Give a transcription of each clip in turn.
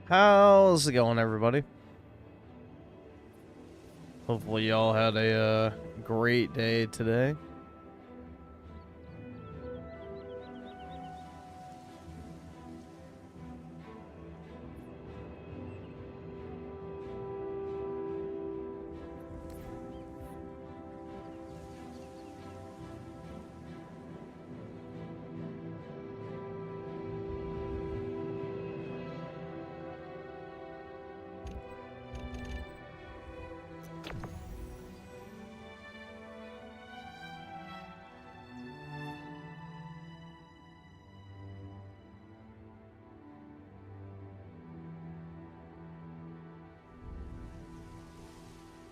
How's it going, everybody? Hopefully y'all had a great day today.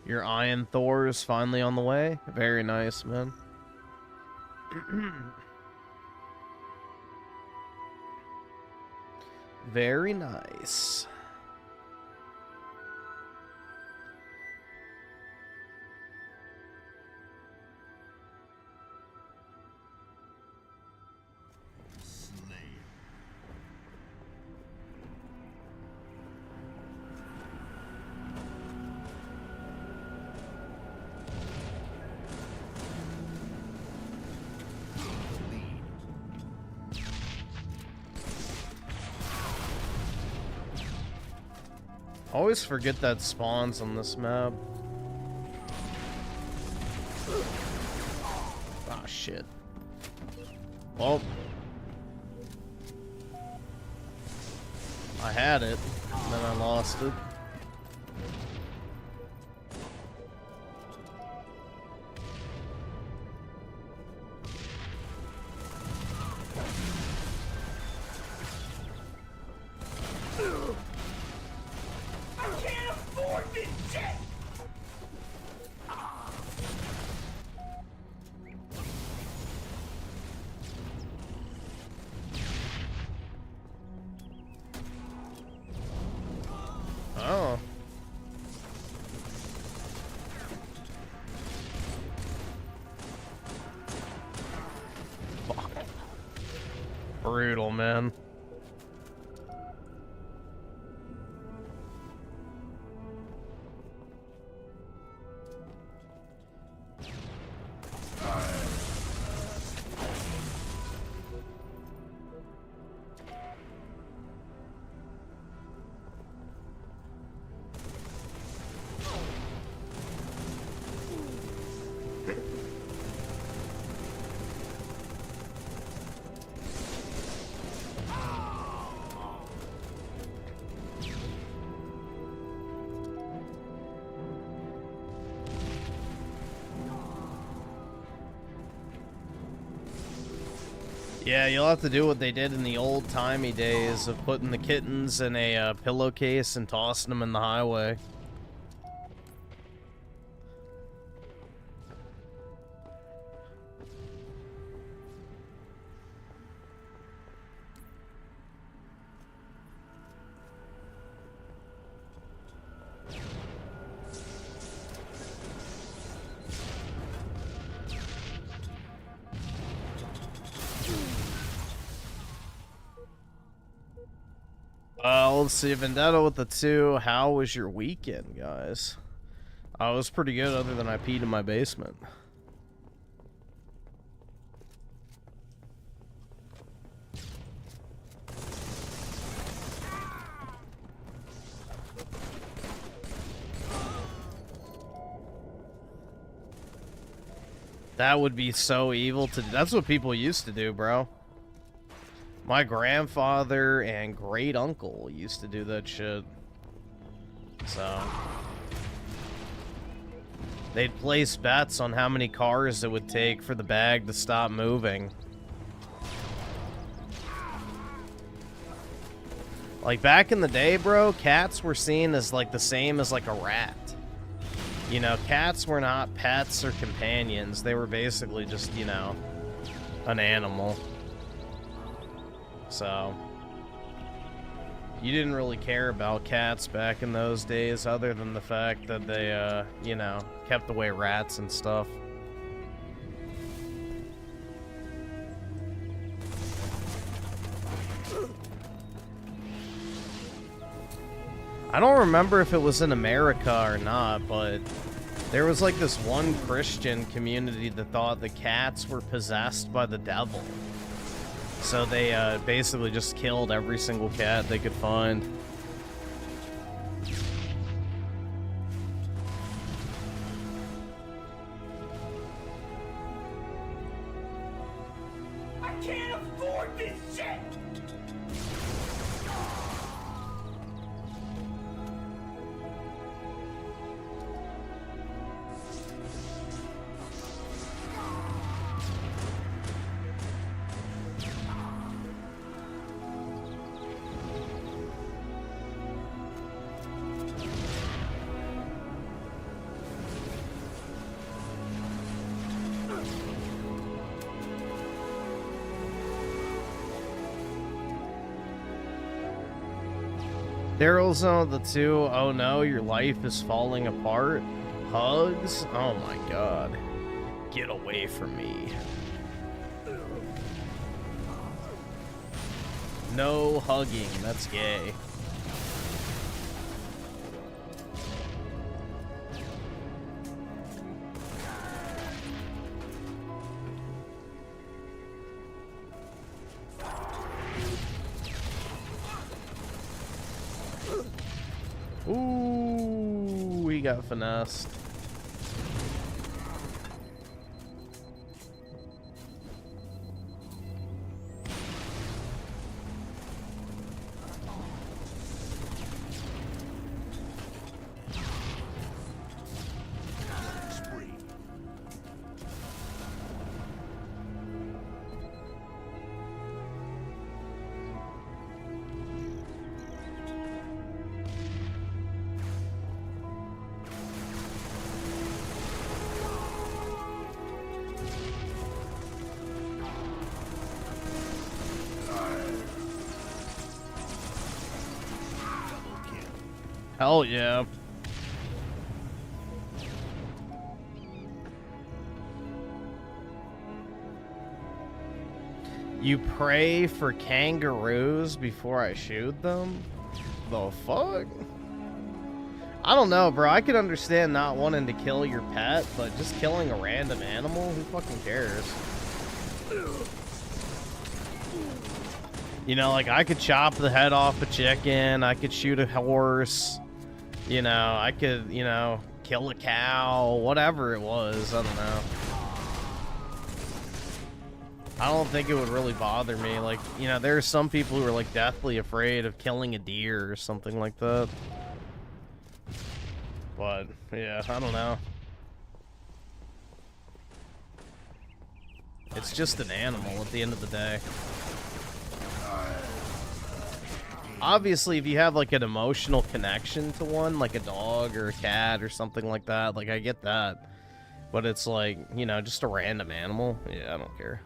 Your Iron Thor is finally on the way. Very nice, man. Very nice. I always forget that spawns on this map. Ah, shit. Well, I had it, and then I lost it. Oh. Fuck. Brutal, man. Yeah, you'll have to do what they did in the old-timey days of putting the kittens in a pillowcase and tossing them in the highway. Let's see, Vendetta with the 2. How was your weekend, guys? It was pretty good, other than I peed in my basement. That would be so evil to do. That's what people used to do, bro. My grandfather and great uncle used to do that shit. So they'd place bets on how many cars it would take for the bag to stop moving. Like back in the day, bro, cats were seen as like the same as like a rat. You know, cats were not pets or companions. They were basically just, you know, an animal. So, you didn't really care about cats back in those days, other than the fact that they, you know, kept away rats and stuff. I don't remember if it was in America or not, but there was like this one Christian community that thought the cats were possessed by the devil. So they basically just killed every single cat they could find. I can't afford this shit! Daryl's on the 2. Oh no, your life is falling apart. Hugs? Oh my god. Get away from me. No hugging, that's gay. Ooh, he got finessed. Hell yeah. You pray for kangaroos before I shoot them? The fuck? I don't know, bro. I could understand not wanting to kill your pet, but just killing a random animal? Who fucking cares? You know, like, I could chop the head off a chicken, I could shoot a horse, you know, I could, you know, kill a cow, whatever it was, I don't know. I don't think it would really bother me, like, you know, there are some people who are, like, deathly afraid of killing a deer or something like that. But, yeah, I don't know. It's just an animal at the end of the day. Obviously, if you have, like, an emotional connection to one, like a dog or a cat or something like that, like, I get that. But it's like, you know, just a random animal. Yeah, I don't care.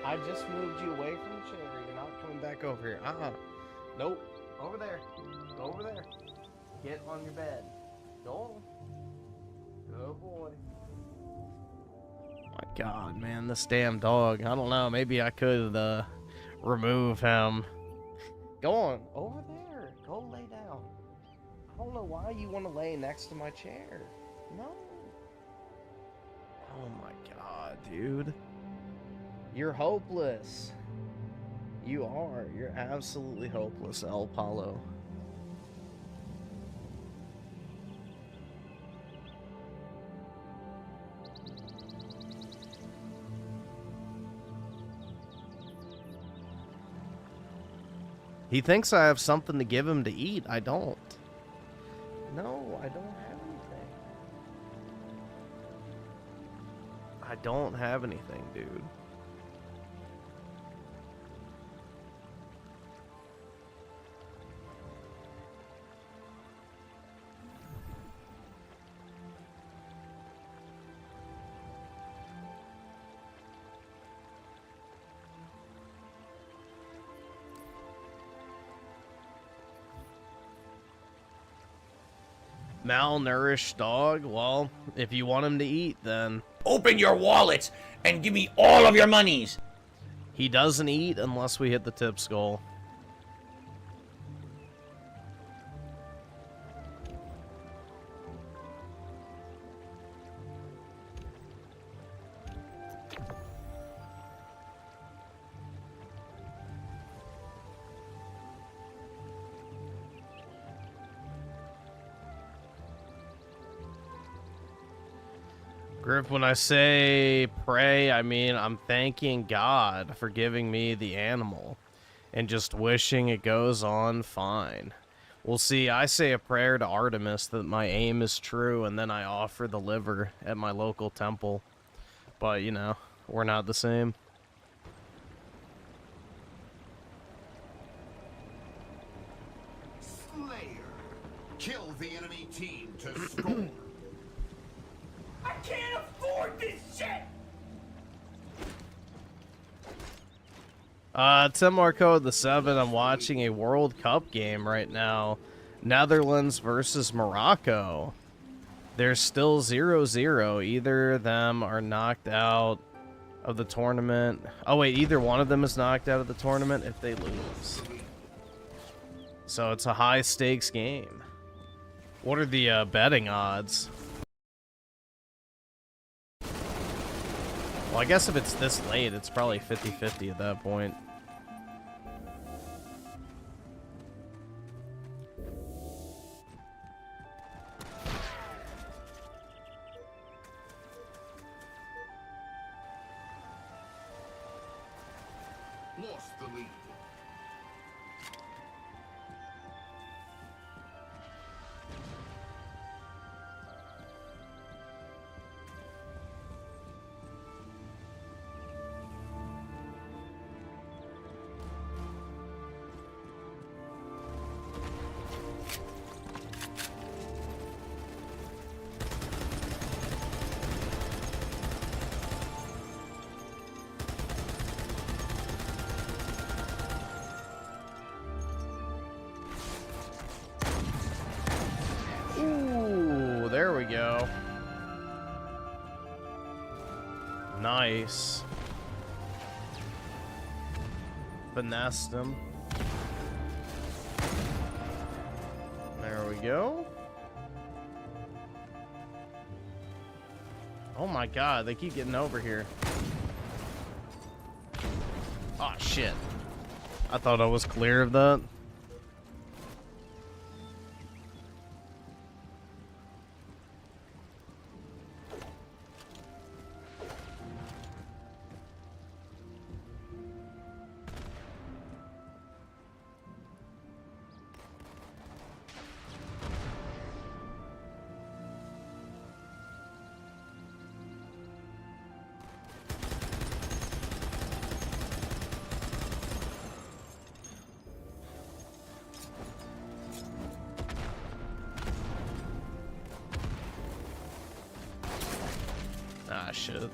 I just moved you away from the chair. You're not coming back over here. Nope. Over there. Go over there. Get on your bed. Go on. Good boy. My God, man, this damn dog. I don't know. Maybe I could remove him. Go on. Over there. Go lay down. I don't know why you want to lay next to my chair. No. Oh my God, dude. You're hopeless. You are. You're absolutely hopeless, El Palo. He thinks I have something to give him to eat. I don't. No, I don't have anything. I don't have anything, dude. Malnourished dog? Well, if you want him to eat, then... Open your wallets and give me all of your monies. He doesn't eat unless we hit the tips goal. Griff, when I say pray, I mean I'm thanking God for giving me the animal and just wishing it goes on fine. Well, see, I say a prayer to Artemis that my aim is true, and then I offer the liver at my local temple. But, you know, we're not the same. Slayer. Kill the enemy team to score. I can't afford this shit! 10 more code the 7. I'm watching a World Cup game right now. Netherlands versus Morocco. There's still 0-0. Either of them are knocked out of the tournament. Oh, wait, either one of them is knocked out of the tournament if they lose. So it's a high-stakes game. What are the betting odds? Well, I guess if it's this late, it's probably 50-50 at that point. Lost the lead. Ooh, there we go. Nice. Finessed him. There we go. Oh my god, they keep getting over here. Oh shit. I thought I was clear of that. Ah, shit.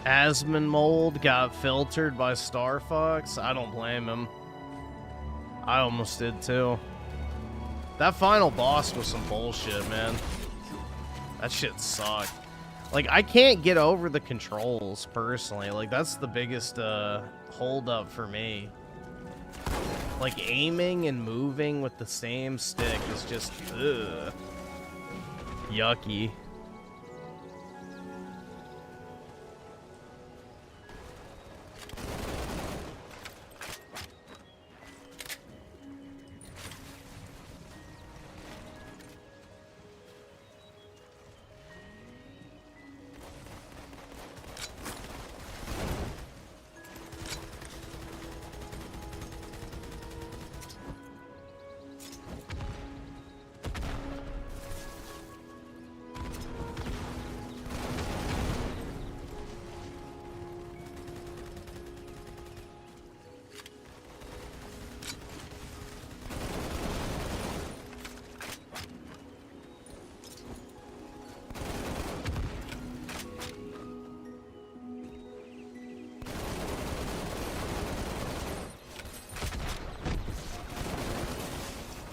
Asmonmold got filtered by Star Fox. I don't blame him. I almost did too. That final boss was some bullshit, man. That shit sucked. Like, I can't get over the controls, personally. Like, that's the biggest, hold up for me. Like, aiming and moving with the same stick is just, ugh. Yucky.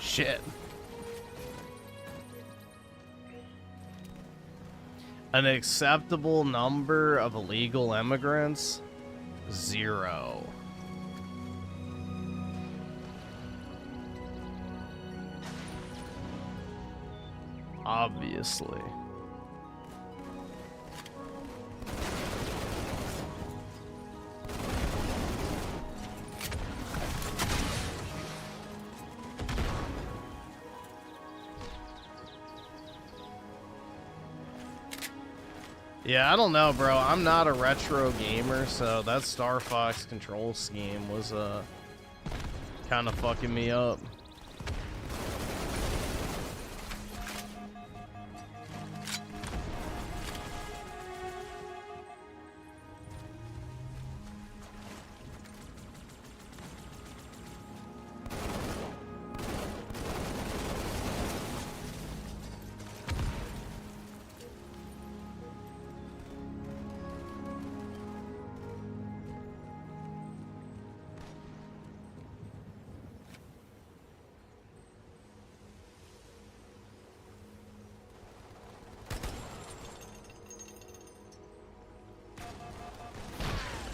Shit. An acceptable number of illegal immigrants? 0. Obviously. Yeah, I don't know, bro. I'm not a retro gamer, so that Star Fox control scheme was kind of fucking me up.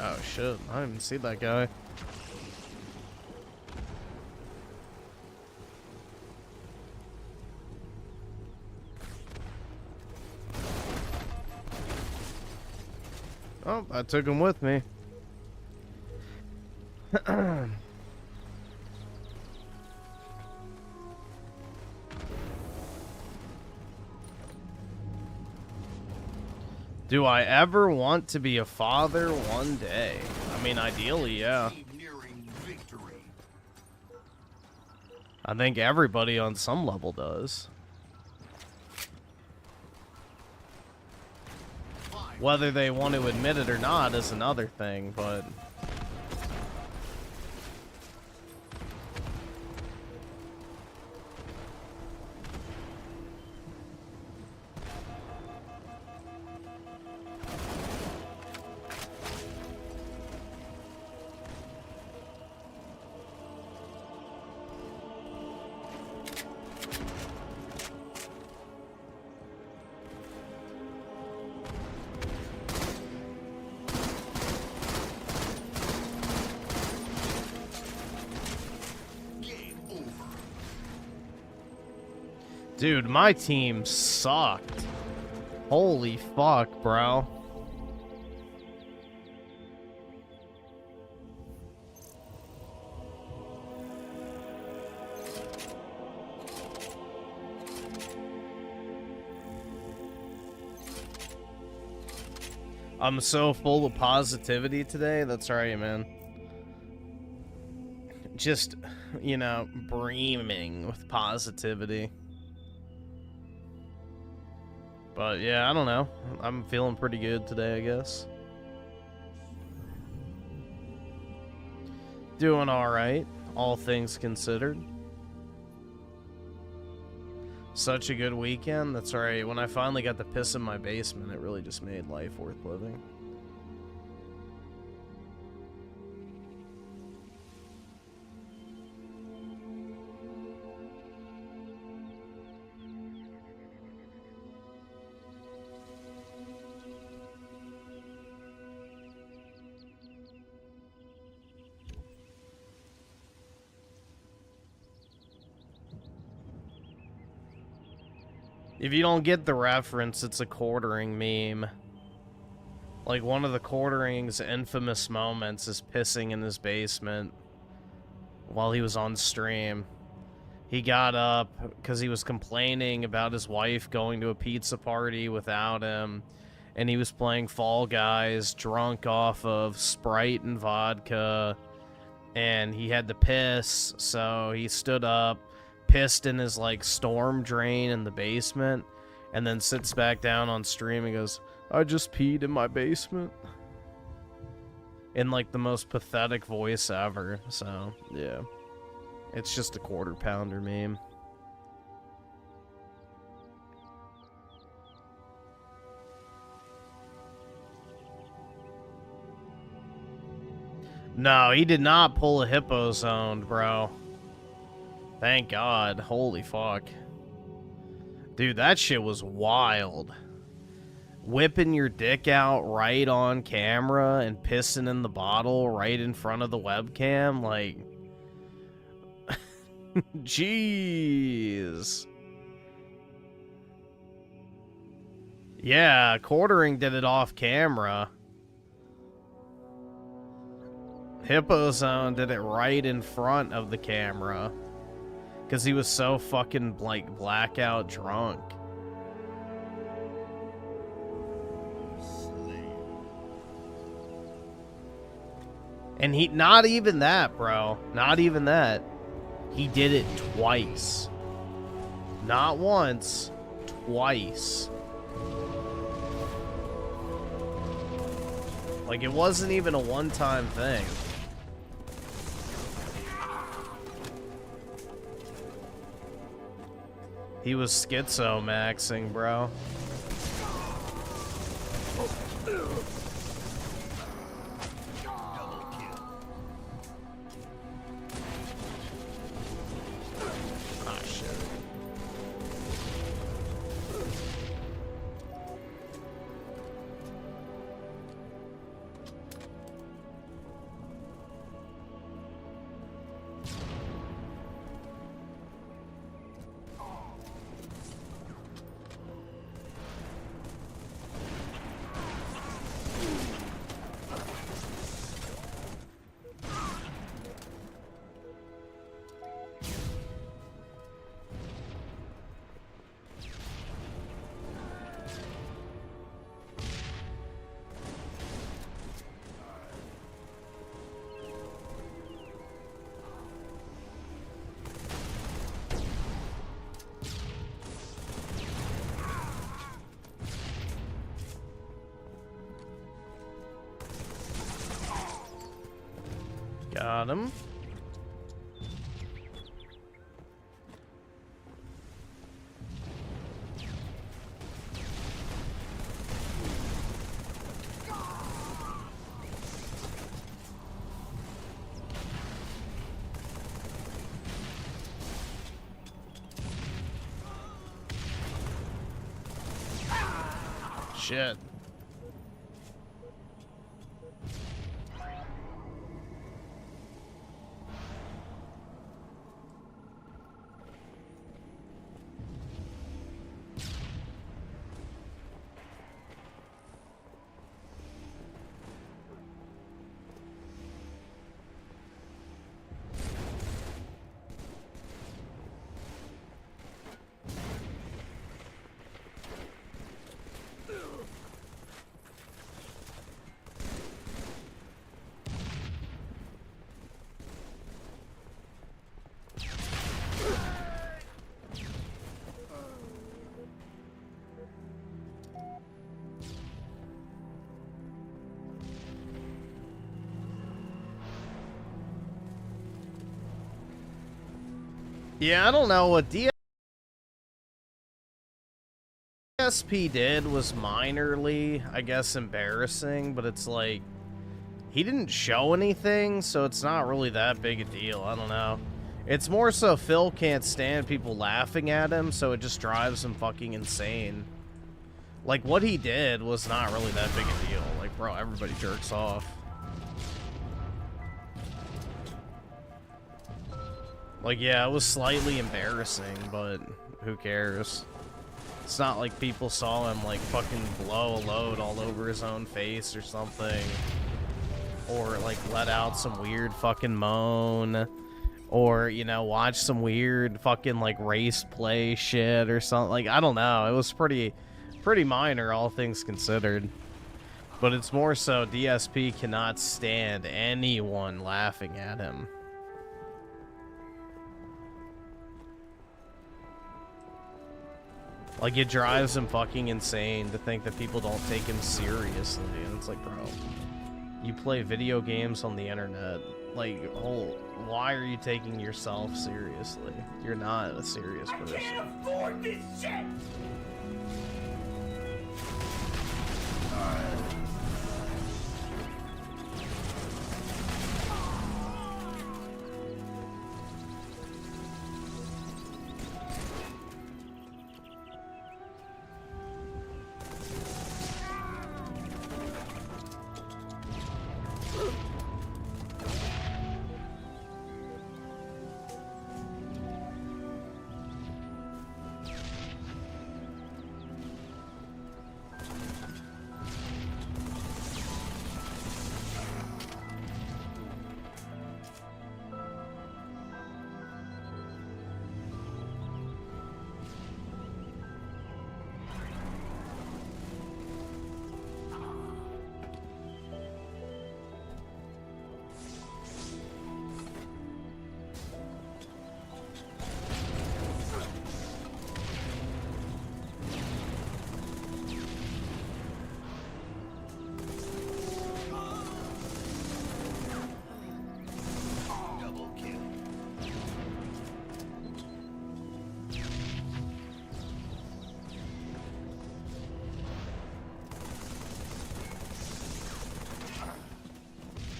Oh shit, I didn't even see that guy. Oh, I took him with me. Do I ever want to be a father one day? I mean, ideally, yeah. Nearing victory. I think everybody on some level does. Whether they want to admit it or not is another thing, but... Dude, my team sucked. Holy fuck, bro. I'm so full of positivity today. That's right, man. Just, you know, brimming with positivity. But yeah, I don't know. I'm feeling pretty good today, I guess. Doing alright, all things considered. Such a good weekend. That's alright. When I finally got to piss in my basement, it really just made life worth living. If you don't get the reference, it's a quartering meme. Like, one of the quartering's infamous moments is pissing in his basement while he was on stream. He got up because he was complaining about his wife going to a pizza party without him, and he was playing Fall Guys drunk off of Sprite and vodka, and he had to piss, so he stood up, pissed in his, like, storm drain in the basement, and then sits back down on stream and goes, I just peed in my basement. In, like, the most pathetic voice ever, so, yeah. It's just a quarter pounder meme. No, he did not pull a hippo zoned, bro. Thank God. Holy fuck. Dude, that shit was wild. Whipping your dick out right on camera and pissing in the bottle right in front of the webcam, like... Jeez. Yeah, quartering did it off camera. Hippozone did it right in front of the camera. Because he was so fucking, like, blackout drunk. And he, not even that, bro. Not even that. He did it twice. Not once, twice. Like, it wasn't even a one-time thing. He was schizo-maxing, bro. Got him. Shit. Yeah, I don't know what DSP did was minorly, I guess, embarrassing, but it's like, he didn't show anything, so it's not really that big a deal. I don't know. It's more so Phil can't stand people laughing at him, so it just drives him fucking insane. Like, what he did was not really that big a deal. Like, bro, everybody jerks off. Like, yeah, it was slightly embarrassing, but who cares? It's not like people saw him like fucking blow a load all over his own face or something. Or like let out some weird fucking moan. Or, you know, watch some weird fucking like race play shit or something. Like, I don't know. It was pretty minor, all things considered. But it's more so DSP cannot stand anyone laughing at him. Like, it drives him fucking insane to think that people don't take him seriously. And it's like, bro, you play video games on the internet. Like, why are you taking yourself seriously? You're not a serious person. I can't afford this shit!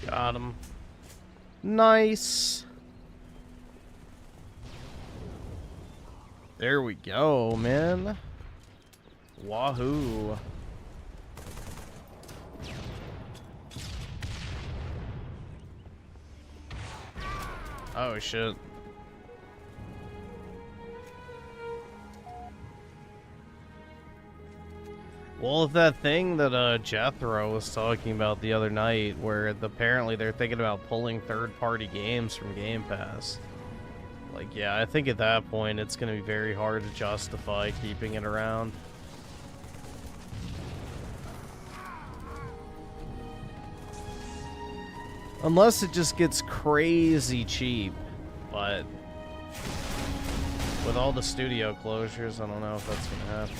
Got him. Nice. There we go, man. Wahoo. Oh, shit. Well, that thing that Jethro was talking about the other night, where apparently they're thinking about pulling third-party games from Game Pass. Like, yeah, I think at that point it's going to be very hard to justify keeping it around. Unless it just gets crazy cheap, but with all the studio closures, I don't know if that's going to happen.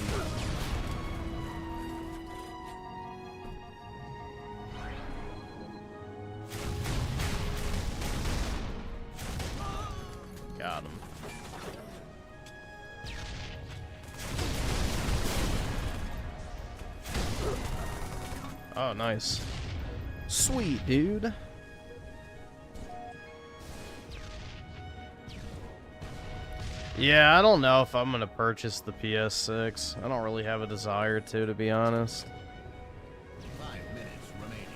Got him. Oh, nice. Sweet, dude. Yeah, I don't know if I'm going to purchase the PS6. I don't really have a desire to be honest. 5 minutes remaining.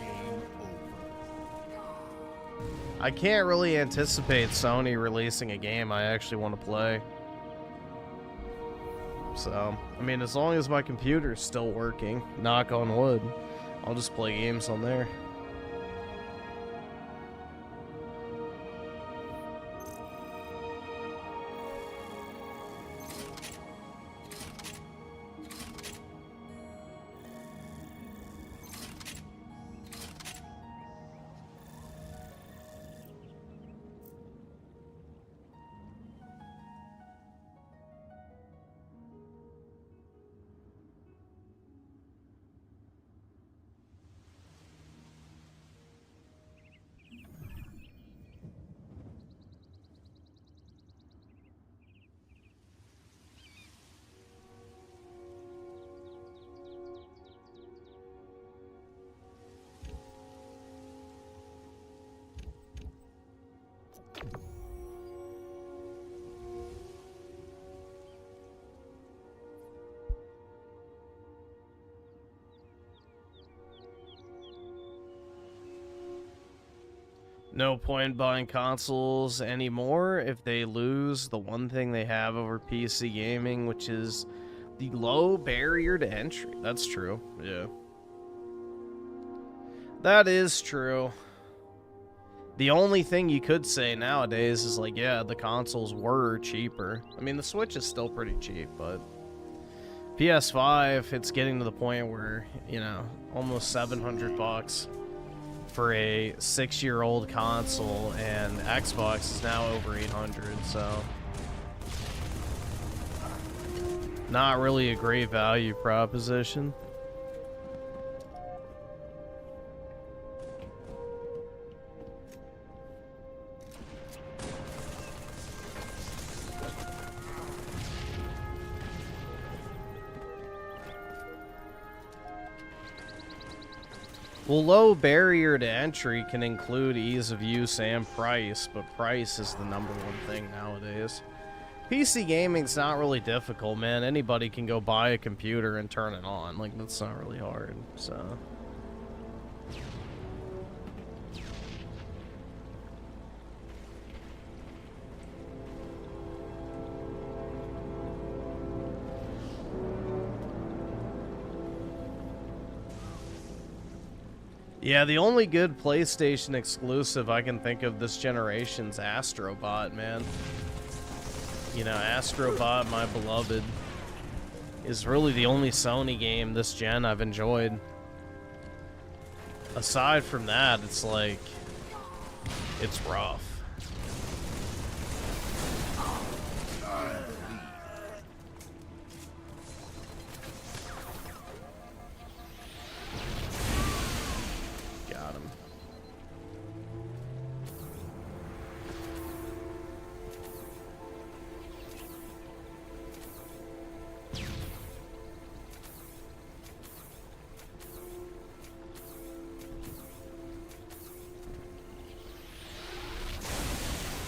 Game over. I can't really anticipate Sony releasing a game I actually want to play. So, I mean, as long as my computer's still working, knock on wood, I'll just play games on there. No point buying consoles anymore if they lose the one thing they have over PC gaming, which is the low barrier to entry. That's true. Yeah. That is true. The only thing you could say nowadays is like, yeah, the consoles were cheaper. I mean, the Switch is still pretty cheap, but PS5, it's getting to the point where, you know, almost $700 for a 6-year-old console, and Xbox is now over 800, so not really a great value proposition. Well, low barrier to entry can include ease of use and price, but price is the #1 thing nowadays. PC gaming's not really difficult, man. Anybody can go buy a computer and turn it on. Like, that's not really hard, so... Yeah, the only good PlayStation exclusive I can think of this generation's Astrobot, man. You know, Astrobot, my beloved, is really the only Sony game this gen I've enjoyed. Aside from that, it's like, it's rough.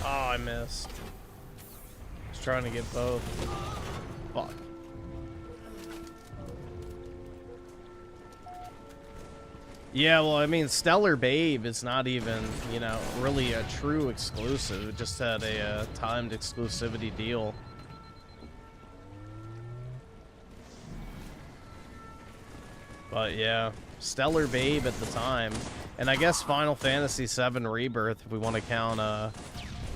I missed. I was trying to get both. Fuck. Yeah, well, I mean, Stellar Babe is not even, you know, really a true exclusive. It just had a timed exclusivity deal. But yeah, Stellar Babe at the time. And I guess Final Fantasy VII Rebirth, if we want to count,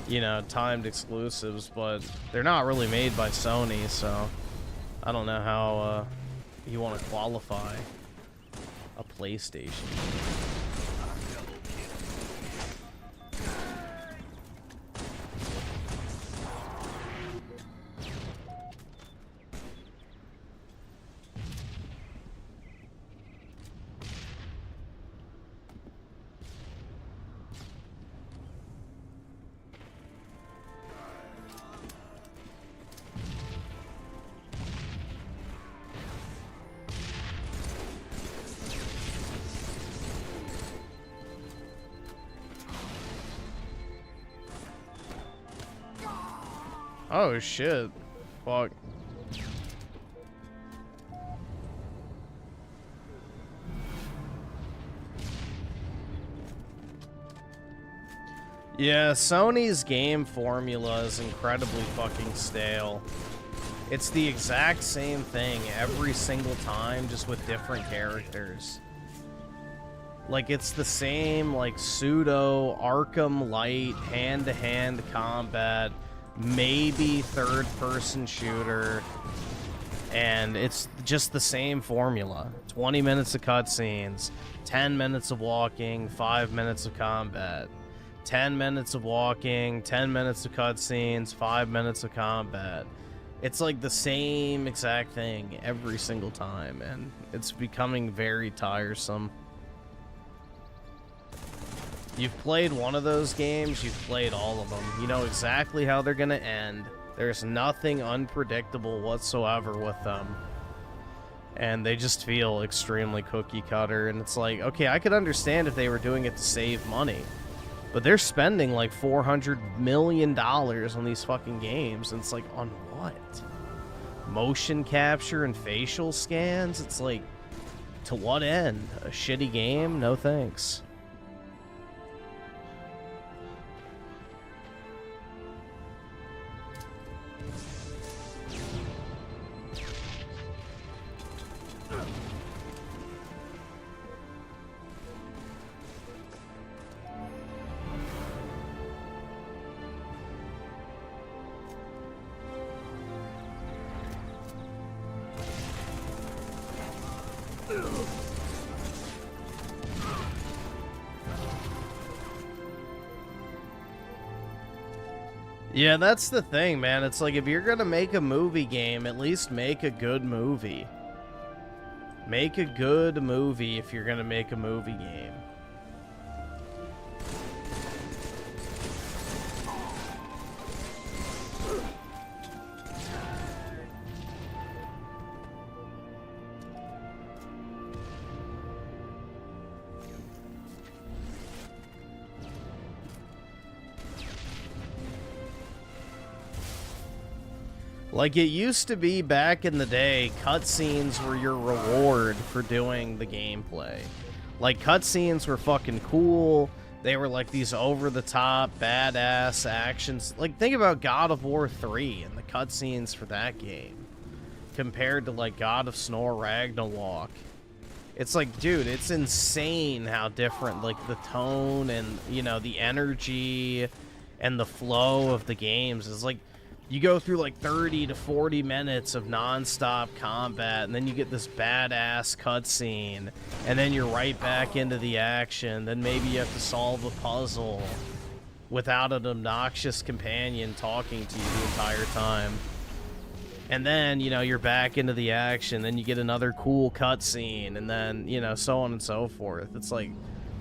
you know, timed exclusives, but they're not really made by Sony, so I don't know how you want to qualify a PlayStation. Oh shit. Fuck. Yeah, Sony's game formula is incredibly fucking stale. It's the exact same thing every single time, just with different characters. Like, it's the same, like, pseudo Arkham Light hand-to-hand combat, maybe third-person shooter, and it's just the same formula. 20 minutes of cutscenes, 10 minutes of walking, 5 minutes of combat, 10 minutes of walking, 10 minutes of cutscenes, 5 minutes of combat. It's like the same exact thing every single time, and it's becoming very tiresome. You've played one of those games, you've played all of them. You know exactly how they're gonna end. There's nothing unpredictable whatsoever with them. And they just feel extremely cookie cutter, and it's like, okay, I could understand if they were doing it to save money. But they're spending like $400 million on these fucking games, and it's like, on what? Motion capture and facial scans? It's like, to what end? A shitty game? No thanks. Yeah, that's the thing, man. It's like, if you're gonna make a movie game, at least make a good movie. Make a good movie if you're gonna make a movie game. Like it used to be back in the day, cutscenes were your reward for doing the gameplay. Like, cutscenes were fucking cool. They were like these over-the-top, badass actions. Like, think about God of War 3 and the cutscenes for that game compared to, like, God of Snore Ragnarok. It's like, dude, it's insane how different, like, the tone and, you know, the energy and the flow of the games is. Like, you go through like 30 to 40 minutes of non-stop combat, and then you get this badass cutscene, and then you're right back into the action. Then maybe you have to solve a puzzle without an obnoxious companion talking to you the entire time. And then, you know, you're back into the action, then you get another cool cutscene, and then, you know, so on and so forth. It's like,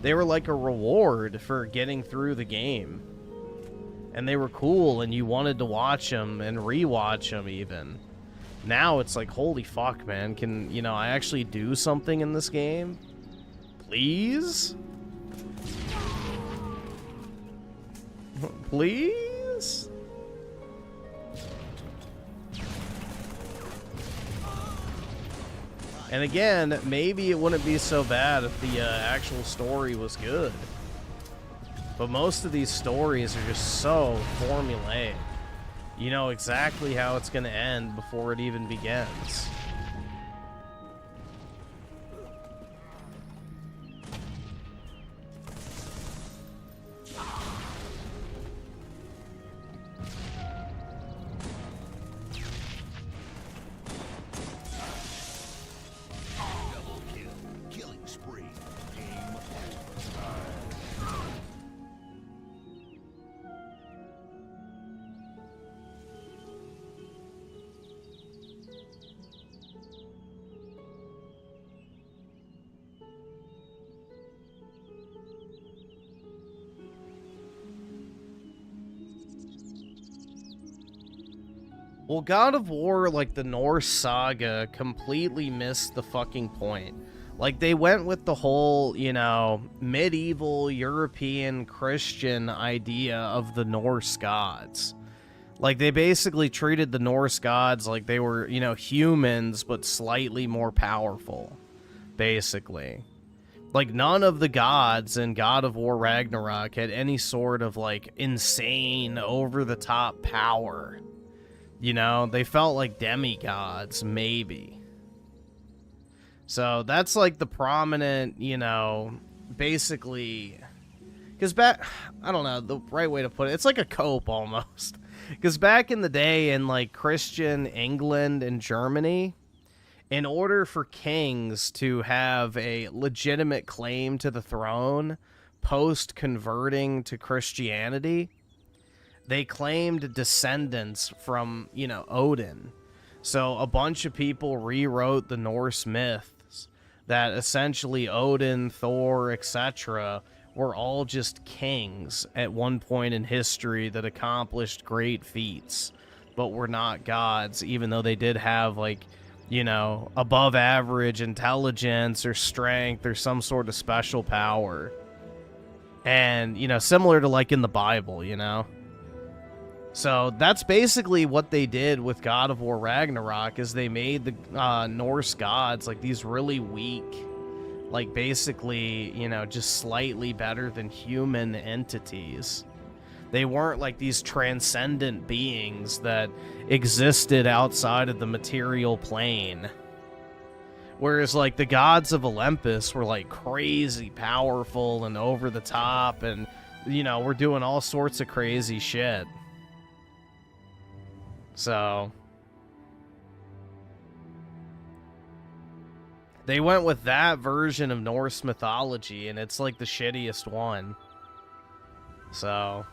they were like a reward for getting through the game. And they were cool, and you wanted to watch them and rewatch them even. Now it's like, holy fuck, man. Can, you know, I actually do something in this game? Please? Please? And again, maybe it wouldn't be so bad if the actual story was good. But most of these stories are just so formulaic. You know exactly how it's going to end before it even begins. Well, God of War, like the Norse saga, completely missed the fucking point. Like, they went with the whole, you know, medieval European Christian idea of the Norse gods. Like, they basically treated the Norse gods like they were, you know, humans, but slightly more powerful, basically. Like, none of the gods in God of War Ragnarok had any sort of, like, insane, over-the-top power. You know, they felt like demigods, maybe. So that's like the prominent, you know, basically, because I don't know the right way to put it. It's like a cope almost. Because back in the day in like Christian England and Germany, in order for kings to have a legitimate claim to the throne post-converting to Christianity, they claimed descendants from, you know, Odin. So a bunch of people rewrote the Norse myths that essentially Odin, Thor, etc. were all just kings at one point in history that accomplished great feats, but were not gods, even though they did have, like, you know, above average intelligence or strength or some sort of special power. And, you know, similar to like in the Bible, you know? So that's basically what they did with God of War Ragnarok, is they made the Norse gods like these really weak, like basically, you know, just slightly better than human entities. They weren't like these transcendent beings that existed outside of the material plane. Whereas like the gods of Olympus were like crazy powerful and over the top, and, you know, we're doing all sorts of crazy shit. So they went with that version of Norse mythology, and it's like the shittiest one. So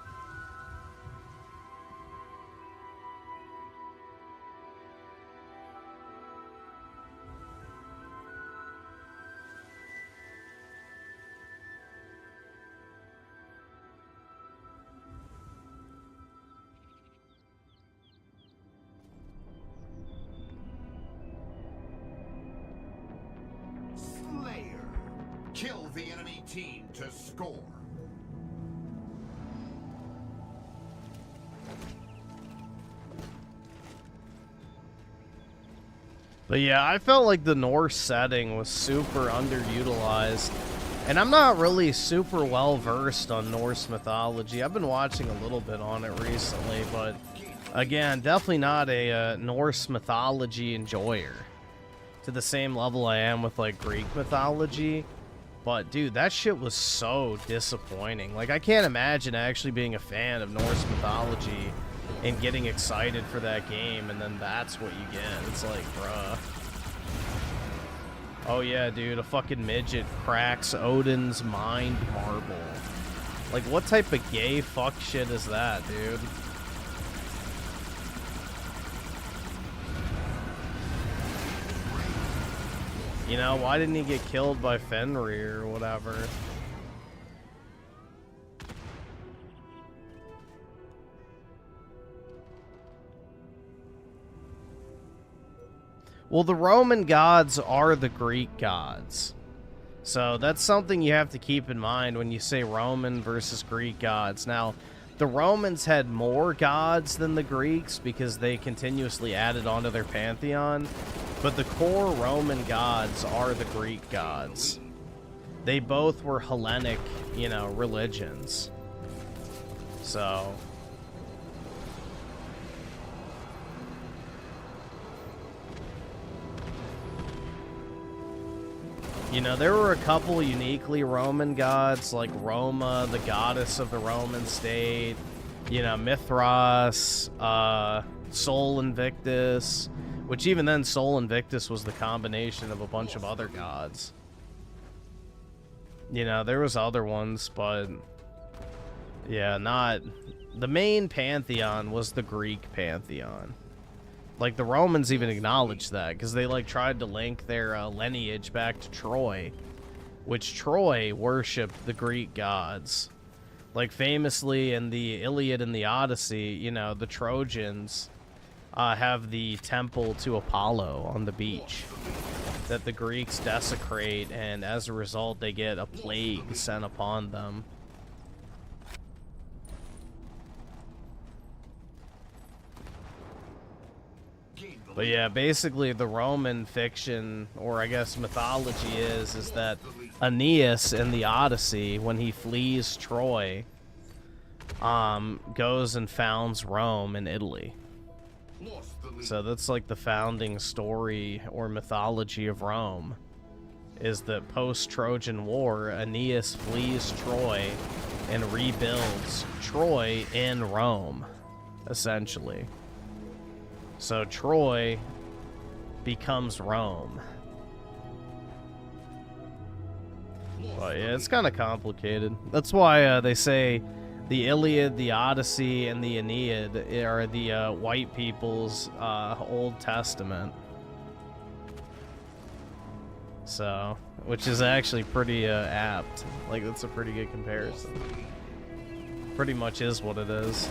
the enemy team to score. But yeah, I felt like the Norse setting was super underutilized. And I'm not really super well versed on Norse mythology. I've been watching a little bit on it recently, but again, definitely not a Norse mythology enjoyer to the same level I am with like Greek mythology. But dude, that shit was so disappointing. Like, I can't imagine actually being a fan of Norse mythology and getting excited for that game, and then that's what you get. It's like, bruh. Oh yeah, dude, a fucking midget cracks Odin's mind marble. Like, what type of gay fuck shit is that, dude? You know, why didn't he get killed by Fenrir or whatever? Well, the Roman gods are the Greek gods. So that's something you have to keep in mind when you say Roman versus Greek gods. Now, the Romans had more gods than the Greeks because they continuously added onto their pantheon. But the core Roman gods are the Greek gods. They both were Hellenic, you know, religions. So... you know, there were a couple uniquely Roman gods, like Roma, the goddess of the Roman state, you know, Mithras, Sol Invictus, which even then, Sol Invictus was the combination of a bunch of other gods. You know, there was other ones, but yeah, not... the main pantheon was the Greek pantheon. Like, the Romans even acknowledged that, because they, like, tried to link their lineage back to Troy, which Troy worshipped the Greek gods. Like, famously in the Iliad and the Odyssey, you know, the Trojans have the temple to Apollo on the beach that the Greeks desecrate, and as a result, they get a plague sent upon them. But yeah, basically the Roman fiction, or I guess mythology is that Aeneas in the Odyssey, when he flees Troy, goes and founds Rome in Italy. So that's like the founding story or mythology of Rome, is that post-Trojan War, Aeneas flees Troy and rebuilds Troy in Rome, essentially. So Troy becomes Rome. But yeah, it's kind of complicated. That's why they say the Iliad, the Odyssey, and the Aeneid are the white people's Old Testament. So, which is actually pretty apt. Like, that's a pretty good comparison. Pretty much is what it is.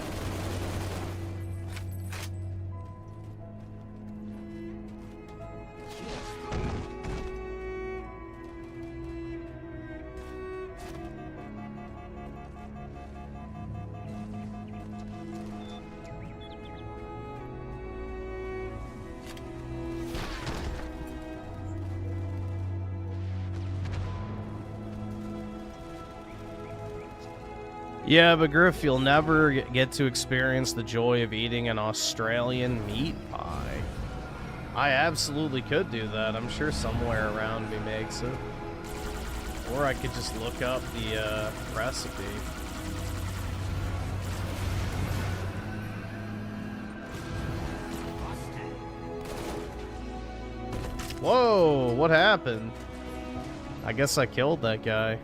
Yeah, but Griff, you'll never get to experience the joy of eating an Australian meat pie. I absolutely could do that. I'm sure somewhere around me makes it. Or I could just look up the recipe. Whoa, what happened? I guess I killed that guy.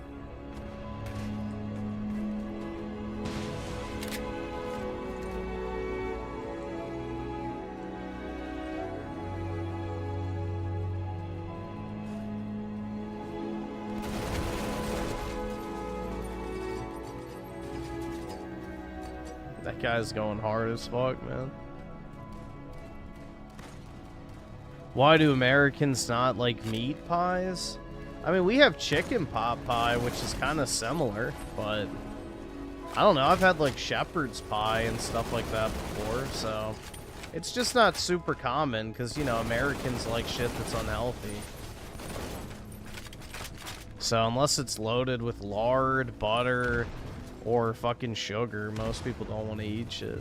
That guy's going hard as fuck, man. Why do Americans not like meat pies? I mean, we have chicken pot pie, which is kind of similar, but I don't know. I've had like shepherd's pie and stuff like that before, so it's just not super common because, you know, Americans like shit that's unhealthy. So unless it's loaded with lard, butter, or fucking sugar, most people don't want to eat shit.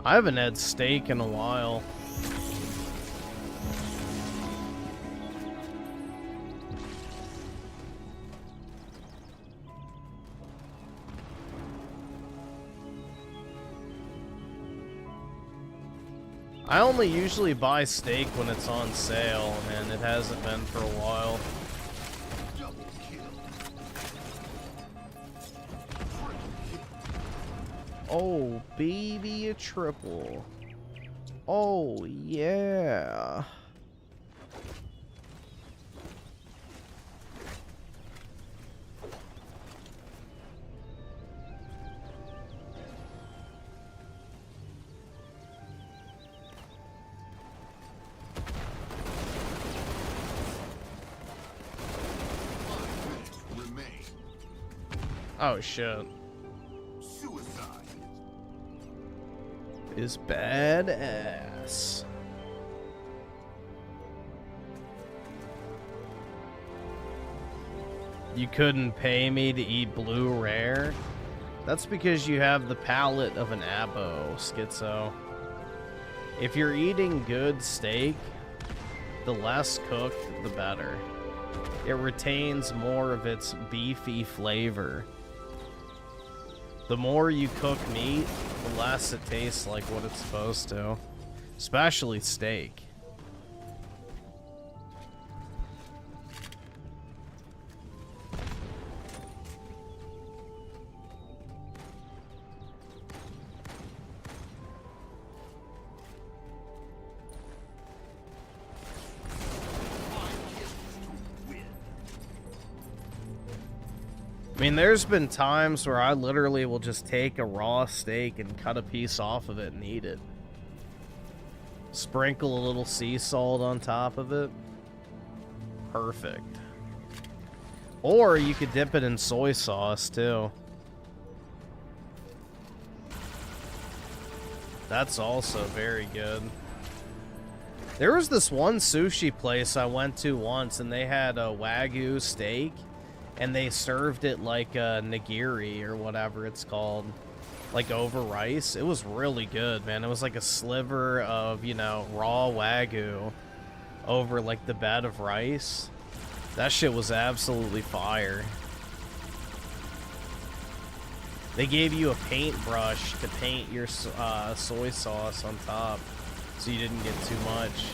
I haven't had steak in a while. I only usually buy steak when it's on sale, and it hasn't been for a while. Oh, baby, a triple. Oh, yeah. Oh, shit. Is badass. You couldn't pay me to eat blue rare? That's because you have the palate of an abo, Schizo. If you're eating good steak, the less cooked, the better. It retains more of its beefy flavor. The more you cook meat, the less it tastes like what it's supposed to. Especially steak. I mean, there's been times where I literally will just take a raw steak and cut a piece off of it and eat it. Sprinkle a little sea salt on top of it. Perfect. Or you could dip it in soy sauce, too. That's also very good. There was this one sushi place I went to once, and they had a Wagyu steak. And they served it like a nigiri or whatever it's called, like over rice. It was really good, man. It was like a sliver of, you know, raw Wagyu over like the bed of rice. That shit was absolutely fire. They gave you a paintbrush to paint your soy sauce on top so you didn't get too much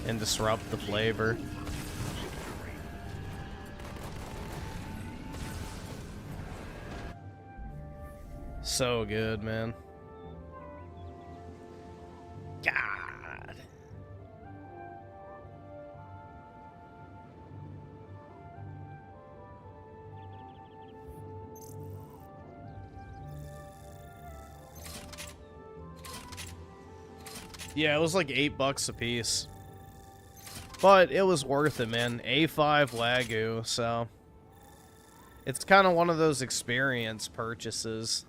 and disrupt the flavor. So good, man. God. Yeah, it was like $8 a piece. But it was worth it, man. A5 Wagyu, so it's kind of one of those experience purchases.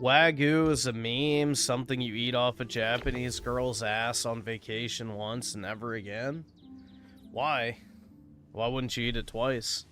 Wagyu is a meme, something you eat off a Japanese girl's ass on vacation once and never again. Why? Why wouldn't you eat it twice?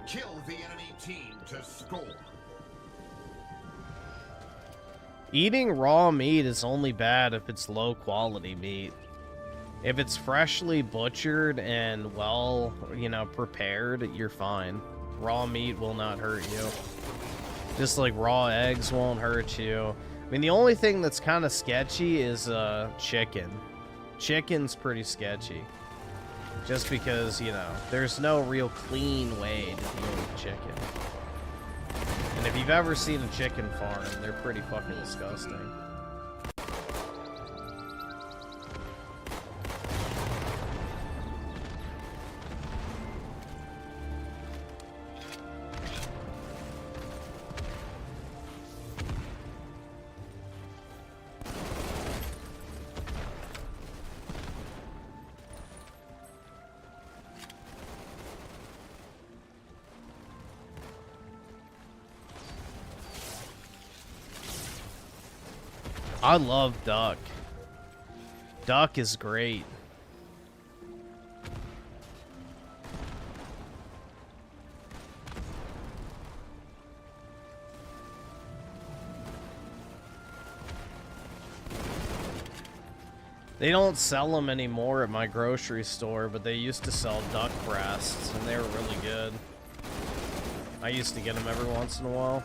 Kill the enemy team to score. Eating raw meat is only bad if it's low quality meat. If it's freshly butchered and well, you know, prepared, you're fine. Raw meat will not hurt you. Just like raw eggs won't hurt you. I mean, the only thing that's kind of sketchy is chicken. Chicken's pretty sketchy. Just because, you know, there's no real clean way to deal with chicken. And if you've ever seen a chicken farm, they're pretty fucking disgusting. I love duck. Duck is great. They don't sell them anymore at my grocery store, but they used to sell duck breasts, and they were really good. I used to get them every once in a while.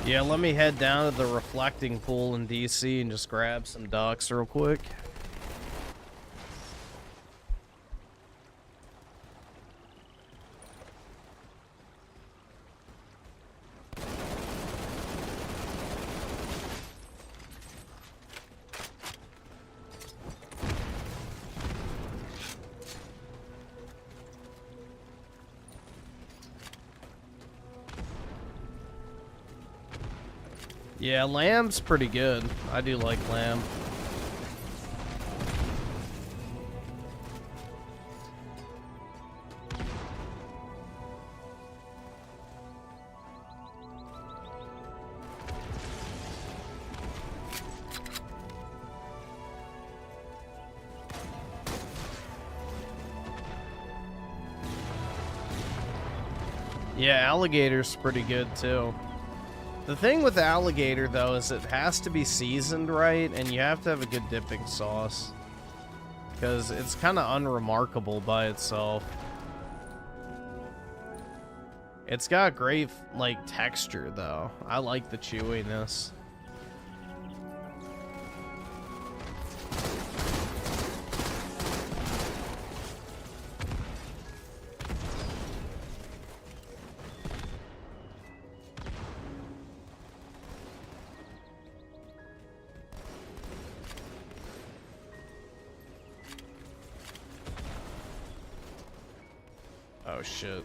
Yeah, let me head down to the reflecting pool in DC and just grab some ducks real quick. Yeah, lamb's pretty good. I do like lamb. Yeah, alligator's pretty good too. The thing with alligator, though, is it has to be seasoned right, and you have to have a good dipping sauce. Because it's kind of unremarkable by itself. It's got great, like, texture, though. I like the chewiness. Oh, shit.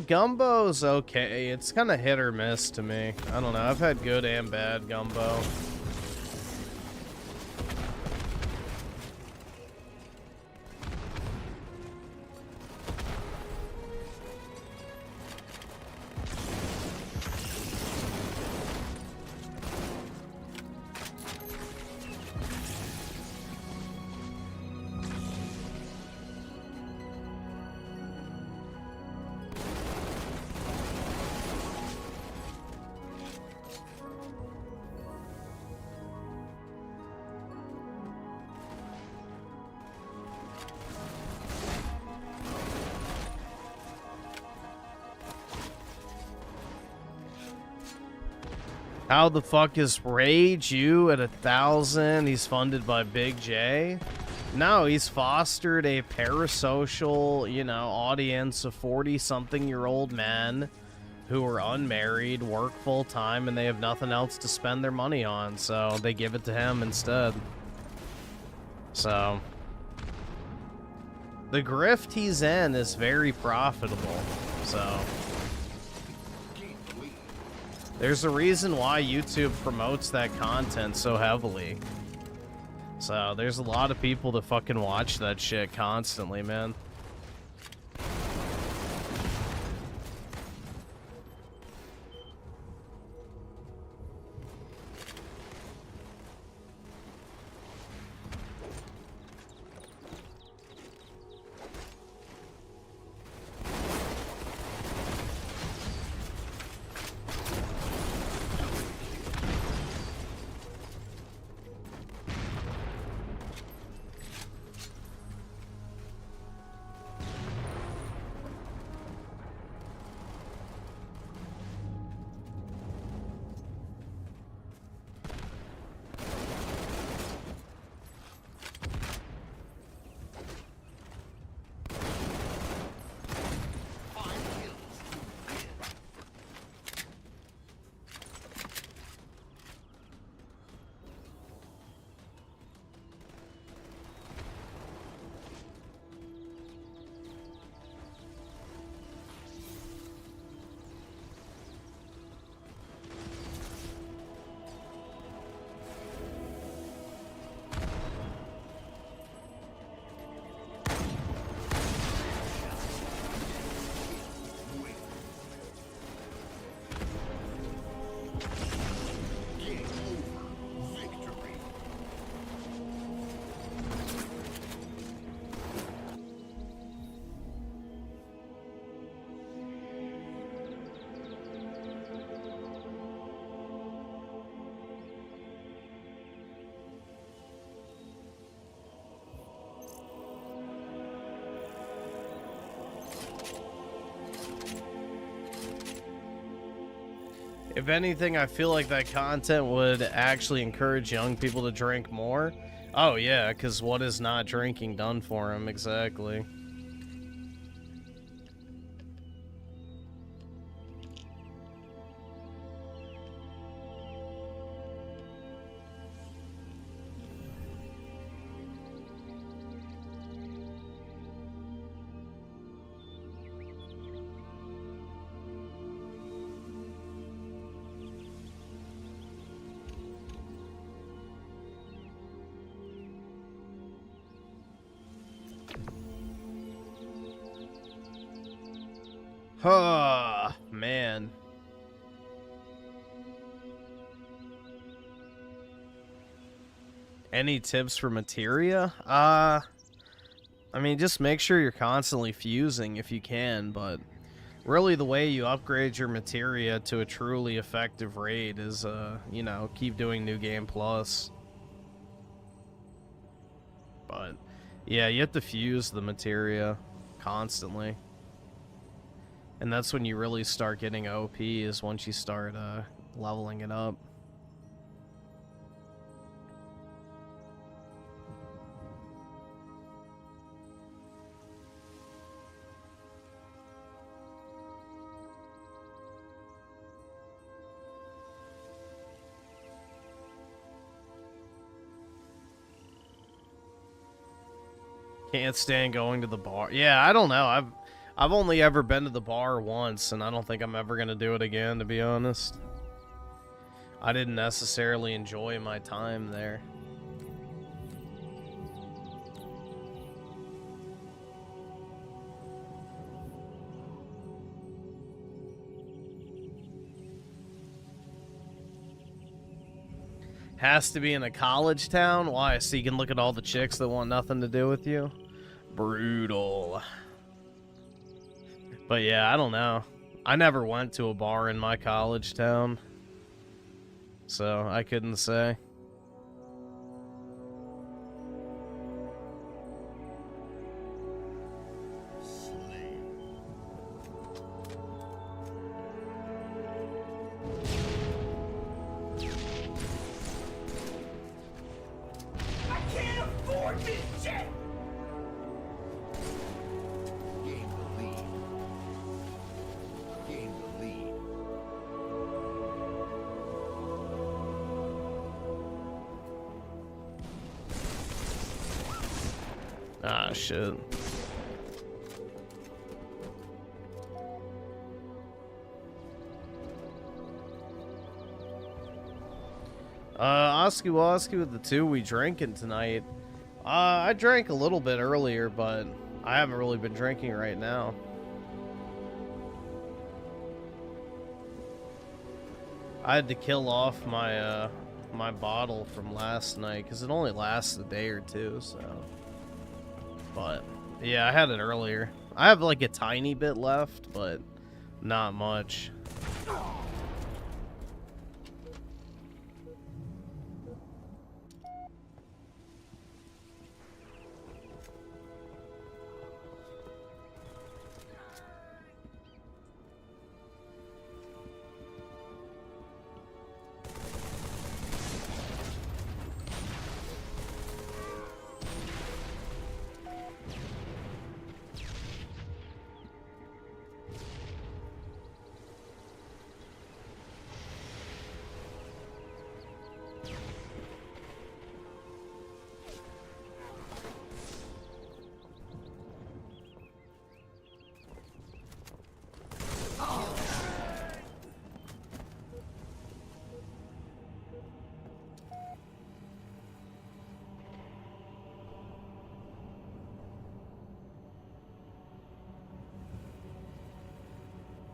Gumbo's okay. It's kind of hit or miss to me. I don't know. I've had good and bad gumbo. How the fuck is Rage you at 1,000? He's funded by Big J? No, he's fostered a parasocial, you know, audience of 40-something-year-old men who are unmarried, work full-time, and they have nothing else to spend their money on, so they give it to him instead. So, the grift he's in is very profitable, so there's a reason why YouTube promotes that content so heavily. So, there's a lot of people that fucking watch that shit constantly, man. If anything, I feel like that content would actually encourage young people to drink more. Oh yeah, because what is not drinking done for them? Exactly. Oh, man. Any tips for materia? I mean, just make sure you're constantly fusing if you can, but really the way you upgrade your materia to a truly effective raid is, you know, keep doing New Game Plus. But, yeah, you have to fuse the materia constantly. And that's when you really start getting OP, is once you start leveling it up. Can't stand going to the bar. Yeah, I don't know. I've only ever been to the bar once, and I don't think I'm ever gonna do it again, to be honest. I didn't necessarily enjoy my time there. Has to be in a college town? Why? So you can look at all the chicks that want nothing to do with you? Brutal. But yeah, I don't know. I never went to a bar in my college town, so I couldn't say. afford this shit! Gain the lead. Gain the lead. Ah, shit. Oski Woski with the 2 we drinking tonight. I drank a little bit earlier, but I haven't really been drinking right now. I had to kill off my my bottle from last night because it only lasts a day or two, so. But yeah, I had it earlier. I have like a tiny bit left, but not much.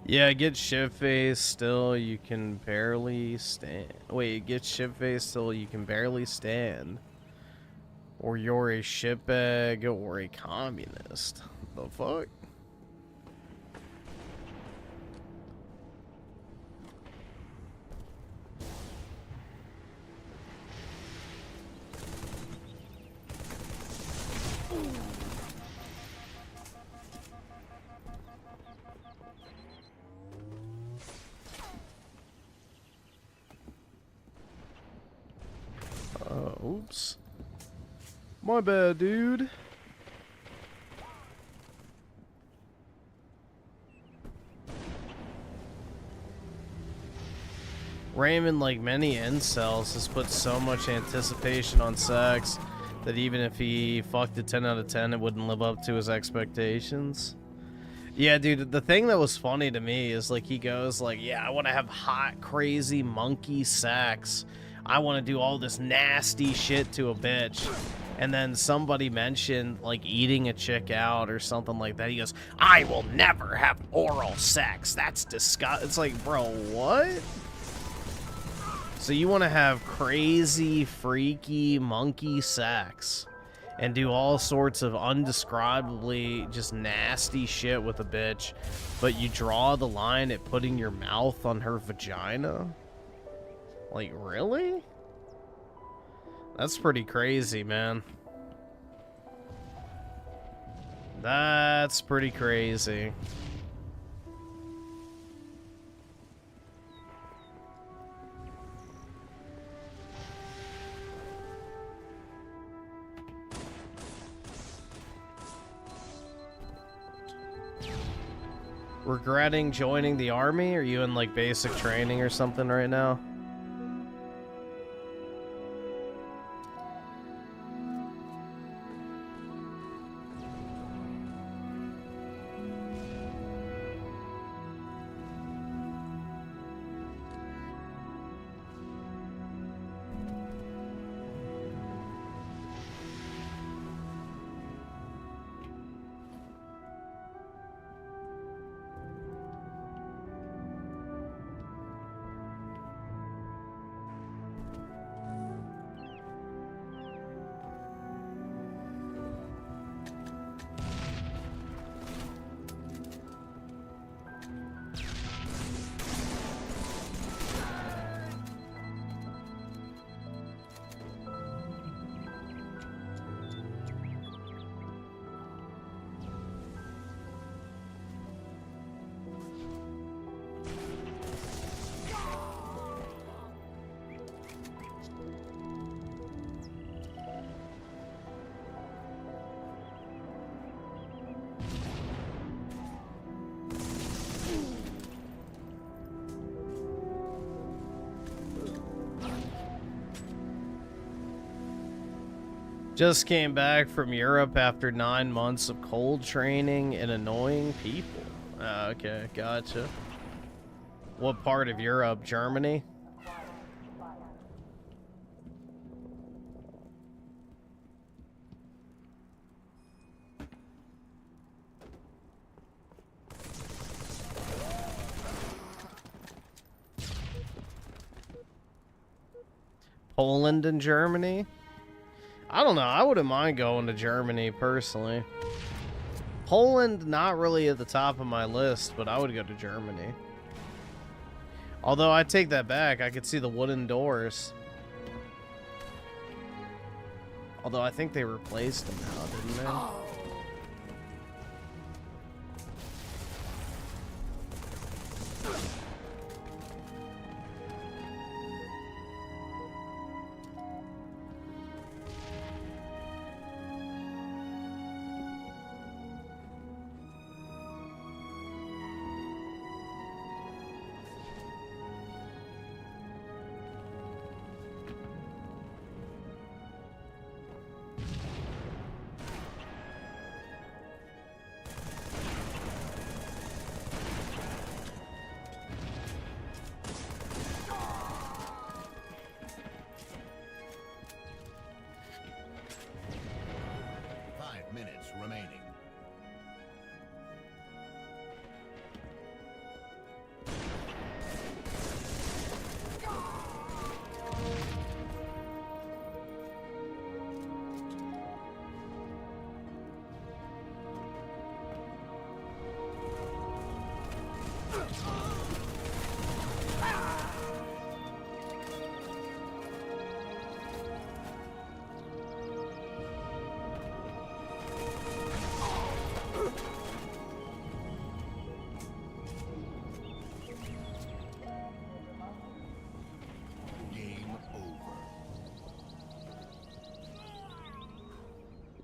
Yeah, get shit-faced still you can barely stand. Wait, get shit-faced till you can barely stand. Or you're a shitbag or a communist. The fuck? Oops. My bad, dude. Raymond, like many incels, has put so much anticipation on sex that even if he fucked a 10 out of 10, it wouldn't live up to his expectations. Yeah, dude, the thing that was funny to me is, like, he goes, like, yeah, I want to have hot, crazy, monkey sex. I want to do all this nasty shit to a bitch. And then somebody mentioned, like, eating a chick out or something like that. He goes, I will never have oral sex. That's disgusting. It's like, bro, what? So you want to have crazy, freaky, monkey sex and do all sorts of undescribably just nasty shit with a bitch, but you draw the line at putting your mouth on her vagina? Like, really? That's pretty crazy, man. That's pretty crazy. Regretting joining the army? Are you in like basic training or something right now? Just came back from Europe after 9 months of cold training and annoying people. Okay, gotcha. What part of Europe? Germany? Poland and Germany? I don't know. I wouldn't mind going to Germany personally. Poland, not really at the top of my list, but I would go to Germany. Although I take that back, I could see the wooden doors. Although I think they replaced them now, didn't they?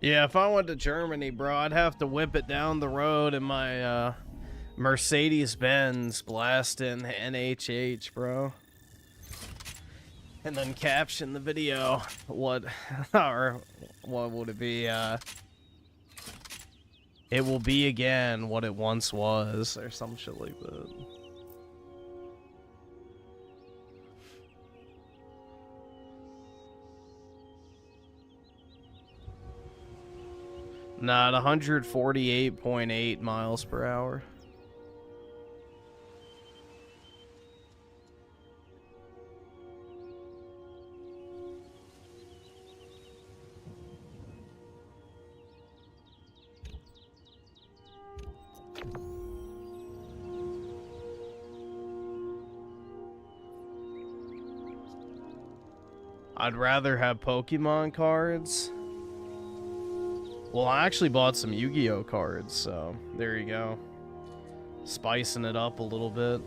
Yeah, if I went to Germany, bro, I'd have to whip it down the road in my Mercedes-Benz blasting NHH, bro. And then caption the video. What, or what would it be? It will be again what it once was, or some shit like that. Not 148.8 miles per hour. I'd rather have Pokemon cards. Well, I actually bought some Yu-Gi-Oh cards, so there you go. Spicing it up a little bit.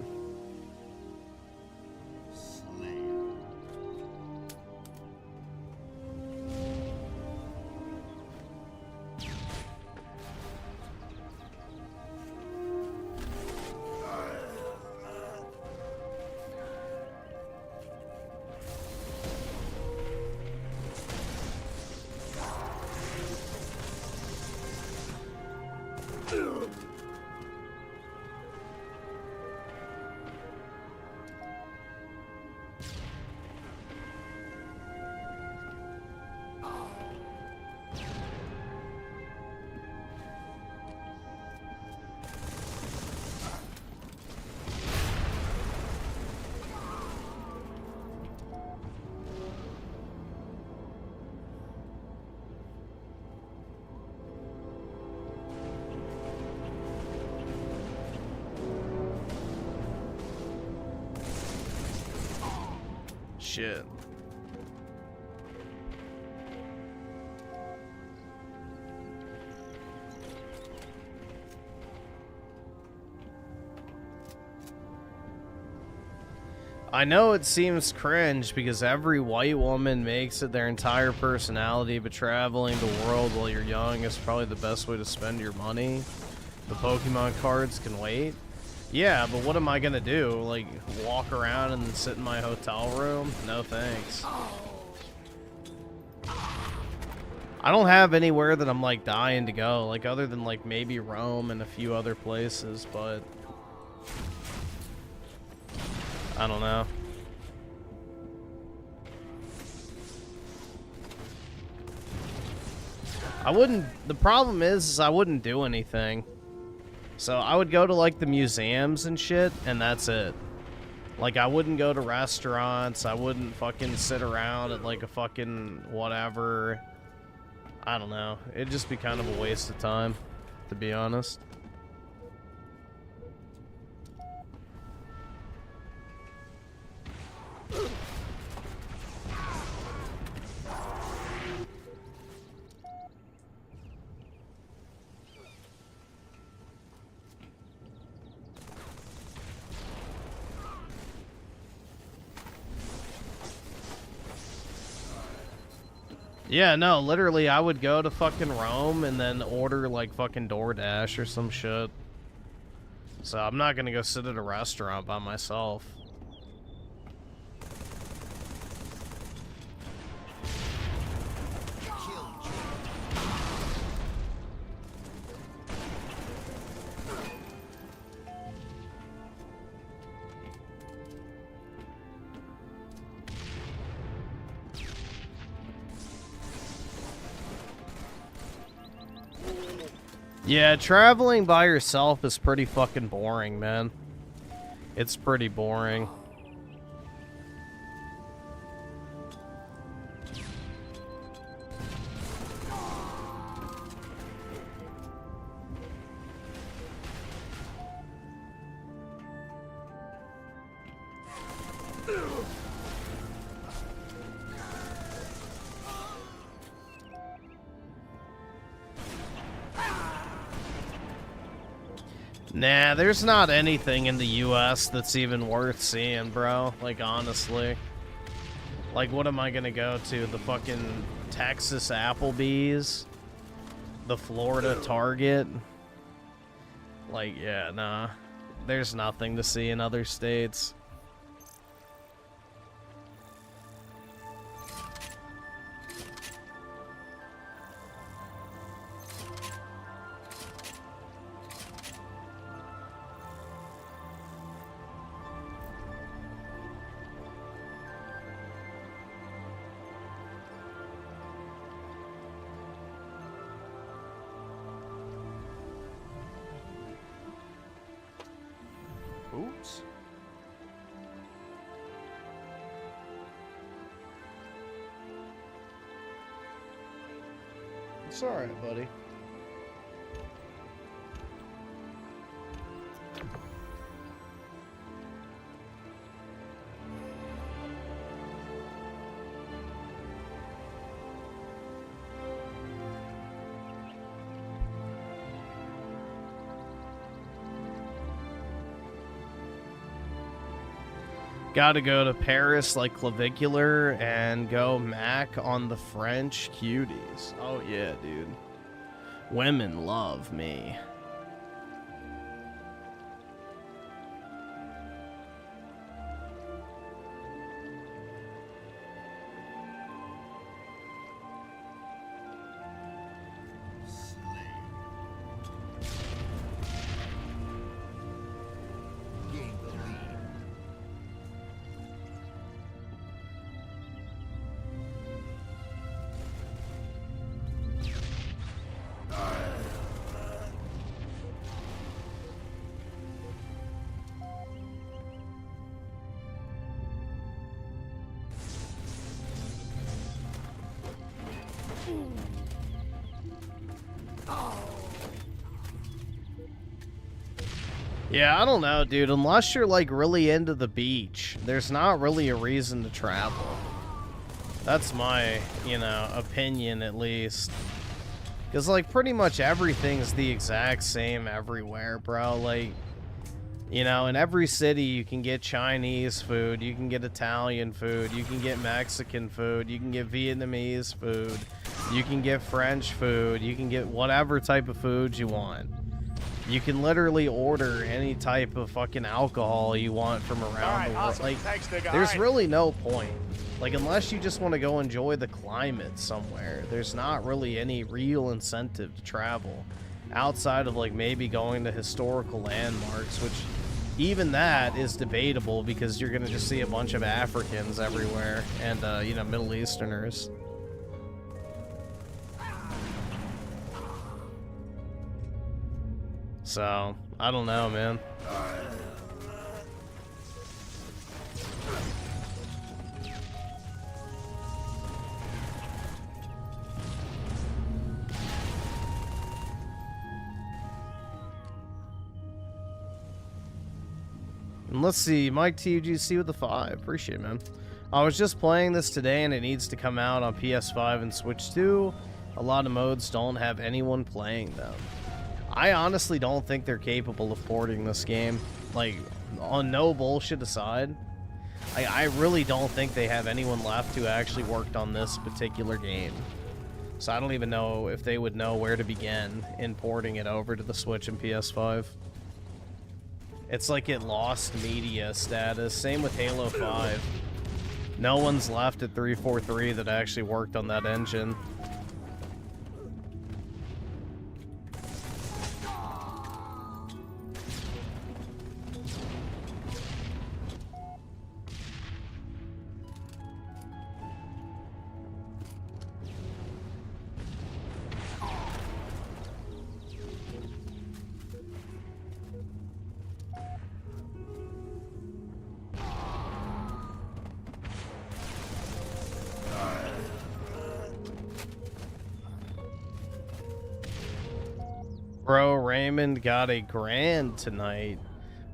Shit. I know it seems cringe because every white woman makes it their entire personality, but traveling the world while you're young is probably the best way to spend your money. The Pokemon cards can wait. Yeah, but what am I gonna do? Like, walk around and sit in my hotel room? No thanks. I don't have anywhere that I'm like dying to go, like other than like maybe Rome and a few other places, but I don't know. The problem is I wouldn't do anything. So I would go to like the museums and shit, and that's it. Like, I wouldn't go to restaurants, I wouldn't fucking sit around at like a fucking whatever. I don't know. It'd just be kind of a waste of time, to be honest. Yeah, no, literally, I would go to fucking Rome and then order, like, fucking DoorDash or some shit. So I'm not gonna go sit at a restaurant by myself. Yeah, traveling by yourself is pretty fucking boring, man. It's pretty boring. Nah, there's not anything in the US that's even worth seeing, bro. Like, honestly. Like, what am I gonna go to? The fucking Texas Applebee's? The Florida Target? Like, yeah, nah. There's nothing to see in other states. Oops. It's alright, buddy. Gotta go to Paris like Clavicular and go Mac on the French cuties. Oh yeah, dude. Women love me. Yeah, I don't know, dude. Unless you're, like, really into the beach, there's not really a reason to travel. That's my, you know, opinion, at least. Because, like, pretty much everything's the exact same everywhere, bro. Like, you know, in every city, you can get Chinese food, you can get Italian food, you can get Mexican food, you can get Vietnamese food, you can get French food, you can get whatever type of food you want. You can literally order any type of fucking alcohol you want from around the world. awesome. Like, Thanks, nigga. there's Alright. really no point. Like, unless you just want to go enjoy the climate somewhere, there's not really any real incentive to travel outside of, like, maybe going to historical landmarks, which even that is debatable because you're going to just see a bunch of Africans everywhere and, you know, Middle Easterners. So, I don't know, man. And let's see, Mike TUGC with the 5. Appreciate it, man. I was just playing this today and it needs to come out on PS5 and Switch 2. A lot of modes don't have anyone playing them. I honestly don't think they're capable of porting this game. Like, on no bullshit aside, I really don't think they have anyone left who actually worked on this particular game. So I don't even know if they would know where to begin in porting it over to the Switch and PS5. It's like it lost media status. Same with Halo 5. No one's left at 343 that actually worked on that engine. Bro, Raymond got a grand tonight.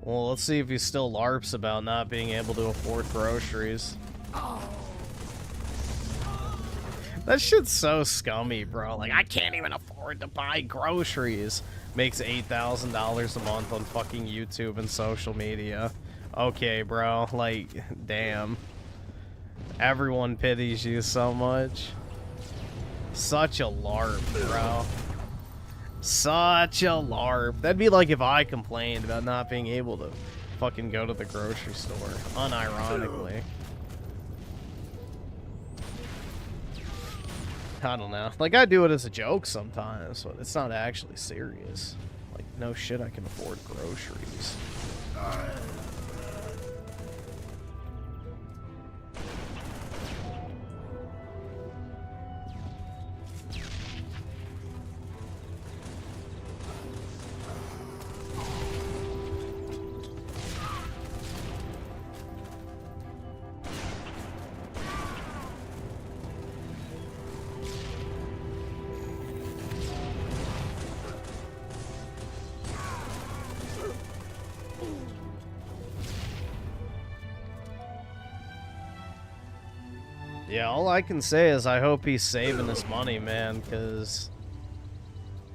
Well, let's see if he still LARPs about not being able to afford groceries. That shit's so scummy, bro. Like, I can't even afford to buy groceries. Makes $8,000 a month on fucking YouTube and social media. Okay, bro. Like, damn. Everyone pities you so much. Such a LARP, bro. Such a LARP. That'd be like if I complained about not being able to fucking go to the grocery store, unironically. I don't know. Like, I do it as a joke sometimes, but it's not actually serious. Like, no shit, I can afford groceries. Yeah, all I can say is I hope he's saving his money, man, because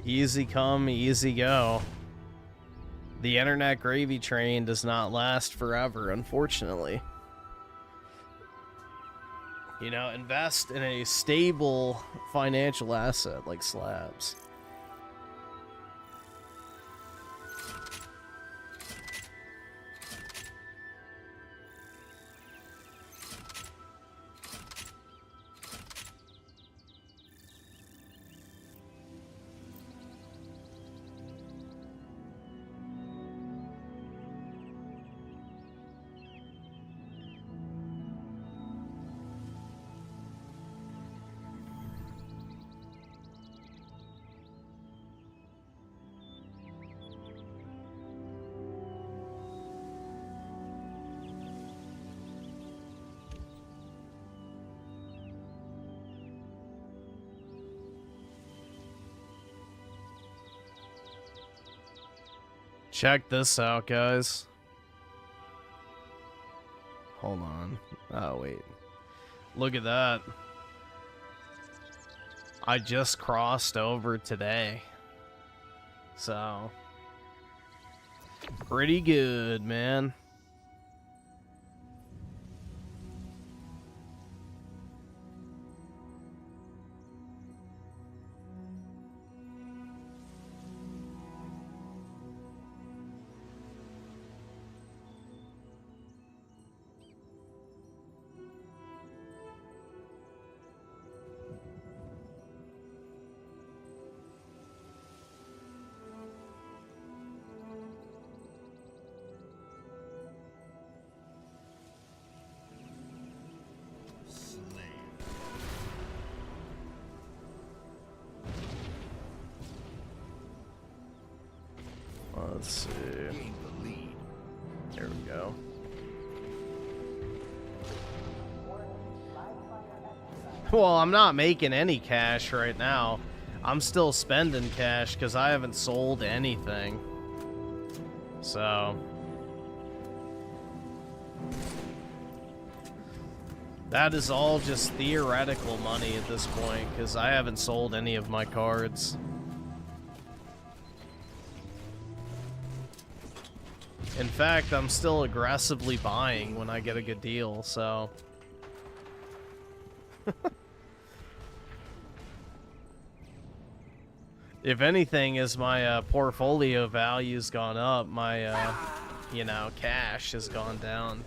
easy come, easy go. The internet gravy train does not last forever, unfortunately. You know, invest in a stable financial asset like slabs. Check this out, guys. Hold on. Oh, wait. Look at that. I just crossed over today. So, pretty good, man. Let's see. Gain the lead. There we go. Well, I'm not making any cash right now. I'm still spending cash because I haven't sold anything. So... that is all just theoretical money at this point, because I haven't sold any of my cards. In fact, I'm still aggressively buying when I get a good deal, so... if anything, as my portfolio value's gone up, my, you know, cash has gone down.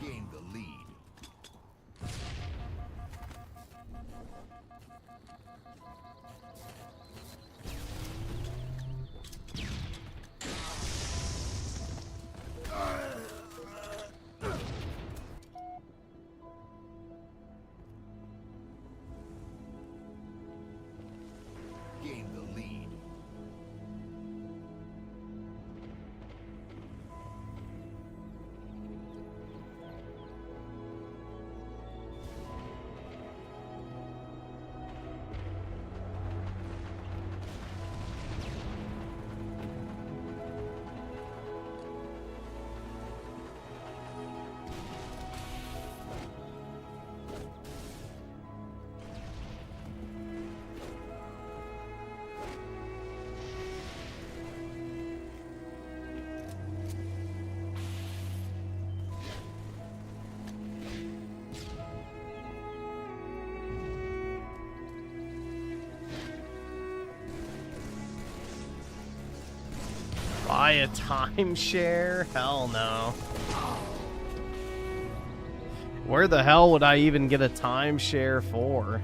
Gain the lead. Gain the lead. Buy a timeshare? Hell no. Where the hell would I even get a timeshare for?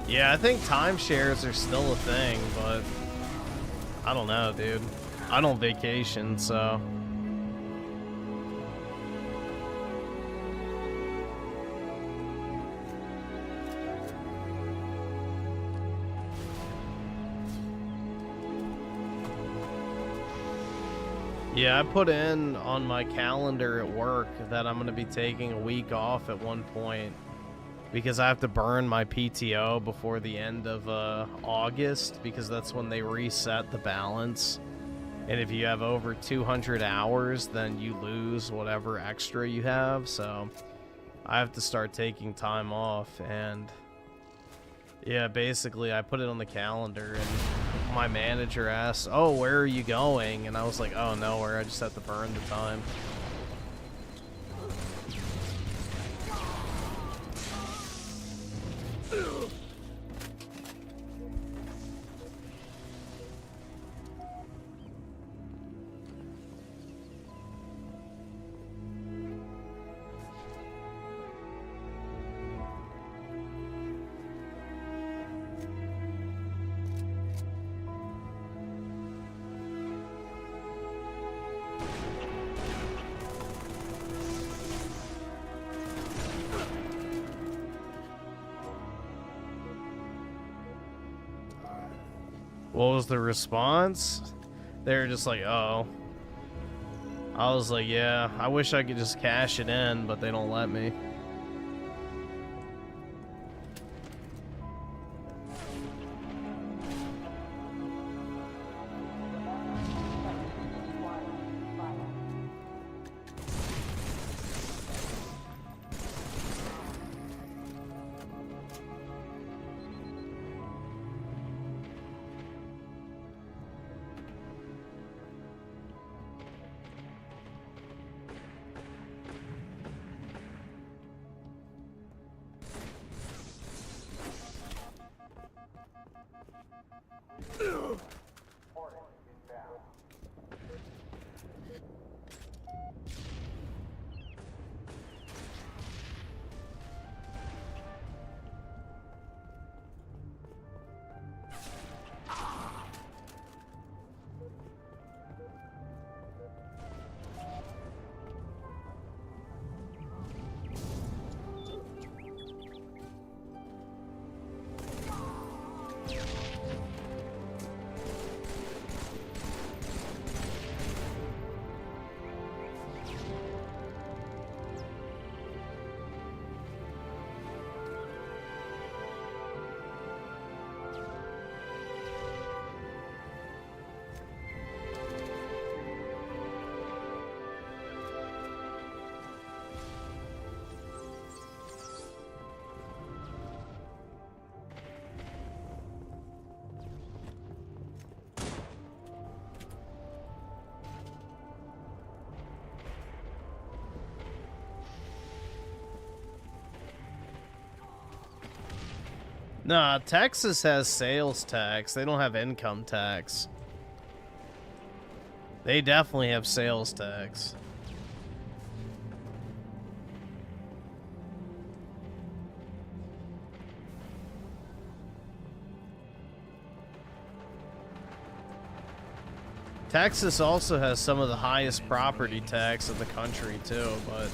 Yeah, I think timeshares are still a thing, but I don't know, dude. I don't vacation, so... yeah, I put in on my calendar at work that I'm going to be taking a week off at one point because I have to burn my PTO before the end of August, because that's when they reset the balance. And if you have over 200 hours, then you lose whatever extra you have. So I have to start taking time off. And yeah, basically I put it on the calendar, and my manager asked, "Oh, where are you going?" And I was like, "Oh, nowhere. I just have to burn the time." What was the response? They were just like, "Oh." I was like, "Yeah, I wish I could just cash it in, but they don't let me." Nah, Texas has sales tax. They don't have income tax. They definitely have sales tax. Texas also has some of the highest property tax in the country too, but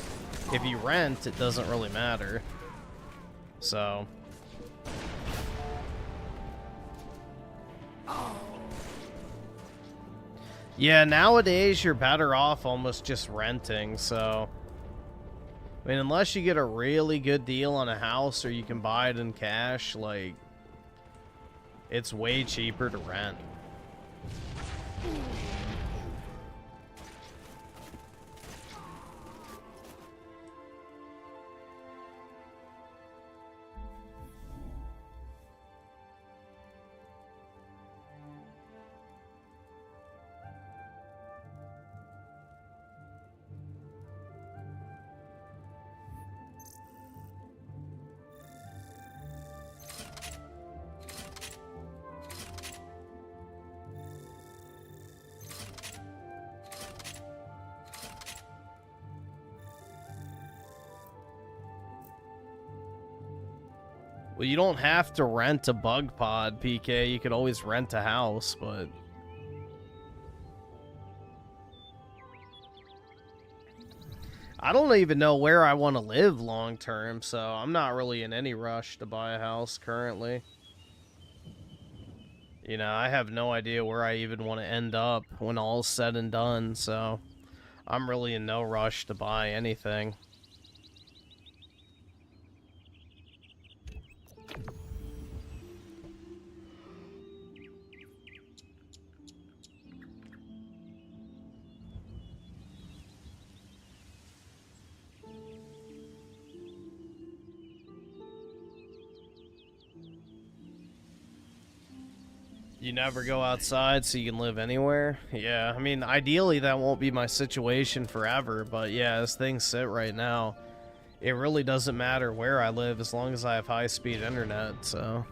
if you rent, it doesn't really matter. So... yeah, nowadays you're better off almost just renting, so... I mean, unless you get a really good deal on a house or you can buy it in cash, like... it's way cheaper to rent. Well, you don't have to rent a bug pod, PK. You could always rent a house, but... I don't even know where I want to live long term, so I'm not really in any rush to buy a house currently. You know, I have no idea where I even want to end up when all's said and done, so I'm really in no rush to buy anything. You never go outside so you can live anywhere? Yeah, I mean, ideally that won't be my situation forever, but yeah, as things sit right now, it really doesn't matter where I live as long as I have high-speed internet, so...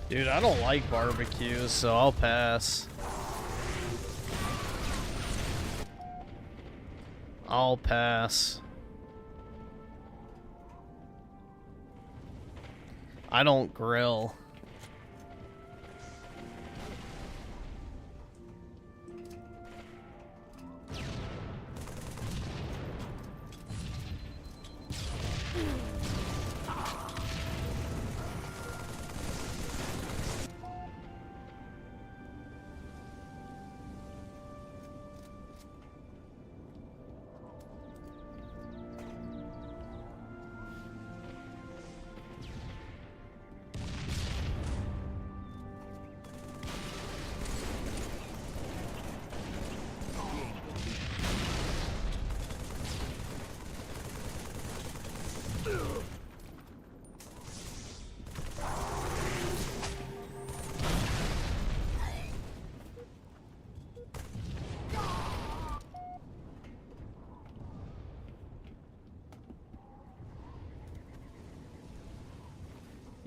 Dude, I don't like barbecues, so I'll pass. I'll pass. I don't grill.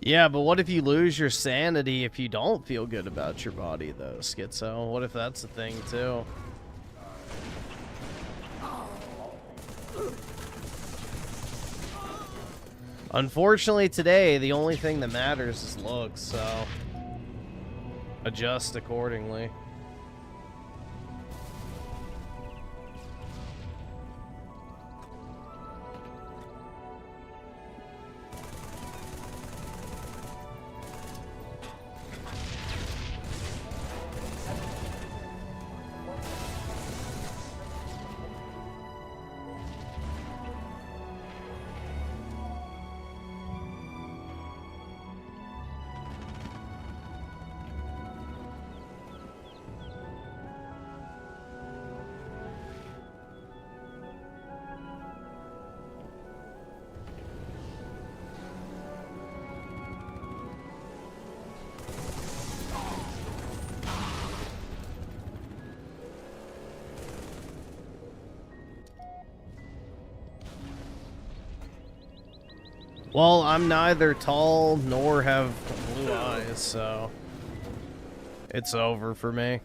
Yeah, but what if you lose your sanity if you don't feel good about your body, though, Schizo? What if that's a thing, too? Unfortunately, today, the only thing that matters is looks, so adjust accordingly. Well, I'm neither tall nor have blue eyes, so it's over for me.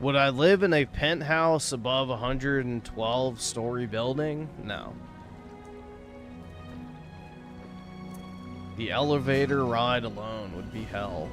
Would I live in a penthouse above a 112-story building? No. The elevator ride alone would be hell.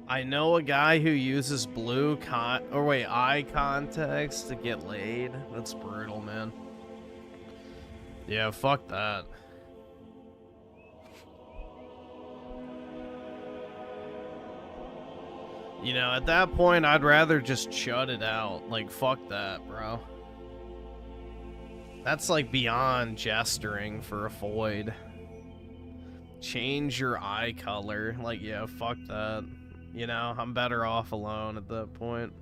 I know a guy who uses eye contacts to get laid. That's brutal, man. Yeah, fuck that. You know, at that point, I'd rather just shut it out. Like, fuck that, bro. That's like beyond gesturing for a void. Change your eye color. Like, yeah, fuck that. You know, I'm better off alone at that point.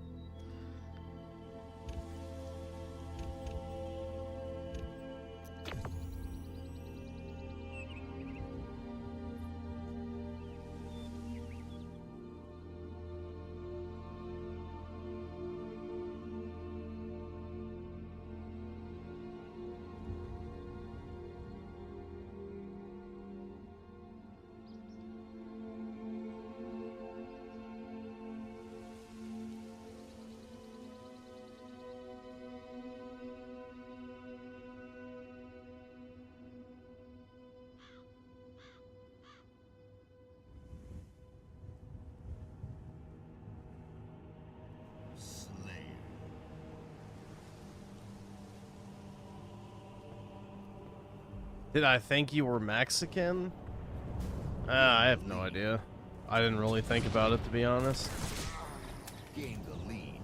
Did I think you were Mexican? I have no idea. I didn't really think about it, to be honest. Gain the lead.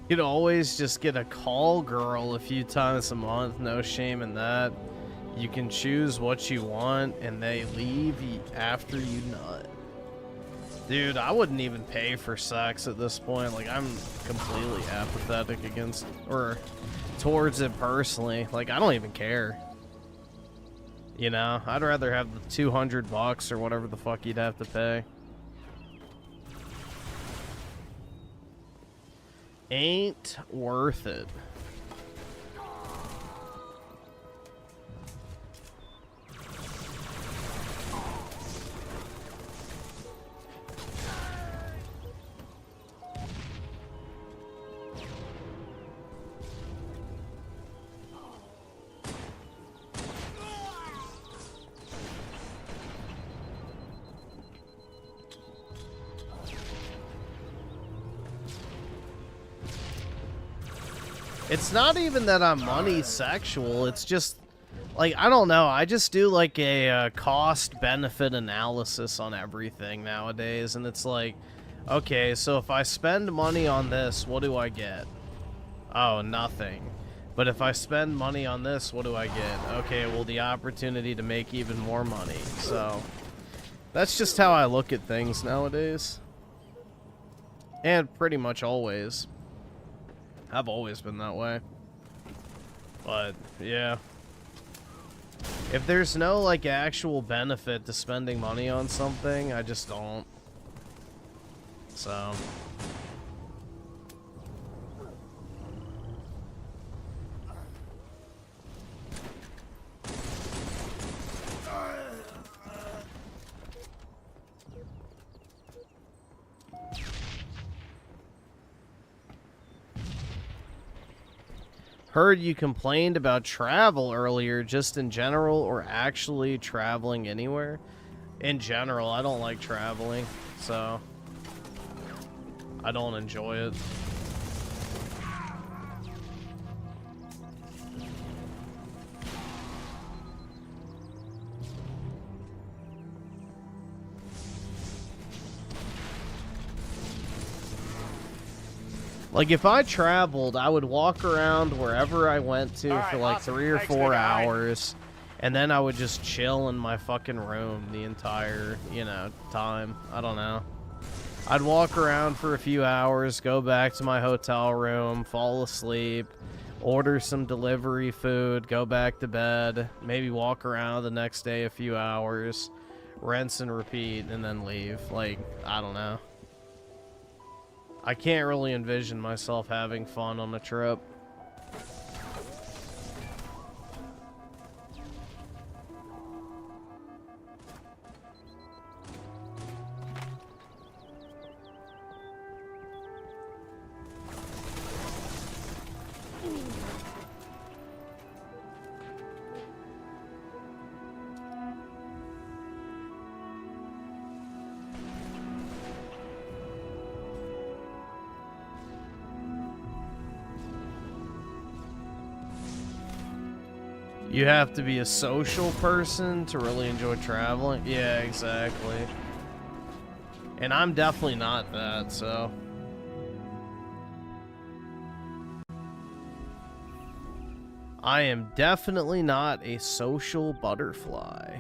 You'd always just get a call girl a few times a month, no shame in that. You can choose what you want, and they leave after you nut. Dude, I wouldn't even pay for sex at this point. Like, I'm completely apathetic against, or towards it personally. Like, I don't even care. You know, I'd rather have the $200 or whatever the fuck you'd have to pay. Ain't worth it. It's not even that I'm money sexual, it's just, like, I don't know, I just do, like, a cost-benefit analysis on everything nowadays, and it's like, okay, so if I spend money on this, what do I get? Oh, nothing. But if I spend money on this, what do I get? Okay, well, the opportunity to make even more money, so that's just how I look at things nowadays. And pretty much always. I've always been that way. But, yeah. If there's no, like, actual benefit to spending money on something, I just don't. So. Heard you complained about travel earlier, just in general, or actually traveling anywhere? In general, I don't like traveling, so I don't enjoy it. Like, if I traveled, I would walk around wherever I went to for like 3 or 4 hours, and then I would just chill in my fucking room the entire, you know, time. I don't know. I'd walk around for a few hours, go back to my hotel room, fall asleep, order some delivery food, go back to bed, maybe walk around the next day a few hours, rinse and repeat, and then leave. Like, I don't know. I can't really envision myself having fun on a trip. You have to be a social person to really enjoy traveling. Yeah, exactly. And I'm definitely not that, so. I am definitely not a social butterfly.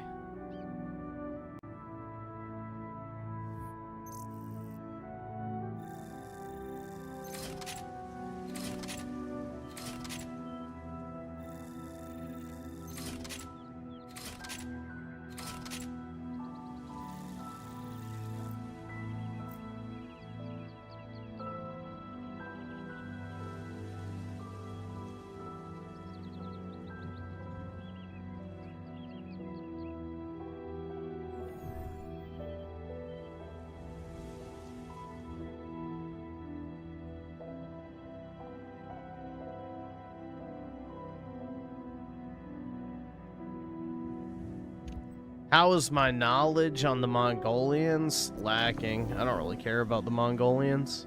How is my knowledge on the Mongolians? Lacking. I don't really care about the Mongolians.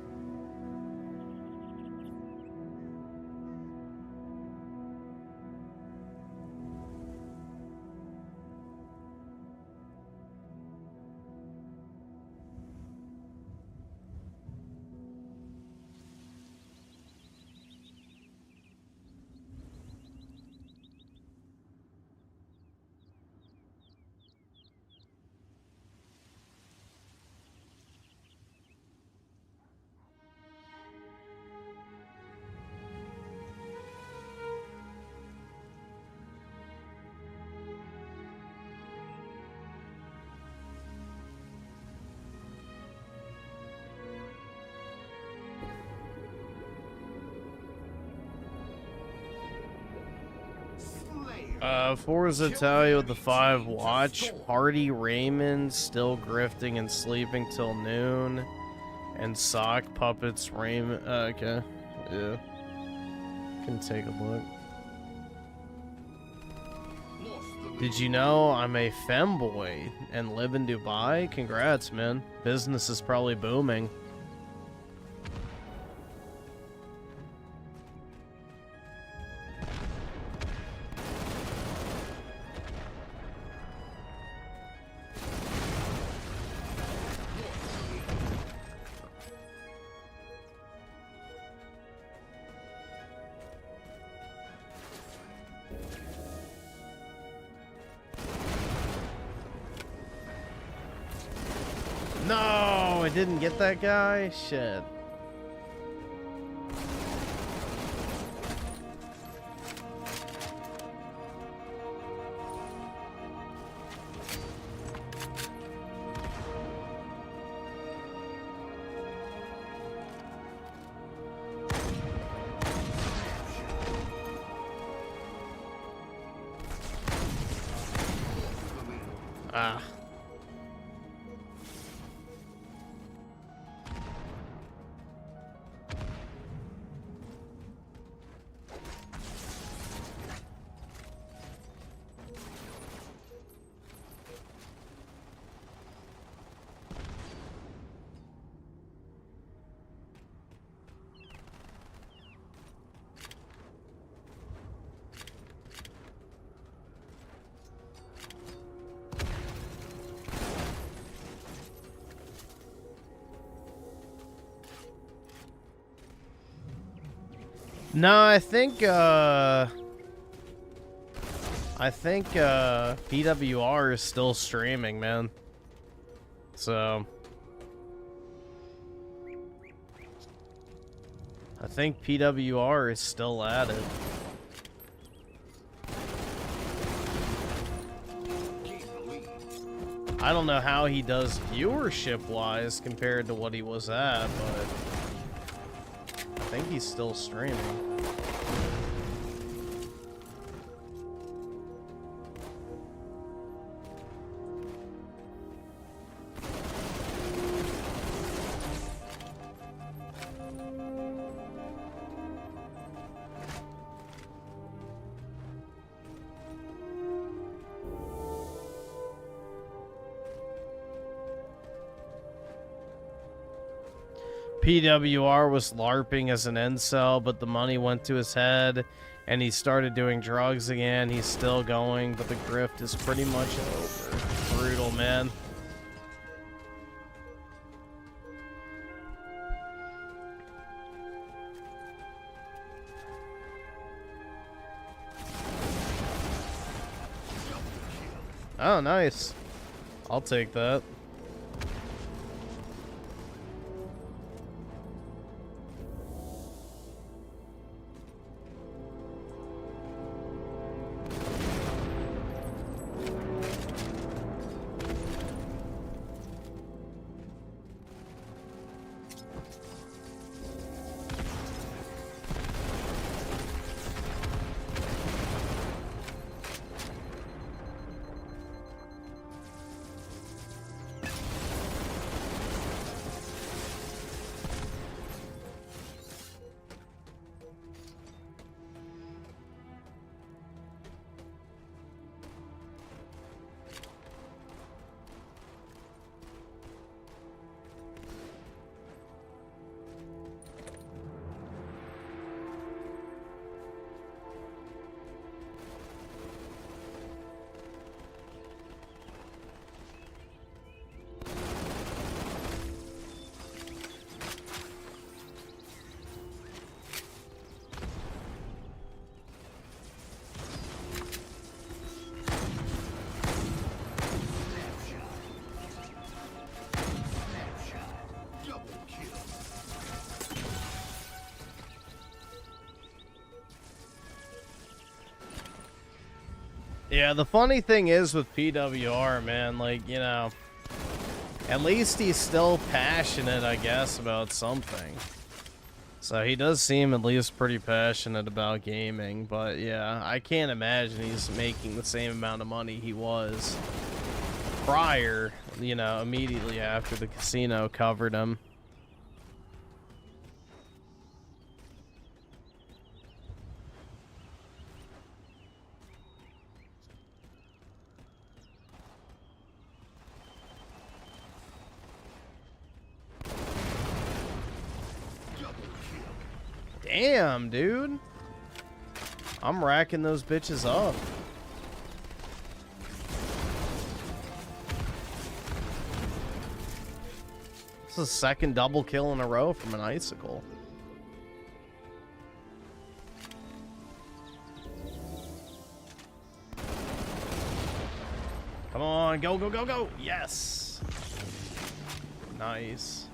Forza Italia with the 5 watch party. Raymond still grifting and sleeping till noon, and sock puppets. Raymond. Okay, yeah, can take a look. Did you know I'm a femboy and live in Dubai? Congrats, man. Business is probably booming. No, I didn't get that guy. Shit. Ah. No, I think PWR is still streaming, man. So I think PWR is still at it. I don't know how he does viewership-wise compared to what he was at, but I think he's still streaming. PWR was LARPing as an incel, but the money went to his head, and he started doing drugs again. He's still going, but the grift is pretty much over. Brutal, man. Oh, nice. I'll take that. Yeah, the funny thing is with PWR, man, like, you know, at least he's still passionate, I guess, about something. So he does seem at least pretty passionate about gaming, but yeah, I can't imagine he's making the same amount of money he was prior, you know, immediately after the casino covered him. Damn, dude. I'm racking those bitches up. This is the second double kill in a row from an icicle. Come on, go, go, go, go. Yes. Nice.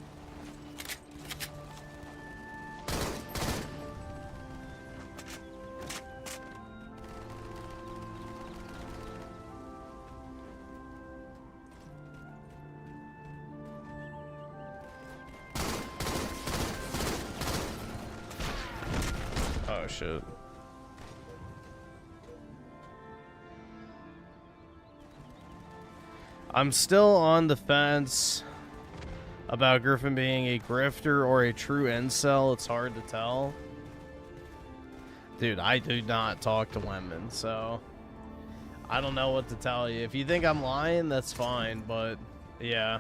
Oh, shit. I'm still on the fence about Griffin being a grifter or a true incel. It's hard to tell. Dude, I do not talk to women, so I don't know what to tell you. If you think I'm lying, that's fine, but yeah.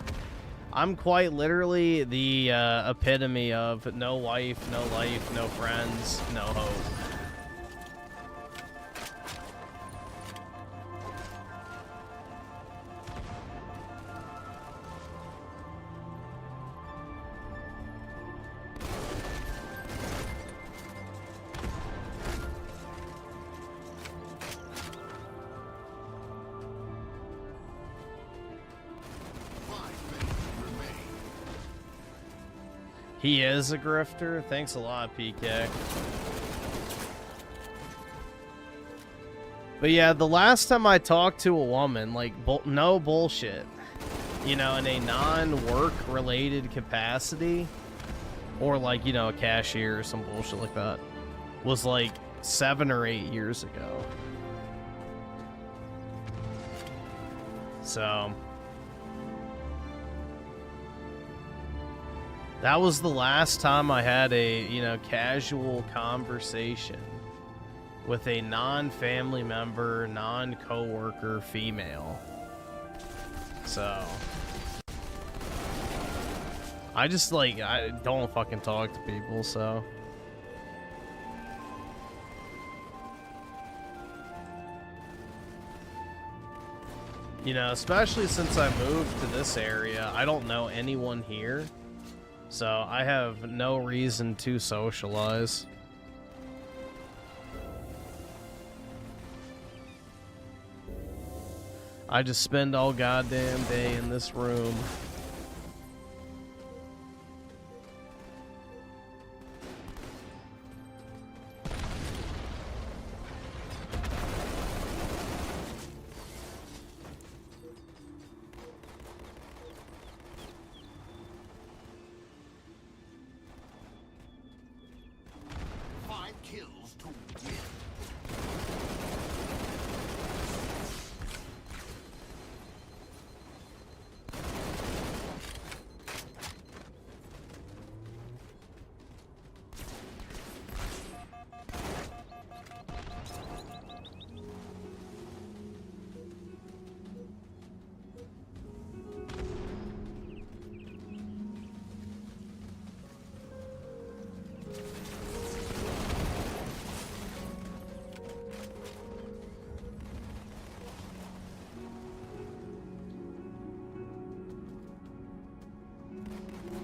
I'm quite literally the epitome of no wife, no life, no friends, no hope. He is a grifter? Thanks a lot, PK. But yeah, the last time I talked to a woman, like, no bullshit, you know, in a non-work related capacity, or like, you know, a cashier or some bullshit like that, was like 7 or 8 years ago. So that was the last time I had a, you know, casual conversation with a non-family member, non-coworker female. So I just, like, I don't fucking talk to people, so. You know, especially since I moved to this area, I don't know anyone here. So I have no reason to socialize. I just spend all goddamn day in this room.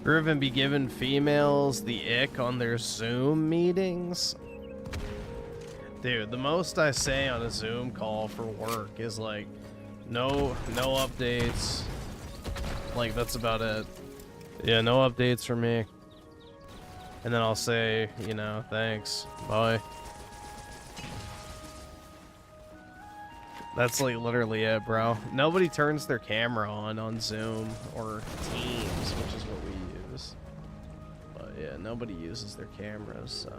Griffin be giving females the ick on their Zoom meetings. Dude, the most I say on a Zoom call for work is like, no updates. Like, that's about it. Yeah, no updates for me. And then I'll say, you know, thanks, bye. That's like literally it, bro. Nobody turns their camera on Zoom or Teams, which is what we use. But yeah, nobody uses their cameras, so.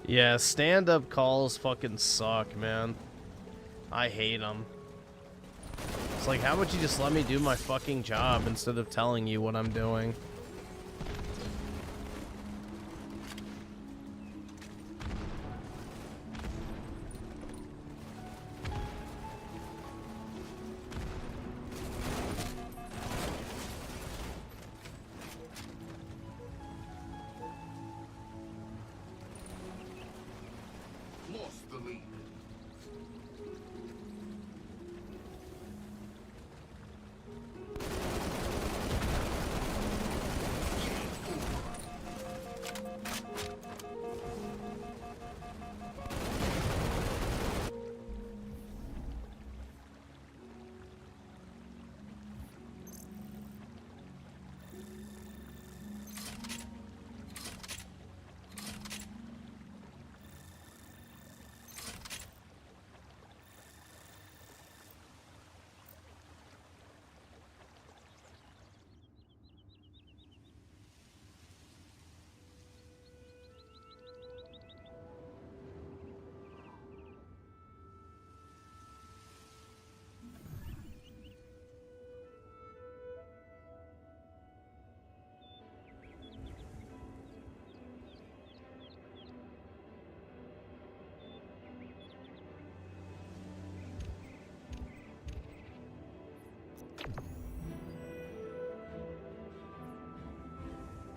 Yeah, stand-up calls fucking suck, man. I hate them. It's like, how about you just let me do my fucking job instead of telling you what I'm doing?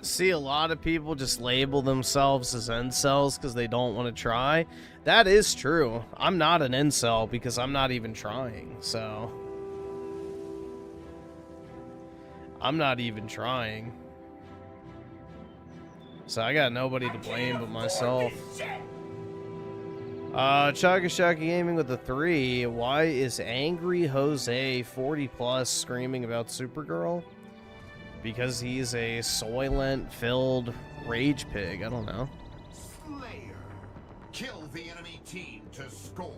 See a lot of people just label themselves as incels because they don't want to try. That is true. I'm not an incel because I'm not even trying, so. I'm not even trying. So I got nobody to blame but myself. Chaka Shaka Gaming with the 3. Why is Angry Jose 40 plus screaming about Supergirl? Because he's a Soylent-filled rage pig. I don't know. Slayer. Kill the enemy team to score.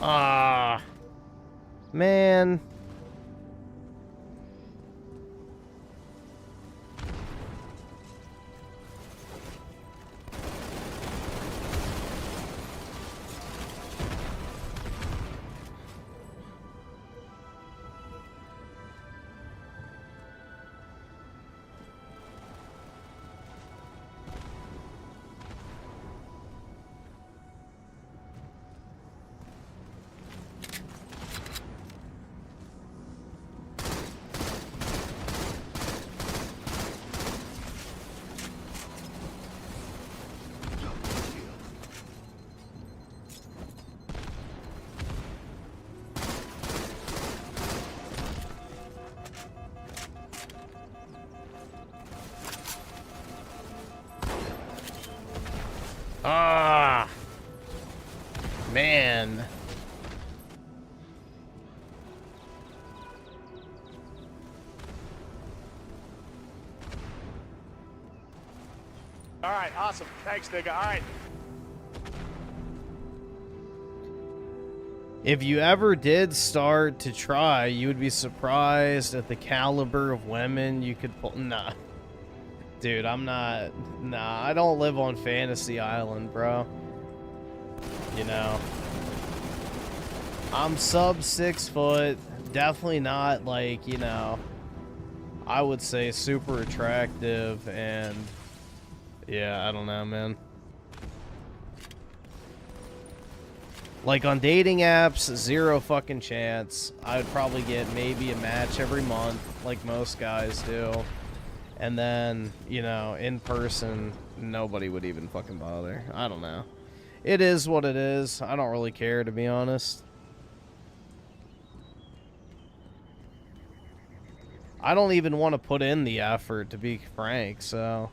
Ah, man. Ah, man. All right, awesome. Thanks, nigga. All right. If you ever did start to try, you would be surprised at the caliber of women you could pull. Nah. Dude, I'm not. Nah, I don't live on Fantasy Island, bro. You know. I'm sub 6 foot. Definitely not, like, you know, I would say super attractive, and yeah, I don't know, man. Like, on dating apps, zero fucking chance. I would probably get maybe a match every month, like most guys do. And then, you know, in person, nobody would even fucking bother. I don't know. It is what it is. I don't really care, to be honest. I don't even want to put in the effort, to be frank, so...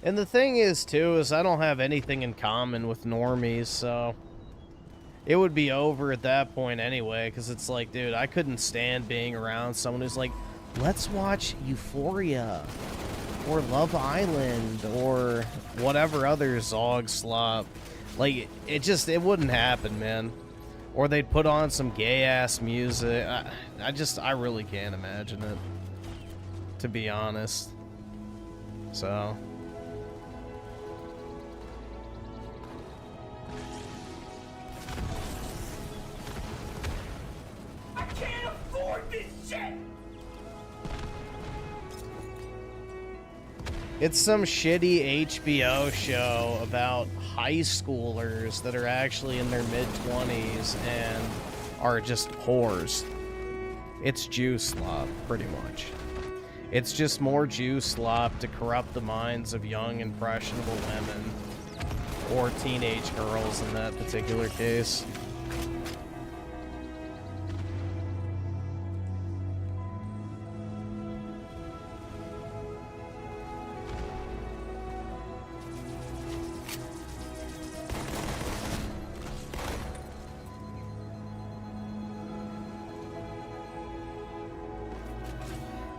And the thing is, too, is I don't have anything in common with normies, so... It would be over at that point anyway, because it's like, dude, I couldn't stand being around someone who's like, let's watch Euphoria, or Love Island, or whatever other Zog slop. Like, it wouldn't happen, man. Or they'd put on some gay-ass music. I really can't imagine it, to be honest. So... Can't afford this shit! It's some shitty HBO show about high schoolers that are actually in their mid-20s and are just whores. It's juice slop, pretty much. It's just more juice slop to corrupt the minds of young, impressionable women. Or teenage girls in that particular case.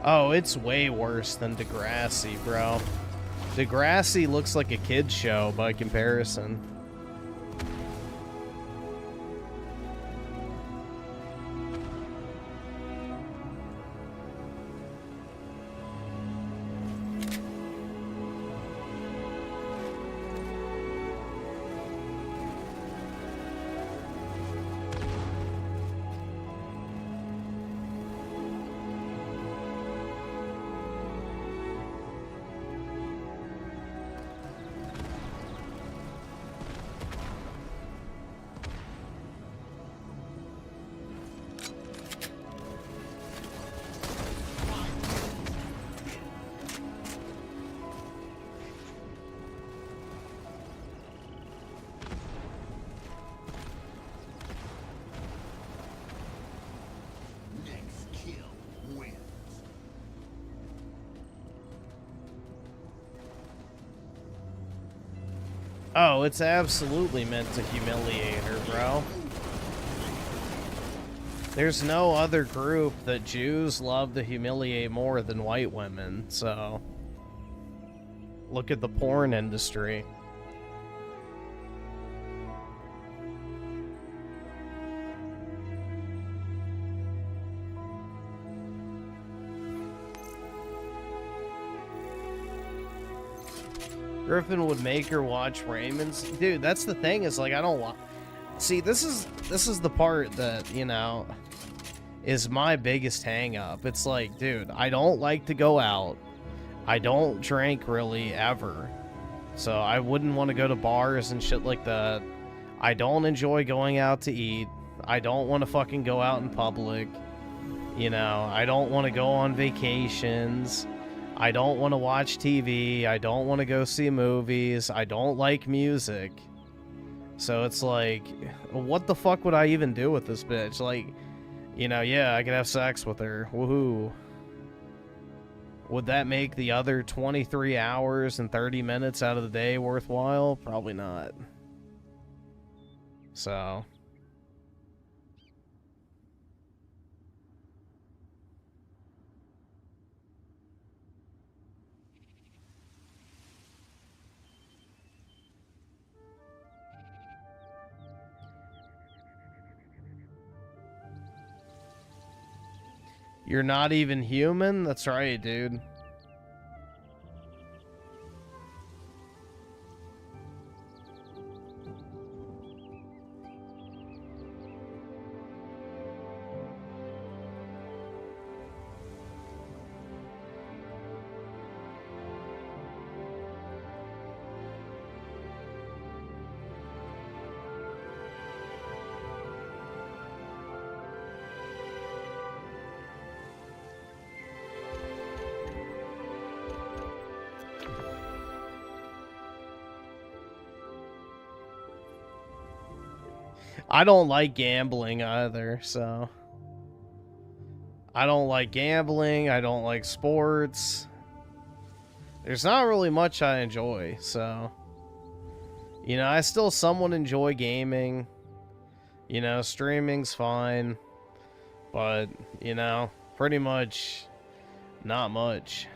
Oh, it's way worse than Degrassi, bro. Degrassi looks like a kid's show by comparison. Next kill wins. Oh, it's absolutely meant to humiliate her, bro. There's no other group that Jews love to humiliate more than white women, so... Look at the porn industry. Griffin would make her watch Raymond's. Dude, that's the thing, is like, I don't want... See, this is the part that, you know, is my biggest hang up. It's like, dude, I don't like to go out. I don't drink really ever. So I wouldn't want to go to bars and shit like that. I don't enjoy going out to eat. I don't want to fucking go out in public. You know, I don't want to go on vacations. I don't want to watch TV. I don't want to go see movies. I don't like music. So it's like, what the fuck would I even do with this bitch? Like, you know, yeah, I could have sex with her. Woohoo. Would that make the other 23 hours and 30 minutes out of the day worthwhile? Probably not. So... You're not even human? That's right, dude. I don't like gambling either, so... I don't like gambling, I don't like sports. There's not really much I enjoy, so... You know, I still somewhat enjoy gaming. You know, streaming's fine. But, you know, pretty much not much.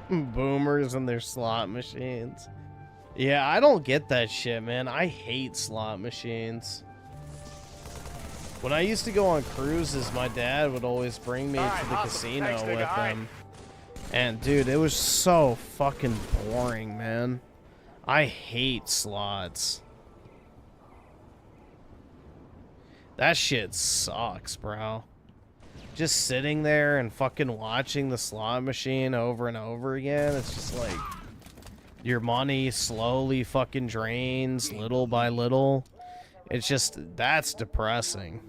Boomers and their slot machines. Yeah, I don't get that shit, man. I hate slot machines. When I used to go on cruises, my dad would always bring me to the casino with him. And dude, it was so fucking boring, man. I hate slots. That shit sucks, bro. Just sitting there and fucking watching the slot machine over and over again, it's just like your money slowly fucking drains little by little. It's just, that's depressing.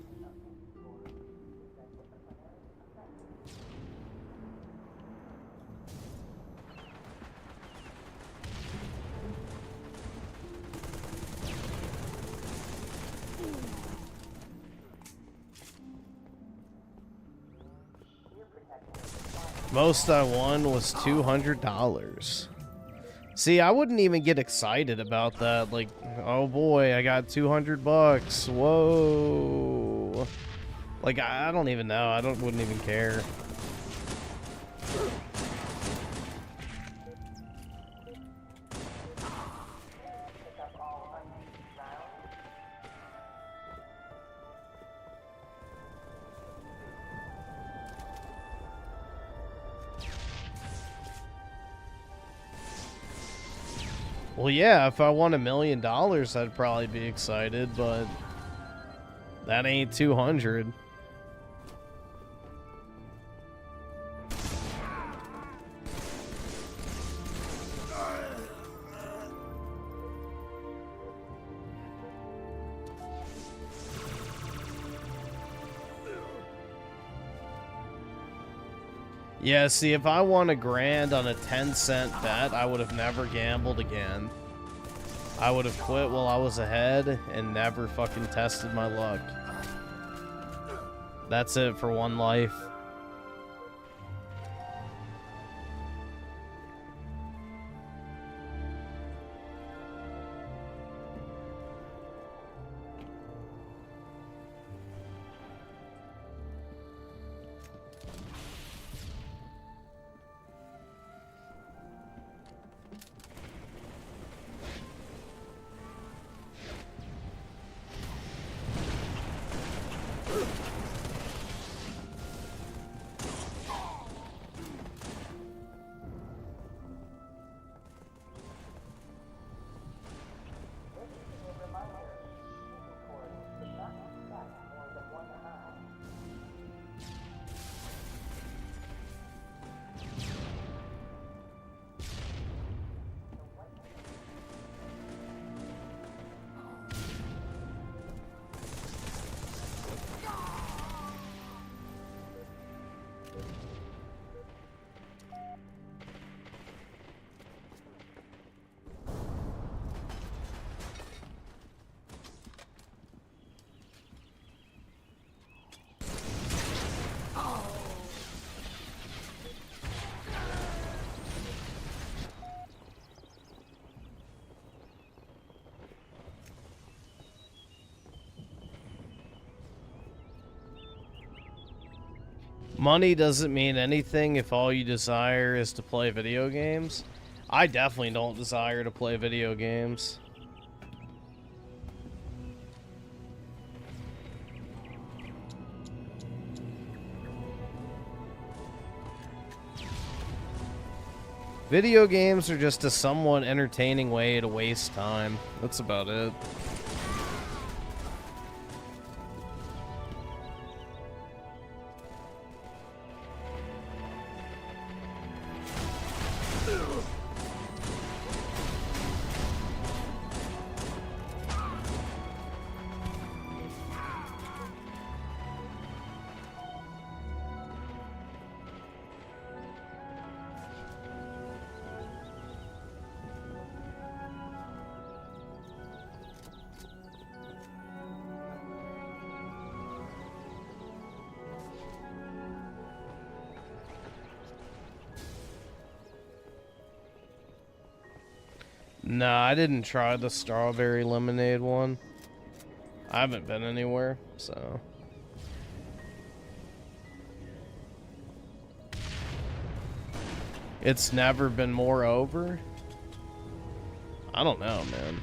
Most I won was $200. See, I wouldn't even get excited about that. Like, oh boy, I got 200 bucks. Whoa. Like, I don't even know. Wouldn't even care. Well, yeah, if I won $1 million, I'd probably be excited, but that ain't 200. Yeah, see, if I won $1,000 on a 10-cent bet, I would have never gambled again. I would have quit while I was ahead and never fucking tested my luck. That's it for one life. Money doesn't mean anything if all you desire is to play video games. I definitely don't desire to play video games. Video games are just a somewhat entertaining way to waste time. That's about it. Nah, I didn't try the strawberry lemonade one. I haven't been anywhere, so. It's never been more over? I don't know, man.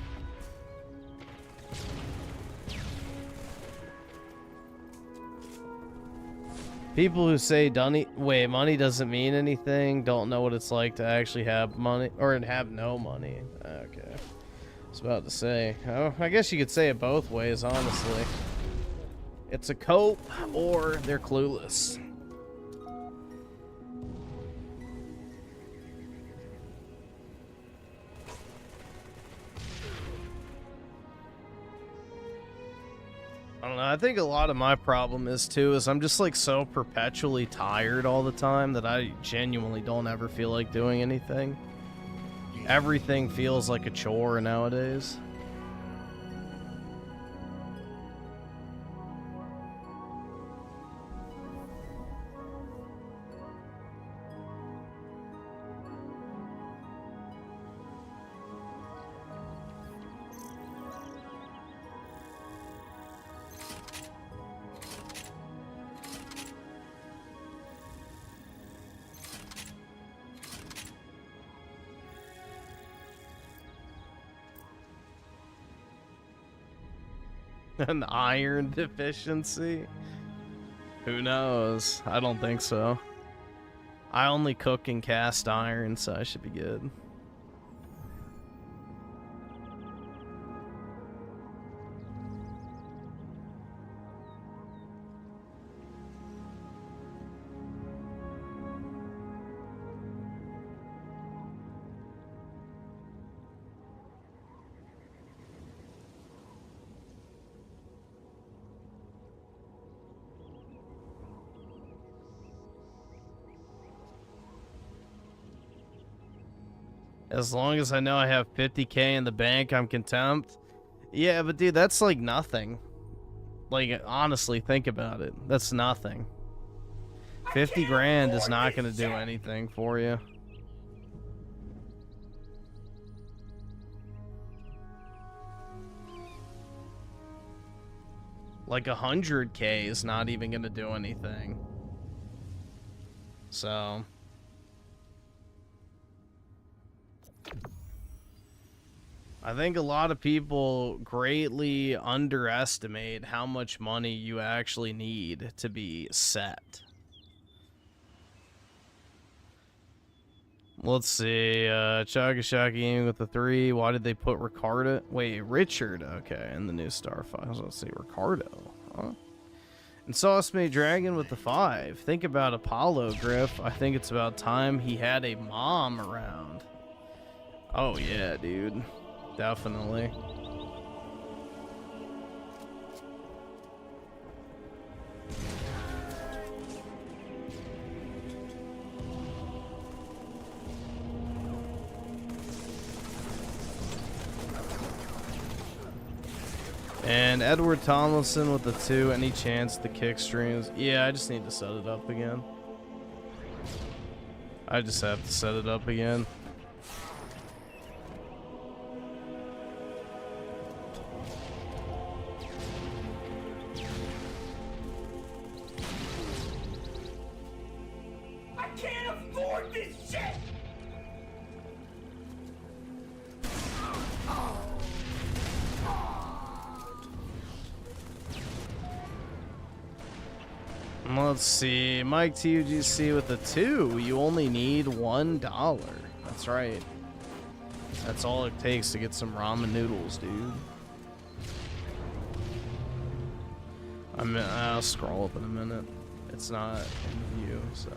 People who say money doesn't mean anything don't know what it's like to actually have money or have no money. Okay. I was about to say. Oh, I guess you could say it both ways, honestly. It's a cope or they're clueless. I don't know. I think a lot of my problem is I'm just like so perpetually tired all the time that I genuinely don't ever feel like doing anything. Everything feels like a chore nowadays. An iron deficiency? Who knows? I don't think so. I only cook in cast iron, so I should be good. As long as I know I have 50K in the bank, I'm content. Yeah, but dude, that's like nothing. Like, honestly, think about it. That's nothing. 50 grand is not going to do anything for you. Like 100K is not even going to do anything. So... I think a lot of people greatly underestimate how much money you actually need to be set. Let's see, Chagashaki aiming with the 3. Why did they put Ricardo? Wait, Richard, okay, in the new star files. Let's see, Ricardo, huh? And Sauce Made Dragon with the 5. Think about Apollo, Griff. I think it's about time he had a mom around. Oh yeah, dude. Definitely. And Edward Tomlinson with the 2. Any chance the kick streams? Yeah, I just need to set it up again. I just have to set it up again. Let's see, Mike TUGC with the 2. You only need $1. That's right. That's all it takes to get some ramen noodles, dude. I'll scroll up in a minute. It's not in view, so.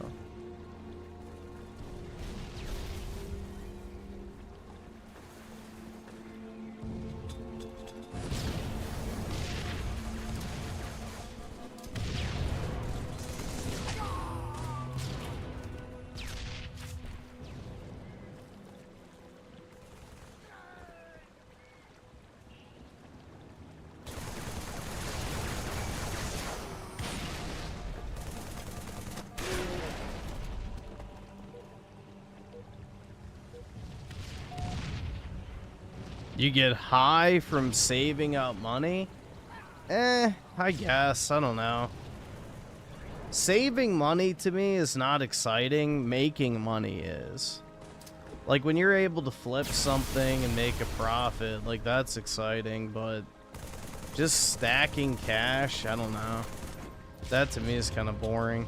You get high from saving up money? I guess. I don't know. saving money to me is not exciting. Making money is. Like, when you're able to flip something and make a profit, like, that's exciting, but just stacking cash, I don't know. That to me is kind of boring.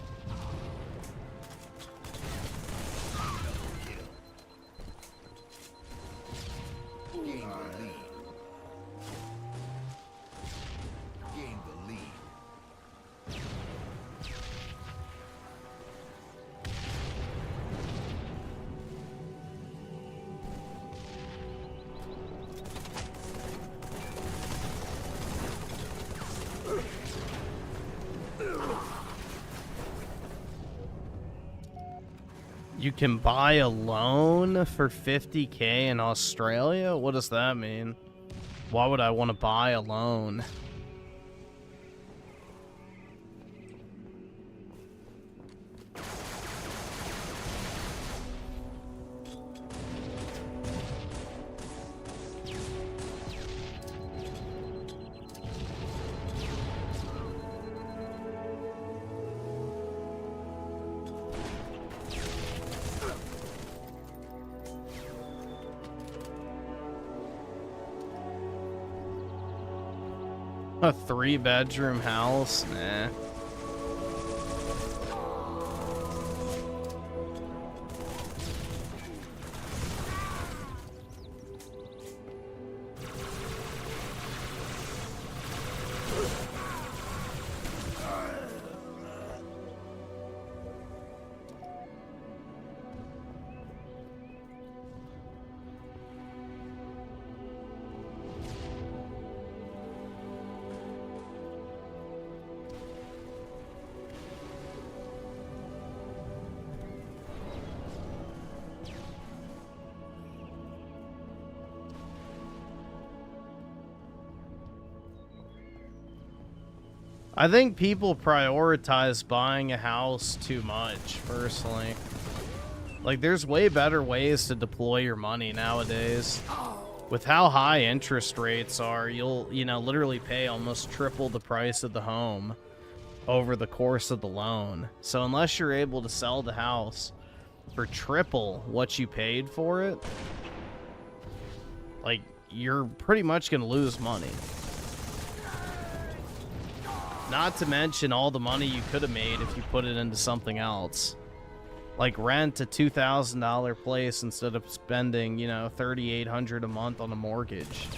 You can buy a loan for 50K in Australia? What does that mean? Why would I want to buy a loan? A 3-bedroom house? Nah. I think people prioritize buying a house too much, personally. Like, there's way better ways to deploy your money nowadays. With how high interest rates are, you'll, literally pay almost triple the price of the home over the course of the loan. So unless you're able to sell the house for triple what you paid for it, like, you're pretty much going to lose money. Not to mention all the money you could have made if you put it into something else. Like rent a $2,000 place instead of spending, $3,800 a month on a mortgage.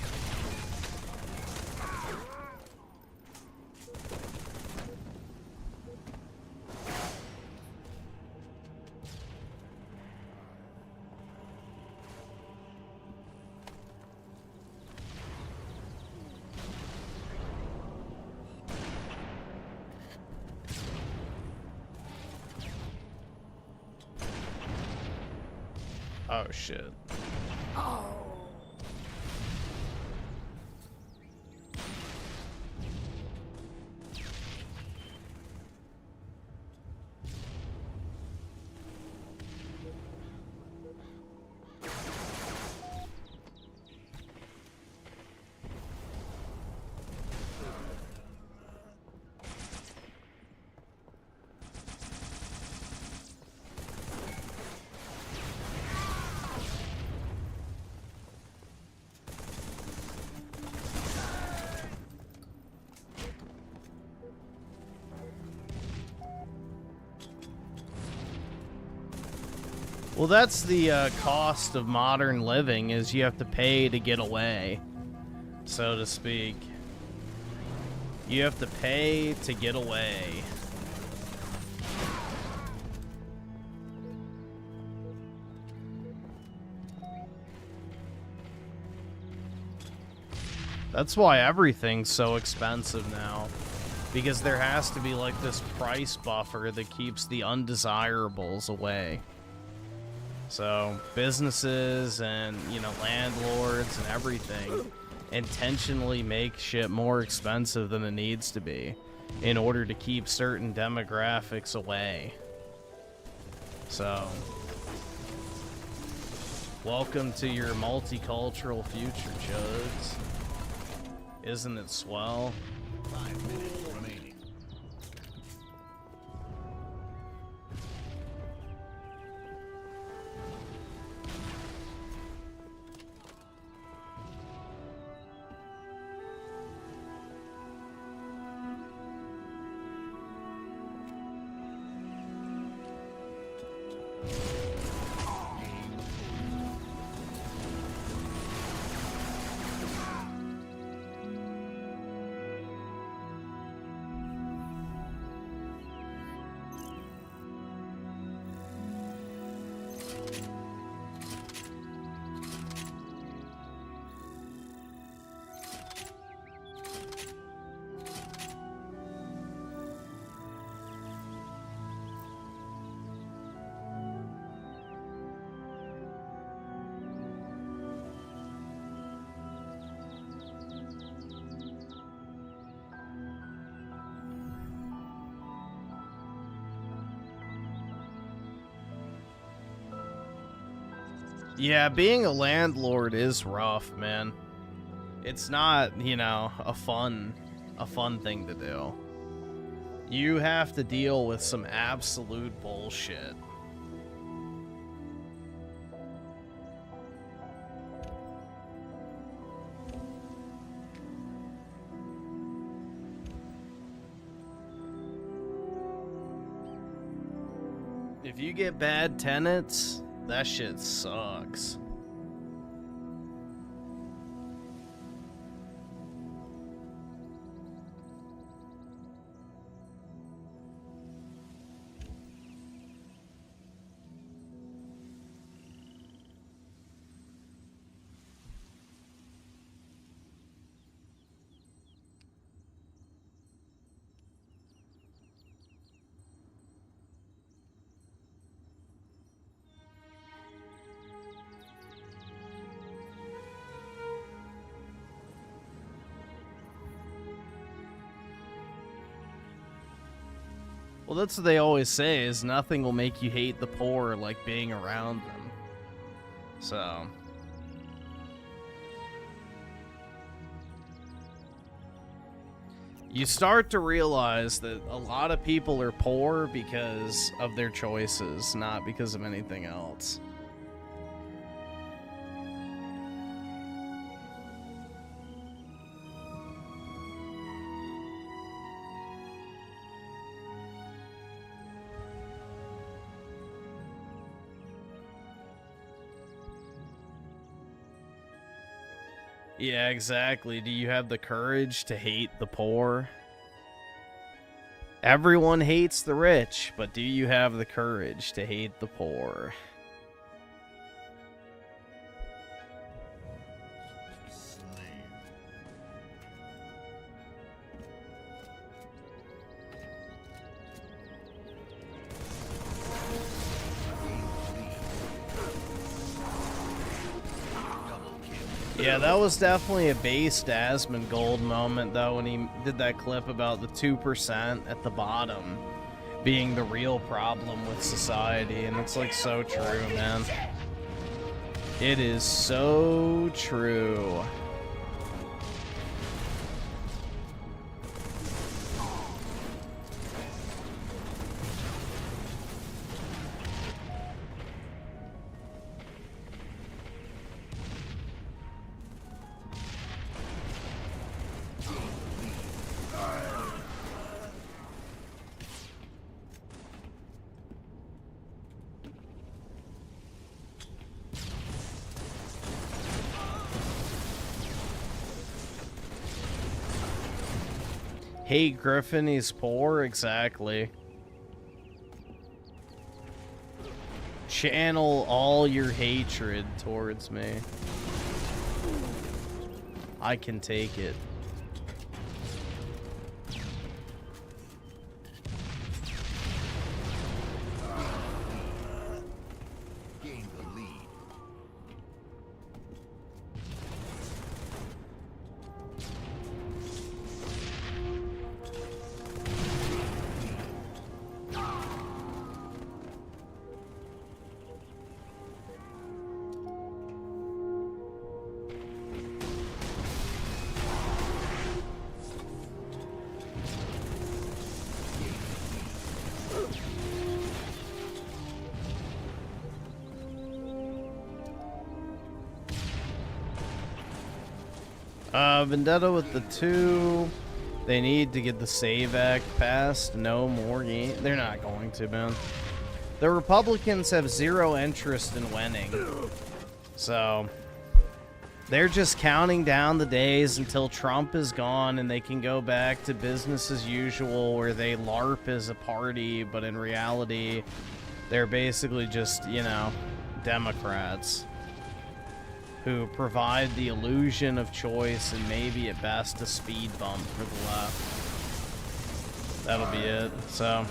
Oh, shit. Well, that's the cost of modern living, is you have to pay to get away, so to speak. You have to pay to get away. That's why everything's so expensive now. Because there has to be like this price buffer that keeps the undesirables away. So businesses and, landlords and everything intentionally make shit more expensive than it needs to be in order to keep certain demographics away. So, welcome to your multicultural future, Chuds. Isn't it swell? 5 minutes remaining. Yeah, being a landlord is rough, man. It's not, you know, a fun thing to do. You have to deal with some absolute bullshit. If you get bad tenants, that shit sucks. Well, that's what they always say, is nothing will make you hate the poor like being around them. So... you start to realize that a lot of people are poor because of their choices, not because of anything else. Yeah, exactly. Do you have the courage to hate the poor? Everyone hates the rich, but do you have the courage to hate the poor? Yeah, that was definitely a base Asmund Gold moment, though, when he did that clip about the 2% at the bottom being the real problem with society, and it's, like, so true, man. It is so true. Hey, Griffin, he's poor? Exactly. Channel all your hatred towards me. I can take it. Gain the lead. Vendetta with the 2. They need to get the Save Act passed. No more game. They're not going to, man. The Republicans have zero interest in winning. So, they're just counting down the days until Trump is gone and they can go back to business as usual, where they LARP as a party, but in reality, they're basically just, you know, Democrats who provide the illusion of choice and maybe at best a speed bump for the left. That'll be it. So,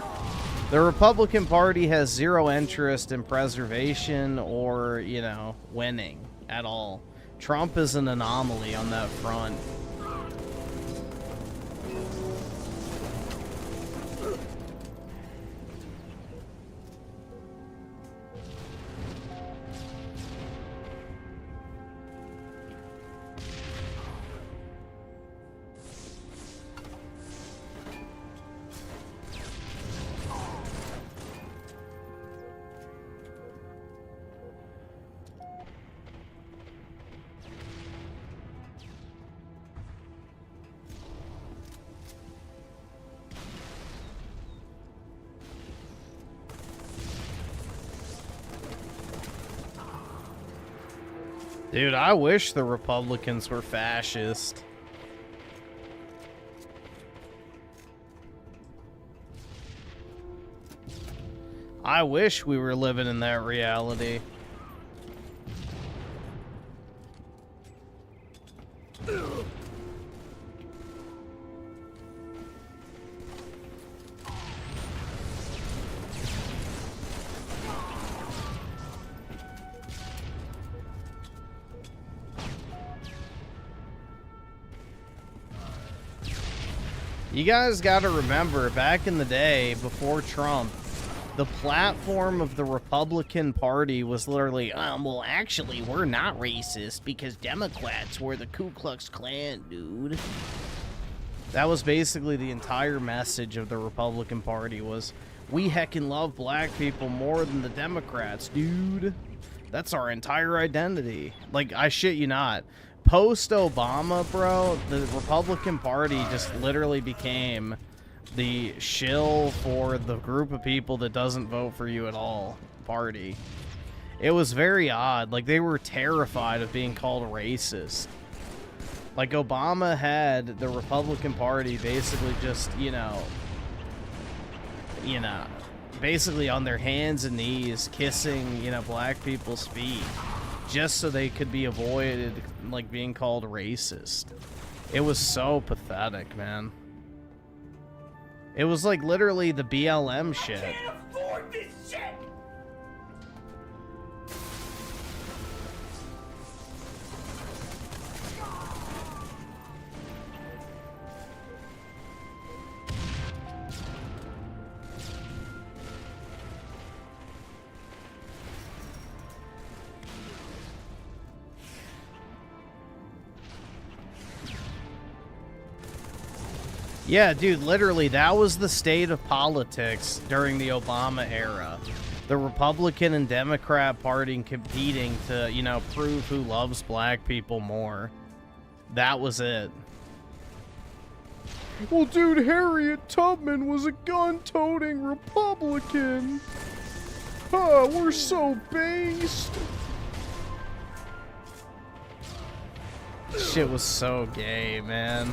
the Republican Party has zero interest in preservation or, you know, winning at all. Trump is an anomaly on that front. Dude, I wish the Republicans were fascist. I wish we were living in that reality. You guys got to remember, back in the day, before Trump, the platform of the Republican Party was literally, well, actually, we're not racist because Democrats were the Ku Klux Klan, dude. That was basically the entire message of the Republican Party was, we heckin' love black people more than the Democrats, dude. That's our entire identity. Like, I shit you not. Post-Obama, bro, the Republican Party just literally became the shill for the group of people that doesn't vote for you at all party. It was very odd. Like, they were terrified of being called racist. Like, Obama had the Republican Party basically just, you know, basically on their hands and knees kissing, you know, black people's feet. Just so they could be avoided, like, being called racist. It was so pathetic, man. It was like literally the BLM shit. I can't afford this shit! Yeah, dude, literally, that was the state of politics during the Obama era. The Republican and Democrat Party competing to, you know, prove who loves black people more. That was it. Well, dude, Harriet Tubman was a gun-toting Republican. Ah, we're so based. Shit was so gay, man.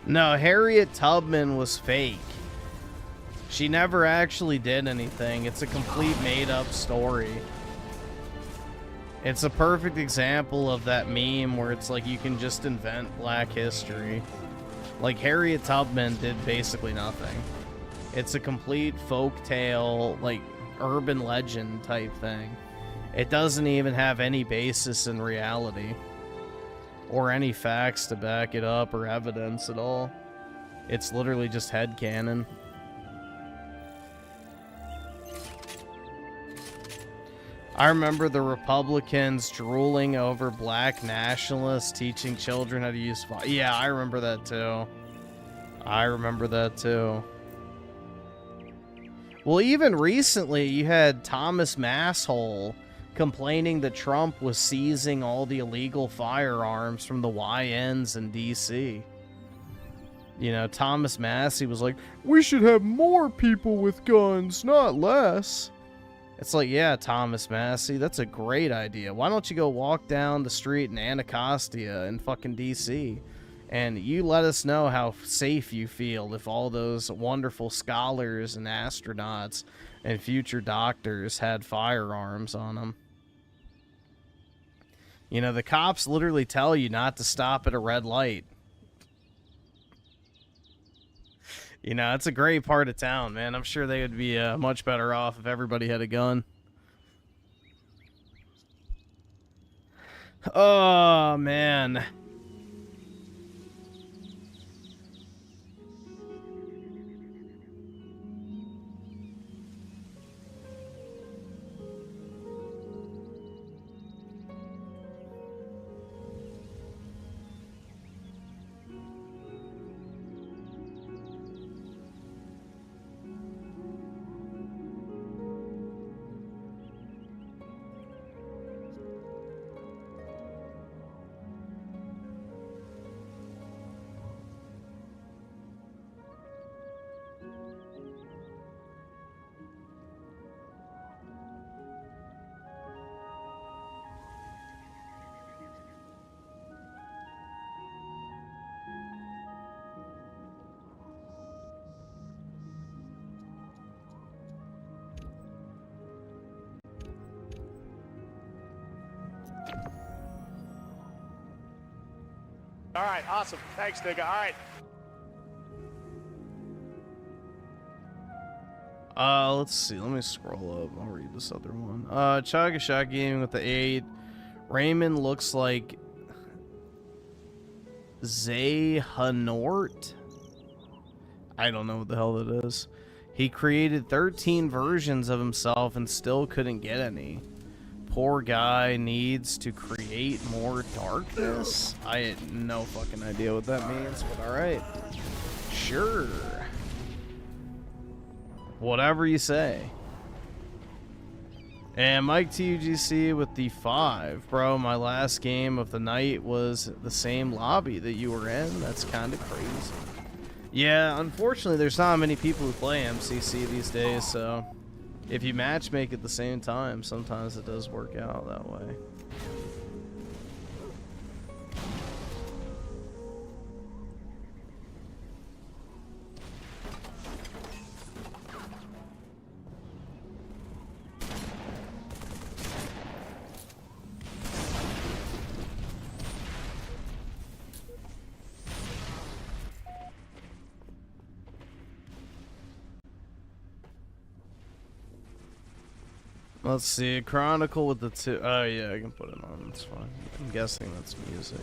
No, Harriet Tubman was fake. She never actually did anything. It's a complete made-up story. It's a perfect example of that meme where it's like you can just invent black history. Like, Harriet Tubman did basically nothing. It's a complete folktale, like, urban legend type thing. It doesn't even have any basis in reality. Or any facts to back it up or evidence at all. It's literally just headcanon. I remember the Republicans drooling over black nationalists teaching children how to use fire. Yeah, I remember that too. I remember that too. Well, even recently, you had Thomas Masshole complaining that Trump was seizing all the illegal firearms from the YNs in DC. You know, Thomas Massey was like, we should have more people with guns, not less. It's like, yeah, Thomas Massey, that's a great idea. Why don't you go walk down the street in Anacostia in fucking DC, and you let us know how safe you feel if all those wonderful scholars and astronauts and future doctors had firearms on them. You know, the cops literally tell you not to stop at a red light. You know, it's a great part of town, man. I'm sure they would be much better off if everybody had a gun. Oh, man. All right, awesome. Thanks, nigga. All right. Let's see. Let me scroll up. I'll read this other one. Chaga Shot Gaming with the 8. Raymond looks like Zayhanort. I don't know what the hell that is. He created 13 versions of himself and still couldn't get any. Poor guy needs to create more darkness? I had no fucking idea what that means, but alright. Sure. Whatever you say. And Mike TUGC with the 5. Bro, my last game of the night was the same lobby that you were in. That's kind of crazy. Yeah, unfortunately, there's not many people who play MCC these days, so if you match make at the same time, sometimes it does work out that way. Let's see, Chronicle with the 2. Oh yeah, I can put it on. That's fine. I'm guessing that's music.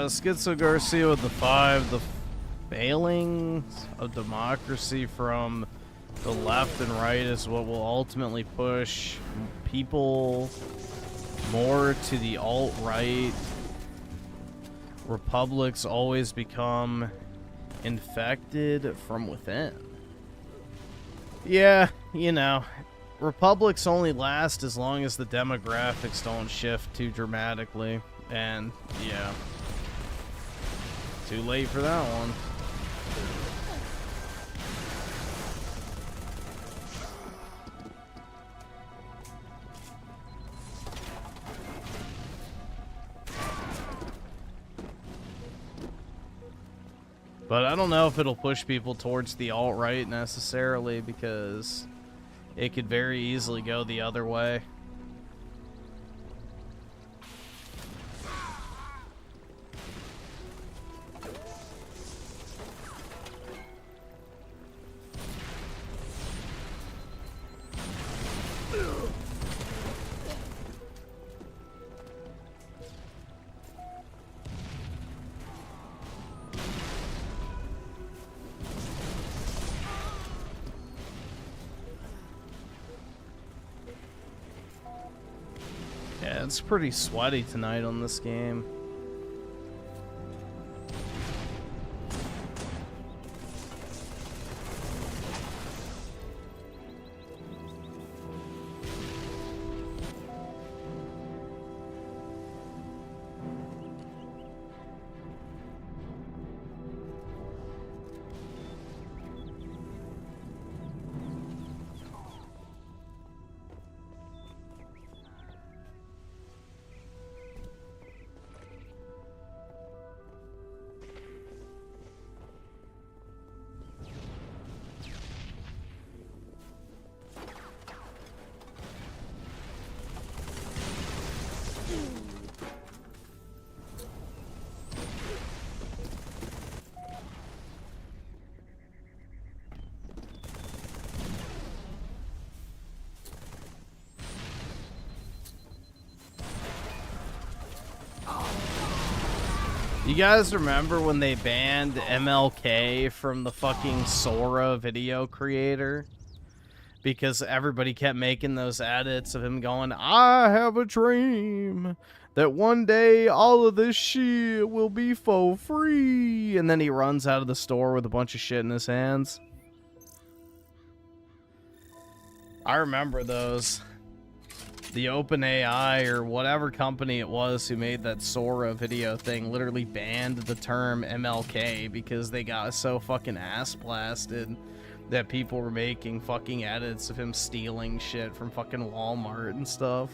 SchizoGarcia with the 5. The failings of democracy from the left and right is what will ultimately push people more to the alt-right. Republics always become infected from within. Yeah, you know, republics only last as long as the demographics don't shift too dramatically. And, yeah. Too late for that one. But I don't know if it'll push people towards the alt-right necessarily, because it could very easily go the other way. Yeah, it's pretty sweaty tonight on this game. You guys remember when they banned MLK from the fucking Sora video creator? Because everybody kept making those edits of him going, I have a dream that one day all of this shit will be for free. And then he runs out of the store with a bunch of shit in his hands. I remember those. The OpenAI or whatever company it was who made that Sora video thing literally banned the term MLK because they got so fucking ass blasted that people were making fucking edits of him stealing shit from fucking Walmart and stuff.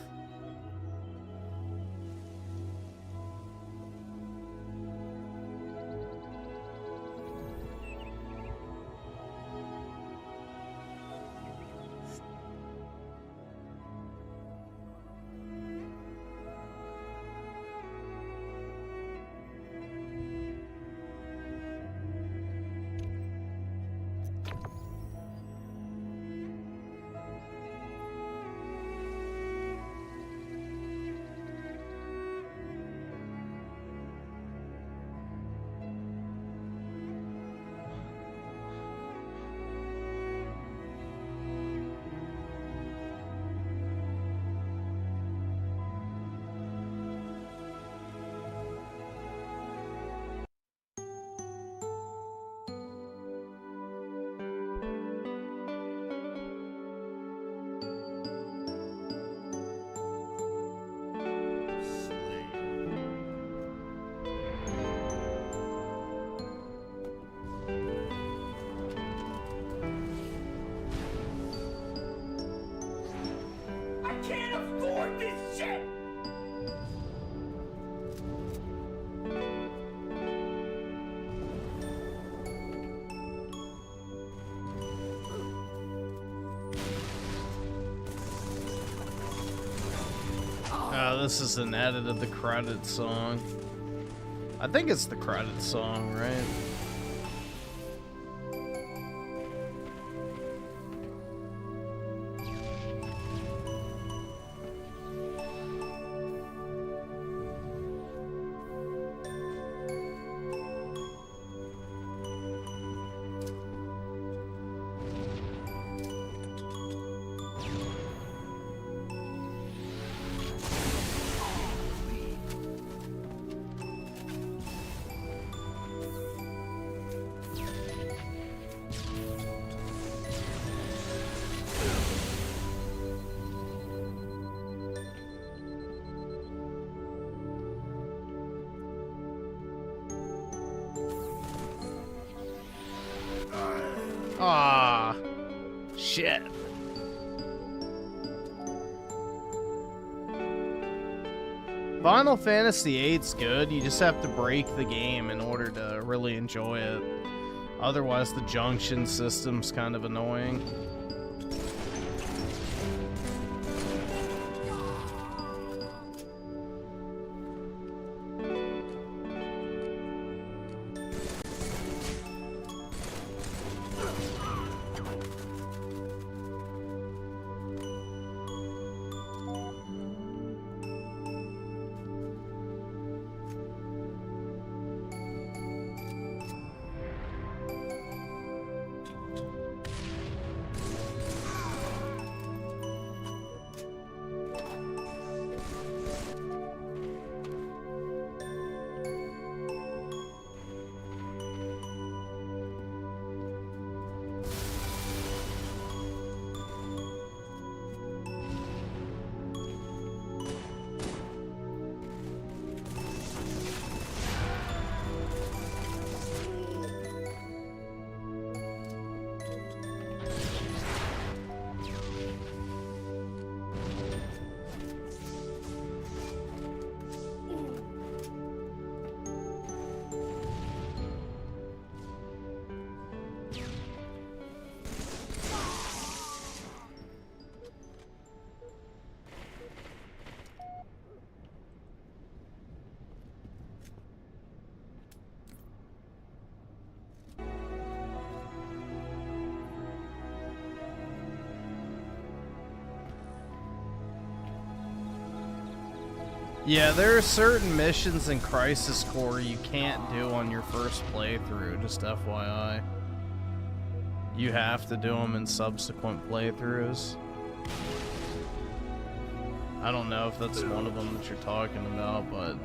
This is an edit of the credit song. I think it's the credit song, right? Ah, shit. Final Fantasy VIII's good. You just have to break the game in order to really enjoy it. Otherwise, the junction system's kind of annoying. Yeah, there are certain missions in Crisis Core you can't do on your first playthrough, just FYI. You have to do them in subsequent playthroughs. I don't know if that's one of them that you're talking about, but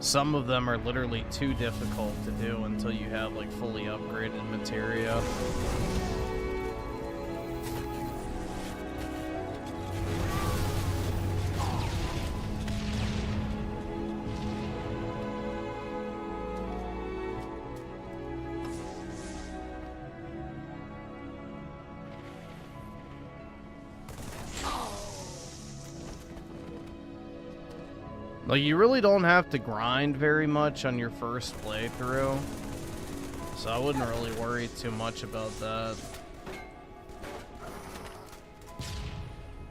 some of them are literally too difficult to do until you have like fully upgraded materia. Like, you really don't have to grind very much on your first playthrough, so I wouldn't really worry too much about that.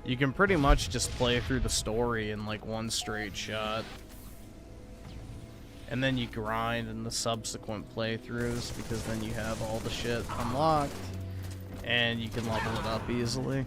You can pretty much just play through the story in like one straight shot. And then you grind in the subsequent playthroughs, because then you have all the shit unlocked, and you can level it up easily.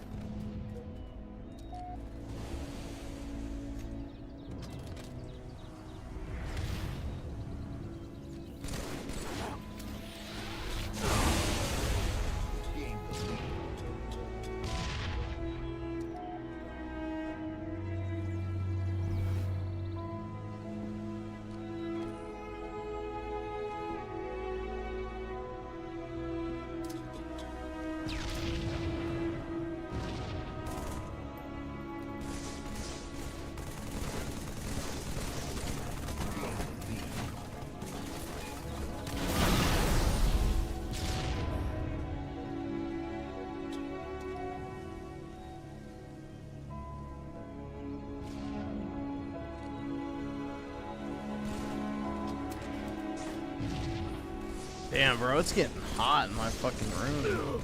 Damn, bro, it's getting hot in my fucking room.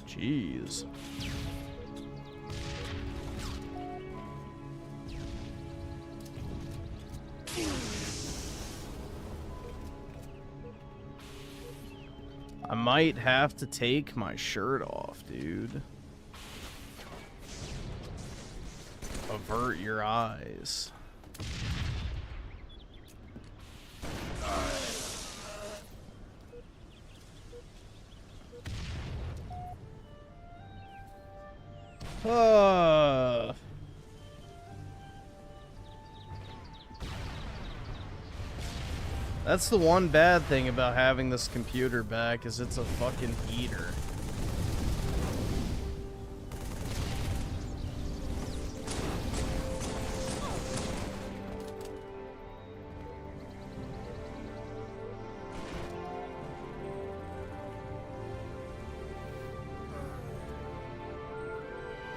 Jeez. I might have to take my shirt off, dude. Avert your eyes. That's the one bad thing about having this computer back, is it's a fucking heater.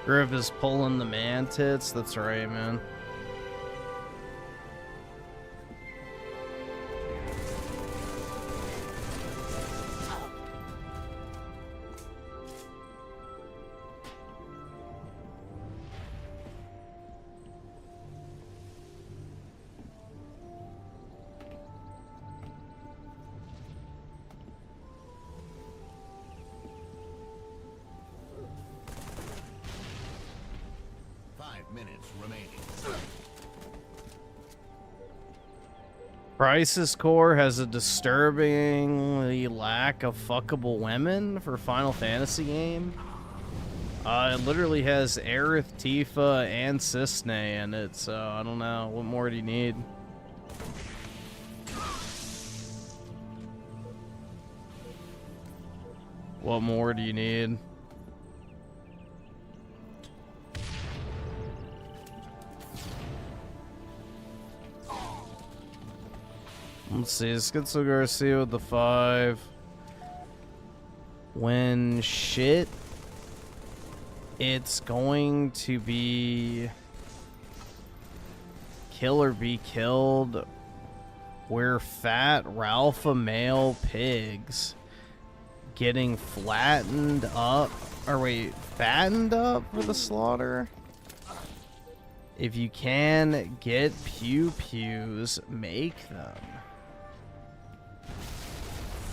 Griff is pulling the man tits. That's right, man. Crisis Core has a disturbingly lack of fuckable women for Final Fantasy game. It literally has Aerith, Tifa, and Cisne in it, so I don't know. What more do you need? What more do you need? Let's see, SchizoGarcia with the 5. When shit, it's going to be kill or be killed. We're fat Ralpha male pigs getting flattened up, or wait, fattened up for the slaughter. If you can get pew-pews, make them.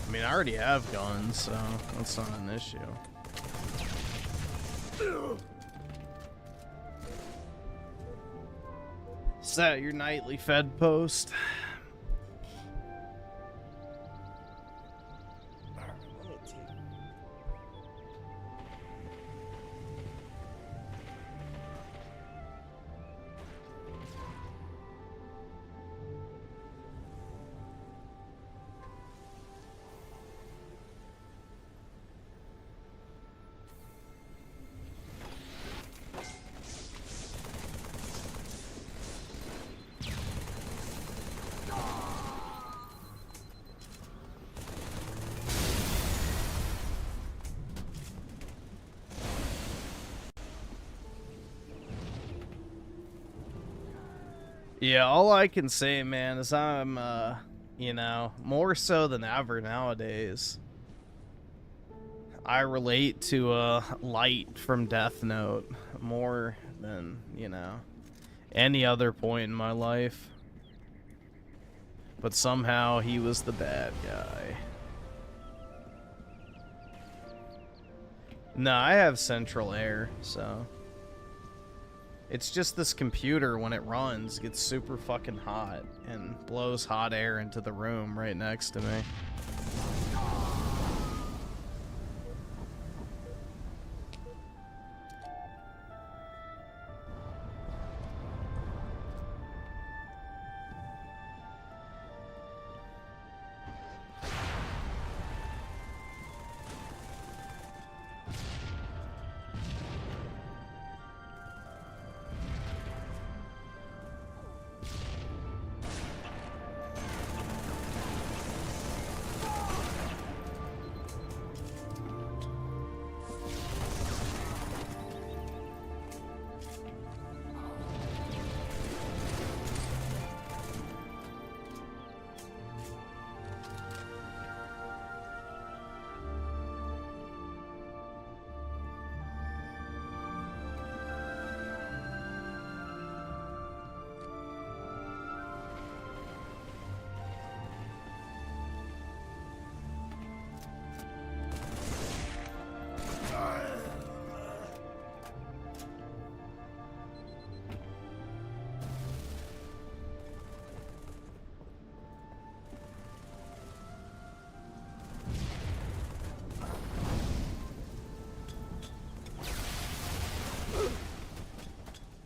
I mean, I already have guns, so that's not an issue. Set your nightly fed post. Yeah, all I can say, man, is I'm, you know, more so than ever nowadays, I relate to Light from Death Note more than, you know, any other point in my life. But somehow he was the bad guy. No, I have central air, so... It's just this computer, when it runs, gets super fucking hot and blows hot air into the room right next to me.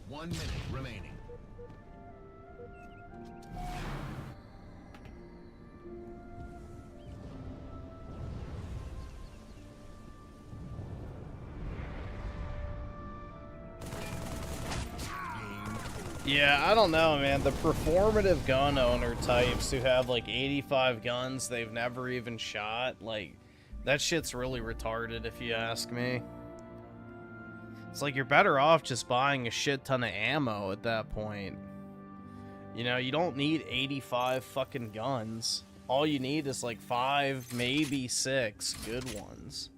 One minute remaining. Yeah, I don't know, man. The performative gun owner types who have like 85 guns they've never even shot, like, that shit's really retarded if you ask me. It's like you're better off just buying a shit ton of ammo at that point. You know, you don't need 85 fucking guns. All you need is like 5, maybe 6 good ones.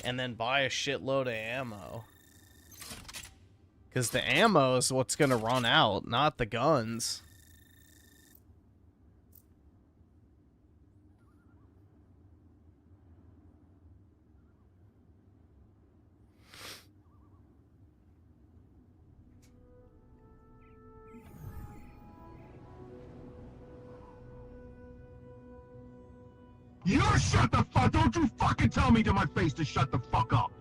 And then buy a shitload of ammo. Because the ammo is what's going to run out, not the guns. You shut the fuck! Don't you fucking tell me to my face to shut the fuck up!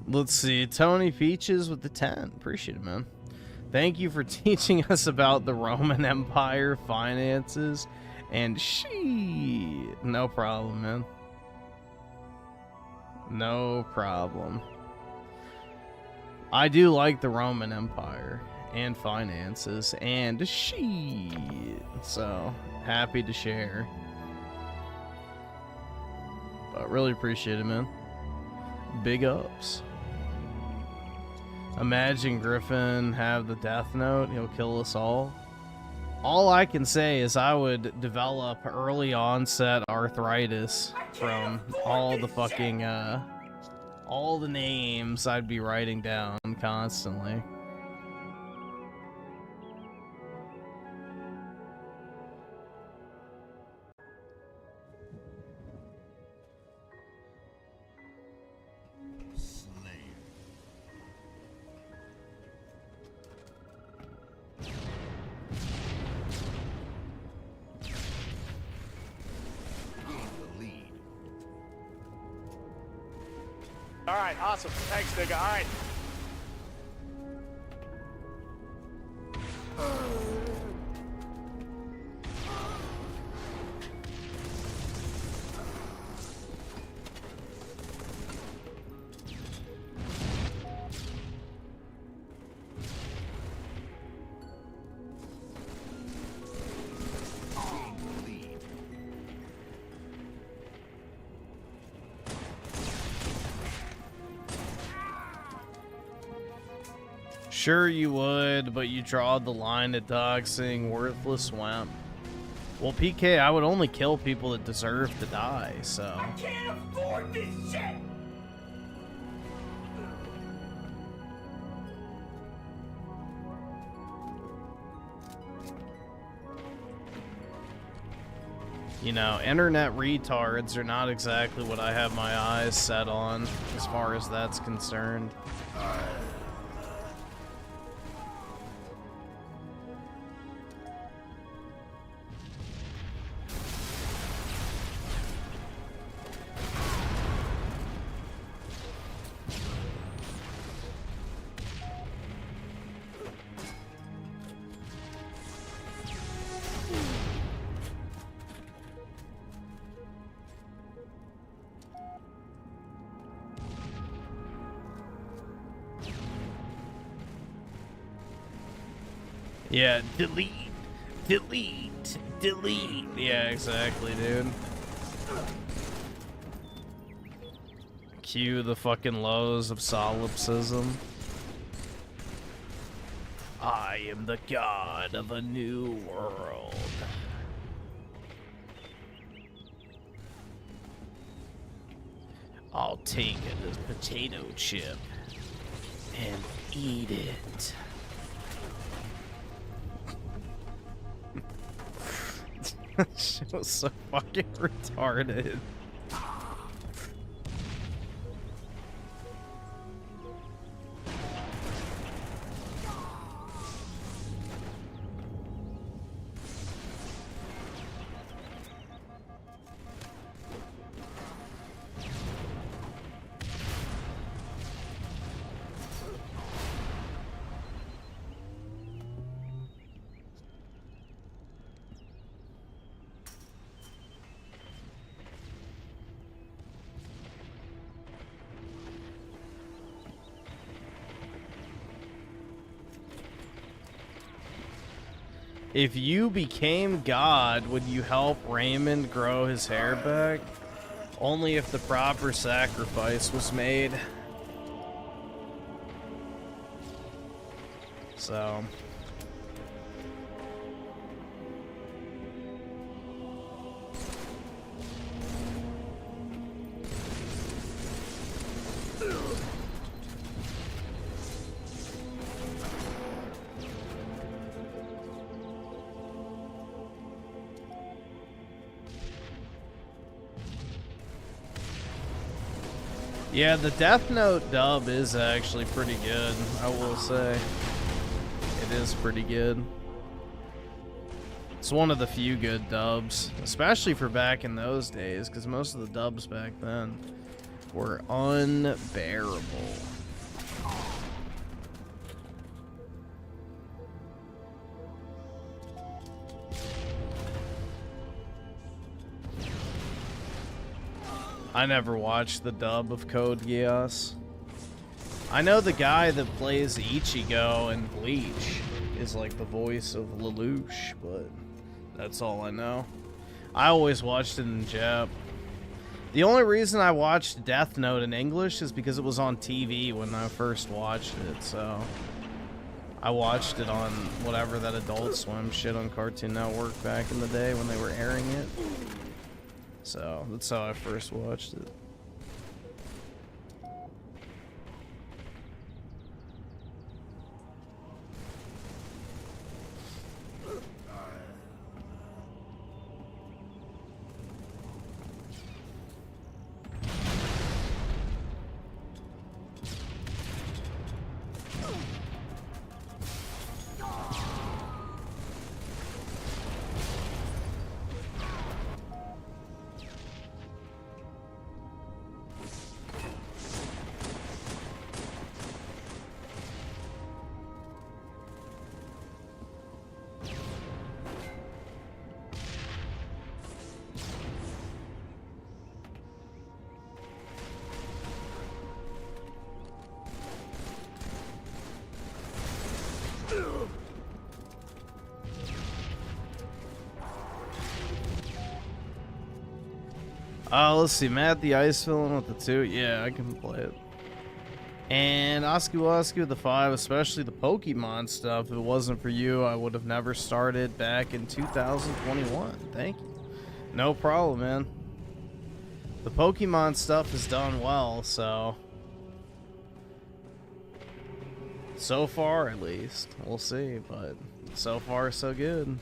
Let's see. Tony Peaches with the 10. Appreciate it, man. Thank you for teaching us about the Roman Empire, finances, and no problem, man. No problem. I do like the Roman Empire and finances and so happy to share. But really appreciate it, man. Big ups. Imagine Griffin have the death note. He'll kill us all. All I can say is I would develop early onset arthritis from all the fucking, all the names I'd be writing down constantly. All right, awesome. Thanks, nigga. All right. Sure you would, but you draw the line at doxing worthless wimp. Well, PK, I would only kill people that deserve to die, so... I can't afford this shit! You know, internet retards are not exactly what I have my eyes set on, as far as that's concerned. Yeah, delete, delete, delete. Yeah, exactly, dude. Cue the fucking lows of solipsism. I am the god of a new world. I'll take it as potato chip and eat it. That shit was so fucking retarded. If you became God, would you help Raymond grow his hair back? Only if the proper sacrifice was made. So. Yeah, the Death Note dub is actually pretty good, I will say. It is pretty good. It's one of the few good dubs, especially for back in those days, because most of the dubs back then were unbearable. I never watched the dub of Code Geass. I know the guy that plays Ichigo in Bleach is like the voice of Lelouch, but that's all I know. I always watched it in Jap. The only reason I watched Death Note in English is because it was on TV when I first watched it, so I watched it on whatever that Adult Swim shit on Cartoon Network back in the day when they were airing it. So, that's how I first watched it. Let's see, Matt the Ice Villain with the 2. Yeah, I can play it. And Oscu with the 5, especially the Pokemon stuff. If it wasn't for you, I would have never started back in 2021. Thank you. No problem, man. The Pokemon stuff is done well, so far at least. We'll see, but so far so good.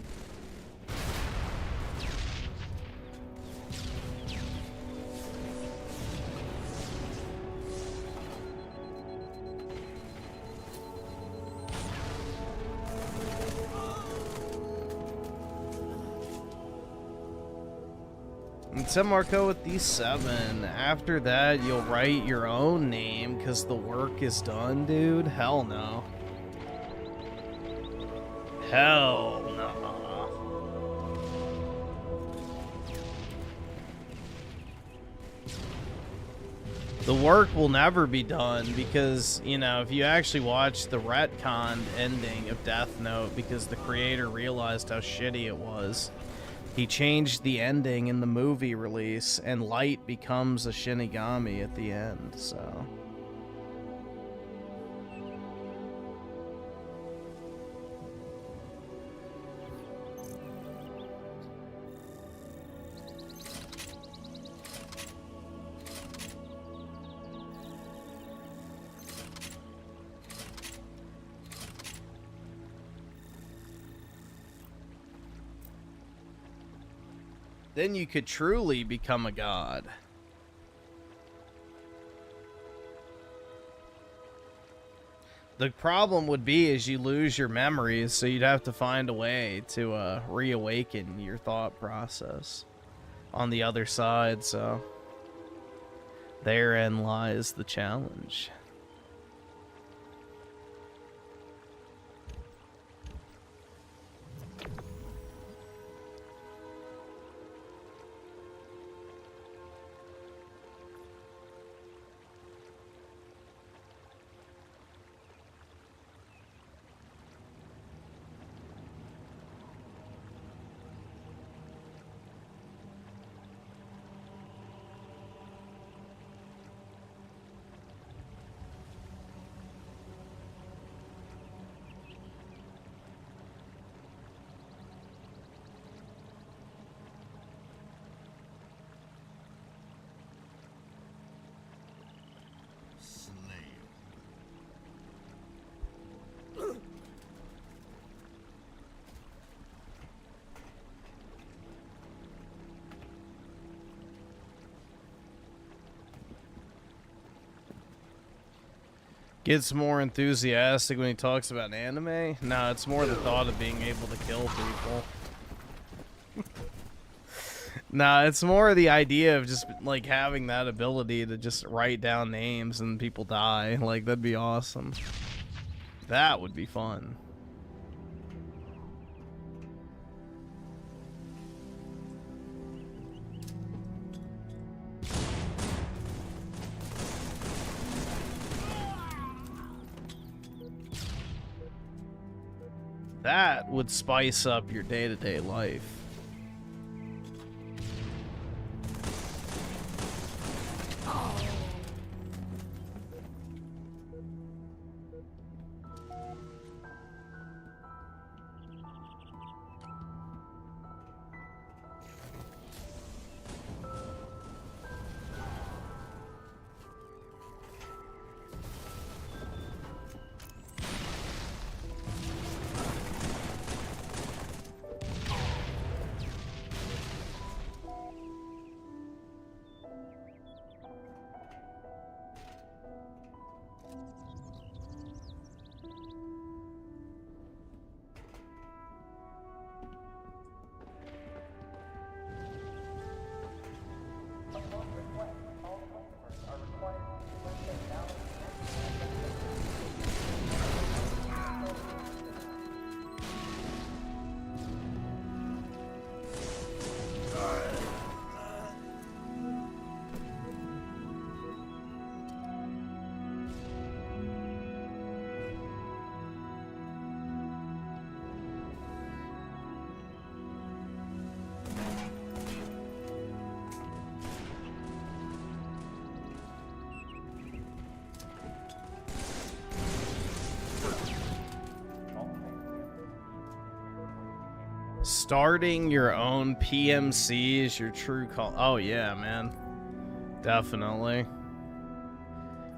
And Tim Marco with the 7. After that, you'll write your own name because the work is done, dude. Hell no. Hell no. The work will never be done because, you know, if you actually watch the retconned ending of Death Note because the creator realized how shitty it was, he changed the ending in the movie release, and Light becomes a Shinigami at the end, so. Then you could truly become a god. The problem would be is you lose your memories, so you'd have to find a way to reawaken your thought process on the other side, so therein lies the challenge. Gets more enthusiastic when he talks about anime? No, it's more the thought of being able to kill people. Nah, it's more the idea of just, like, having that ability to just write down names and people die. Like, that'd be awesome. That would be fun. That would spice up your day-to-day life. Starting your own PMC is your true call. Oh yeah, man. Definitely.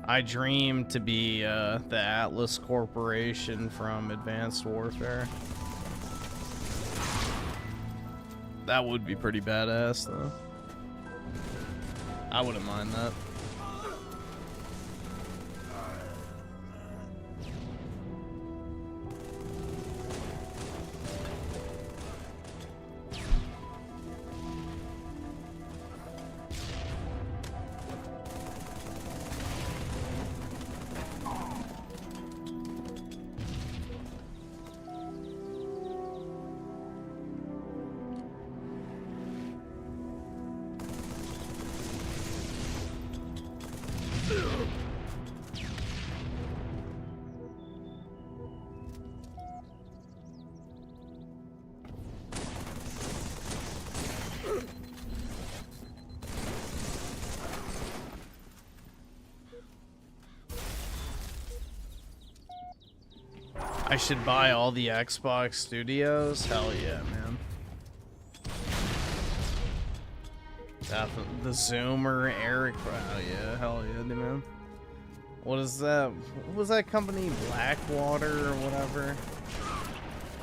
I dream to be the Atlas Corporation from Advanced Warfare. That would be pretty badass, though. I wouldn't mind that. I should buy all the Xbox Studios? Hell yeah, man. Definitely. The Zoomer, Eric. Oh yeah, hell yeah, man. What is that? What was that company? Blackwater or whatever?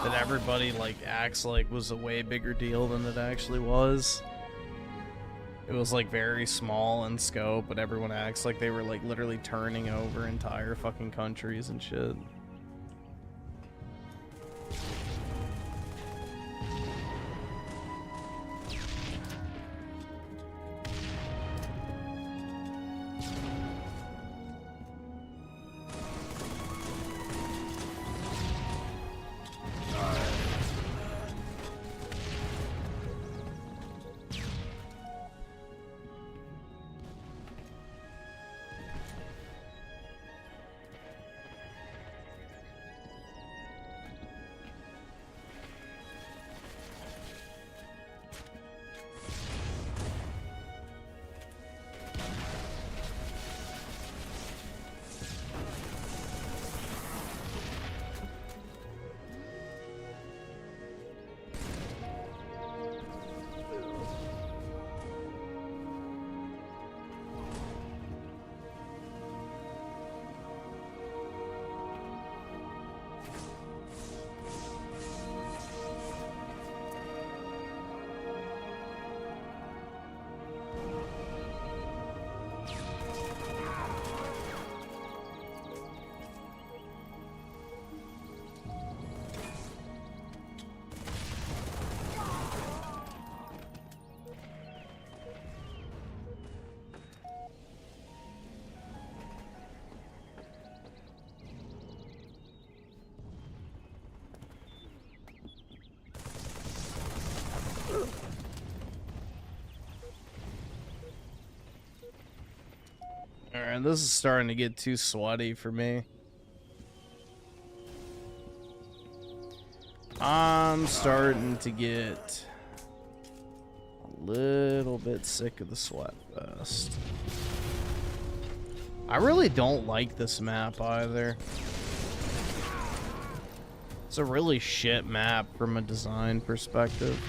That everybody like acts like was a way bigger deal than it actually was. It was like very small in scope, but everyone acts like they were like literally turning over entire fucking countries and shit. Alright, this is starting to get too sweaty for me. I'm starting to get a little bit sick of the sweat fest. I really don't like this map either. It's a really shit map from a design perspective.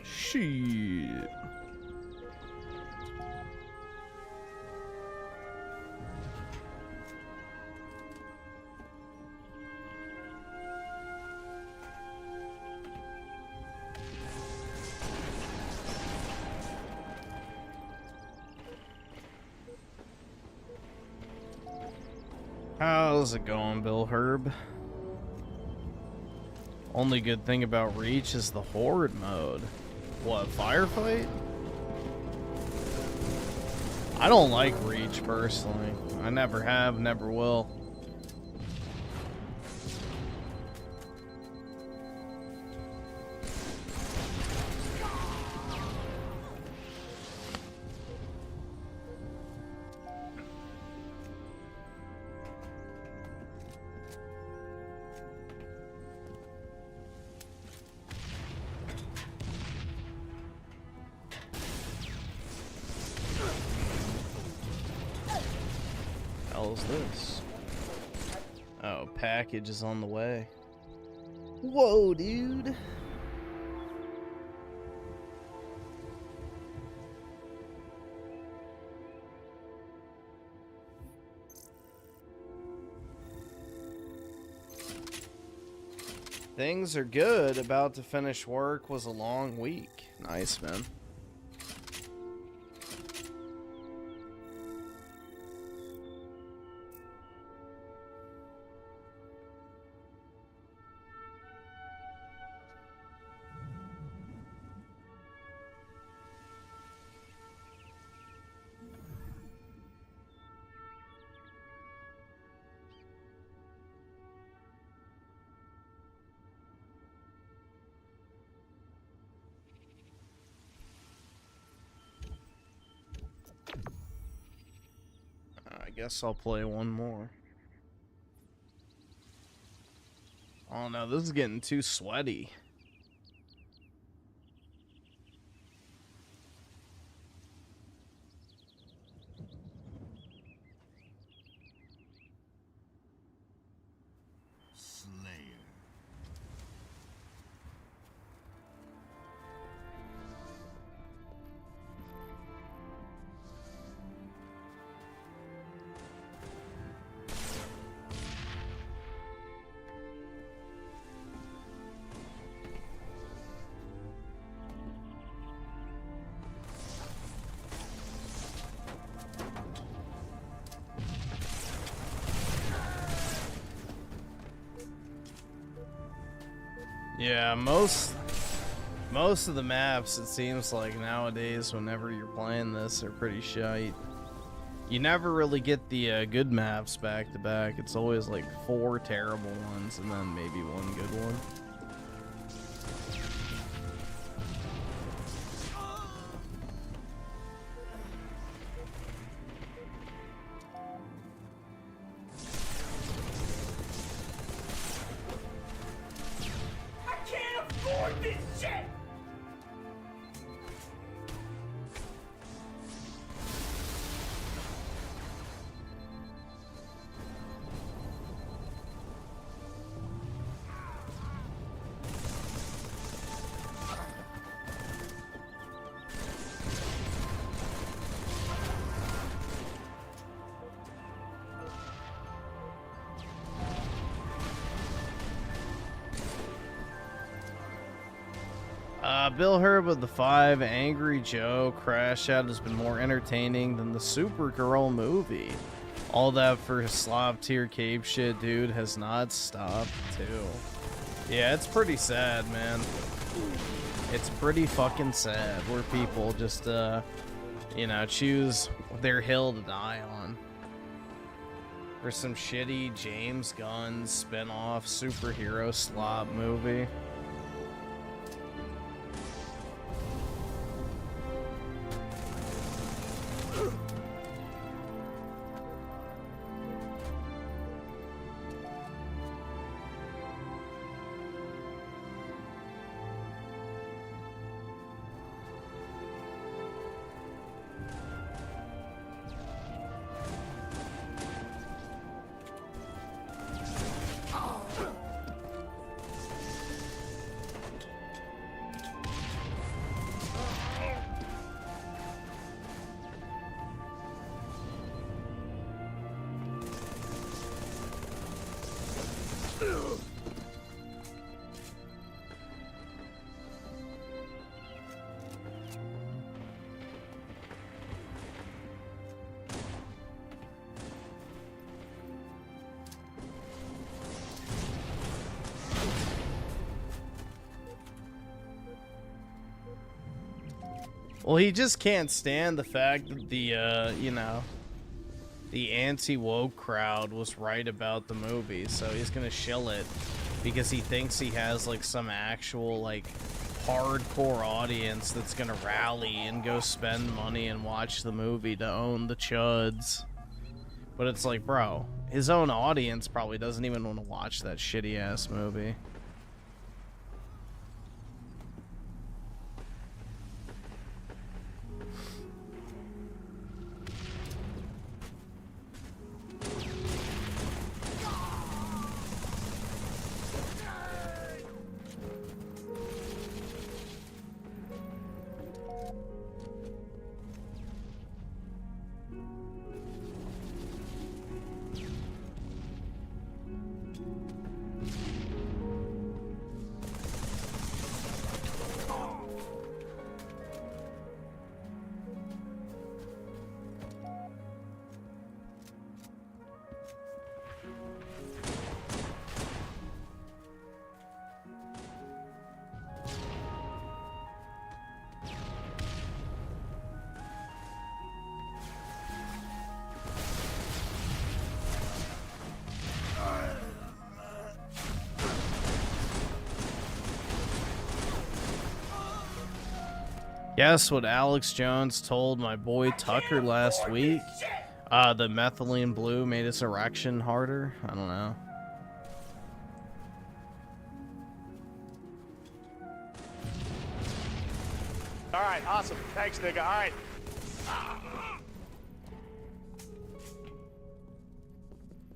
Shit. How's it going, Bill Herb? Only good thing about Reach is the Horde mode. What, firefight? I don't like Reach personally. I never have, never will. Hell's this? Oh, package is on the way. Whoa, dude. Things are good. About to finish work. Was a long week. Nice, man. I guess I'll play one more. Oh no, this is getting too sweaty. Yeah, most of the maps, it seems like nowadays, whenever you're playing this, are pretty shite. You never really get the good maps back to back. It's always like 4 terrible ones and then maybe 1 good one. Bill Herb with the 5. Angry Joe Crash Out has been more entertaining than the Supergirl movie. All that for Slav tier cave shit, dude, has not stopped, too. Yeah, it's pretty sad, man. It's pretty fucking sad where people just, you know, choose their hill to die on. For some shitty James Gunn spin-off superhero slob movie. Well, he just can't stand the fact that the, you know, the anti-woke crowd was right about the movie, so he's gonna shill it because he thinks he has, like, some actual, like, hardcore audience that's gonna rally and go spend money and watch the movie to own the chuds. But it's like, bro, his own audience probably doesn't even want to watch that shitty-ass movie. Guess what Alex Jones told my boy Tucker last week? The methylene blue made his erection harder? I don't know. All right, awesome. Thanks, nigga. All right.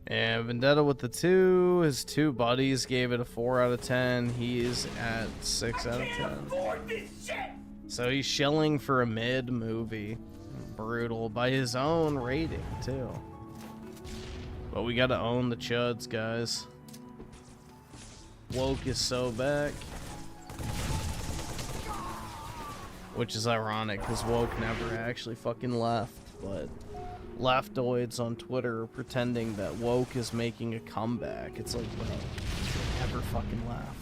And Vendetta with the 2. His 2 buddies gave it a 4 out of 10. He's at 6 out of 10. So he's shilling for a mid movie. Brutal by his own rating, too. But we gotta own the chuds, guys. Woke is so back. Which is ironic, because Woke never actually fucking left, but leftoids on Twitter are pretending that Woke is making a comeback. It's like, bro, never fucking left.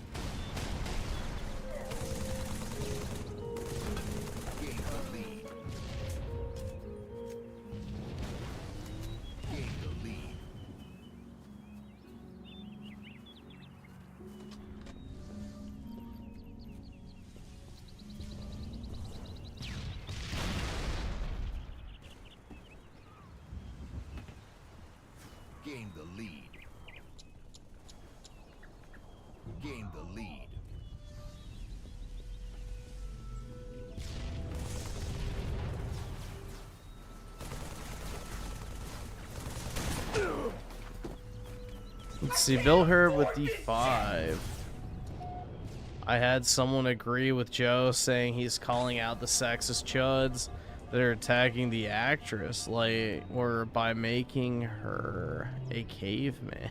Let's see, Bill Herb with D5. I had someone agree with Joe saying he's calling out the sexist chuds that are attacking the actress, like, or by making her a caveman.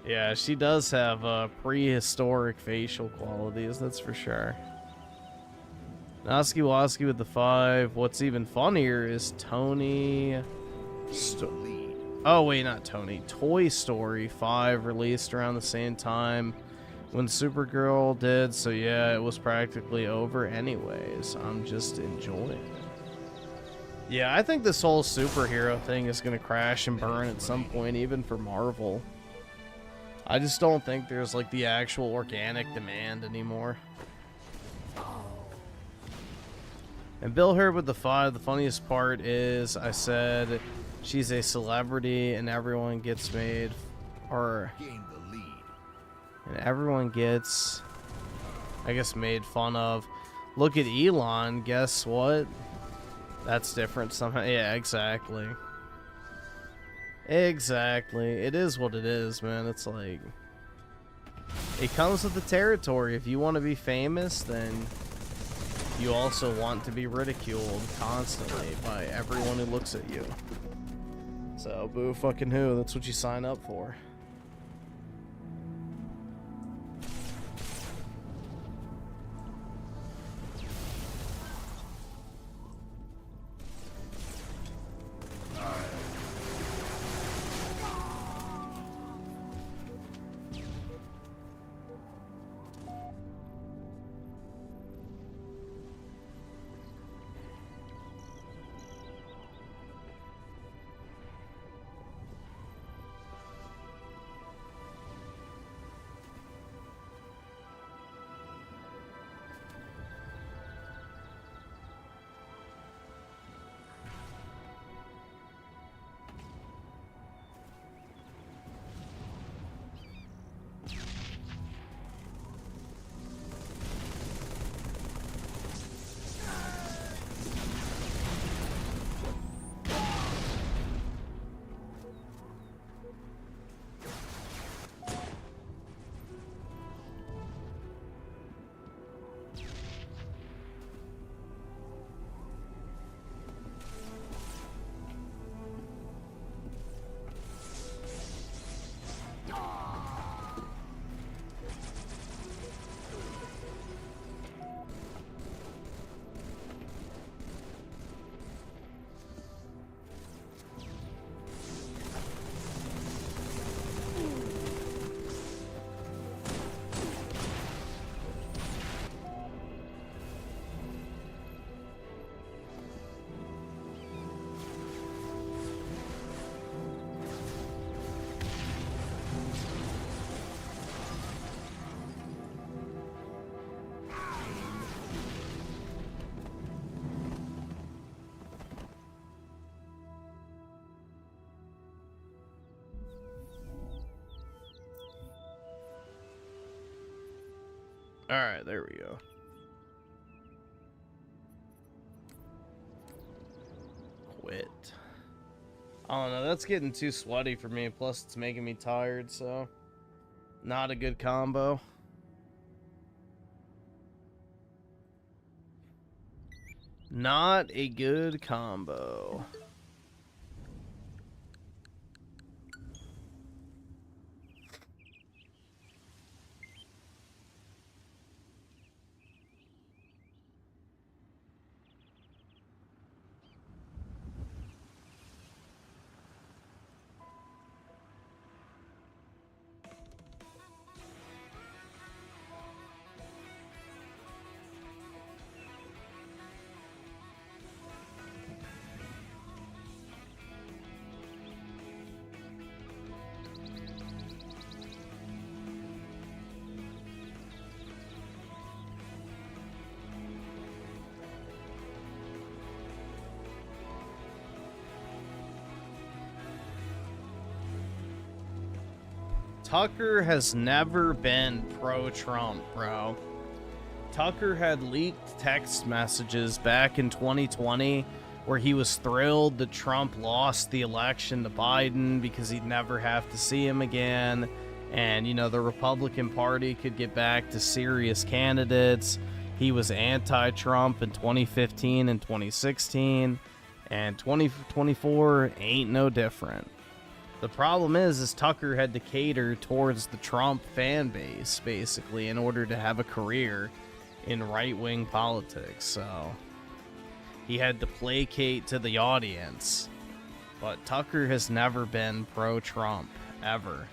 Yeah, she does have prehistoric facial qualities, that's for sure. Noski Woski with the 5. What's even funnier is Tony... Oh, wait, not Tony. Toy Story 5 released around the same time when Supergirl did, so yeah, it was practically over anyways. I'm just enjoying it. Yeah, I think this whole superhero thing is going to crash and burn at some point, even for Marvel. I just don't think there's, like, the actual organic demand anymore. And Bill Hurd with the 5, the funniest part is I said she's a celebrity and everyone gets made, or, and everyone gets, I guess, made fun of. Look at Elon, guess what? That's different somehow. Yeah, exactly. Exactly. It is what it is, man. It's like, it comes with the territory. If you want to be famous, then you also want to be ridiculed constantly by everyone who looks at you. So, boo fucking who. That's what you sign up for. Alright, there we go. Quit. I don't know, that's getting too sweaty for me, plus it's making me tired, so not a good combo. Not a good combo. Tucker has never been pro-Trump, bro. Tucker had leaked text messages back in 2020 where he was thrilled that Trump lost the election to Biden because he'd never have to see him again. And, you know, the Republican Party could get back to serious candidates. He was anti-Trump in 2015 and 2016. And 2024 ain't no different. The problem is Tucker had to cater towards the Trump fan base, basically, in order to have a career in right-wing politics, so he had to placate to the audience. But Tucker has never been pro-Trump, ever.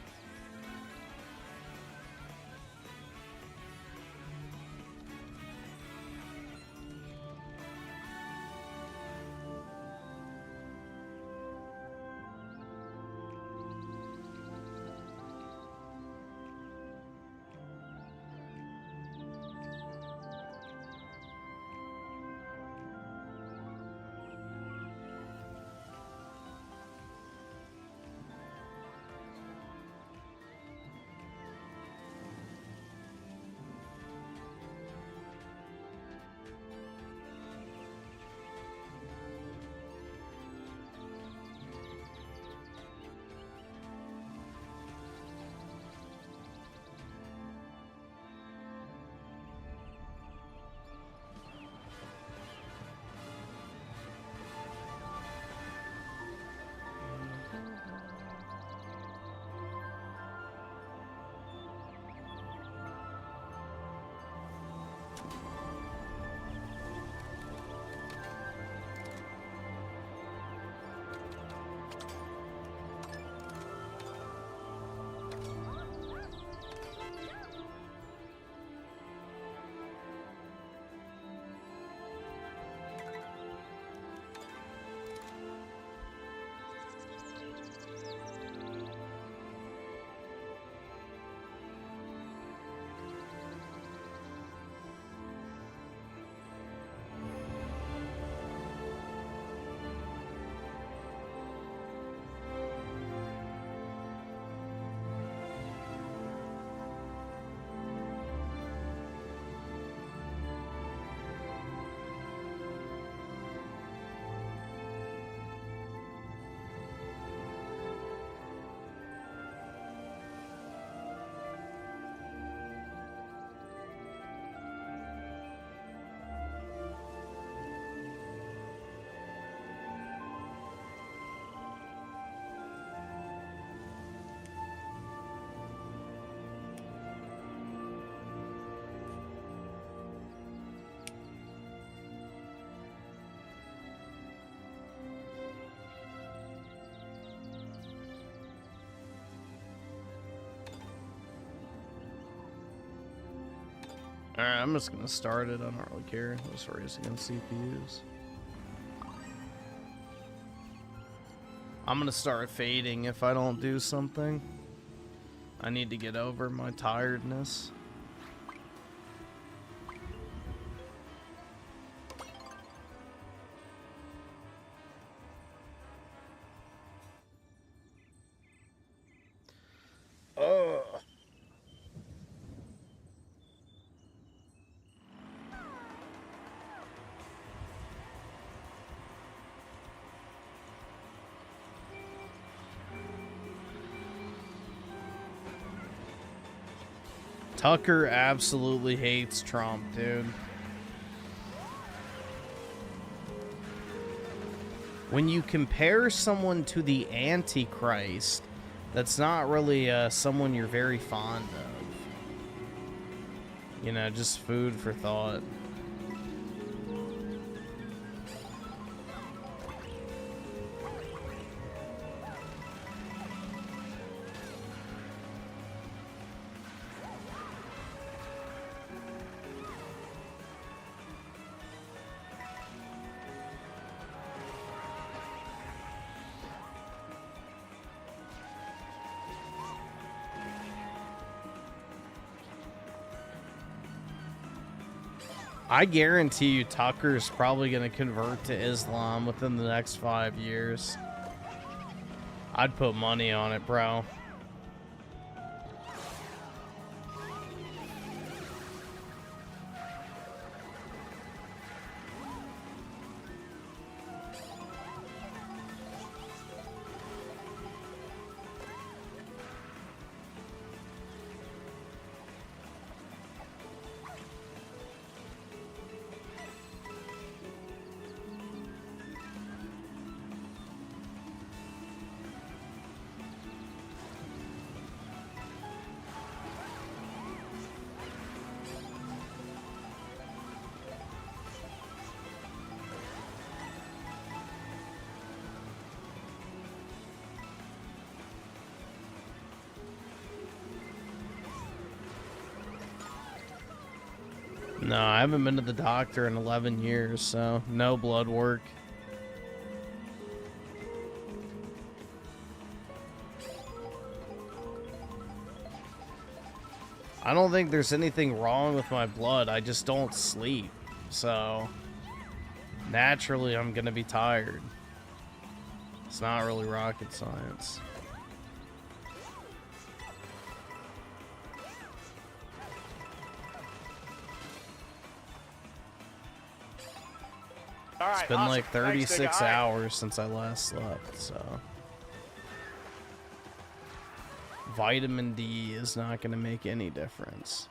Alright, I'm just gonna start it. I don't really care. This race against CPUs. I'm gonna start fading if I don't do something. I need to get over my tiredness. Tucker absolutely hates Trump, dude. When you compare someone to the Antichrist, that's not really someone you're very fond of. You know, just food for thought. I guarantee you Tucker's probably going to convert to Islam within the next 5 years. I'd put money on it, bro. No, I haven't been to the doctor in 11 years, so no blood work. I don't think there's anything wrong with my blood. I just don't sleep. So, naturally, I'm going to be tired. It's not really rocket science. All right, It's been awesome. like Thanks, 36 nigga. hours since I last slept, so. Vitamin D is not going to make any difference.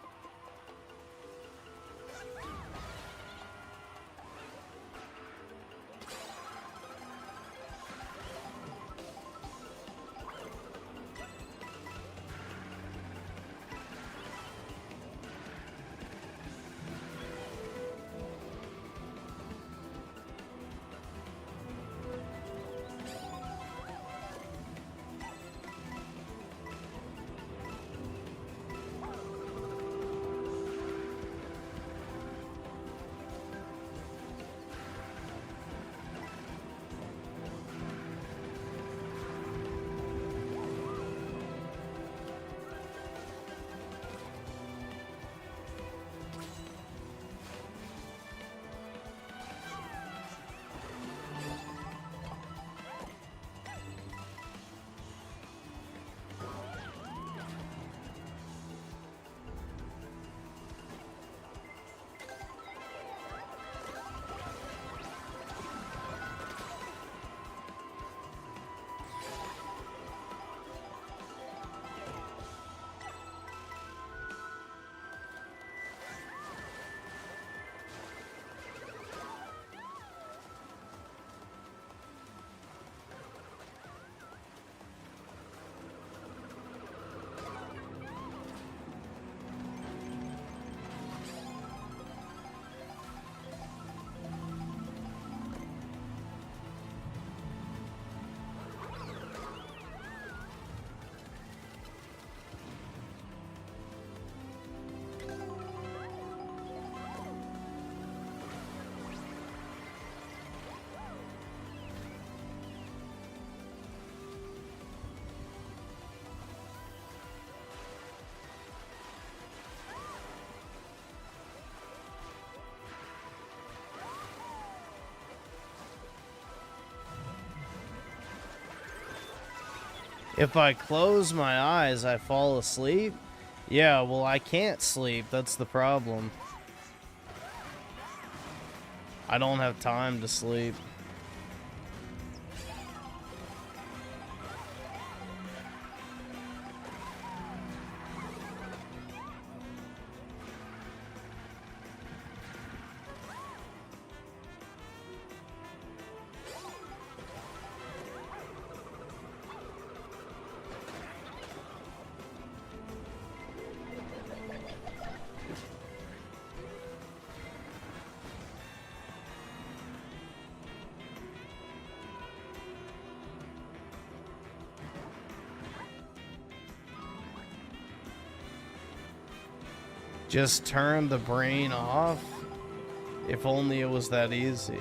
If I close my eyes, I fall asleep? Yeah, well, I can't sleep. That's the problem. I don't have time to sleep. Just turn the brain off? If only it was that easy.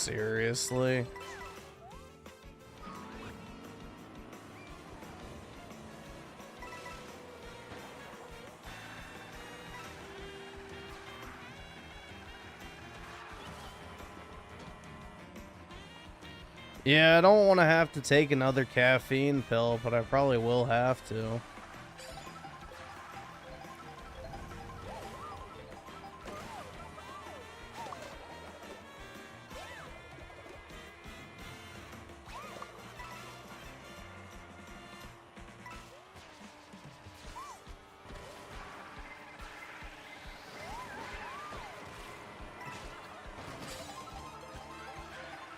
Seriously? Yeah, I don't want to have to take another caffeine pill, but I probably will have to.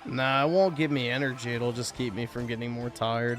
Nah, it won't give me energy. It'll just keep me from getting more tired.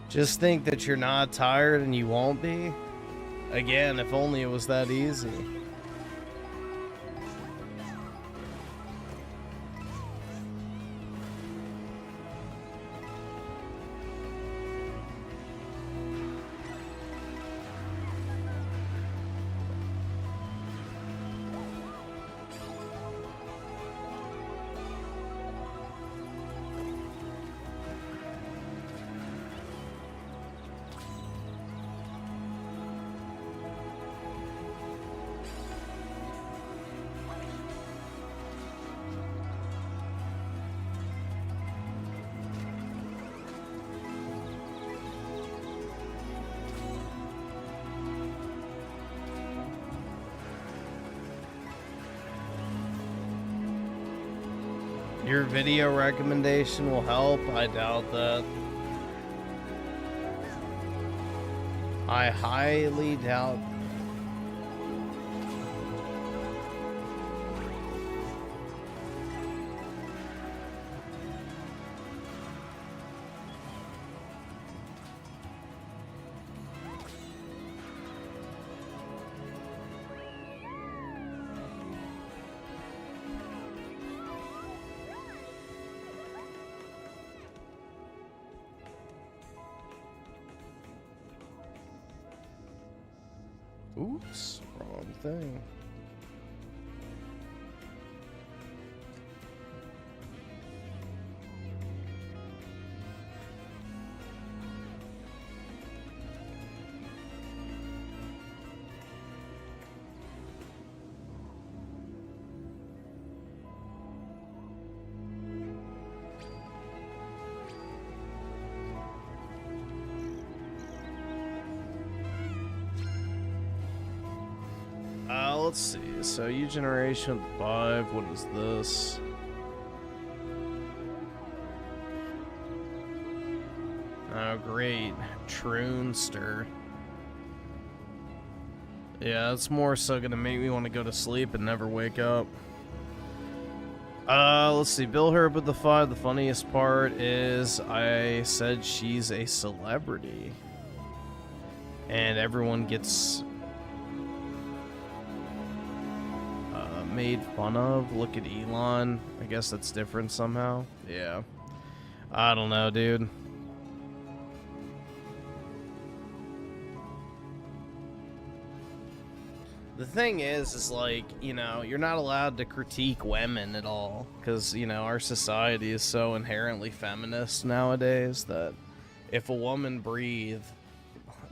Just think that you're not tired and you won't be. Again, if only it was that easy. Your video recommendation will help? I doubt that. I highly doubt. Oops, wrong thing. Let's see. So, you generation 5. What is this? Oh, great. Troonster. Yeah, that's more so gonna make me want to go to sleep and never wake up. Let's see. Bill Herb with the 5. The funniest part is I said she's a celebrity. And everyone gets made fun of. Look at Elon. I guess that's different somehow. Yeah. I don't know, dude. The thing is like, you know, you're not allowed to critique women at all. Because, you know, our society is so inherently feminist nowadays that if a woman breathes,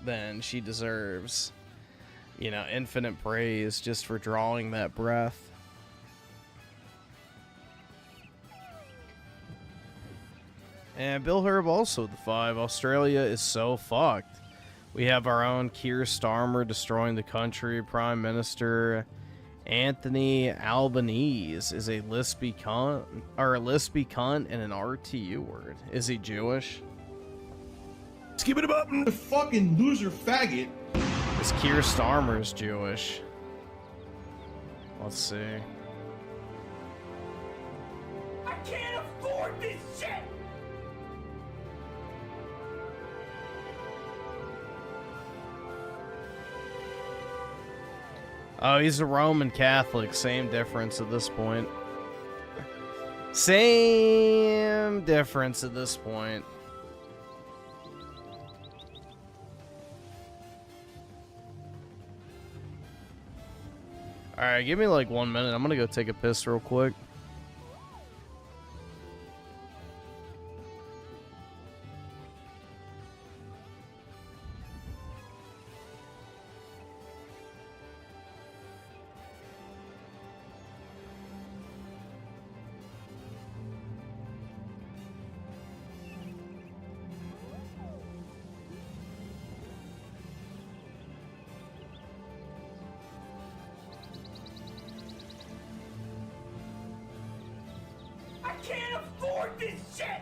then she deserves, you know, infinite praise just for drawing that breath. And Bill Herb also the 5. Australia is so fucked. We have our own Keir Starmer destroying the country. Prime Minister Anthony Albanese is a lispy cunt, or a lispy cunt and an RTU word. Is he Jewish? Skip it up, the fucking loser faggot. Is Keir Starmer's Jewish? Let's see. I can't afford this shit! Oh, he's a Roman Catholic. Same difference at this point. Same difference at this point. Alright, give me like 1 minute. I'm gonna go take a piss real quick. can't afford this shit!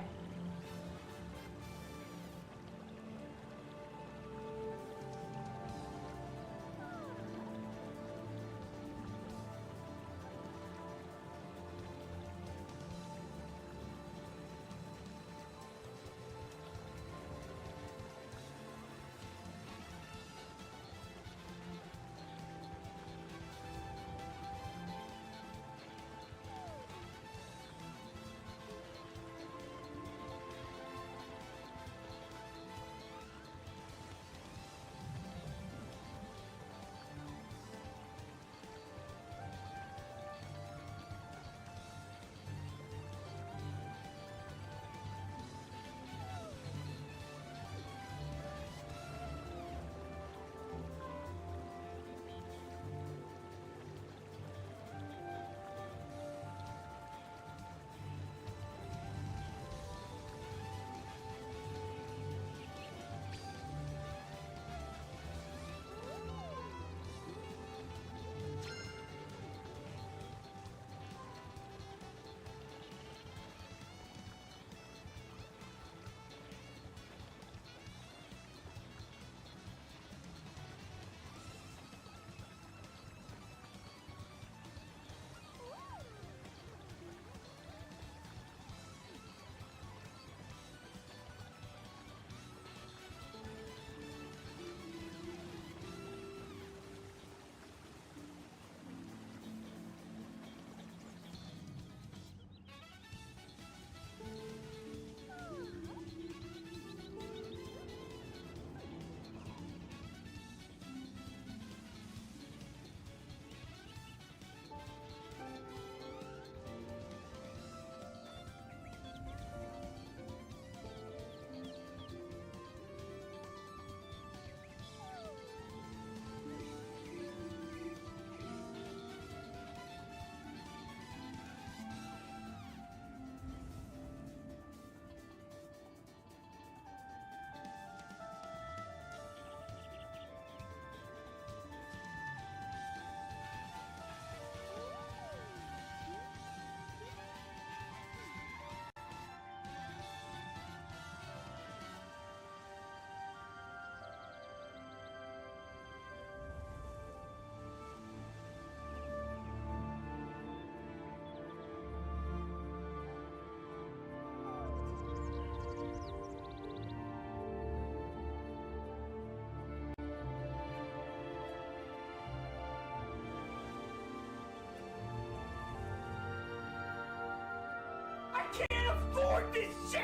I can't afford this shit!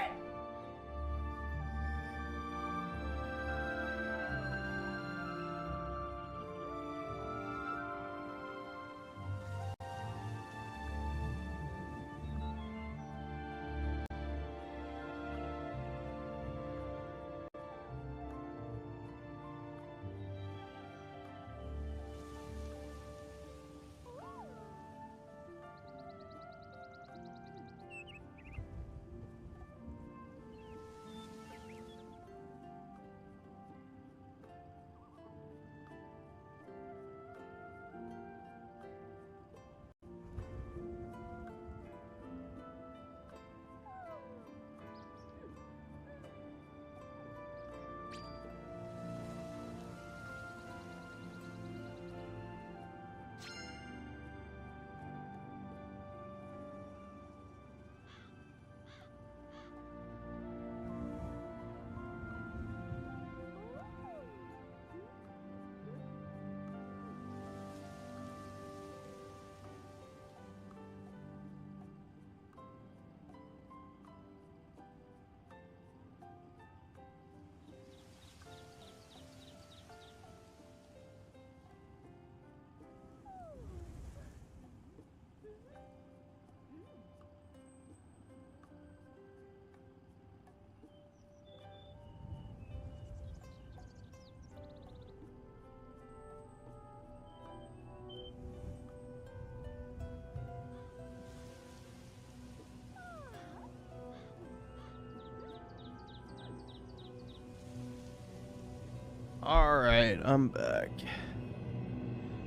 Alright, I'm back.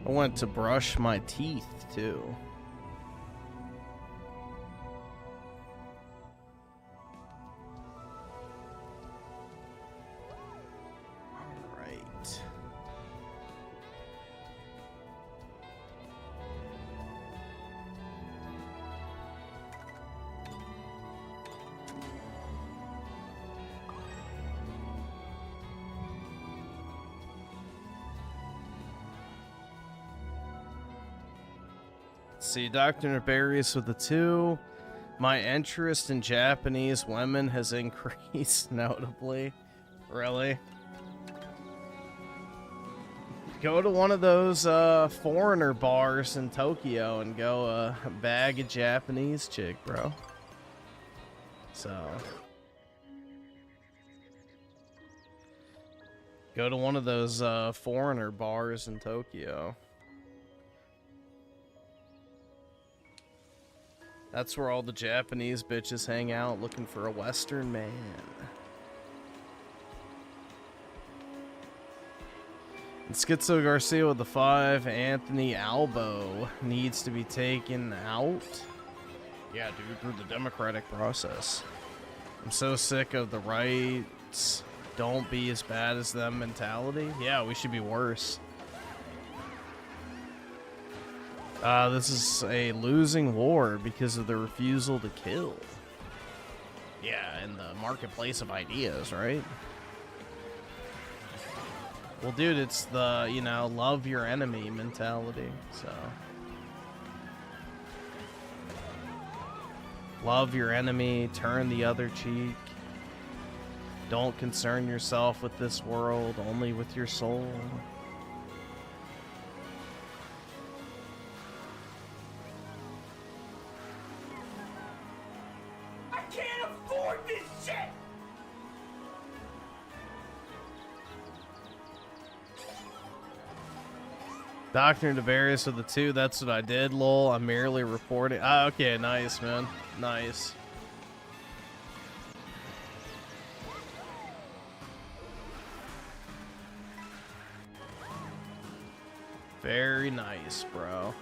I went to brush my teeth, too. See, Dr. Nefarious with the 2. My interest in Japanese women has increased notably. Really? Go to one of those foreigner bars in Tokyo and go bag a Japanese chick, bro. So... go to one of those foreigner bars in Tokyo. That's where all the Japanese bitches hang out looking for a Western man. And SchizoGarcia with the 5. Anthony Albo needs to be taken out. Yeah, dude, through the democratic process. I'm so sick of the rights, don't be as bad as them mentality. Yeah, we should be worse. This is a losing war because of the refusal to kill. Yeah, in the marketplace of ideas, right? Well, dude, it's the, you know, love your enemy mentality, so. Love your enemy, turn the other cheek. Don't concern yourself with this world, only with your soul. I can't afford this shit! Dr. Devarius with the 2, that's what I did, lol. I'm merely reporting. Ah, okay, nice, man. Nice. Very nice, bro.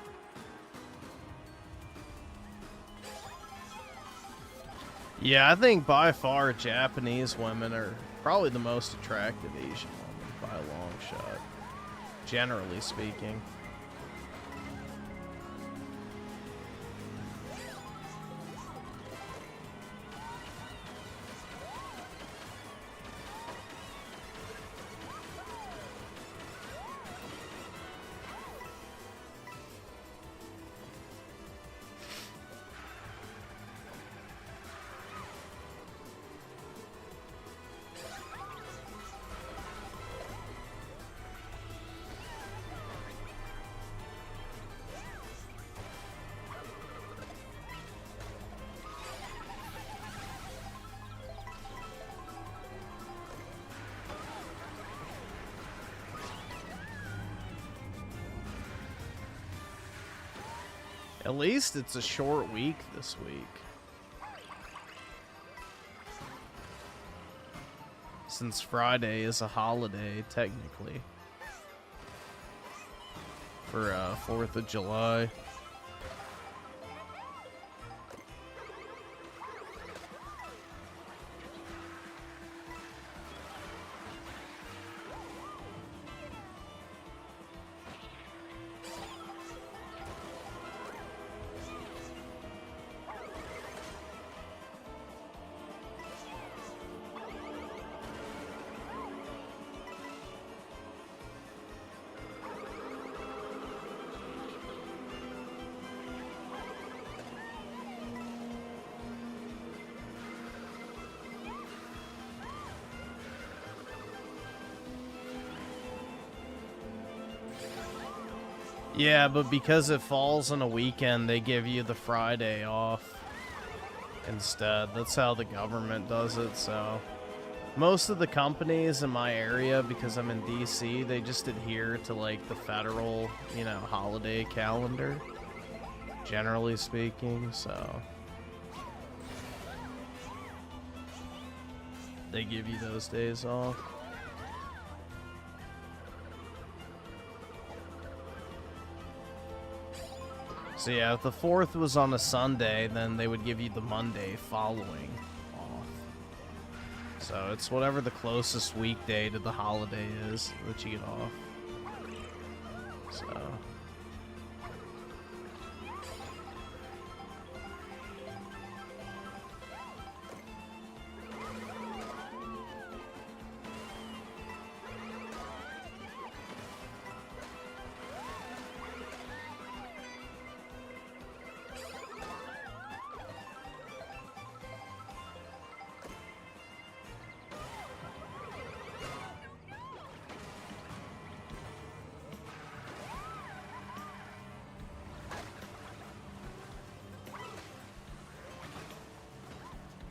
Yeah, I think by far Japanese women are probably the most attractive Asian women by a long shot, generally speaking. At least it's a short week this week. Since Friday is a holiday, technically. For 4th of July. Yeah, but because it falls on a weekend, they give you the Friday off instead. That's how the government does it, so. Most of the companies in my area, because I'm in DC, they just adhere to, like, the federal, you know, holiday calendar, generally speaking, so. They give you those days off. So yeah, if the 4th was on a Sunday, then they would give you the Monday following off. So it's whatever the closest weekday to the holiday is that you get off. So.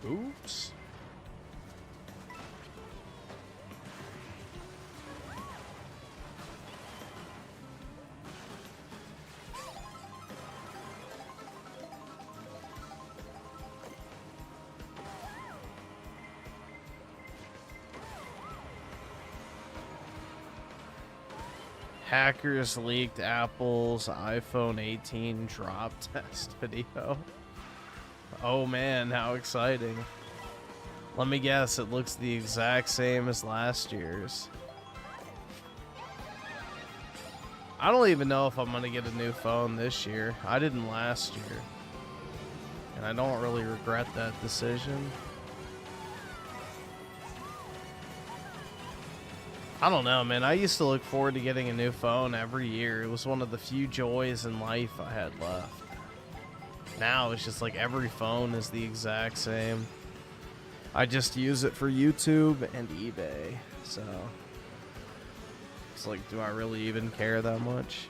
Oops. Hackers leaked Apple's iPhone 18 drop test video. Oh man, how exciting. Let me guess, it looks the exact same as last year's. I don't even know if I'm gonna get a new phone this year. I didn't last year. And I don't really regret that decision. I don't know, man. I used to look forward to getting a new phone every year. It was one of the few joys in life I had left. Now it's just like every phone is the exact same. I just use it for YouTube and eBay. So it's like, do I really even care that much?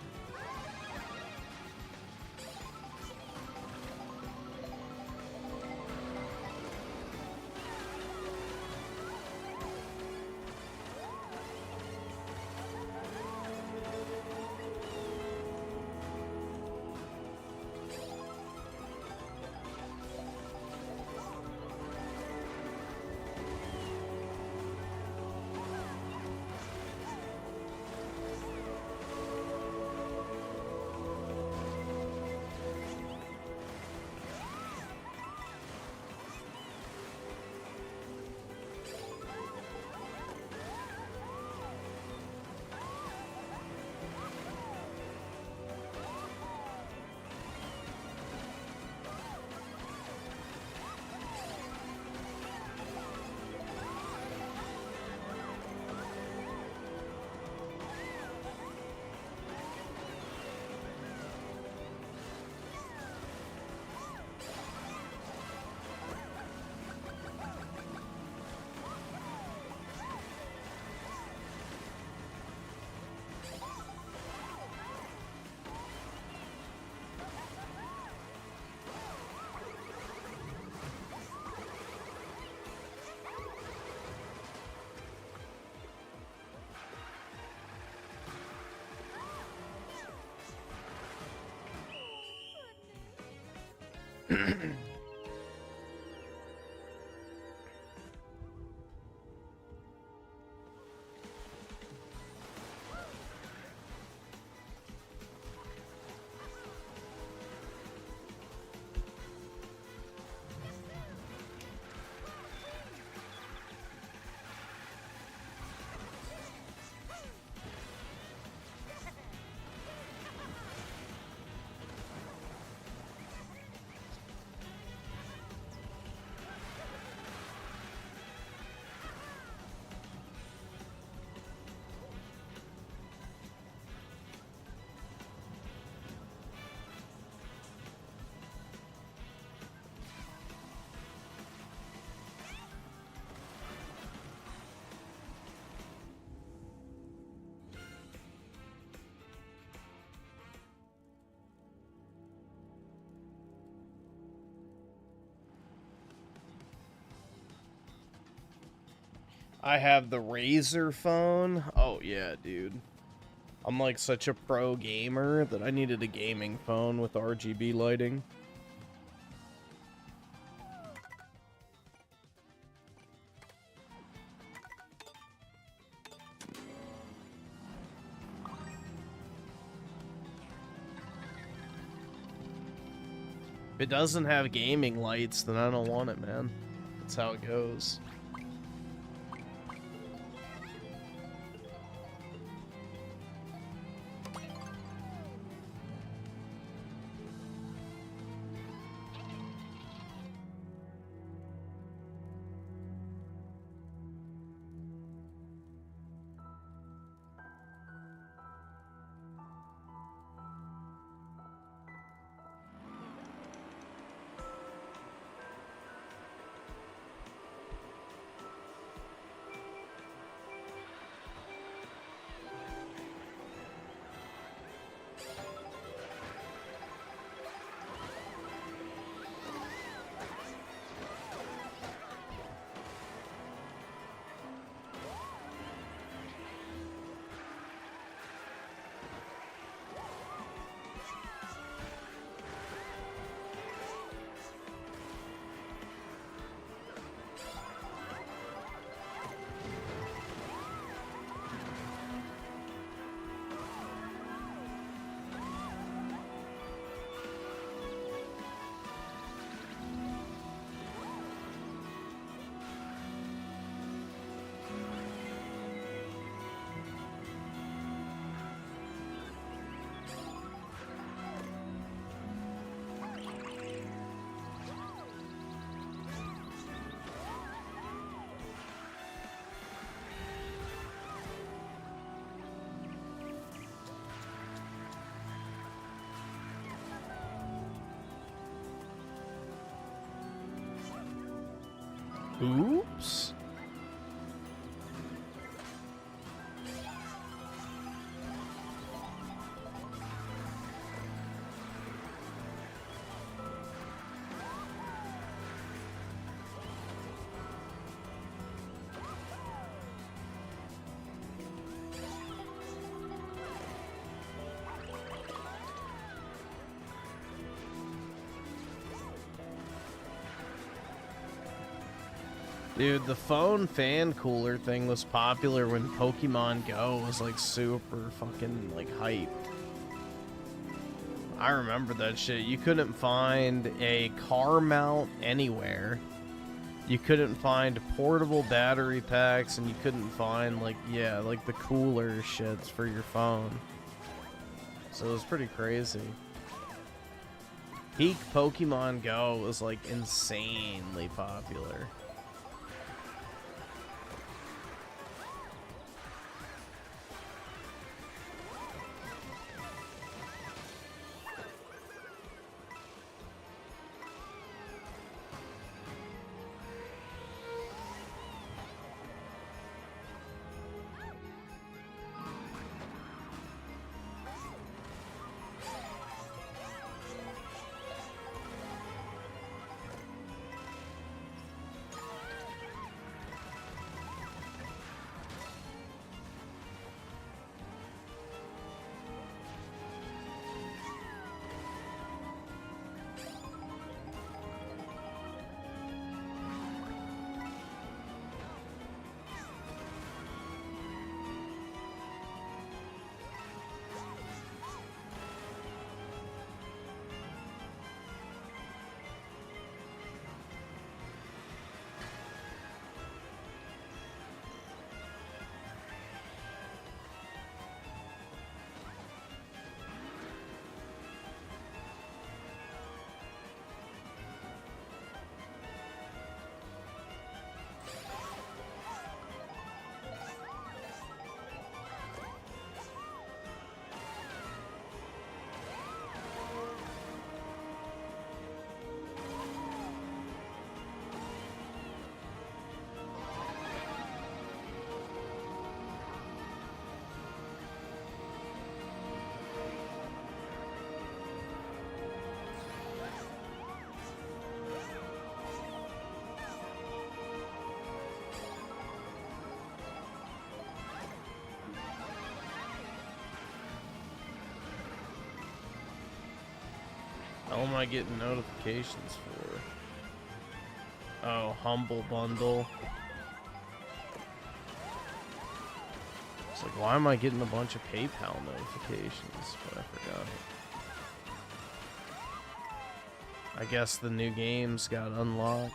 I have the Razer phone. Oh yeah, dude. I'm like such a pro gamer that I needed a gaming phone with RGB lighting. If it doesn't have gaming lights, then I don't want it, man. That's how it goes. Oops. Dude, the phone fan cooler thing was popular when Pokemon Go was like super fucking like hype. I remember that shit. You couldn't find a car mount anywhere. You couldn't find portable battery packs, and you couldn't find like, yeah, like the cooler shits for your phone. So it was pretty crazy. Peak Pokemon Go was like insanely popular. How am I getting notifications for? Oh, Humble Bundle. It's like, why am I getting a bunch of PayPal notifications? But I forgot. I guess the new games got unlocked.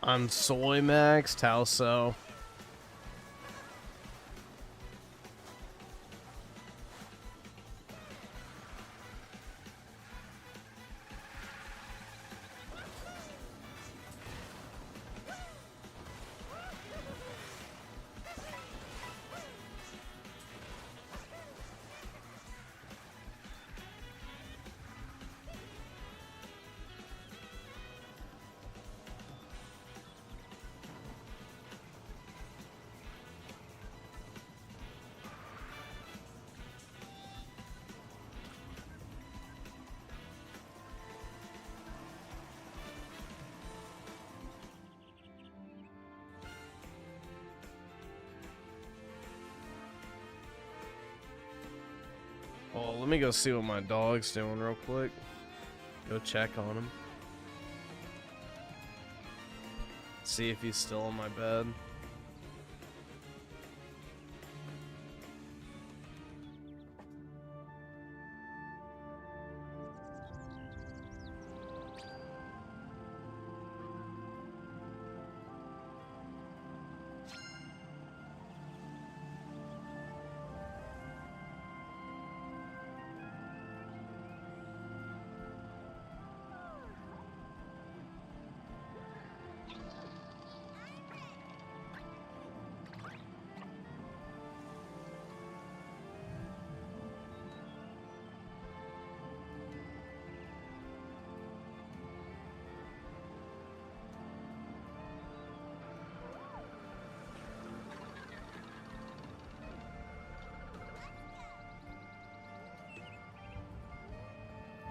I'm soy maxed. How so? Oh, let me go see what my dog's doing real quick. Go check on him. See if he's still in my bed.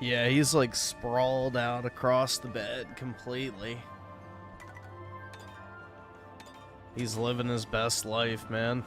Yeah, he's like sprawled out across the bed completely. He's living his best life, man.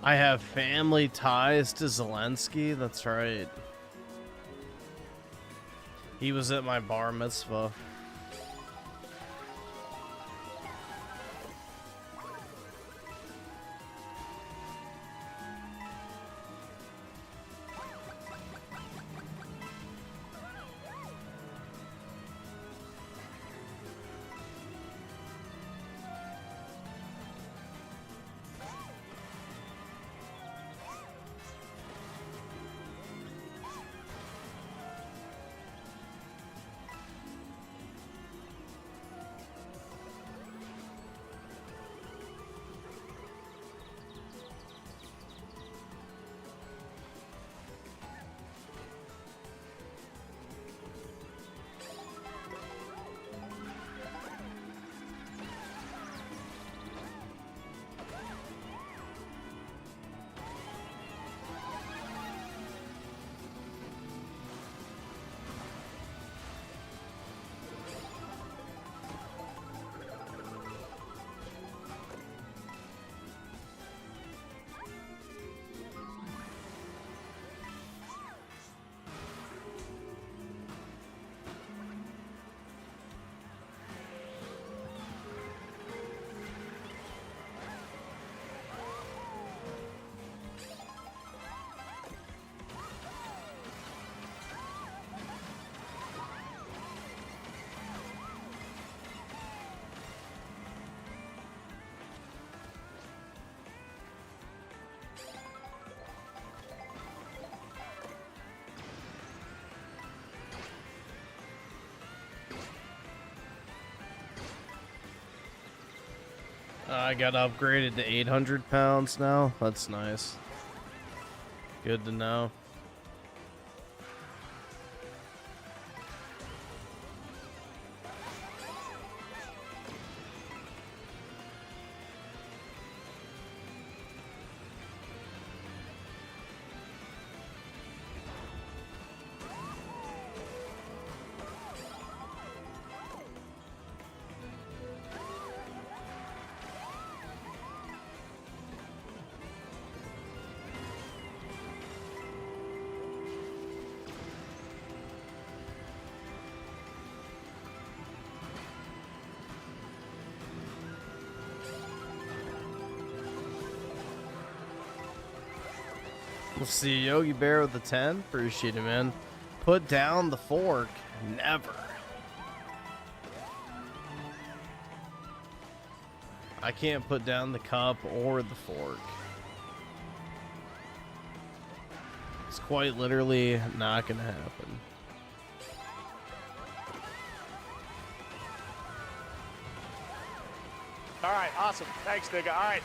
I have family ties to Zelensky. That's right. He was at my bar mitzvah. I got upgraded to 800 pounds now. That's nice. Good to know. We'll see Yogi Bear with the 10. Appreciate it, man. Put down the fork. Never. I can't put down the cup or the fork. It's quite literally not gonna happen. All right, awesome. Thanks, nigga. All right.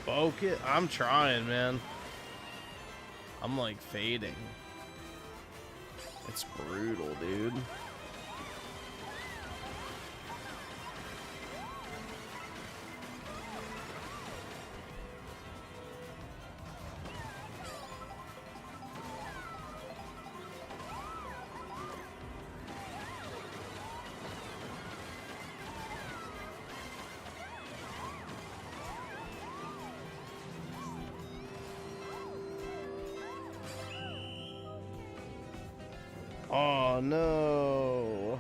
Focus. I'm trying, man. I'm like fading. It's brutal, dude. Oh no.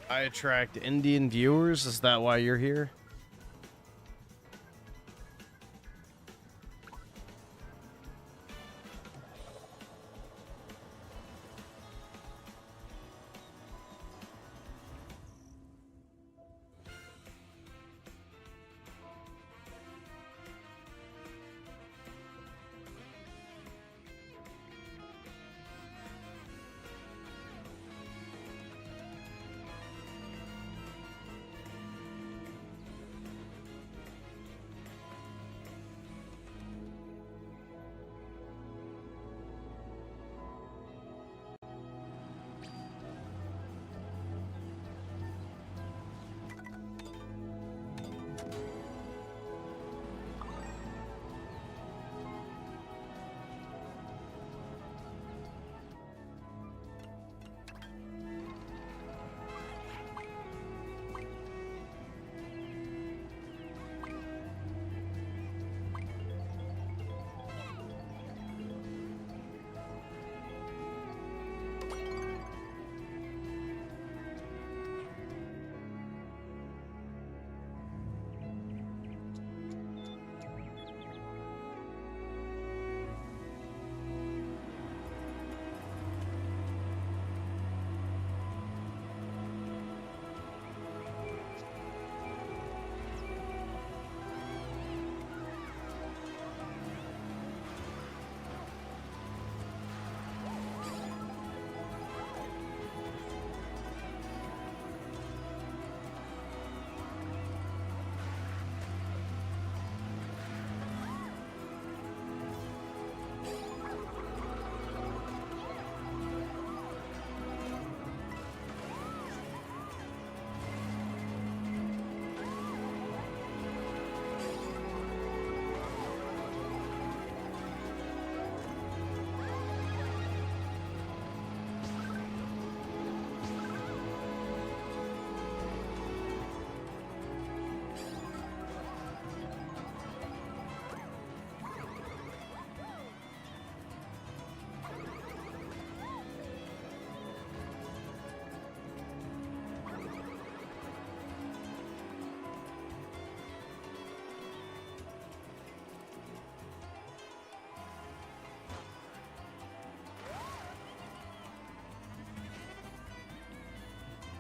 I attract Indian viewers. Is that why you're here?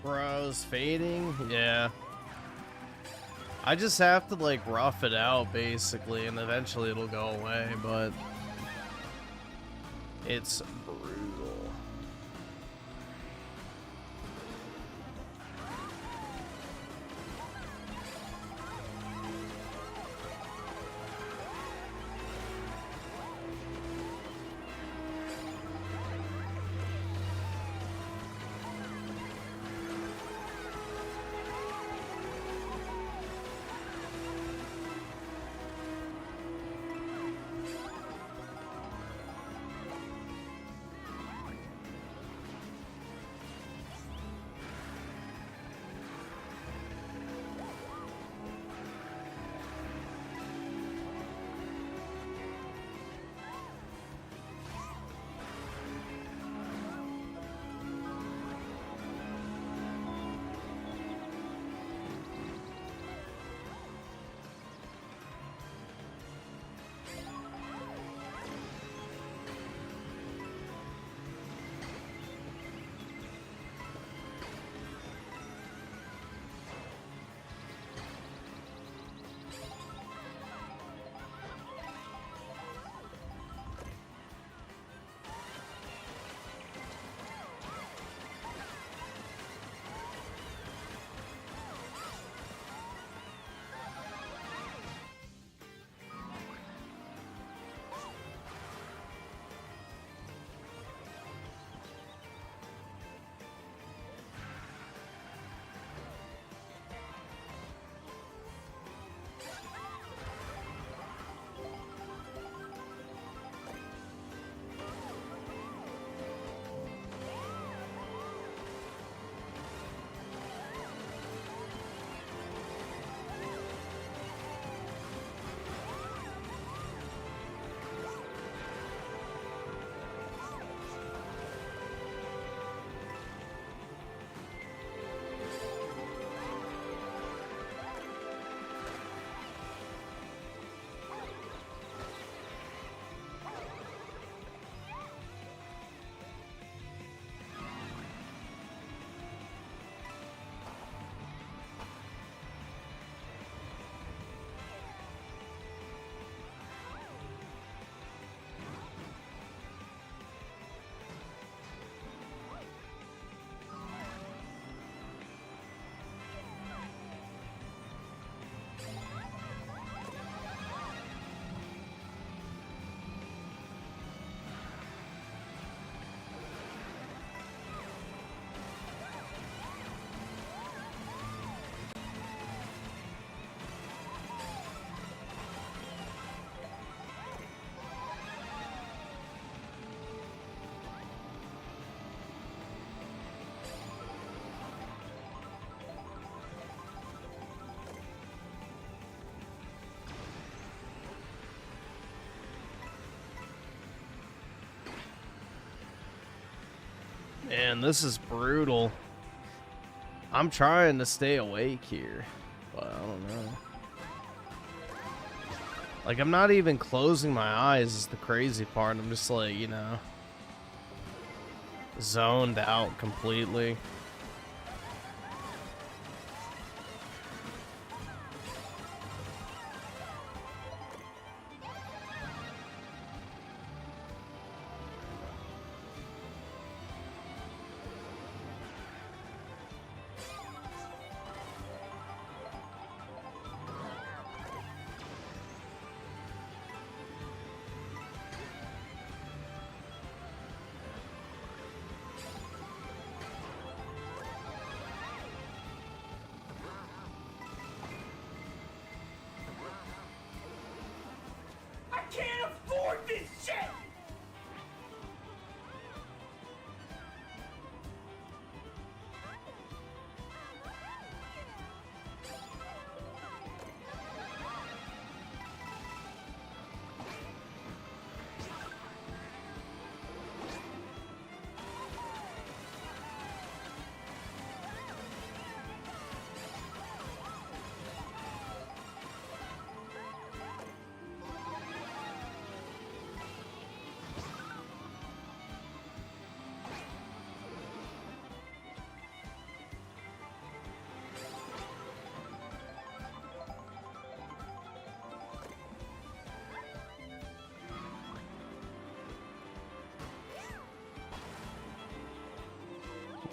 Bros, fading? Yeah. I just have to, like, rough it out, basically, and eventually it'll go away, but it's brutal. Man, this is brutal. I'm trying to stay awake here, but I don't know. Like, I'm not even closing my eyes is the crazy part. I'm just like, you know, zoned out completely.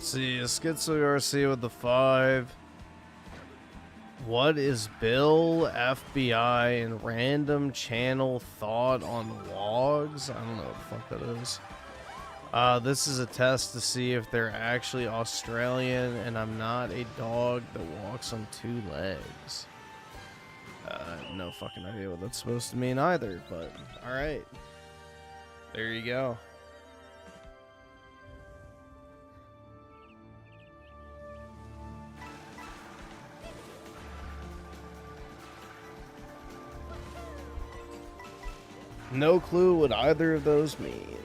See, SchizoGarcia with the 5. What is Bill, FBI, and random channel thought on logs? I don't know what the fuck that is. This is a test to see if they're actually Australian, and I'm not a dog that walks on 2 legs. No fucking idea what that's supposed to mean either, but alright. There you go. No clue what either of those mean.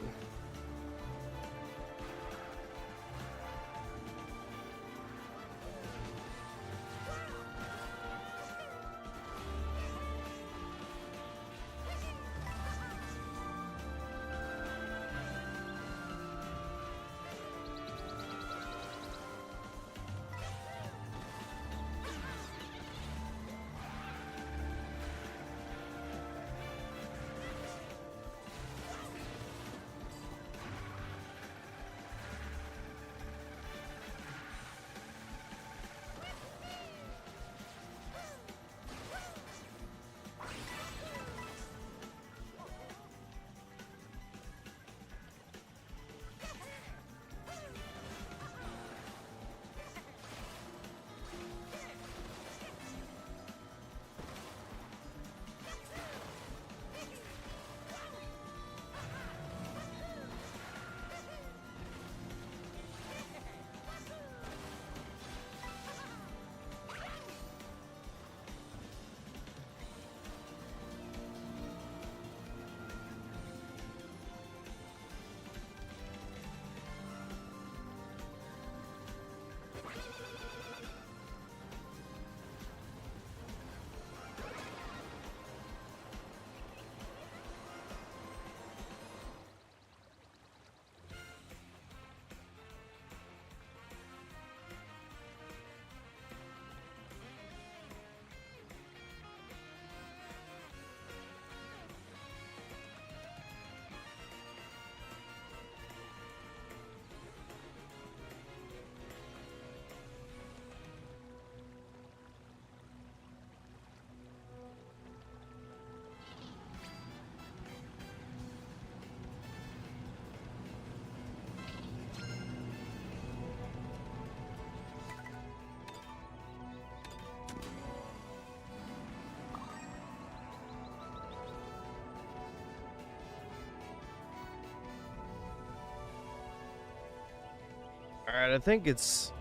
Alright, I think it's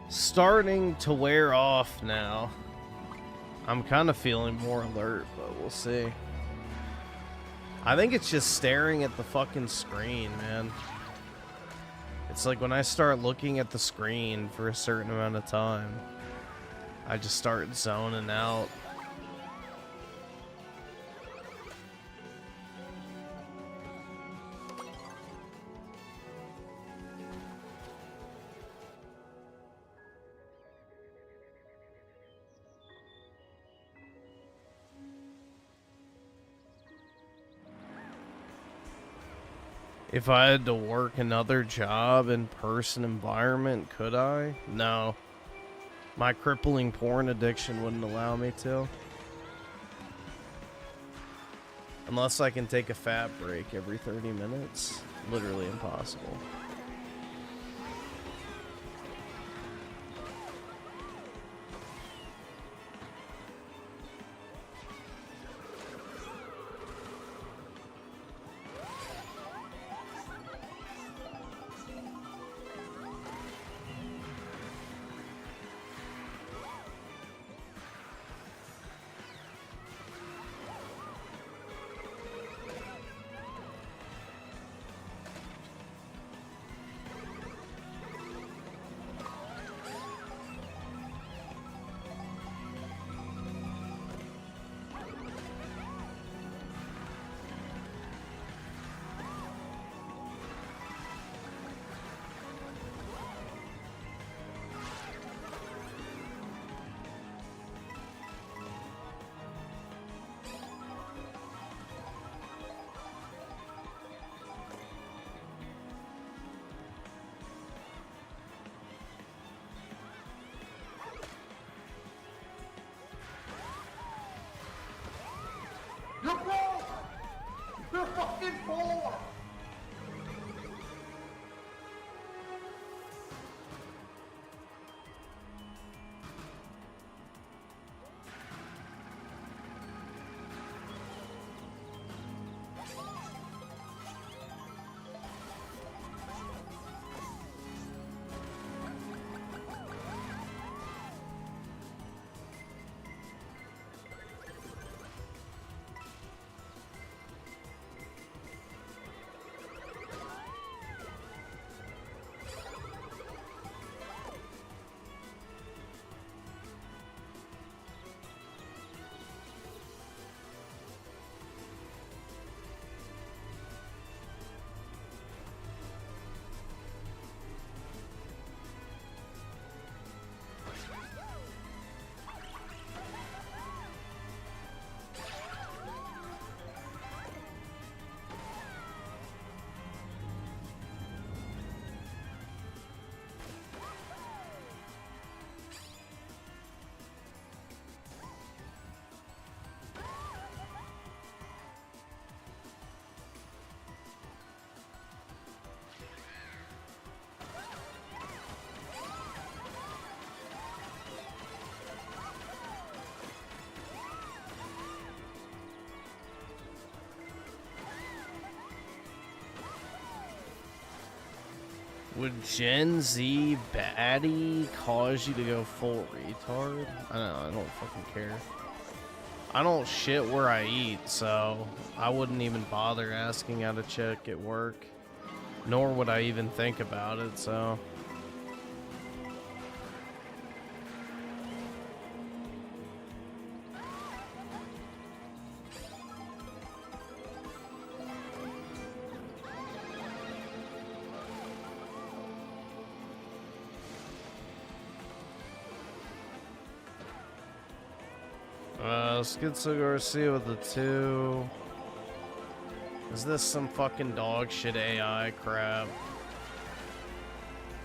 starting to wear off now. I'm kind of feeling more alert, but we'll see. I think it's just staring at the fucking screen, man. It's like when I start looking at the screen for a certain amount of time, I just start zoning out. If I had to work another job in person environment, could I? No. My crippling porn addiction wouldn't allow me to. Unless I can take a fat break every 30 minutes. Literally impossible. You're broke! You're fucking poor! Would Gen Z baddie cause you to go full retard? I don't fucking care. I don't shit where I eat, so I wouldn't even bother asking out a chick at work. Nor would I even think about it, so... SchizoGarcia with the 2. Is this some fucking dog shit AI crap?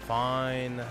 Fine.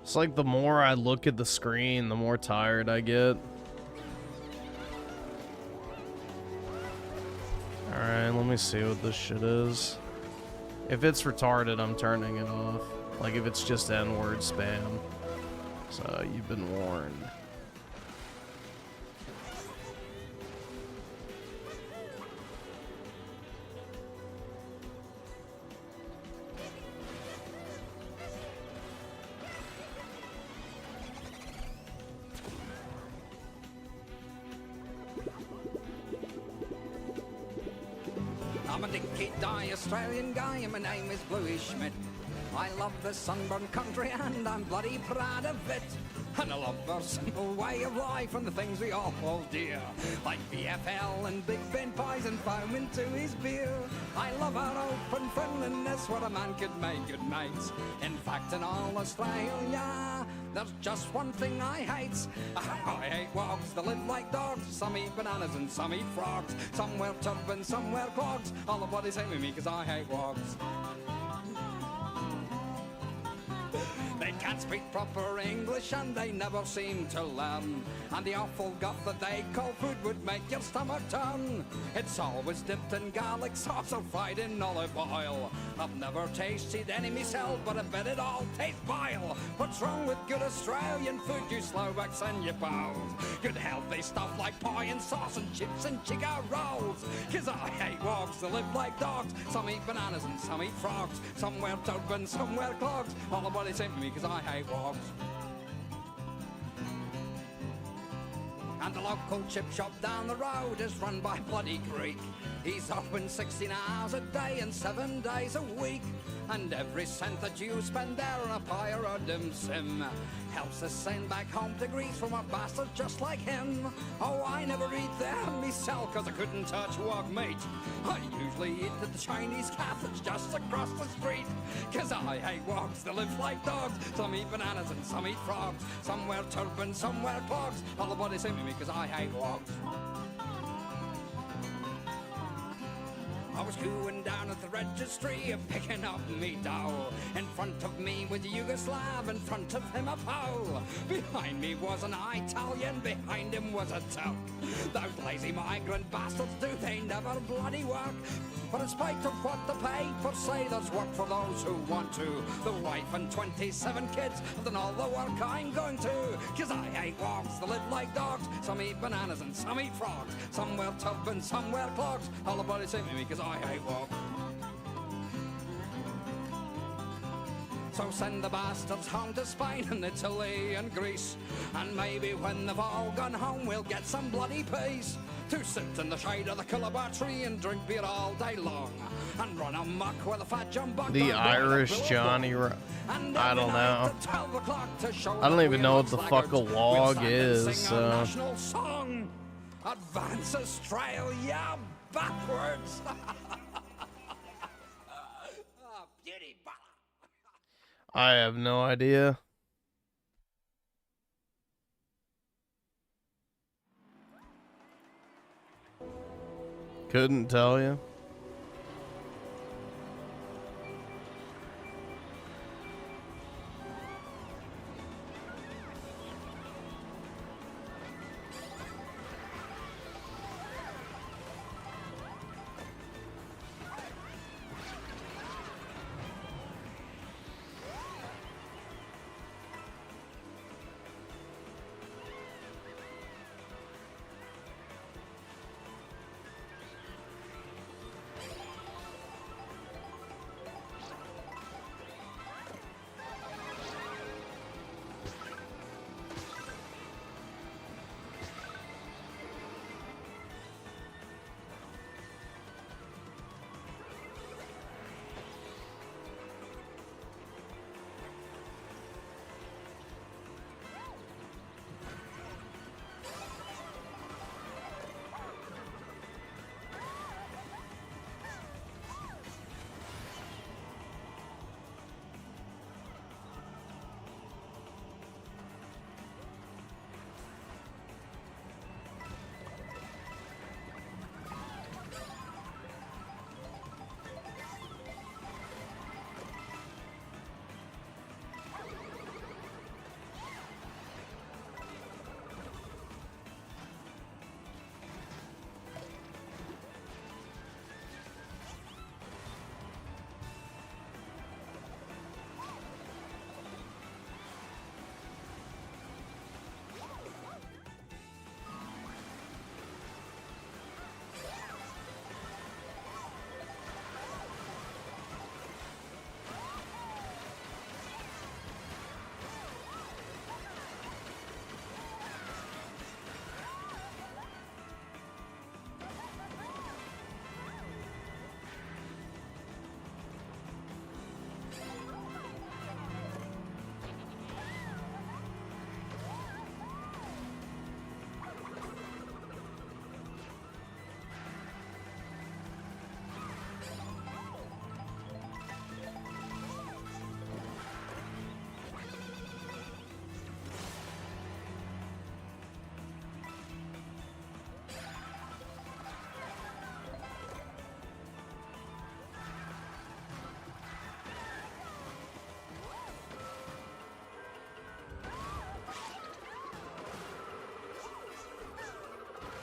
It's like the more I look at the screen, the more tired I get. Alright, let me see what this shit is. If it's retarded, I'm turning it off. Like, if it's just N-word spam. So, you've been warned. I'm a dinky-die Australian guy and my name is Bluey Schmidt. I love the sunburned country and I'm bloody proud of it. And I love our simple way of life and the things we all hold dear. Like VFL and big bin pies and foam into his beer. I love our open friendliness, what a man could make good mates. In fact, in all Australia, there's just one thing I hate. I hate wogs that live like dogs. Some eat bananas and some eat frogs. Some wear turbans, some wear clogs. All the bodies hate with me because I hate wogs. They can't speak proper English and they never seem to learn. And the awful guff that they call food would make your stomach turn. It's always dipped in garlic sauce or fried in olive oil. I've never tasted any myself, but I bet it all tastes vile. What's wrong with good Australian food, you Slovaks and you pals? Good healthy stuff like pie and sauce and chips and chicken rolls. Cause I hate wogs that live like dogs. Some eat bananas and some eat frogs. Some wear turbans, some wear clogs. All the bodies hate me cause I hate wogs. And the local chip shop down the road is run by Bloody Greek. He's open 16 hours a day and 7 days a week. And every cent that you spend there on a pie or a dim sim helps us send back home to Greece from a bastard just like him. Oh, I never eat there myself cause I couldn't touch wog meat. I usually eat at the Chinese cafe that's just across the street. Cause I hate wogs that live like dogs. Some eat bananas and some eat frogs. Some wear turbans, some wear clogs. All the bodies hate me cause I hate wogs. I was cooing down at the registry, picking up me dough. In front of me was a Yugoslav, in front of him a Pole. Behind me was an Italian, behind him was a Turk. Those lazy migrant bastards, do they never bloody work? But in spite of what they pay for, say there's work for those who want to. The wife and 27 kids have done all the work I'm going to. Cause I hate wogs that live like dogs. Some eat bananas and some eat frogs. Some wear turbans, some wear clogs. All the bodies hate me cause I hate wogs. So send the bastards home to Spain and Italy and Greece. And maybe when they've all gone home we'll get some bloody peace. To sit in the shade of the Coolabah tree and drink beer all day long. And run amok with a fat jumbuck. The Irish Johnny I don't know. I don't even know what the fuck a wog is, so... National song. Advance Australia backwards. Beauty ball. I have no idea. Couldn't tell you.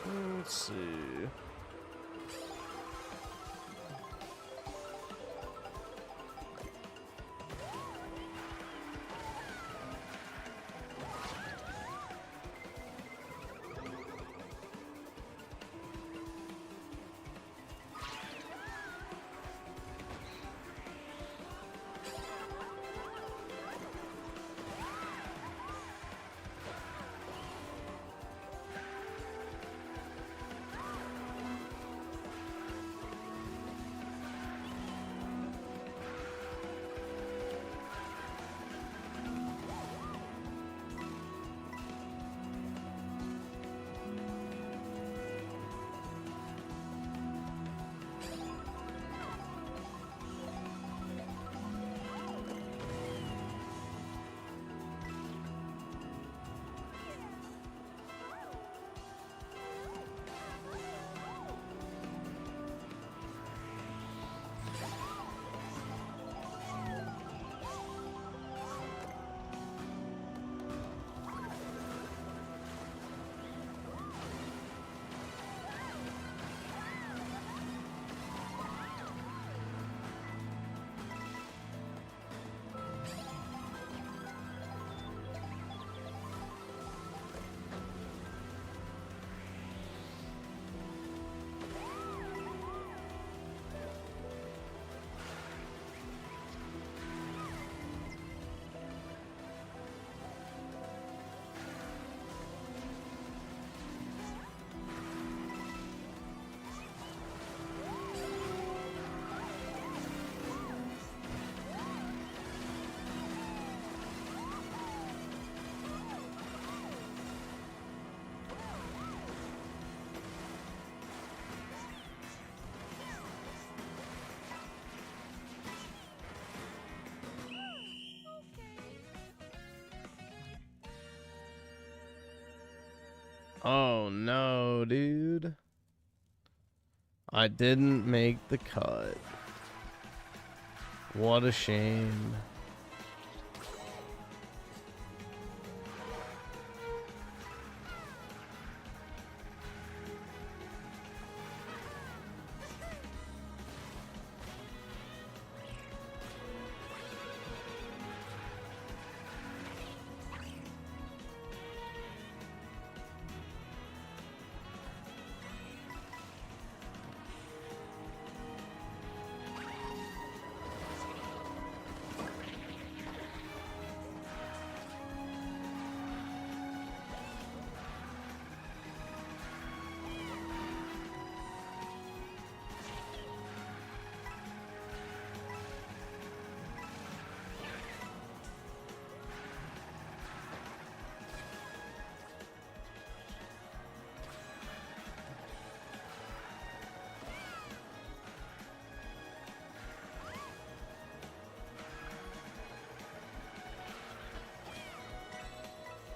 Let's see. Oh no, dude. I didn't make the cut. What a shame.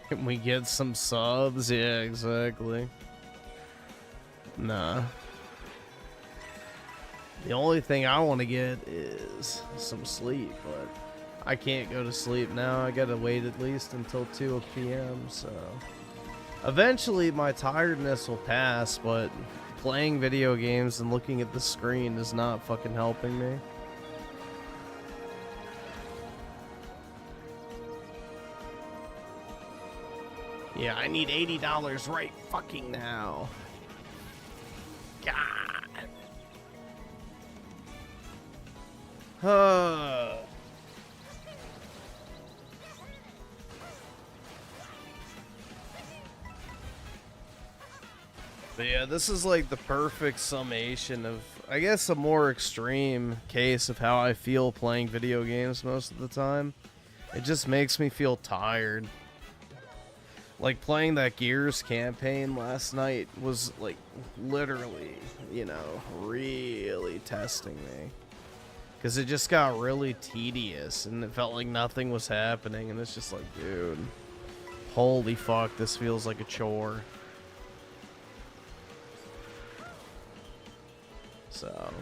Can we get some subs? Yeah, exactly. Nah. The only thing I want to get is some sleep, but I can't go to sleep now. I gotta wait at least until 2 p.m. So eventually my tiredness will pass, but playing video games and looking at the screen is not fucking helping me. Yeah, I need $80 right fucking now. God. But yeah, this is like the perfect summation of, I guess, a more extreme case of how I feel playing video games most of the time. It just makes me feel tired. Like, playing that Gears campaign last night was, like, literally, you know, really testing me. Because it just got really tedious, and it felt like nothing was happening, and it's just like, dude, holy fuck, this feels like a chore. So,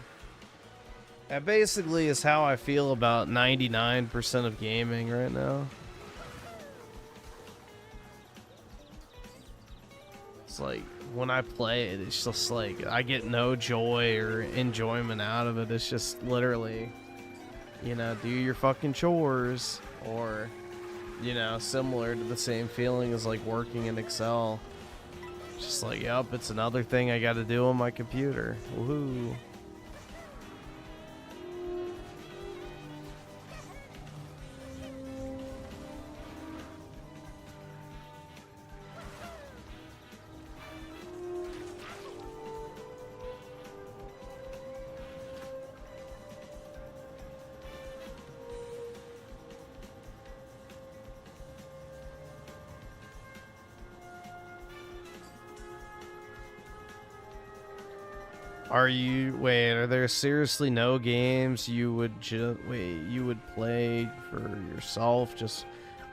that basically is how I feel about 99% of gaming right now. It's like when I play it, it's just like I get no joy or enjoyment out of it. It's just literally, you know, do your fucking chores, or, you know, similar to the same feeling as like working in Excel. Just like, yep, it's another thing I got to do on my computer. Woohoo. Are there seriously no games you would play for yourself?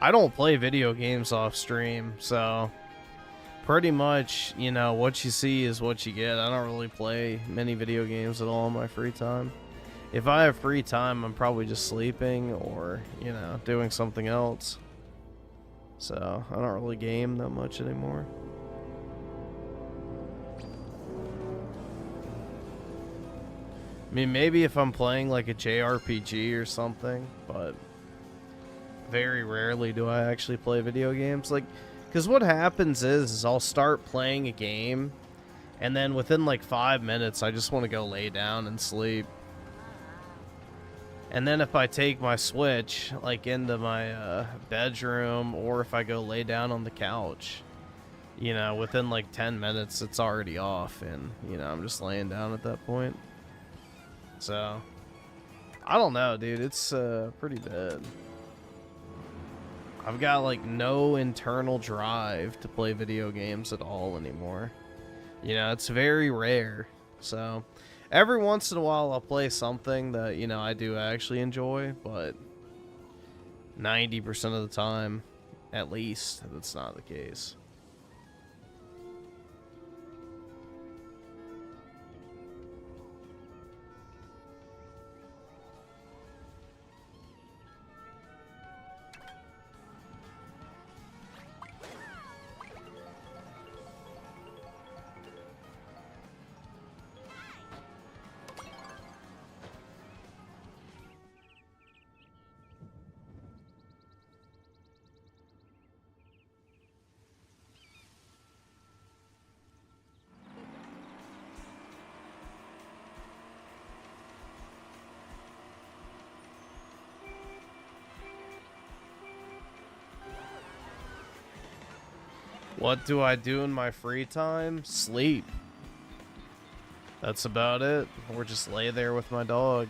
I don't play video games off stream, so pretty much, you know, what you see is what you get. I don't really play many video games at all in my free time. If I have free time, I'm probably just sleeping or, you know, doing something else. So I don't really game that much anymore. I mean, maybe if I'm playing like a JRPG or something, but very rarely do I actually play video games. Like, because what happens is I'll start playing a game, and then within like 5 minutes, I just want to go lay down and sleep. And then if I take my Switch, like, into my bedroom, or if I go lay down on the couch, you know, within like 10 minutes, it's already off, and, you know, I'm just laying down at that point. So, I don't know, dude. It's pretty bad. I've got like no internal drive to play video games at all anymore. You know, it's very rare. So, every once in a while I'll play something that, you know, I do actually enjoy, but 90% of the time, at least, that's not the case. What do I do in my free time? Sleep. That's about it. Or just lay there with my dog.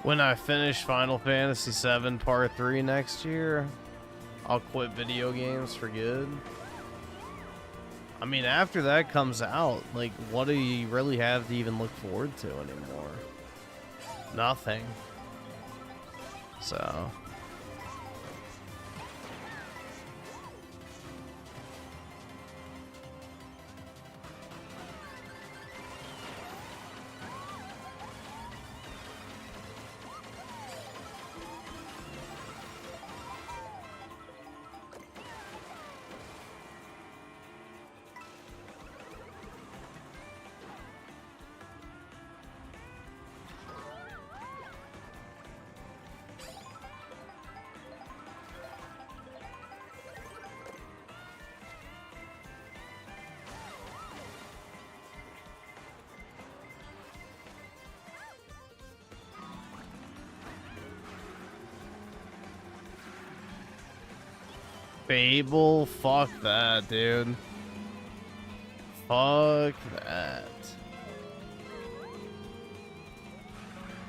When I finish Final Fantasy VII Part 3 next year, I'll quit video games for good. I mean, after that comes out, like, what do you really have to even look forward to anymore? Nothing. So... Fable? Fuck that, dude. Fuck that.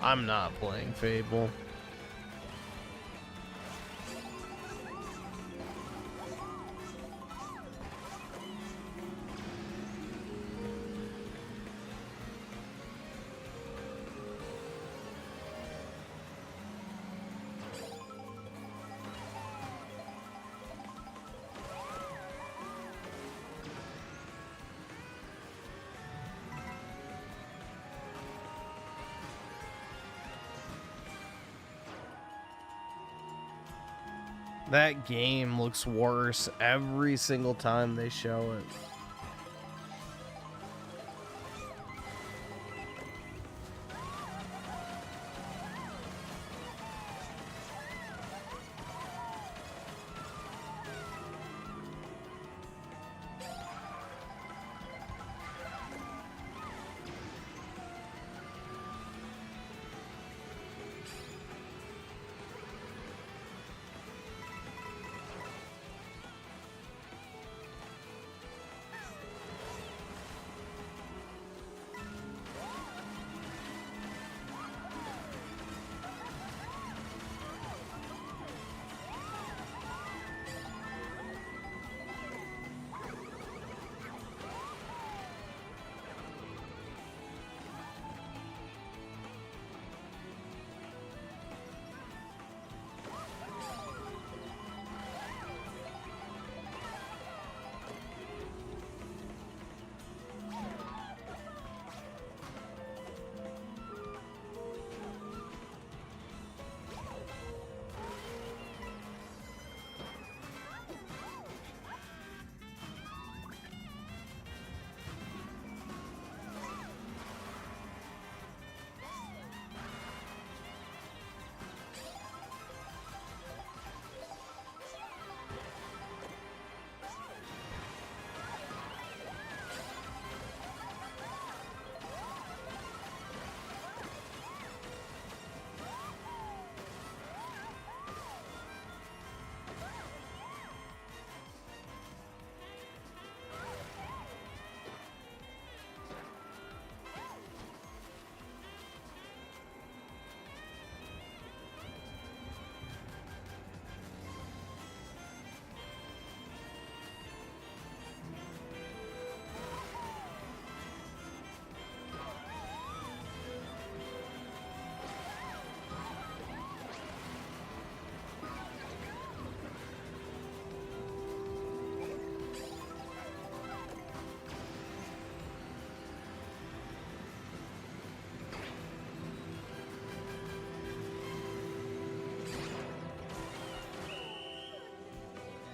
I'm not playing Fable. That game looks worse every single time they show it.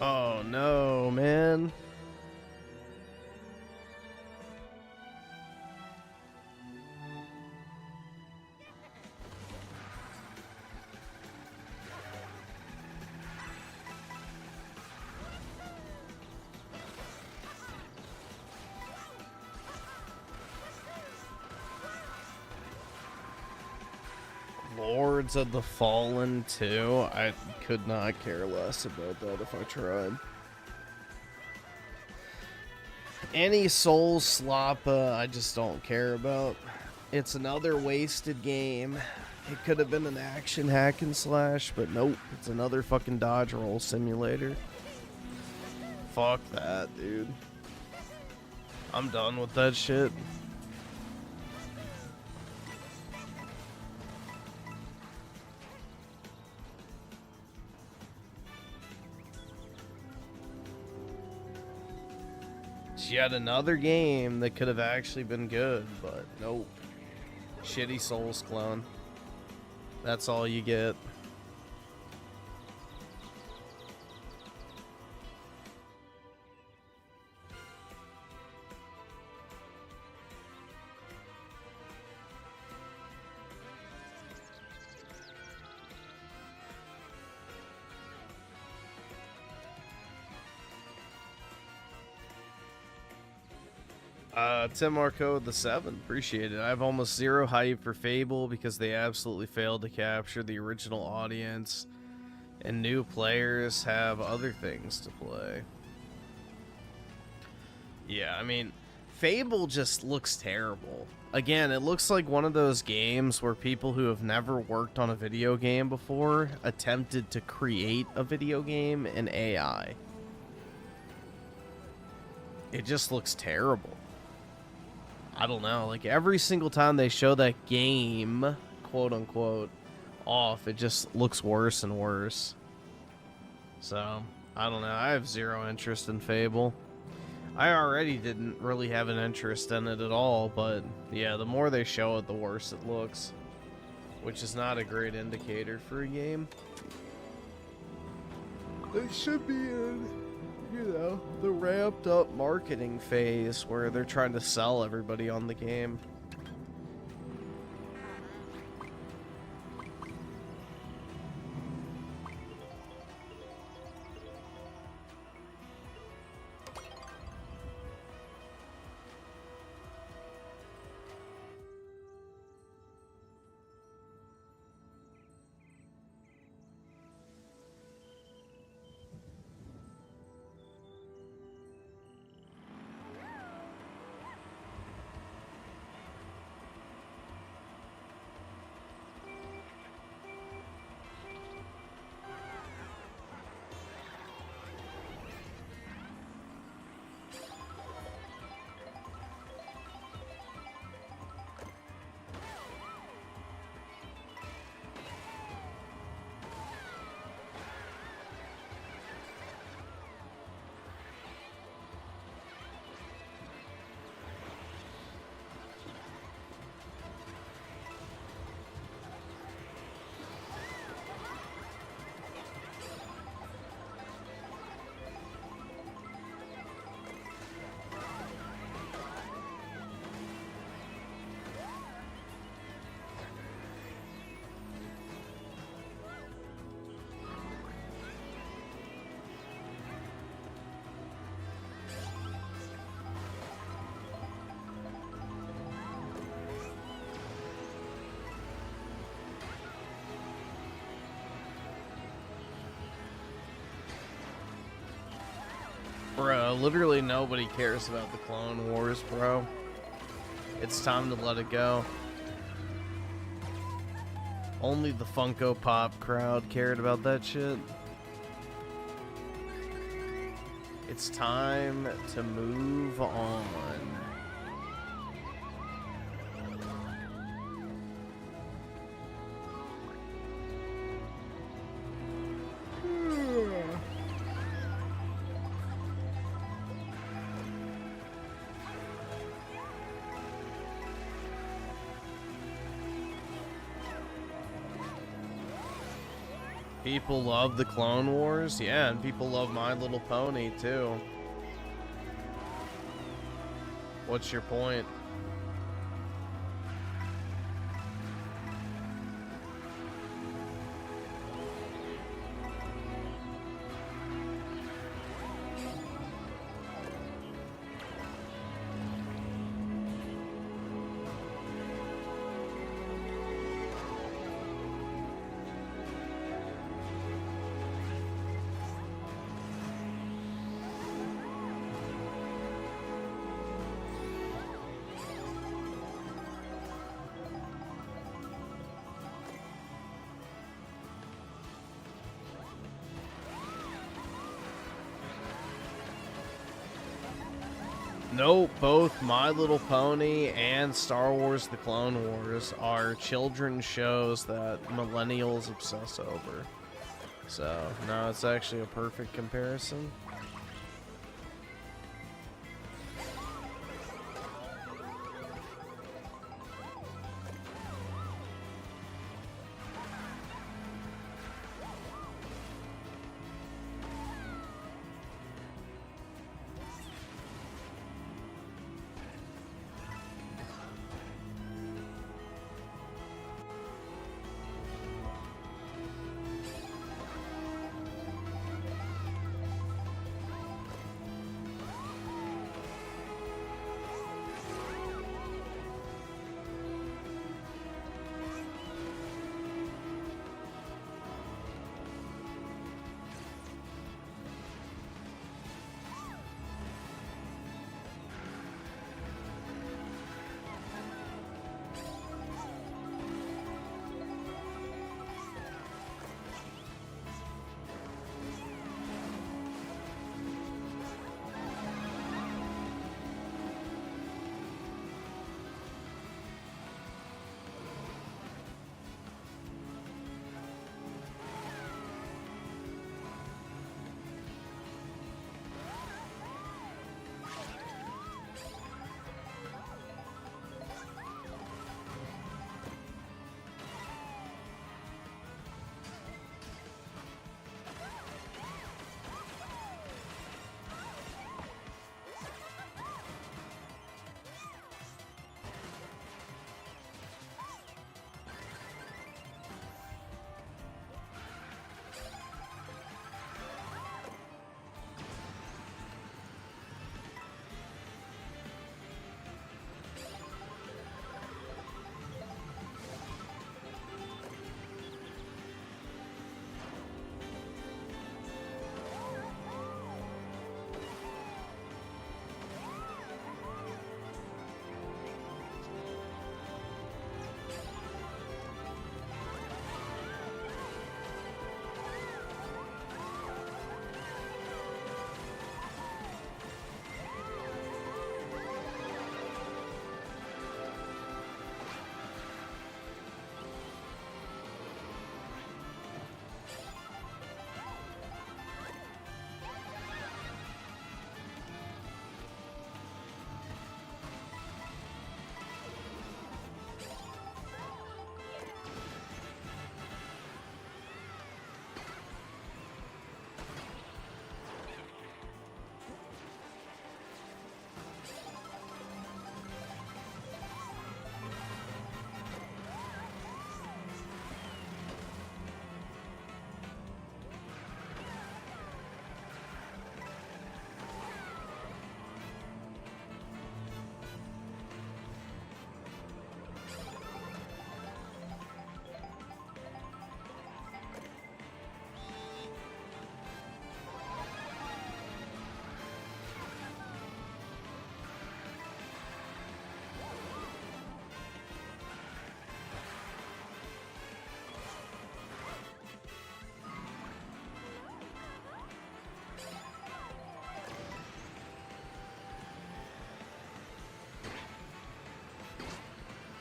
Oh no, man. Lords of the Fallen 2. I could not care less about that if I tried. Any Souls slop, I just don't care about. It's another wasted game. It could have been an action hack and slash, but nope. It's another fucking dodge roll simulator. Fuck that, dude. I'm done with that shit. It's yet another game that could have actually been good, but nope. Shitty Souls clone. That's all you get. Tim Marco the 7, appreciate it. I have almost zero hype for Fable because they absolutely failed to capture the original audience, and new players have other things to play. Yeah, I mean, Fable just looks terrible. Again, it looks like one of those games where people who have never worked on a video game before attempted to create a video game in AI. It just looks terrible. I don't know, like every single time they show that game, quote unquote, off, it just looks worse and worse. So, I don't know, I have zero interest in Fable. I already didn't really have an interest in it at all, but yeah, the more they show it, the worse it looks. Which is not a great indicator for a game. They should be in, you know, the ramped up marketing phase where they're trying to sell everybody on the game. Bro, literally nobody cares about the Clone Wars, bro. It's time to let it go. Only the Funko Pop crowd cared about that shit. It's time to move on. People love the Clone Wars, yeah, and people love My Little Pony too. What's your point? Nope, both My Little Pony and Star Wars The Clone Wars are children's shows that millennials obsess over. So, no, it's actually a perfect comparison.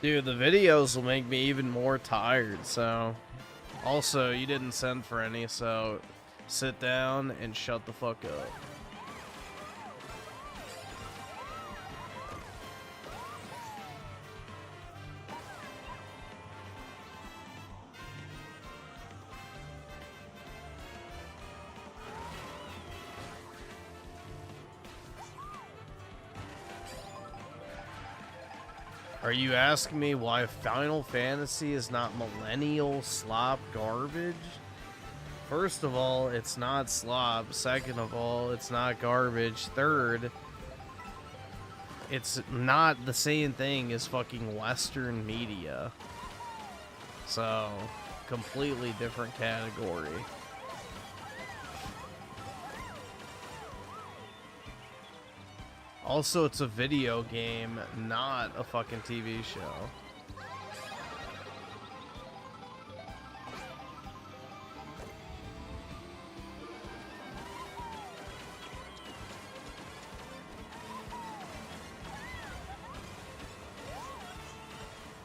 Dude, the videos will make me even more tired, so... Also, you didn't send for any, so... Sit down and shut the fuck up. Are you asking me why Final Fantasy is not millennial slop garbage? First of all, it's not slop. Second of all, it's not garbage. Third, it's not the same thing as fucking Western media. So, completely different category. Also, it's a video game, not a fucking TV show.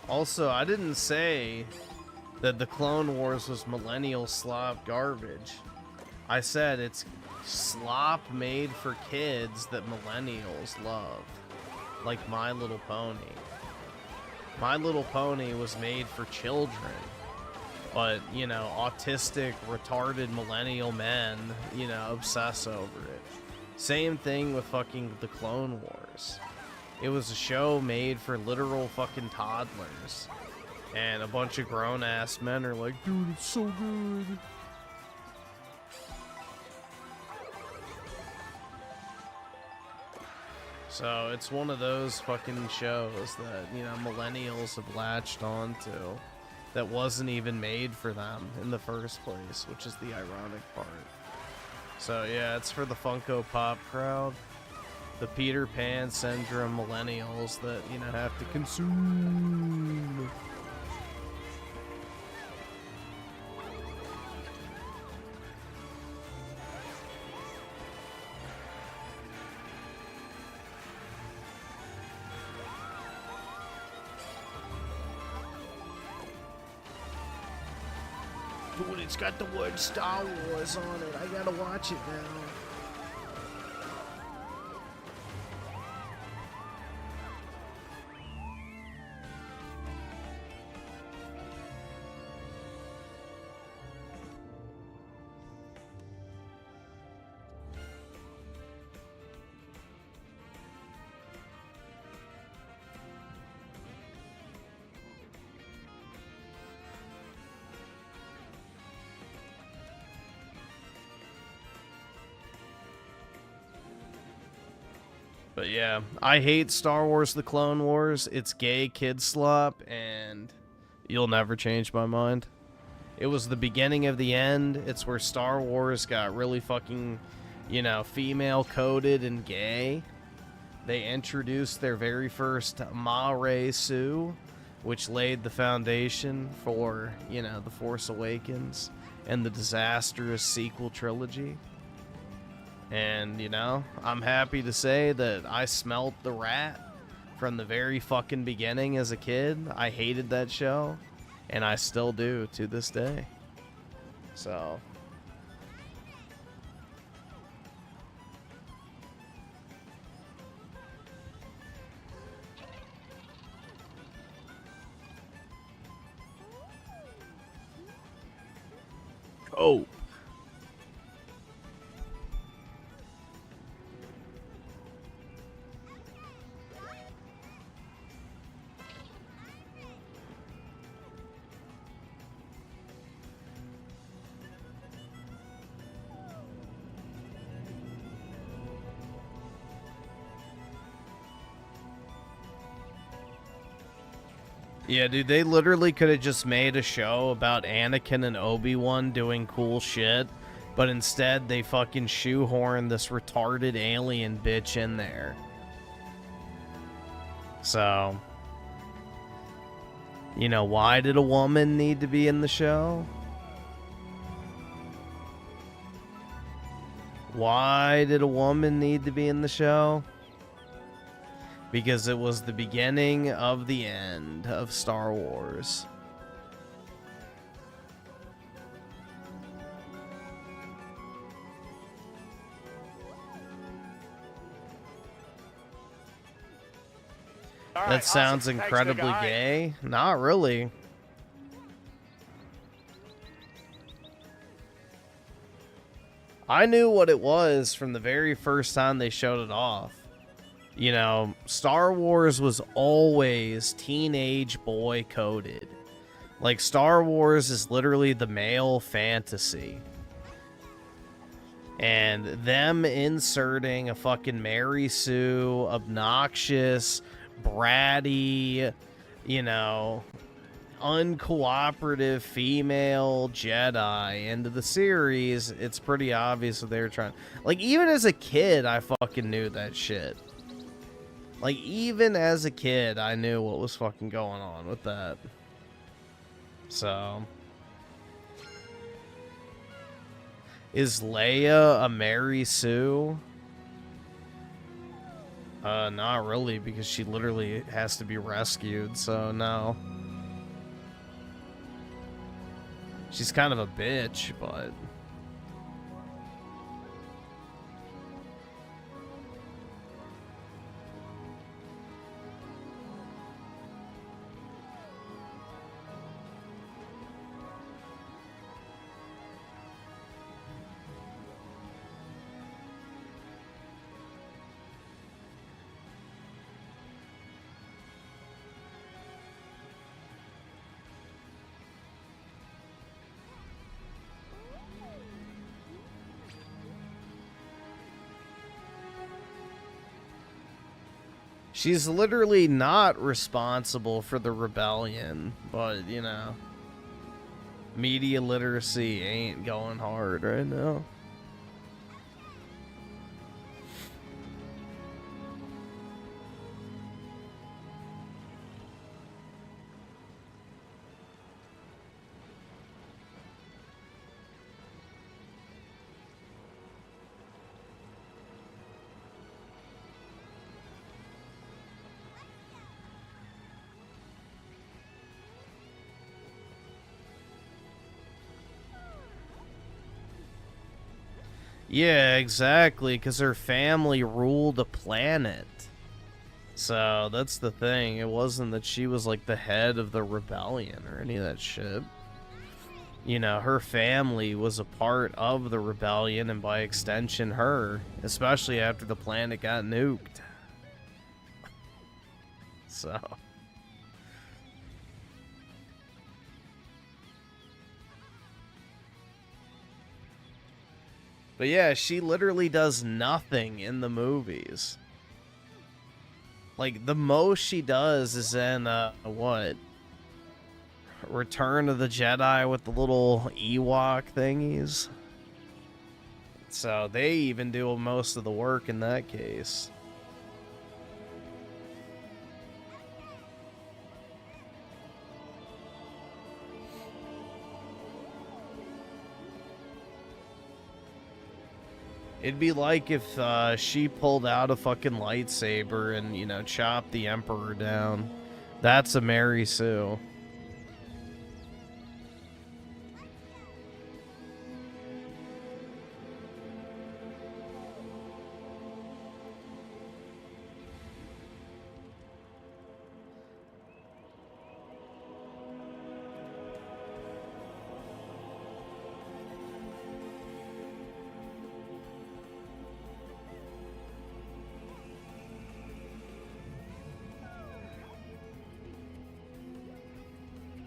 Also, I didn't say that the Clone Wars was millennial slop garbage. I said it's slop made for kids that millennials love. Like My Little Pony. My Little Pony was made for children. But, you know, autistic, retarded millennial men, you know, obsess over it. Same thing with fucking the Clone Wars. It was a show made for literal fucking toddlers. And a bunch of grown-ass men are like, dude, it's so good. So it's one of those fucking shows that, you know, millennials have latched onto that wasn't even made for them in the first place, which is the ironic part. So yeah, it's for the Funko Pop crowd. The Peter Pan syndrome millennials that, you know, have to consume. Dude, it's got the word Star Wars on it. I gotta watch it now. But yeah, I hate Star Wars The Clone Wars. It's gay kid slop, and you'll never change my mind. It was the beginning of the end. It's where Star Wars got really fucking, you know, female-coded and gay. They introduced their very first Ma-Ray Sue, which laid the foundation for, you know, The Force Awakens and the disastrous sequel trilogy. And, you know, I'm happy to say that I smelt the rat from the very fucking beginning as a kid. I hated that show, and I still do to this day. So... oh. Yeah, dude, they literally could have just made a show about Anakin and Obi-Wan doing cool shit, but instead they fucking shoehorned this retarded alien bitch in there. So, you know, why did a woman need to be in the show? Why did a woman need to be in the show? Because it was the beginning of the end of Star Wars. All right, That sounds awesome. Thanks, incredibly big guy. gay. Not really. I knew what it was from the very first time they showed it off. You know, Star Wars was always teenage boy coded. Like, Star Wars is literally the male fantasy. And them inserting a fucking Mary Sue, obnoxious, bratty, you know, uncooperative female Jedi into the series, it's pretty obvious that they were trying. Like, even as a kid, I fucking knew that shit. Like, even as a kid, I knew what was fucking going on with that. So... is Leia a Mary Sue? Not really, because she literally has to be rescued, so no. She's kind of a bitch, but... She's literally not responsible for the rebellion, but, you know, media literacy ain't going hard right now. Yeah, exactly, because her family ruled a planet. So, that's the thing. It wasn't that she was, like, the head of the rebellion or any of that shit. You know, her family was a part of the rebellion, and by extension, her. Especially after the planet got nuked. So... But yeah, she literally does nothing in the movies. Like, the most she does is in, what? Return of the Jedi with the little Ewok thingies. So they even do most of the work in that case. It'd be like if she pulled out a fucking lightsaber and, you know, chopped the Emperor down. That's a Mary Sue.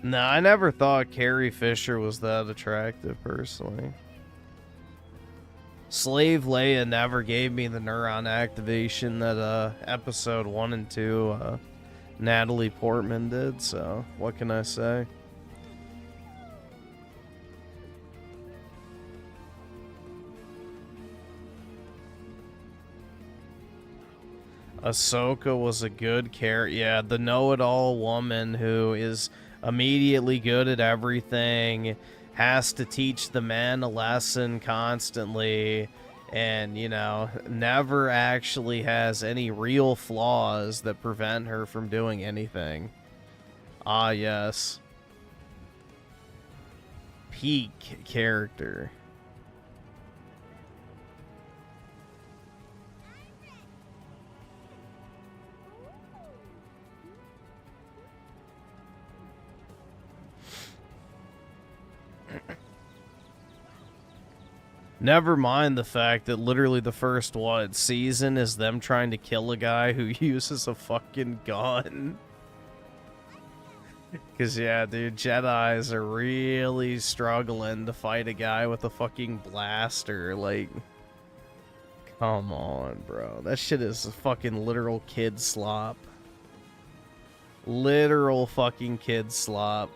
No, I never thought Carrie Fisher was that attractive, personally. Slave Leia never gave me the neuron activation that episode 1 and 2 Natalie Portman did, so what can I say? Ahsoka was a good character. Yeah, the know-it-all woman who is immediately good at everything, has to teach the men a lesson constantly, and, you know, never actually has any real flaws that prevent her from doing anything. Ah, yes. Peak character. Never mind the fact that literally the first, what, season is them trying to kill a guy who uses a fucking gun. Because, yeah, dude, Jedis are really struggling to fight a guy with a fucking blaster. Like, come on, bro. That shit is a fucking literal kid slop. Literal fucking kid slop.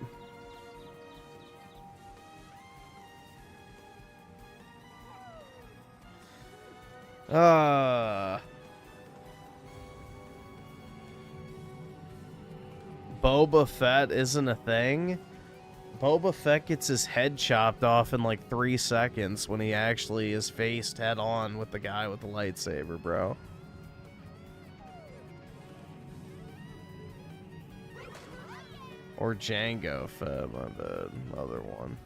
Boba Fett isn't a thing? Boba Fett gets his head chopped off in like 3 seconds when he actually is faced head on with the guy with the lightsaber, bro. Or Jango Fett, my bad. Other one.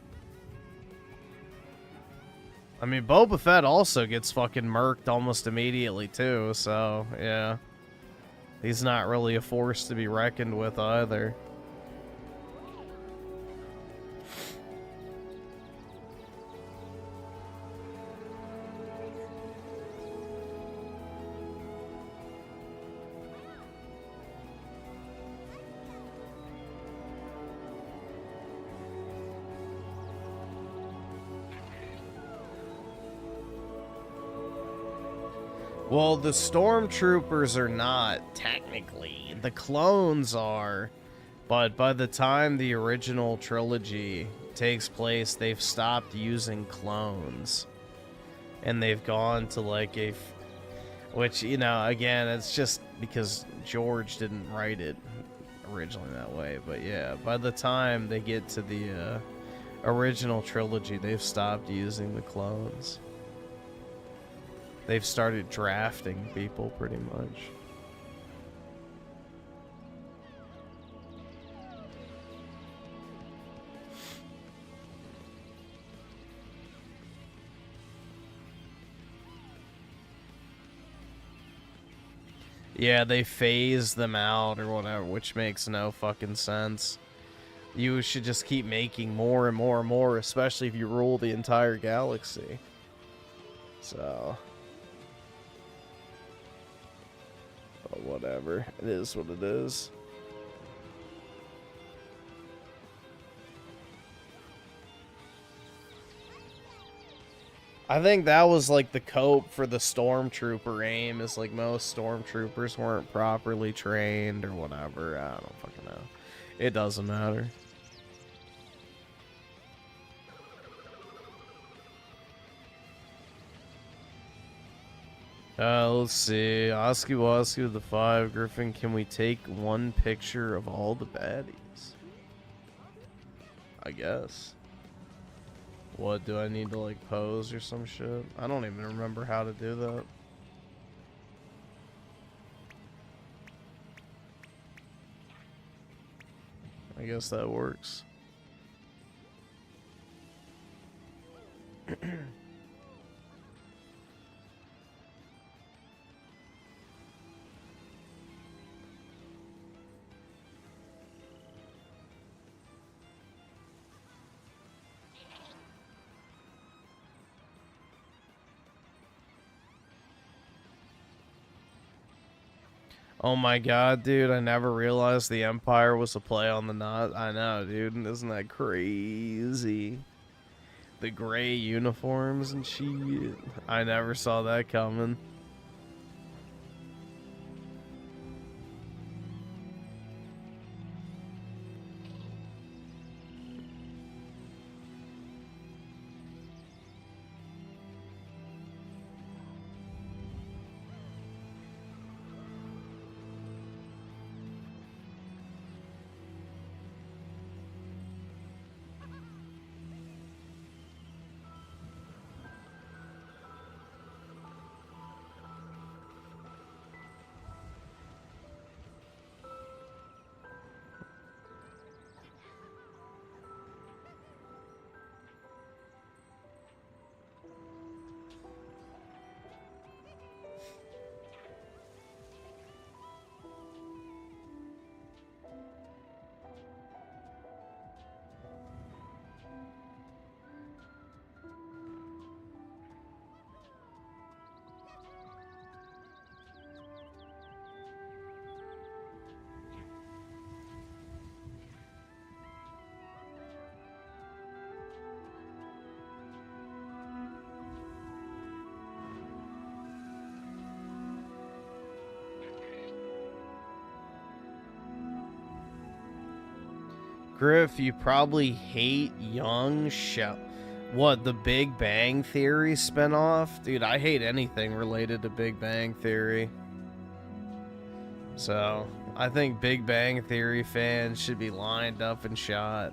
I mean, Boba Fett also gets fucking murked almost immediately, too, so, yeah. He's not really a force to be reckoned with, either. Well, the stormtroopers are not, technically. The clones are. But by the time the original trilogy takes place, they've stopped using clones. And they've gone to like a... Which, you know, again, it's just because George didn't write it originally that way. But yeah, by the time they get to the original trilogy, they've stopped using the clones. They've started drafting people, pretty much. Yeah, they phase them out or whatever, which makes no fucking sense. You should just keep making more and more and more, especially if you rule the entire galaxy. So... But whatever. It is what it is. I think that was like the cope for the stormtrooper aim, is like most stormtroopers weren't properly trained or whatever. I don't fucking know. It doesn't matter. Let's see. Oski Waski the 5. Griffin, can we take one picture of all the baddies? I guess. What, do I need to like pose or some shit? I don't even remember how to do that. I guess that works. Oh my god, dude, I never realized the Empire was a play on the Nazi. I know, dude, isn't that crazy? The gray uniforms and shit. I never saw that coming. Griff, you probably hate Young Shell. What, the Big Bang Theory spinoff? Dude, I hate anything related to Big Bang Theory. So, I think Big Bang Theory fans should be lined up and shot.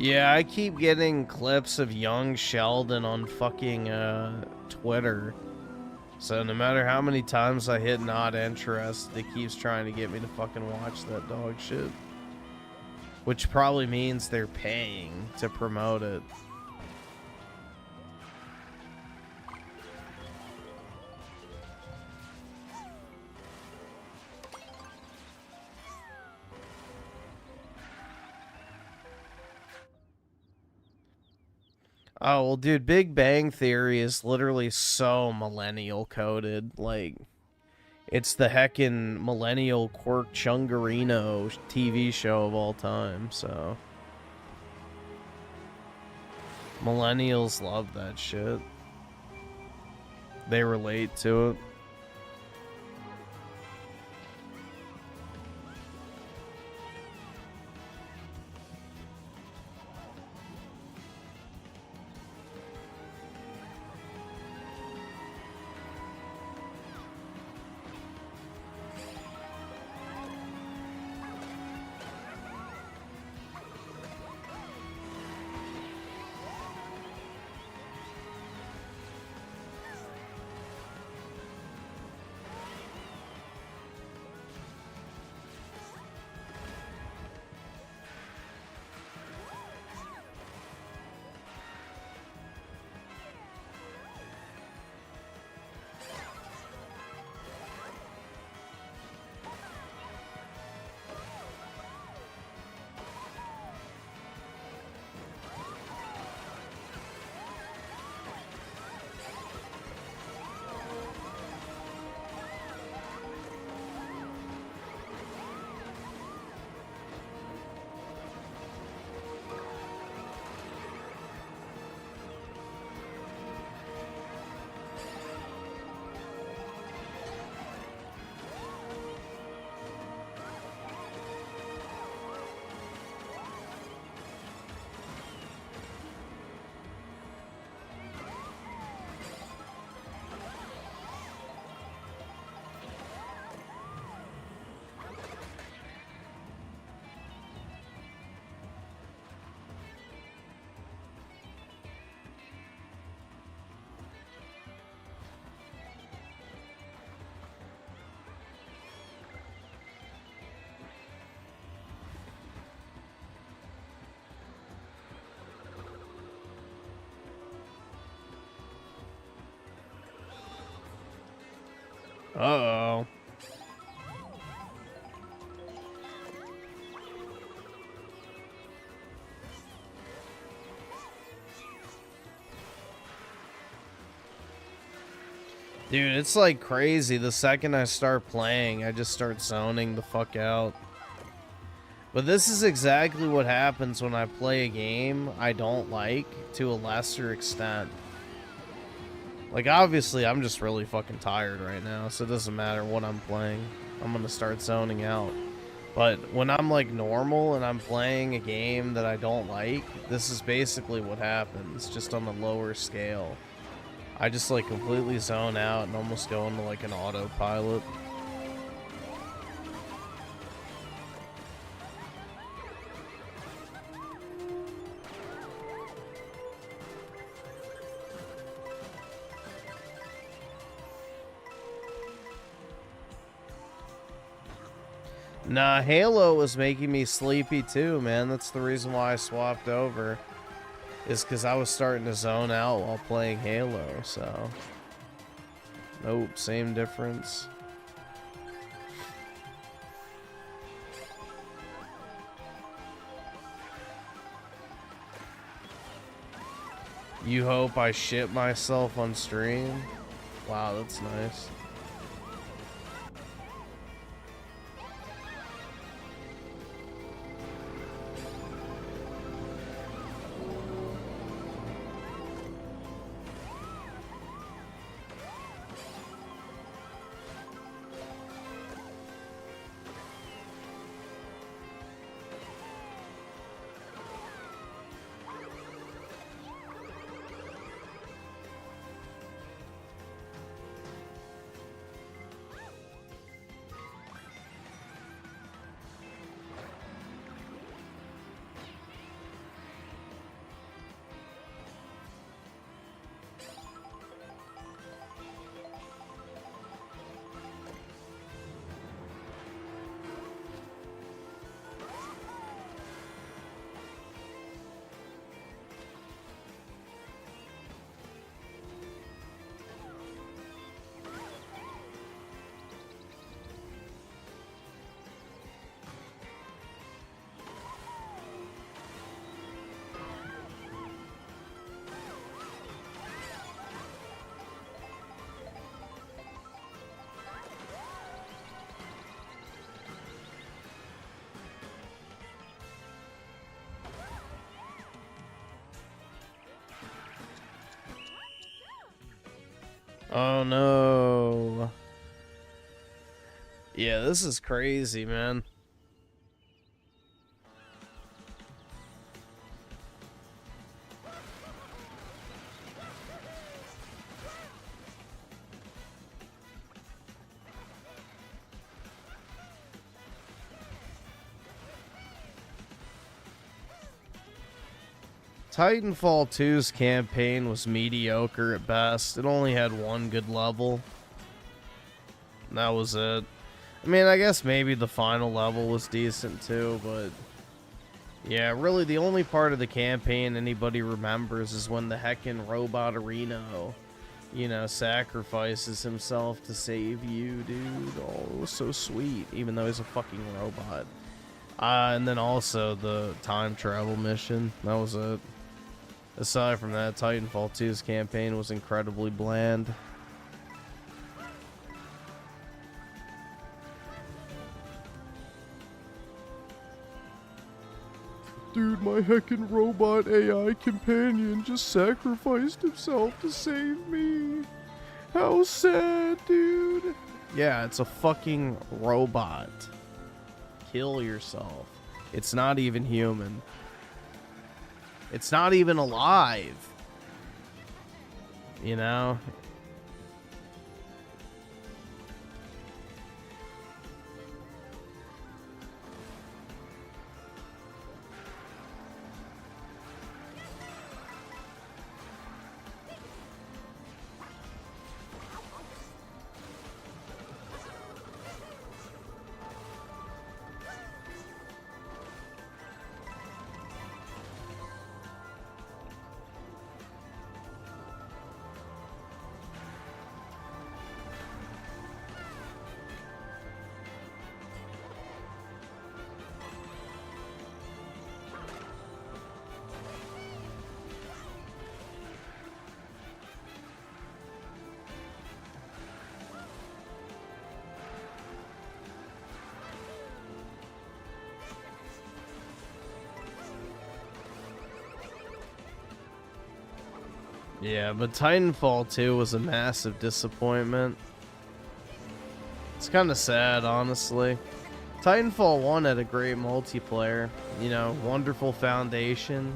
Yeah, I keep getting clips of young Sheldon on fucking Twitter. So no matter how many times I hit not interested, it keeps trying to get me to fucking watch that dog shit. Which probably means they're paying to promote it. Oh, well, dude, Big Bang Theory is literally so millennial coded. Like, it's the heckin' millennial quirk chungarino TV show of all time, so. Millennials love that shit. They relate to it. Uh-oh. Dude, it's like crazy. The second I start playing, I just start zoning the fuck out. But this is exactly what happens when I play a game I don't like to a lesser extent. Like, obviously, I'm just really fucking tired right now, so it doesn't matter what I'm playing. I'm gonna start zoning out. But when I'm, like, normal and I'm playing a game that I don't like, this is basically what happens, just on a lower scale. I just, like, completely zone out and almost go into, like, an autopilot. Nah, Halo was making me sleepy too, man. That's the reason why I swapped over. Is because I was starting to zone out while playing Halo, so. Nope, same difference. You hope I shit myself on stream? Wow, that's nice. Oh no. Yeah, this is crazy, man. Titanfall 2's campaign was mediocre at best. It only had one good level. And that was it. I mean, I guess maybe the final level was decent too, but yeah, really the only part of the campaign anybody remembers is when the heckin' robot Reno, you know, sacrifices himself to save you, dude. Oh, it was so sweet, even though he's a fucking robot. And then also the time travel mission. That was it. Aside from that, Titanfall 2's campaign was incredibly bland. Dude, my heckin' robot AI companion just sacrificed himself to save me. How sad, dude. Yeah, it's a fucking robot. Kill yourself. It's not even human. It's not even alive. You know? Yeah, but Titanfall 2 was a massive disappointment. It's kind of sad, honestly. Titanfall 1 had a great multiplayer, you know, wonderful foundation.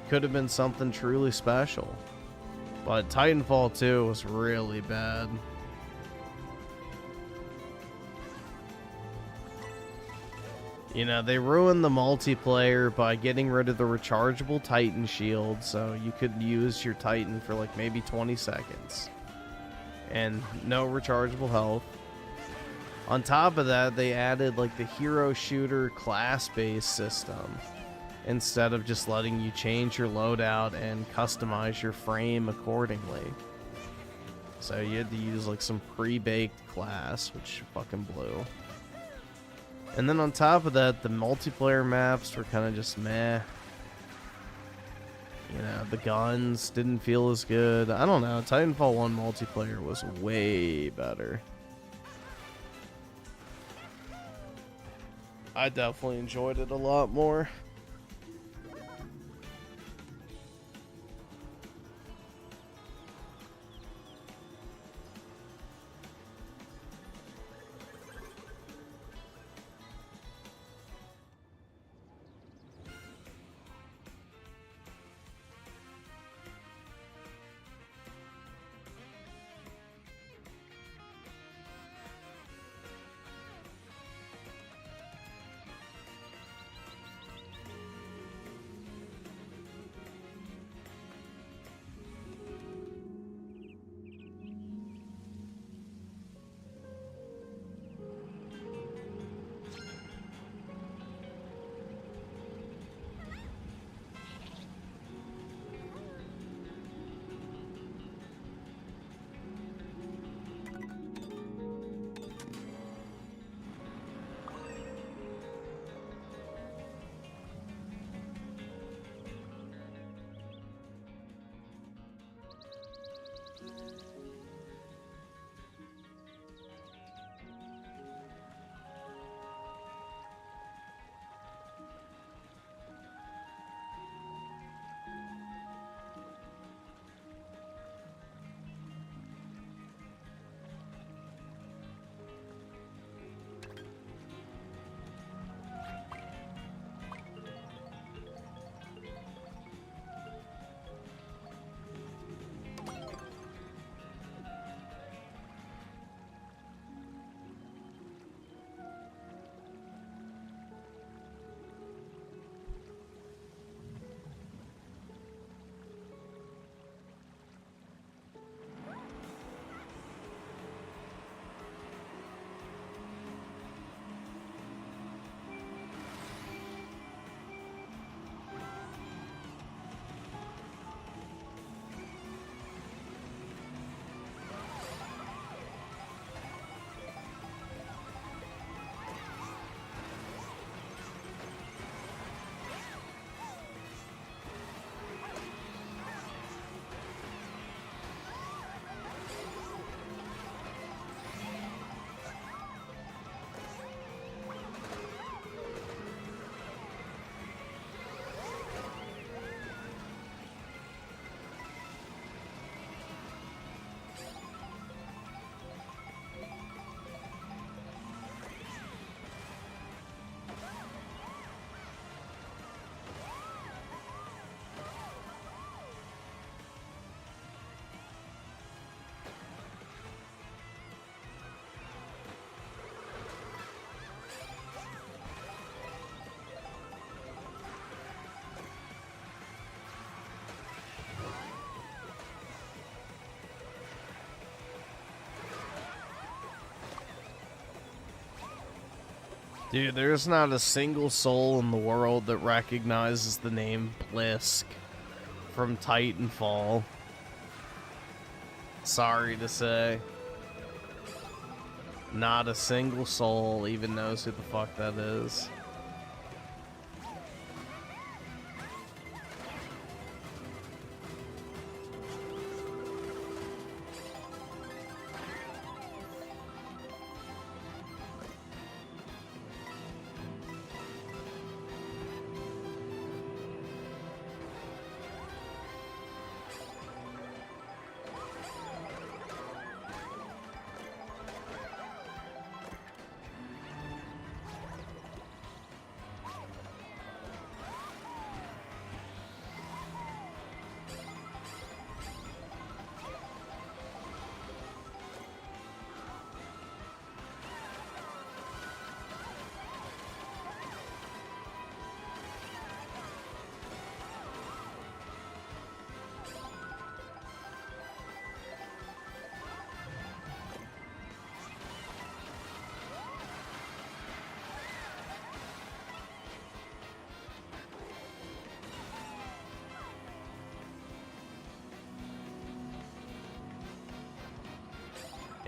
Could have been something truly special. But Titanfall 2 was really bad. You know, they ruined the multiplayer by getting rid of the rechargeable Titan shield, so you could use your Titan for like maybe 20 seconds. And no rechargeable health. On top of that, they added like the hero shooter class-based system, instead of just letting you change your loadout and customize your frame accordingly. So you had to use like some pre-baked class, which fucking blew. And then on top of that, the multiplayer maps were kind of just meh. You know, the guns didn't feel as good. I don't know. Titanfall 1 multiplayer was way better. I definitely enjoyed it a lot more. Dude, there's not a single soul in the world that recognizes the name Blisk from Titanfall. Sorry to say. Not a single soul even knows who the fuck that is.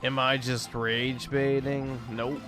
Am I just rage baiting? Nope.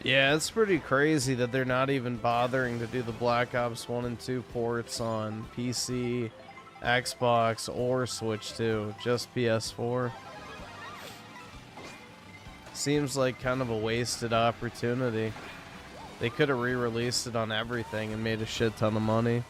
Yeah, it's pretty crazy that they're not even bothering to do the Black Ops 1 and 2 ports on PC, Xbox, or Switch 2, just PS4. Seems like kind of a wasted opportunity. They could have re-released it on everything and made a shit ton of money.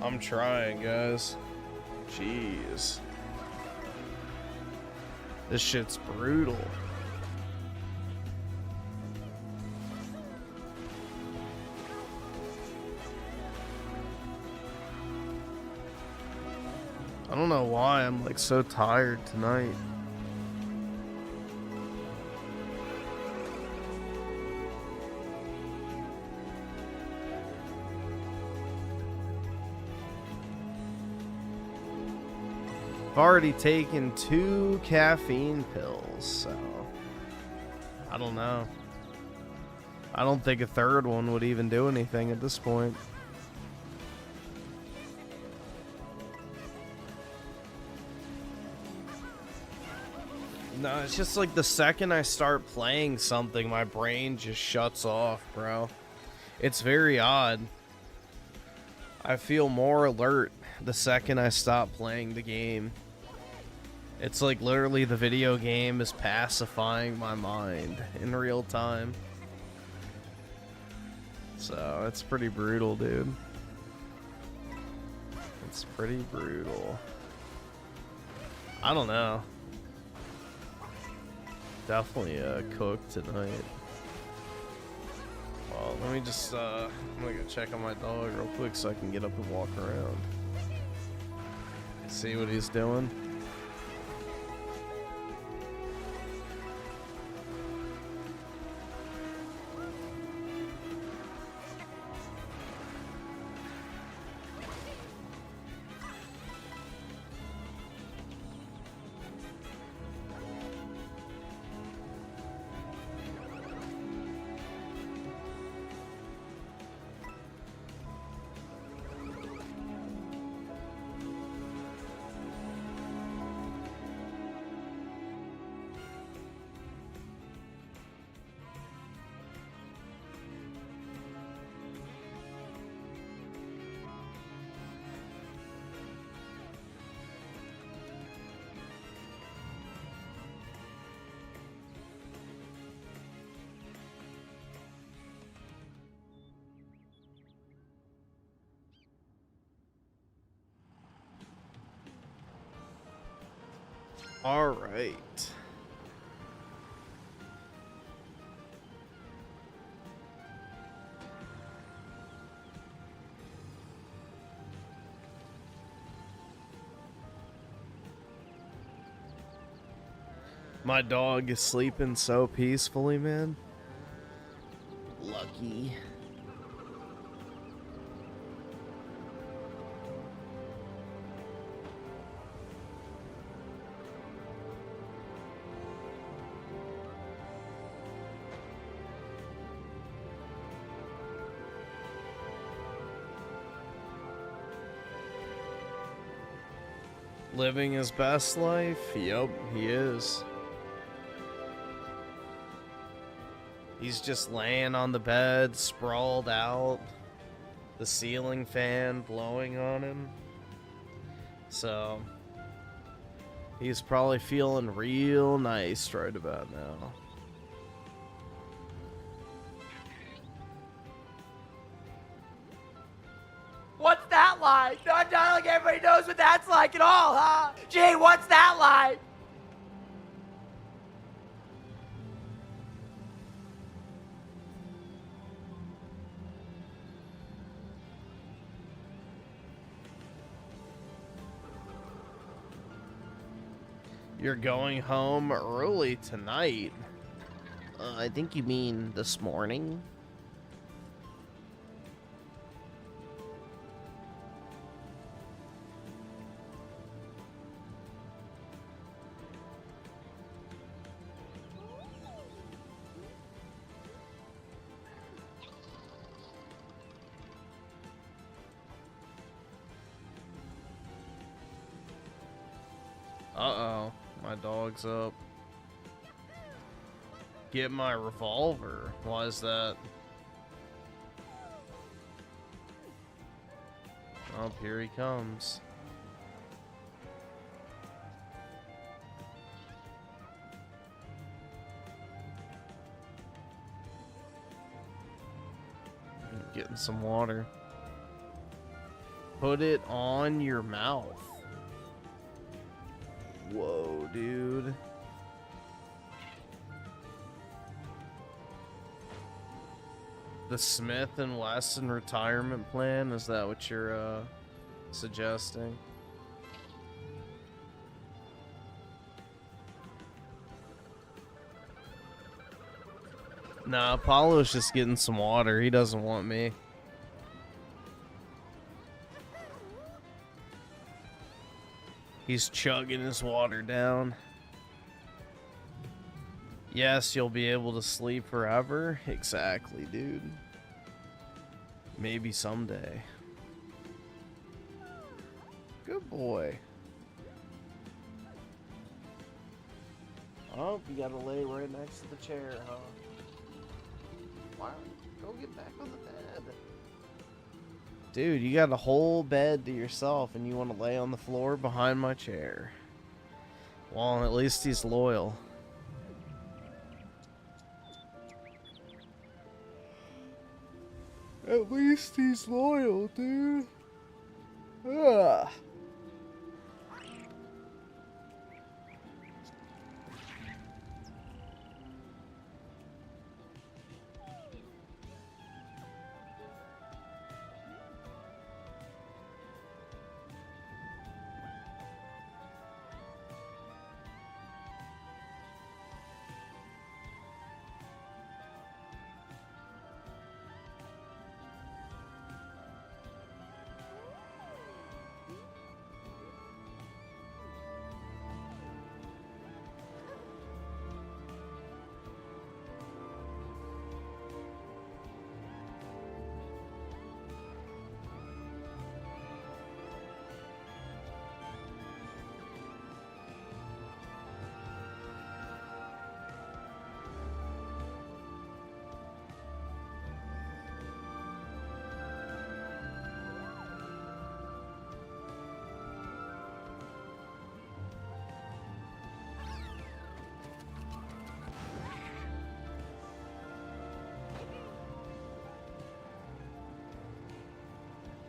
I'm trying, guys. Jeez. This shit's brutal. I don't know why I'm like so tired tonight. I've already taken 2 caffeine pills, so I don't know. I don't think a third one would even do anything at this point. No, it's just like the second I start playing something, my brain just shuts off, bro. It's very odd. I feel more alert the second I stop playing the game. It's like literally the video game is pacifying my mind in real time. So, it's pretty brutal, dude. It's pretty brutal. I don't know. Definitely cooked tonight. Well, let me just, I'm gonna go check on my dog real quick so I can get up and walk around. See what he's doing. All right. My dog is sleeping so peacefully, man. Lucky. Living his best life? Yup, he is. He's just laying on the bed, sprawled out, the ceiling fan blowing on him. So, he's probably feeling real nice right about now. What's that like? Not like everybody knows what that's like at all, huh? Gee, what's that like? You're going home early tonight. I think you mean this morning. Uh-oh, my dog's up. Get my revolver. Why is that? Oh, here he comes. Getting some water. Put it on your mouth. Whoa, dude. The Smith and Wesson retirement plan, is that what you're suggesting? Nah, Apollo's just getting some water. He doesn't want me. He's chugging his water down. Yes, you'll be able to sleep forever. Exactly, dude. Maybe someday. Good boy. Oh, you gotta lay right next to the chair, huh? Why? Go get back on the bed. Dude, you got a whole bed to yourself and you want to lay on the floor behind my chair. Well, at least he's loyal. At least he's loyal, dude. Ugh.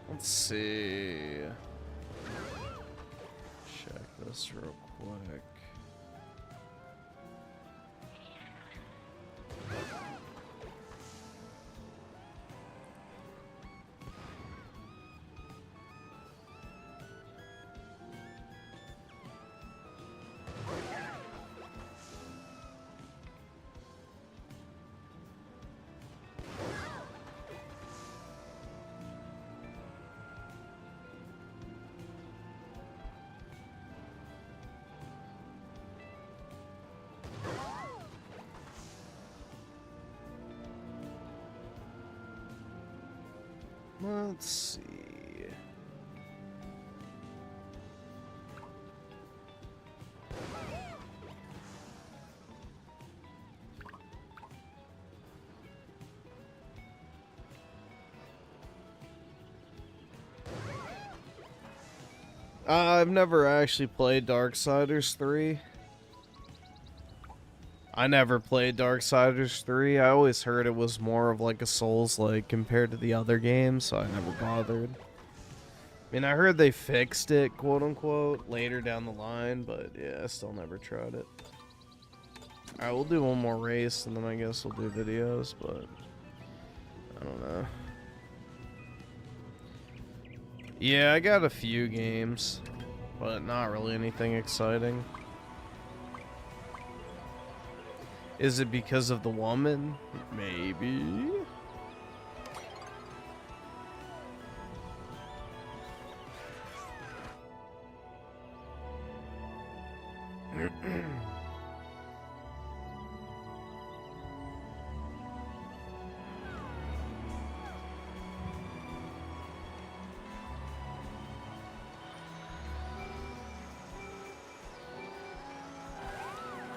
Let's see. Check this real quick. Let's see. I've never actually played Darksiders 3. I never played Darksiders 3. I always heard it was more of like a Souls-like compared to the other games, so I never bothered. I mean, I heard they fixed it, quote-unquote, later down the line, but yeah, I still never tried it. Alright, we'll do one more race, and then I guess we'll do videos, but I don't know. Yeah, I got a few games, but not really anything exciting. Is it because of the woman? Maybe.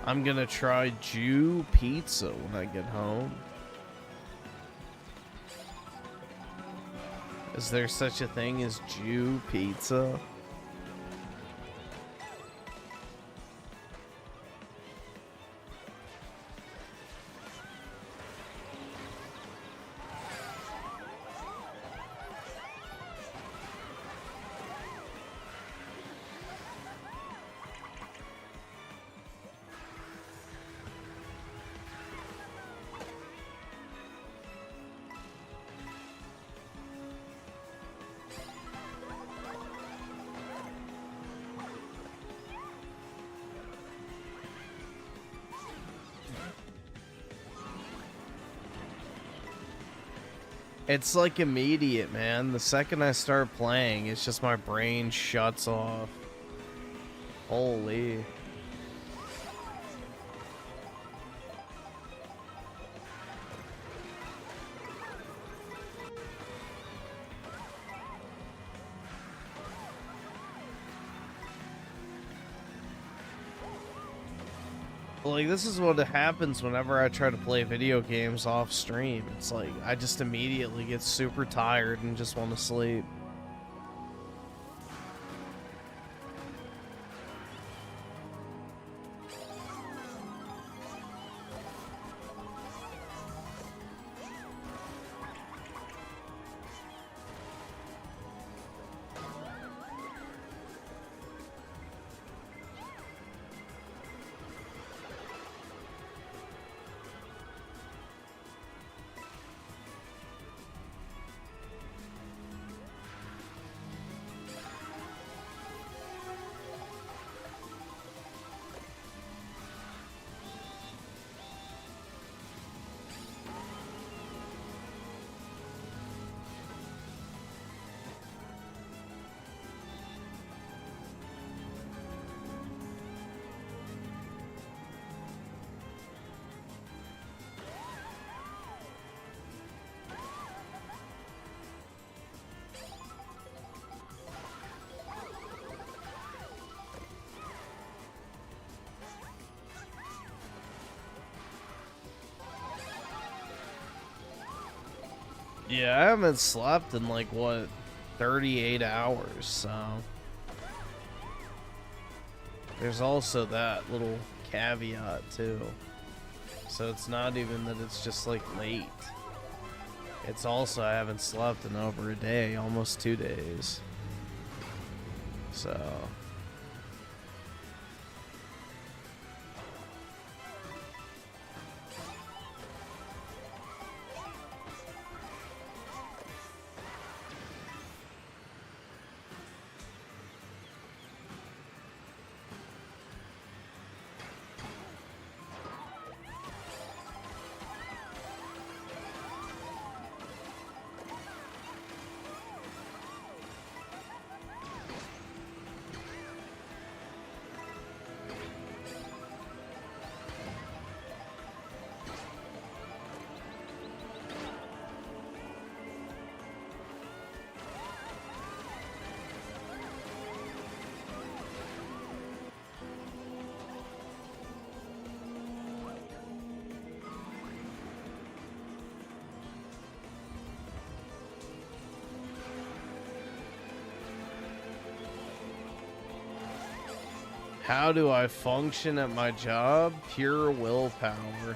I'm gonna try Jew pizza when I get home. Is there such a thing as Jew pizza? It's like immediate, man. The second I start playing, it's just my brain shuts off. Holy. Like, this is what happens whenever I try to play video games off stream. It's like, I just immediately get super tired and just want to sleep. Yeah, I haven't slept in like, what, 38 hours, so... There's also that little caveat, too. So it's not even that it's just, like, late. It's also I haven't slept in over a day, almost 2 days. So... How do I function at my job? Pure willpower.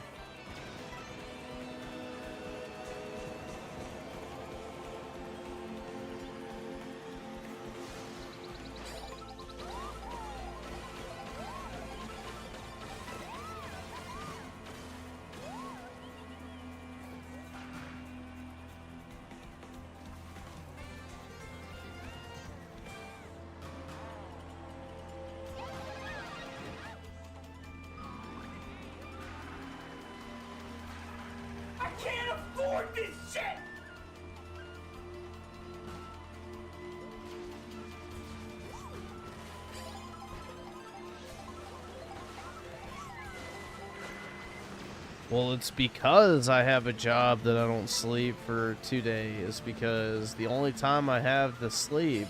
Well, it's because I have a job that I don't sleep for 2 days, because the only time I have to sleep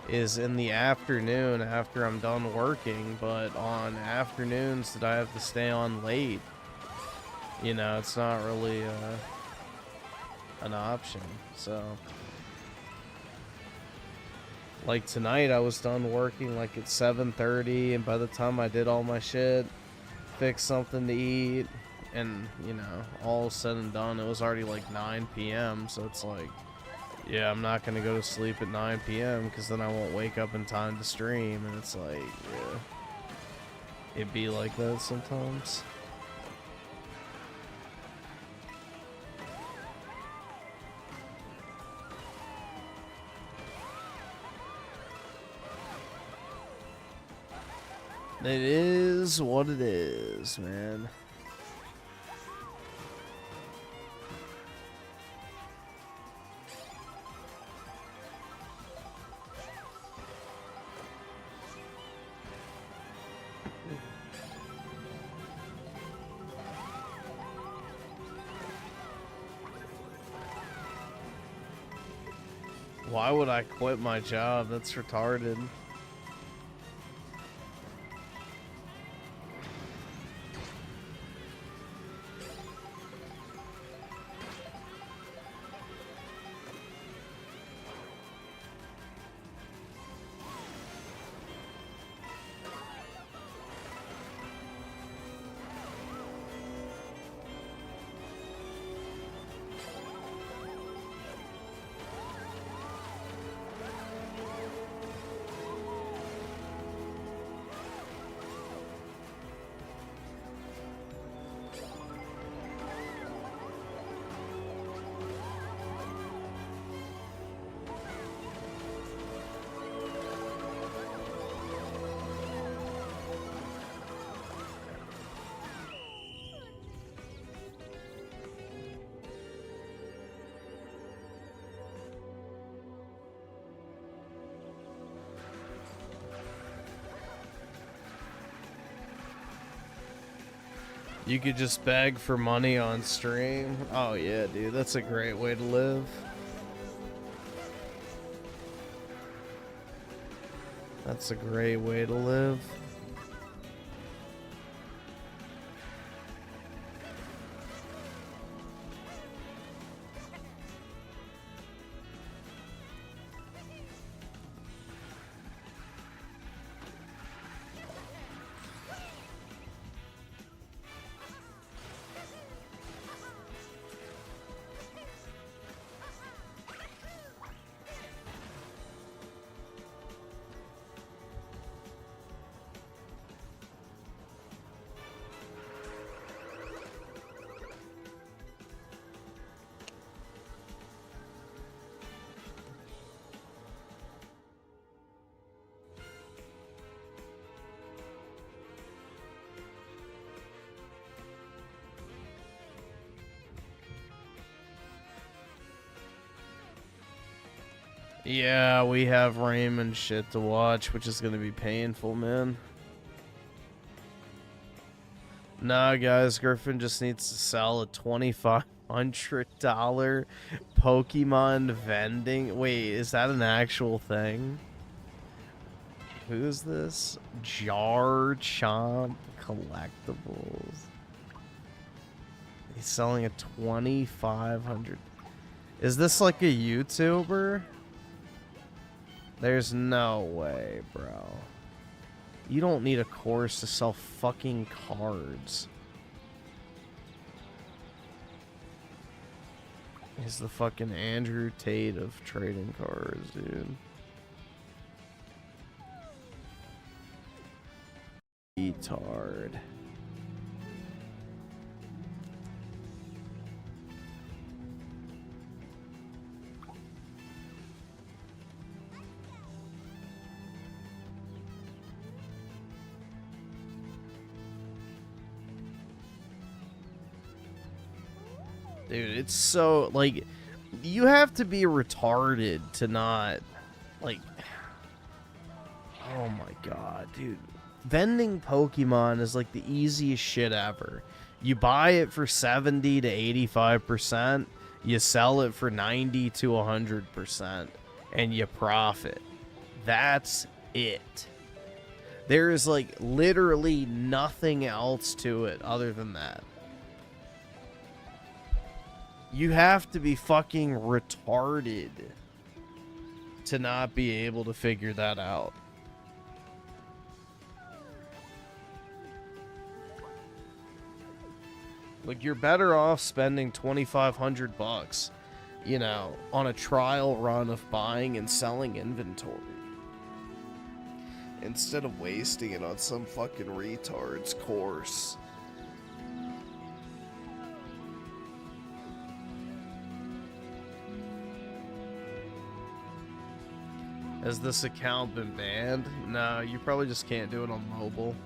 is in the afternoon after I'm done working, but on afternoons that I have to stay on late, you know, it's not really an option. So, like tonight I was done working like at 7:30, and by the time I did all my shit, fixed something to eat, and, you know, all said and done, it was already like 9 p.m. So it's like, yeah, I'm not gonna go to sleep at 9 p.m. because then I won't wake up in time to stream. And it's like, yeah, it'd be like that sometimes. It is what it is, man. Why would I quit my job? That's retarded. You could just beg for money on stream. Oh yeah, dude, that's a great way to live. That's a great way to live. Yeah, we have Raymond shit to watch, which is gonna be painful, man. Nah, guys, Griffin just needs to sell a $2,500 Pokemon vending. Wait, is that an actual thing? Who's this? Jar Chomp Collectibles. He's selling a $2,500. Is this like a YouTuber? There's no way, bro. You don't need a course to sell fucking cards. He's the fucking Andrew Tate of trading cards, dude. Retard. Dude, it's so, like, you have to be retarded to not, like, oh my god, dude. Vending Pokemon is, like, the easiest shit ever. You buy it for 70 to 85%, you sell it for 90 to 100%, and you profit. That's it. There is, like, literally nothing else to it other than that. You have to be fucking retarded to not be able to figure that out. Like, you're better off spending $2,500, you know, on a trial run of buying and selling inventory, instead of wasting it on some fucking retard's course. Has this account been banned? No, you probably just can't do it on mobile.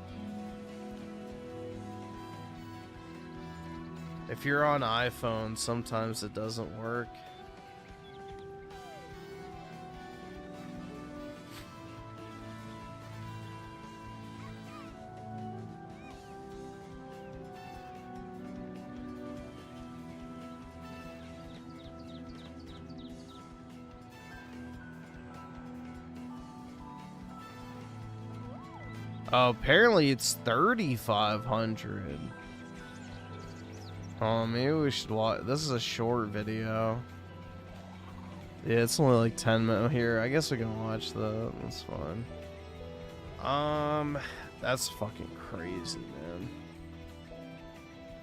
If you're on iPhone, sometimes it doesn't work. Oh, apparently it's 3,500. Oh, maybe we should watch. This is a short video. Yeah, it's only like 10 minutes. Here, I guess we can watch that. That's fine. That's fucking crazy, man.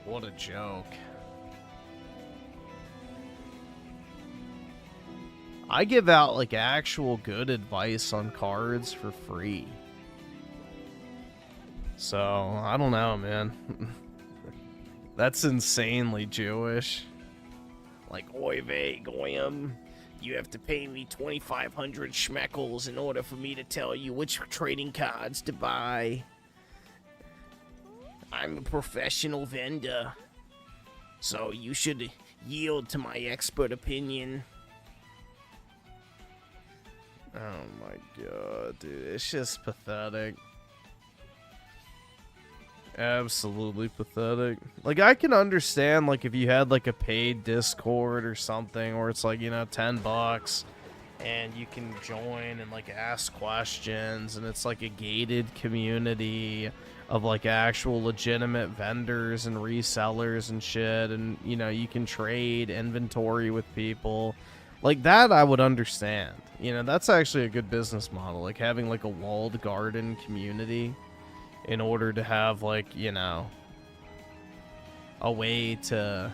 What a joke. I give out like actual good advice on cards for free. So, I don't know, man. That's insanely Jewish. Like, oy vey, goyim. You have to pay me 2,500 schmeckles in order for me to tell you which trading cards to buy. I'm a professional vendor, so you should yield to my expert opinion. Oh my god, dude. It's just pathetic. Absolutely pathetic. Like, I can understand, like, if you had, like, a paid Discord or something, where it's, like, you know, $10, and you can join and, like, ask questions, and it's, like, a gated community of, like, actual legitimate vendors and resellers and shit, and, you know, you can trade inventory with people. Like, that I would understand. You know, that's actually a good business model, like, having, like, a walled garden community in order to have, like, you know, a way to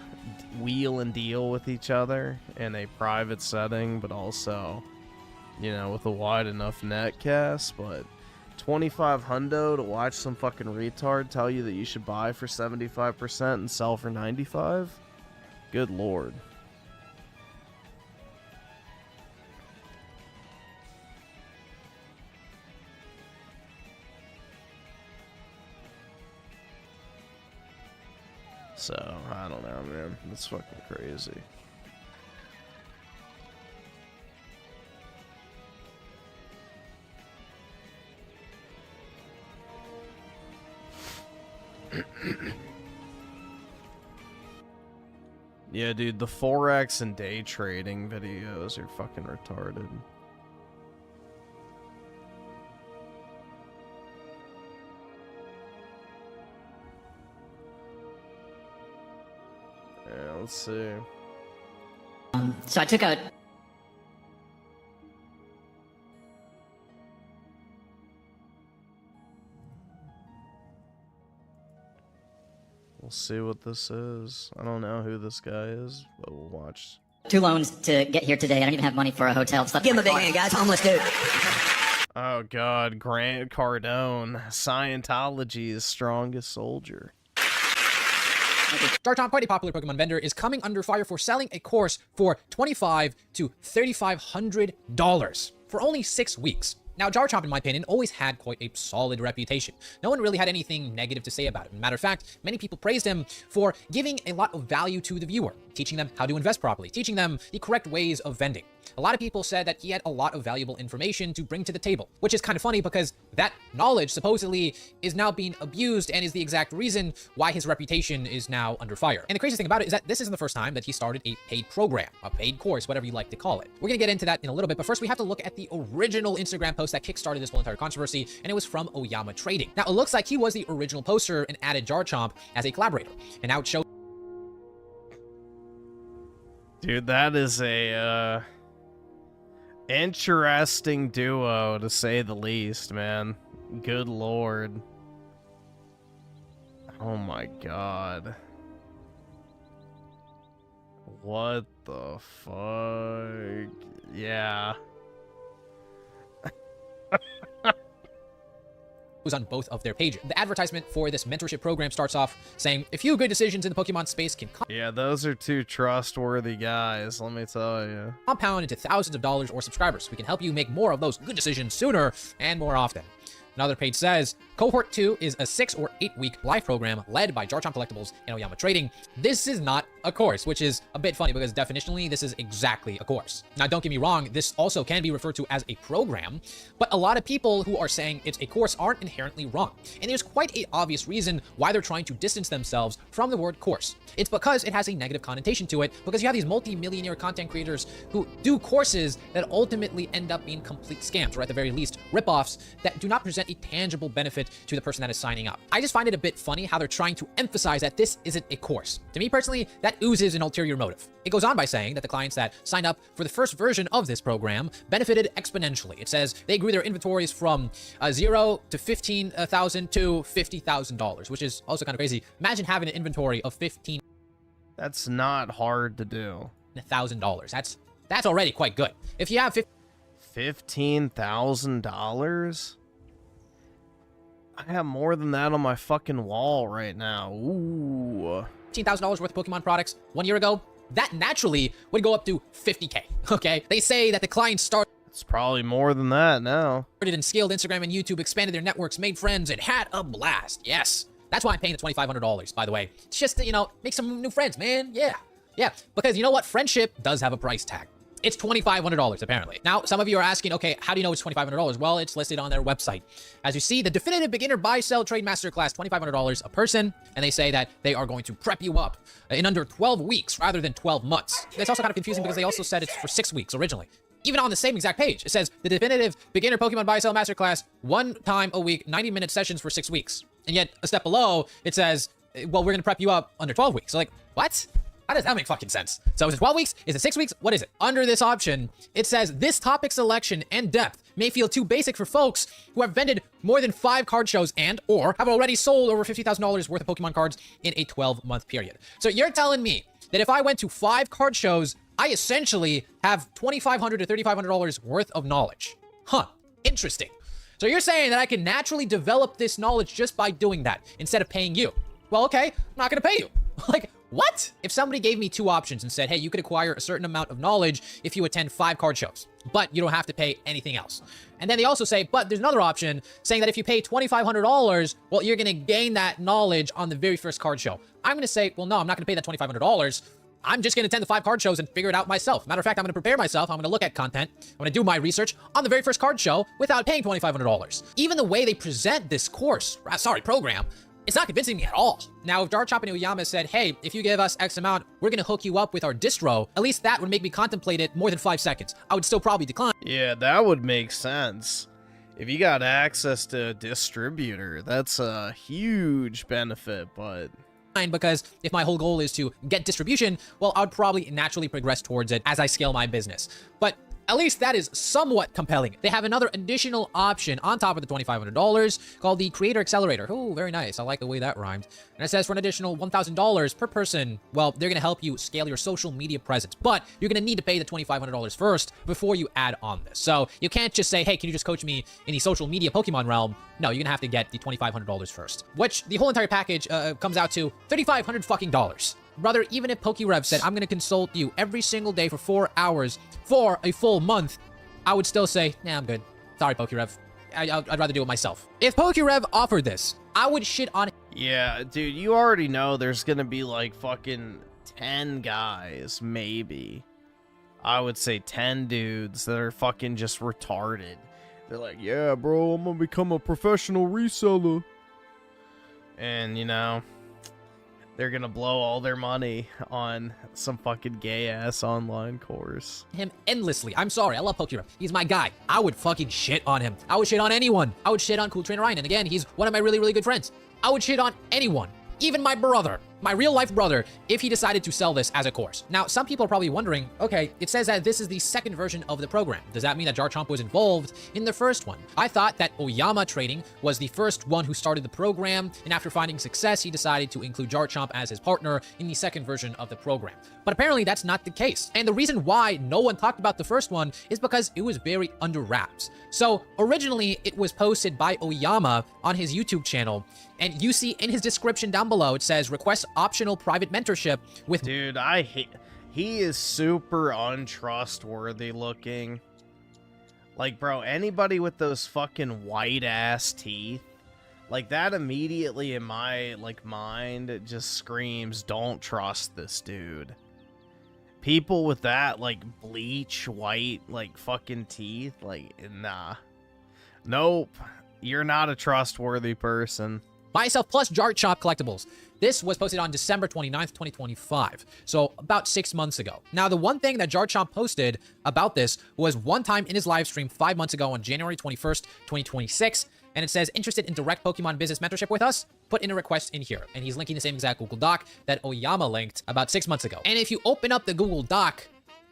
wheel and deal with each other in a private setting, but also, you know, with a wide enough net cast. But 25 hundo to watch some fucking retard tell you that you should buy for 75% and sell for 95? Good lord. So, I don't know, man. That's fucking crazy. Yeah, dude, the Forex and day trading videos are fucking retarded. Yeah, let's see. So I took out. We'll see what this is. I don't know who this guy is, but we'll watch. 2 loans to get here today. I don't even have money for a hotel. Give him a big hand, guys. Homeless dude. Oh god, Grant Cardone, Scientology's strongest soldier. Jarchomp, quite a popular Pokemon vendor, is coming under fire for selling a course for $2,500 to $3,500 for only 6 weeks. Now, Jarchomp, in my opinion, always had quite a solid reputation. No one really had anything negative to say about him. Matter of fact, many people praised him for giving a lot of value to the viewer, teaching them how to invest properly, teaching them the correct ways of vending. A lot of people said that he had a lot of valuable information to bring to the table, which is kind of funny because that knowledge supposedly is now being abused and is the exact reason why his reputation is now under fire. And the craziest thing about it is that this isn't the first time that he started a paid program, a paid course, whatever you like to call it. We're gonna get into that in a little bit, but first we have to look at the original Instagram post that kickstarted this whole entire controversy, and it was from Oyama Trading. Now, it looks like he was the original poster and added Jarchomp as a collaborator, and now it shows. Dude, that is a, interesting duo, to say the least, man. Good lord. Oh my god. What the fuck? Yeah. Was on both of their pages. The advertisement for this mentorship program starts off saying, a few good decisions in the Pokemon space can Yeah, those are two trustworthy guys, let me tell you. compound into thousands of dollars or subscribers. We can help you make more of those good decisions sooner and more often. Another page says, Cohort 2 is a 6 or 8 week live program led by Jarchomp Collectibles and Oyama Trading. This is not a course, which is a bit funny because definitionally this is exactly a course. Now, don't get me wrong, this also can be referred to as a program, but a lot of people who are saying it's a course aren't inherently wrong. And there's quite an obvious reason why they're trying to distance themselves from the word course. It's because it has a negative connotation to it, because you have these multi-millionaire content creators who do courses that ultimately end up being complete scams, or at the very least, ripoffs that do not present a tangible benefit to the person that is signing up. I just find it a bit funny how they're trying to emphasize that this isn't a course. To me personally, that oozes an ulterior motive. It goes on by saying that the clients that signed up for the first version of this program benefited exponentially. It says they grew their inventories from $0 to $15,000 to $50,000, which is also kind of crazy. Imagine having an inventory of $15,000. That's not hard to do. That's already quite good. If you have $15,000, I have more than that on my fucking wall right now. Ooh. $15,000 worth of Pokemon products 1 year ago, that naturally would go up to 50K. Okay, they say that the clients it's probably more than that now. started and scaled Instagram and YouTube, expanded their networks, made friends, and had a blast. Yes. That's why I'm paying the $2,500, by the way. It's just to, you know, make some new friends, man. Yeah. Yeah. Because you know what? Friendship does have a price tag. It's $2,500, apparently. Now, some of you are asking, okay, how do you know it's $2,500? Well, it's listed on their website. As you see, the Definitive Beginner Buy, Sell, Trade Masterclass, $2,500 a person. And they say that they are going to prep you up in under 12 weeks rather than 12 months. It's also kind of confusing because they also said it's for 6 weeks originally. Even on the same exact page, it says the Definitive Beginner Pokemon Buy, Sell Masterclass, 1 time a week, 90-minute sessions for 6 weeks. And yet, a step below, it says, well, we're going to prep you up under 12 weeks. So like, what? How does that make fucking sense? So is it 12 weeks? Is it 6 weeks? What is it? Under this option, it says this topic selection and depth may feel too basic for folks who have vended more than 5 card shows and or have already sold over $50,000 worth of Pokemon cards in a 12-month period. So you're telling me that if I went to 5 card shows, I essentially have $2,500 to $3,500 worth of knowledge. Huh. Interesting. So you're saying that I can naturally develop this knowledge just by doing that instead of paying you. Well, okay, I'm not going to pay you. Like, what? If somebody gave me 2 options and said, hey, you could acquire a certain amount of knowledge if you attend 5 card shows, but you don't have to pay anything else. And then they also say, but there's another option saying that if you pay $2,500, well, you're going to gain that knowledge on the very first card show. I'm going to say, well, no, I'm not going to pay that $2,500. I'm just going to attend the 5 card shows and figure it out myself. Matter of fact, I'm going to prepare myself. I'm going to look at content. I'm going to do my research on the very first card show without paying $2,500. Even the way they present this program, it's not convincing me at all. Now, if Darchop and Uyama said, hey, if you give us X amount, we're going to hook you up with our distro, at least that would make me contemplate it more than 5 seconds. I would still probably decline. Yeah, that would make sense. If you got access to a distributor, that's a huge benefit, but... because if my whole goal is to get distribution, well, I'd probably naturally progress towards it as I scale my business. But at least that is somewhat compelling. They have another additional option on top of the $2,500 called the Creator Accelerator. Oh, very nice. I like the way that rhymed. And it says for an additional $1,000 per person, well, they're going to help you scale your social media presence. But you're going to need to pay the $2,500 first before you add on this. So you can't just say, hey, can you just coach me in the social media Pokemon realm? No, you're going to have to get the $2,500 first, which the whole entire package comes out to $3,500 fucking dollars. Brother, even if PokeRev said, I'm going to consult you every single day for 4 hours for a full month, I would still say, nah, I'm good. Sorry, PokeRev. I'd rather do it myself. If PokeRev offered this, I would shit on it. Yeah, dude, you already know there's going to be like fucking 10 guys, maybe. I would say 10 dudes that are fucking just retarded. They're like, yeah, bro, I'm going to become a professional reseller. And, you know... they're gonna blow all their money on some fucking gay-ass online course. Him endlessly. I'm sorry, I love PokeRev. He's my guy. I would fucking shit on him. I would shit on anyone. I would shit on Cool Trainer Ryan. And again, he's one of my really, really good friends. I would shit on anyone. Even my brother. My real-life brother, if he decided to sell this as a course. Now, some people are probably wondering, okay, it says that this is the second version of the program. Does that mean that Garchomp was involved in the first one? I thought that Oyama Trading was the first one who started the program, and after finding success, he decided to include Garchomp as his partner in the second version of the program. But apparently, that's not the case. And the reason why no one talked about the first one is because it was very under wraps. So, originally, it was posted by Oyama on his YouTube channel, and you see in his description down below, it says, request optional private mentorship with... Dude, I hate... he is super untrustworthy looking. Like, bro, anybody with those fucking white-ass teeth, Like, that immediately in my, like, mind, it just screams, don't trust this dude. People with that, like, bleach white, like, fucking teeth, like, nah. Nope. You're not a trustworthy person. Myself plus Jar Chop Collectibles. This was posted on December 29th, 2025, so about 6 months ago. Now, the one thing that Jar Chop posted about this was one time in his live stream 5 months ago on January 21st, 2026, and it says, interested in direct Pokemon business mentorship with us? Put in a request in here. And he's linking the same exact Google Doc that Oyama linked about 6 months ago. And if you open up the Google Doc,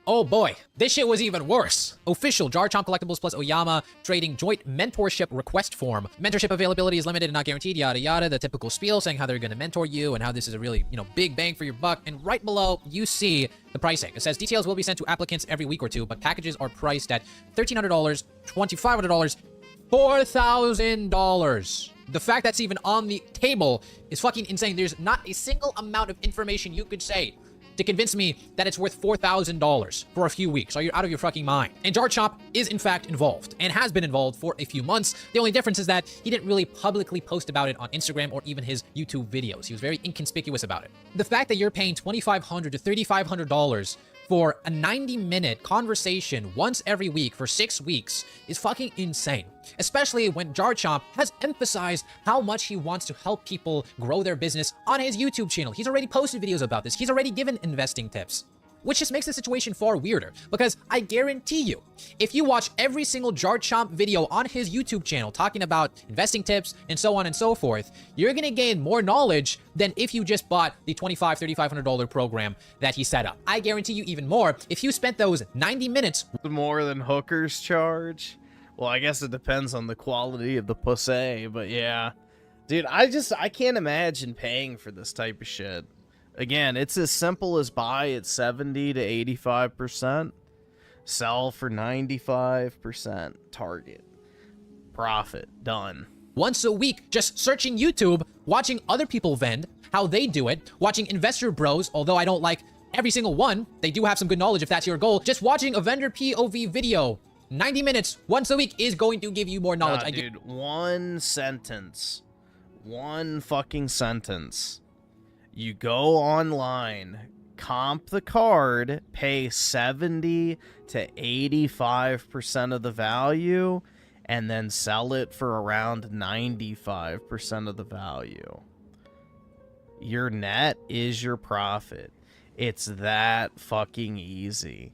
oh boy, this shit was even worse. Official Jar Chomp Collectibles plus Oyama trading joint mentorship request form. Mentorship availability is limited and not guaranteed, yada yada. The typical spiel saying how they're gonna mentor you and how this is a really, big bang for your buck. And right below, you see the pricing. It says details will be sent to applicants every week or two, but packages are priced at $1,300, $2,500, $4,000. The fact that's even on the table is fucking insane. There's not a single amount of information you could say to convince me that it's worth $4,000 for a few weeks. Are you out of your fucking mind? And Jar Chomp is in fact involved and has been involved for a few months. The only difference is that he didn't really publicly post about it on Instagram or even his YouTube videos. He was very inconspicuous about it. The fact that you're paying $2,500 to $3,500 for a 90-minute conversation once every week for 6 weeks is fucking insane. Especially when Jar Chomp has emphasized how much he wants to help people grow their business on his YouTube channel. He's already posted videos about this. He's already given investing tips. Which just makes the situation far weirder, because I guarantee you, if you watch every single Jar Chomp video on his YouTube channel talking about investing tips and so on and so forth, you're gonna gain more knowledge than if you just bought the $2,500, $3,500 program that he set up. I guarantee you even more, if you spent those 90 minutes... More than hookers charge? Well, I guess it depends on the quality of the pussy, but yeah. Dude, I can't imagine paying for this type of shit. Again, it's as simple as buy at 70 to 85%, sell for 95%, target, profit, done. Once a week, just searching YouTube, watching other people vend, how they do it, watching investor bros, although I don't like every single one, they do have some good knowledge if that's your goal. Just watching a vendor POV video, 90 minutes, once a week is going to give you more knowledge. Dude, one sentence, one fucking sentence. You go online, comp the card, pay 70 to 85% of the value, and then sell it for around 95% of the value. Your net is your profit. It's that fucking easy.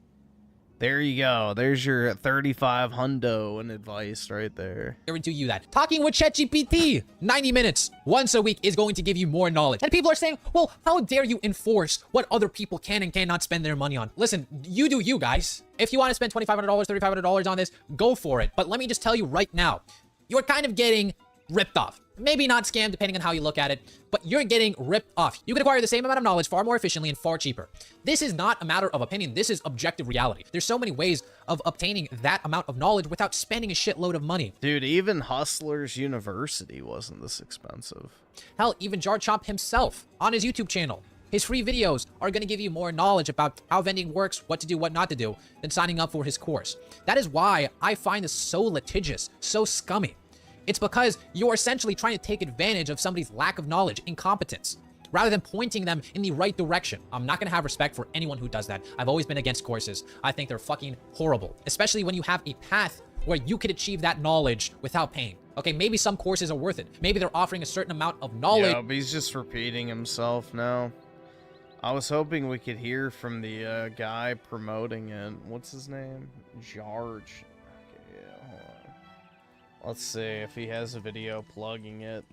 There you go. There's your 35 hundo in advice right there. Guarantee you that. Talking with ChatGPT, 90 minutes once a week is going to give you more knowledge. And people are saying, well, how dare you enforce what other people can and cannot spend their money on? Listen, you do you guys. If you want to spend $2,500, $3,500 on this, go for it. But let me just tell you right now, you're kind of getting ripped off. Maybe not scammed, depending on how you look at it, but you're getting ripped off. You can acquire the same amount of knowledge far more efficiently and far cheaper. This is not a matter of opinion. This is objective reality. There's so many ways of obtaining that amount of knowledge without spending a shitload of money. Dude, even Hustlers University wasn't this expensive. Hell, even Jar Chomp himself on his YouTube channel. His free videos are going to give you more knowledge about how vending works, what to do, what not to do, than signing up for his course. That is why I find this so litigious, so scummy. It's because you're essentially trying to take advantage of somebody's lack of knowledge, incompetence, rather than pointing them in the right direction. I'm not going to have respect for anyone who does that. I've always been against courses. I think they're fucking horrible, especially when you have a path where you could achieve that knowledge without paying. Okay, maybe some courses are worth it. Maybe they're offering a certain amount of knowledge. Yeah, but he's just repeating himself now. I was hoping we could hear from the guy promoting it. What's his name? George. Let's see if he has a video plugging it.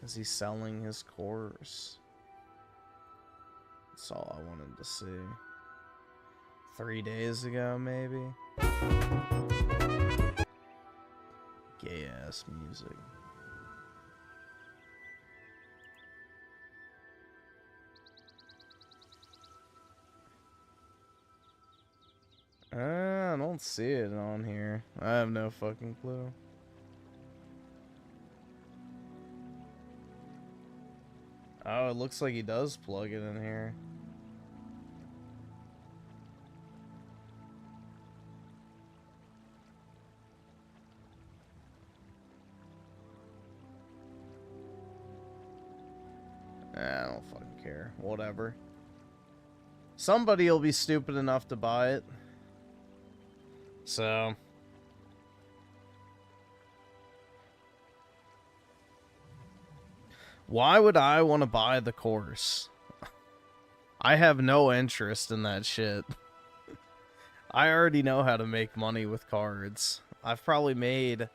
Is he selling his course? That's all I wanted to see. 3 days ago, maybe? Gay ass music. I don't see it on here. I have no fucking clue. Oh, it looks like he does plug it in here. care. Whatever. Somebody will be stupid enough to buy it. So... why would I want to buy the course? I have no interest in that shit. I already know how to make money with cards. I've probably made,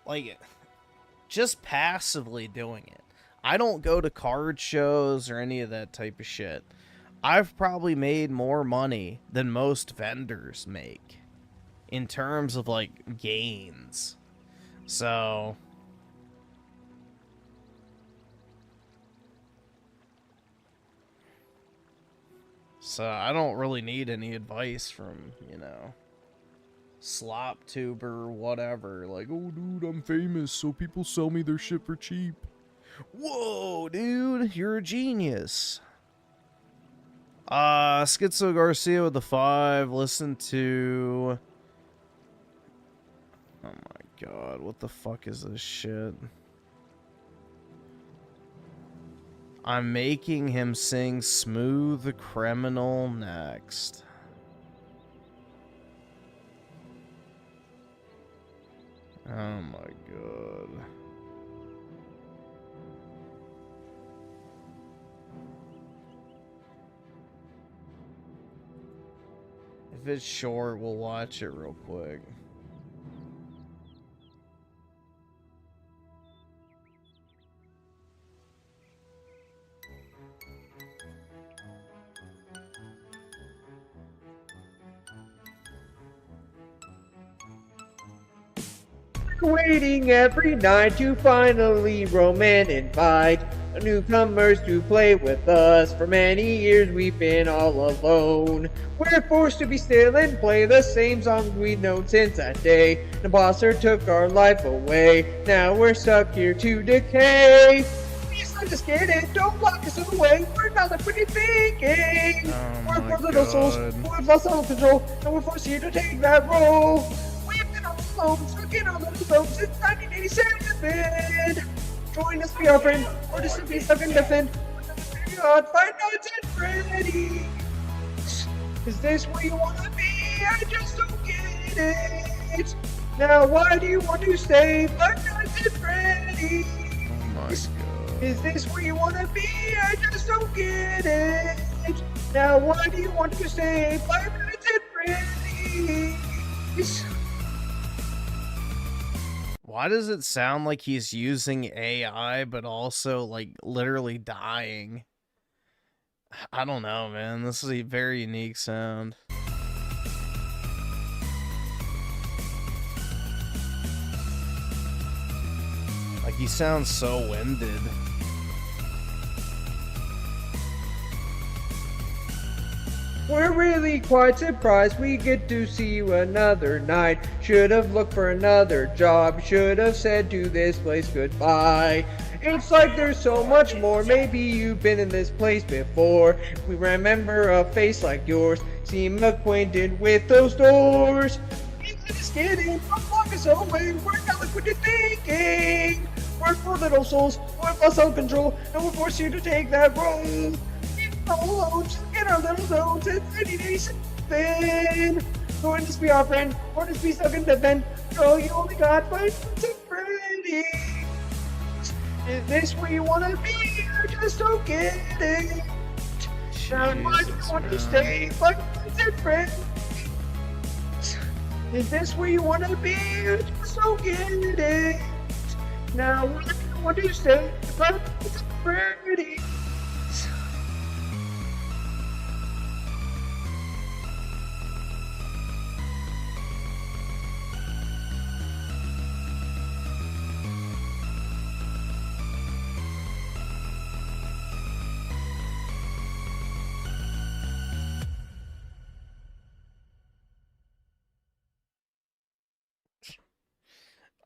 like, just passively doing it. I don't go to card shows or any of that type of shit. I've probably made more money than most vendors make in terms of, like, gains. So... I don't really need any advice from, you know, slop tuber, whatever. Like, oh, dude, I'm famous, so people sell me their shit for cheap. Whoa, dude, you're a genius. SchizoGarcia with the 5. Listen to... oh my god, what the fuck is this shit? I'm making him sing Smooth Criminal next. Oh my god. If it's short, we'll watch it real quick. Waiting every night to finally roam and invite newcomers to play with us. For many years we've been all alone. We're forced to be still and play the same songs we've known since that day. The bosser took our life away. Now we're stuck here to decay. Please let us get it, don't lock us away. We're not like what you're thinking. We're poor little souls who have lost all control, and we're forced here to take that role. We've been all alone, stuck in our little zone since 1987. Join us, be our friend, or just simply stuck and defend. God, Five Nights at Freddy's. Is this where you wanna be? I just don't get it. Now why do you want to stay? Five Nights at Freddy's. Oh my god. Is this where you wanna be? I just don't get it. Now why do you want to stay? Five Nights at Freddy's. Why does it sound like he's using AI, but also, like, literally dying? I don't know, man. This is a very unique sound. Like, he sounds so winded. We're really quite surprised we get to see you another night. Should have looked for another job. Should have said to this place goodbye. It's like there's so much more. Maybe you've been in this place before. We remember a face like yours. Seem acquainted with those doors. Just kidding. Don't lock us away. We're not like what you're thinking. We're poor little souls. We're lost self-control. And we're forced you to take that role. Alone, just in our little zone since 1987. Going to be our friend, or just be stuck in the vent. Girl, you only got 5 minutes of Freddy. Is this where you wanna be? I just don't get it. Now why do you want to stay? 5 minutes of Freddy. Is this where you wanna be? I just don't get it. Now why do you want to stay? 5 minutes of Freddy.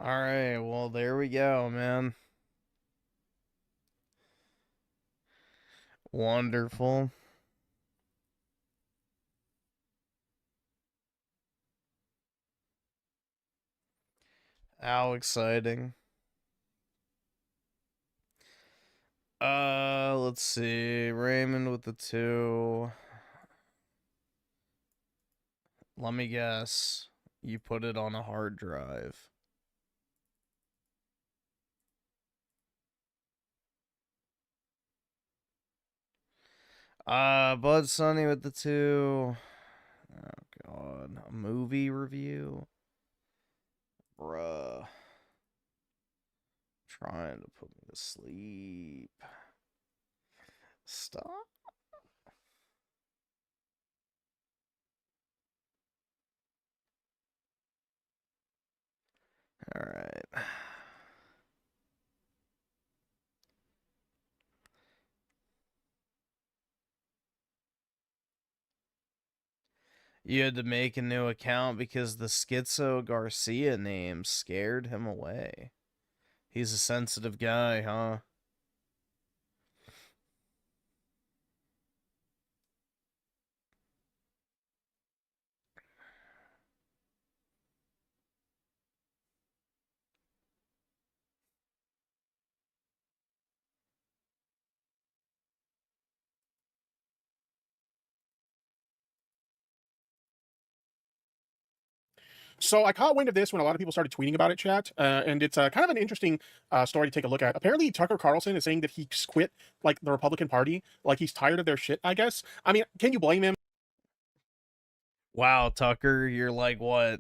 Alright, well, there we go, man. Wonderful. How exciting. Let's see. Raymond with the 2. Let me guess. You put it on a hard drive. Bud Sunny with the 2. Oh, God. A movie review? Bruh. Trying to put me to sleep. Stop. All right. You had to make a new account because the SchizoGarcia name scared him away. He's a sensitive guy, huh? So I caught wind of this when a lot of people started tweeting about it, chat, and it's kind of an interesting story to take a look at. Apparently, Tucker Carlson is saying that he quit, like, the Republican Party. Like, he's tired of their shit, I guess. I mean, can you blame him? Wow, Tucker, you're like, what?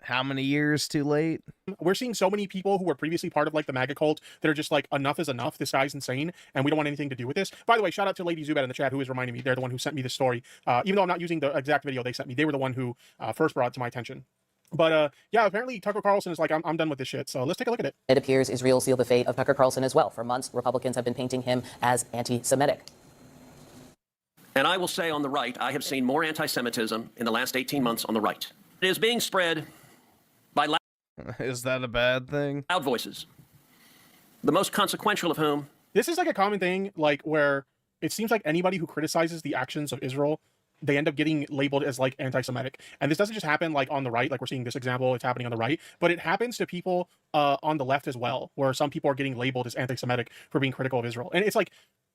How many years too late? We're seeing so many people who were previously part of, like, the MAGA cult that are just like, enough is enough. This guy's insane, and we don't want anything to do with this. By the way, shout out to Lady Zubat in the chat, who is reminding me. They're the one who sent me this story. Even though I'm not using the exact video they sent me, they were the one who first brought it to my attention. But yeah, apparently Tucker Carlson is like, I'm done with this shit. So let's take a look at it. It appears Israel sealed the fate of Tucker Carlson as well. For months, Republicans have been painting him as anti-Semitic. And I will say on the right, I have seen more anti-Semitism in the last 18 months on the right. It is being spread by loud... Is that a bad thing? Loud voices. The most consequential of whom... This is like a common thing, like, where it seems like anybody who criticizes the actions of Israel, they end up getting labeled as, like, anti-Semitic. And this doesn't just happen, like, on the right, like we're seeing this example, it's happening on the right, but it happens to people on the left as well, where some people are getting labeled as anti-Semitic for being critical of Israel. And it's like,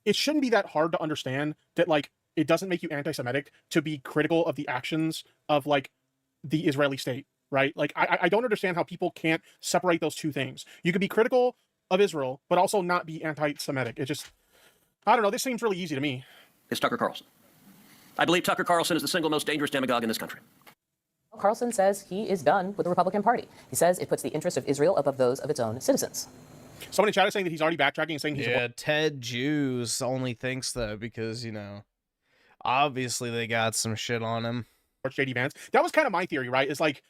it shouldn't be that hard to understand that, like, it doesn't make you anti-Semitic to be critical of the actions of, like, the Israeli state, right? Like, I don't understand how people can't separate those two things. You could be critical of Israel, but also not be anti-Semitic. It just, I don't know, this seems really easy to me. It's Tucker Carlson. I believe Tucker Carlson is the single most dangerous demagogue in this country. Carlson says he is done with the Republican Party. He says it puts the interests of Israel above those of its own citizens. Someone in chat is saying that he's already backtracking and saying he's... Yeah, Ted Jews only thinks that because, you know, obviously they got some shit on him. JD Vance. That was kind of my theory, right? Is like,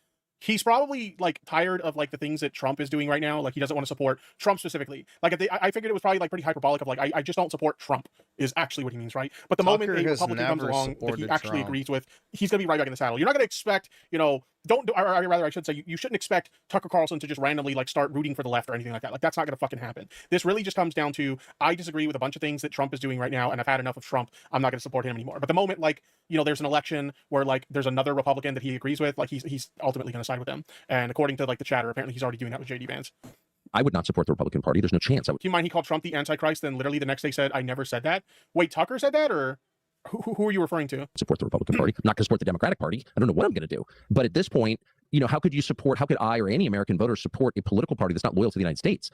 he's probably, like, tired of, like, the things that Trump is doing right now. Like, he doesn't want to support Trump specifically. Like, I figured it was probably, like, pretty hyperbolic of, like, I just don't support Trump is actually what he means, right? But the moment a Republican comes along that he actually agrees with, he's going to be right back in the saddle. You're not going to expect, you know, or rather I should say, you shouldn't expect Tucker Carlson to just randomly, like, start rooting for the left or anything like that. Like, that's not going to fucking happen. This really just comes down to, I disagree with a bunch of things that Trump is doing right now, and I've had enough of Trump. I'm not going to support him anymore. But the moment, like, you know, there's an election where, like, there's another Republican that he agrees with, like, he's ultimately going to side with them. And according to, like, the chatter, apparently he's already doing that with JD Vance. I would not support the Republican Party. There's no chance. Do you mind he called Trump the Antichrist, then literally the next day said, I never said that? Wait, Tucker said that, or who are you referring to? Support the Republican Party. I'm not going to support the Democratic Party. I don't know what I'm going to do. But at this point, you know, how could I or any American voter support a political party that's not loyal to the United States?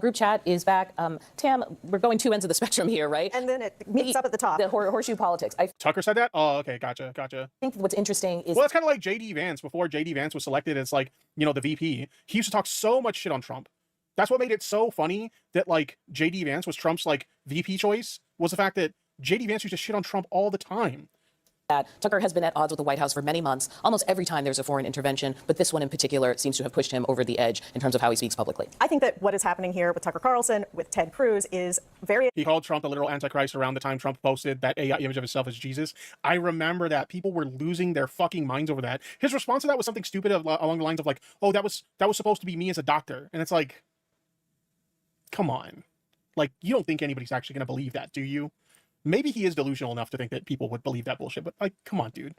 Group chat is back. Tam, we're going two ends of the spectrum here, right? And then it meets up at the top. The horseshoe politics. Tucker said that? Oh, okay, gotcha. I think what's interesting is... Well, it's kind of like JD Vance. Before JD Vance was selected as, like, you know, the VP, he used to talk so much shit on Trump. That's what made it so funny that, like, JD Vance was Trump's, like, VP choice, was the fact that JD Vance used to shit on Trump all the time. That Tucker has been at odds with the White House for many months, almost every time there's a foreign intervention, but this one in particular seems to have pushed him over the edge in terms of how he speaks publicly. I think that what is happening here with Tucker Carlson, with Ted Cruz, is very... He called Trump a literal antichrist around the time Trump posted that AI image of himself as Jesus. I remember that. People were losing their fucking minds over that. His response to that was something stupid along the lines of, like, oh, that was supposed to be me as a doctor. And it's like, come on. Like, you don't think anybody's actually going to believe that, do you? Maybe he is delusional enough to think that people would believe that bullshit, but, like, come on, dude.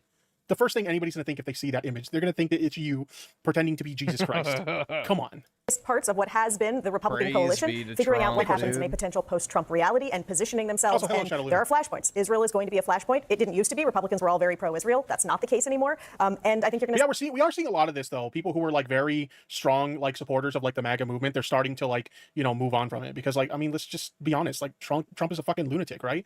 the first thing anybody's going to think if they see that image, they're going to think that it's you pretending to be Jesus Christ. Come on. Parts of what has been the Republican coalition, figuring out what happens in a potential post-Trump reality and positioning themselves. And there are flashpoints. Israel is going to be a flashpoint. It didn't used to be. Republicans were all very pro-Israel. That's not the case anymore. And I think you're going to. Yeah, we are seeing a lot of this though. People who were like very strong like supporters of like the MAGA movement, they're starting to like move on from it because like I mean let's just be honest. Like Trump is a fucking lunatic, right?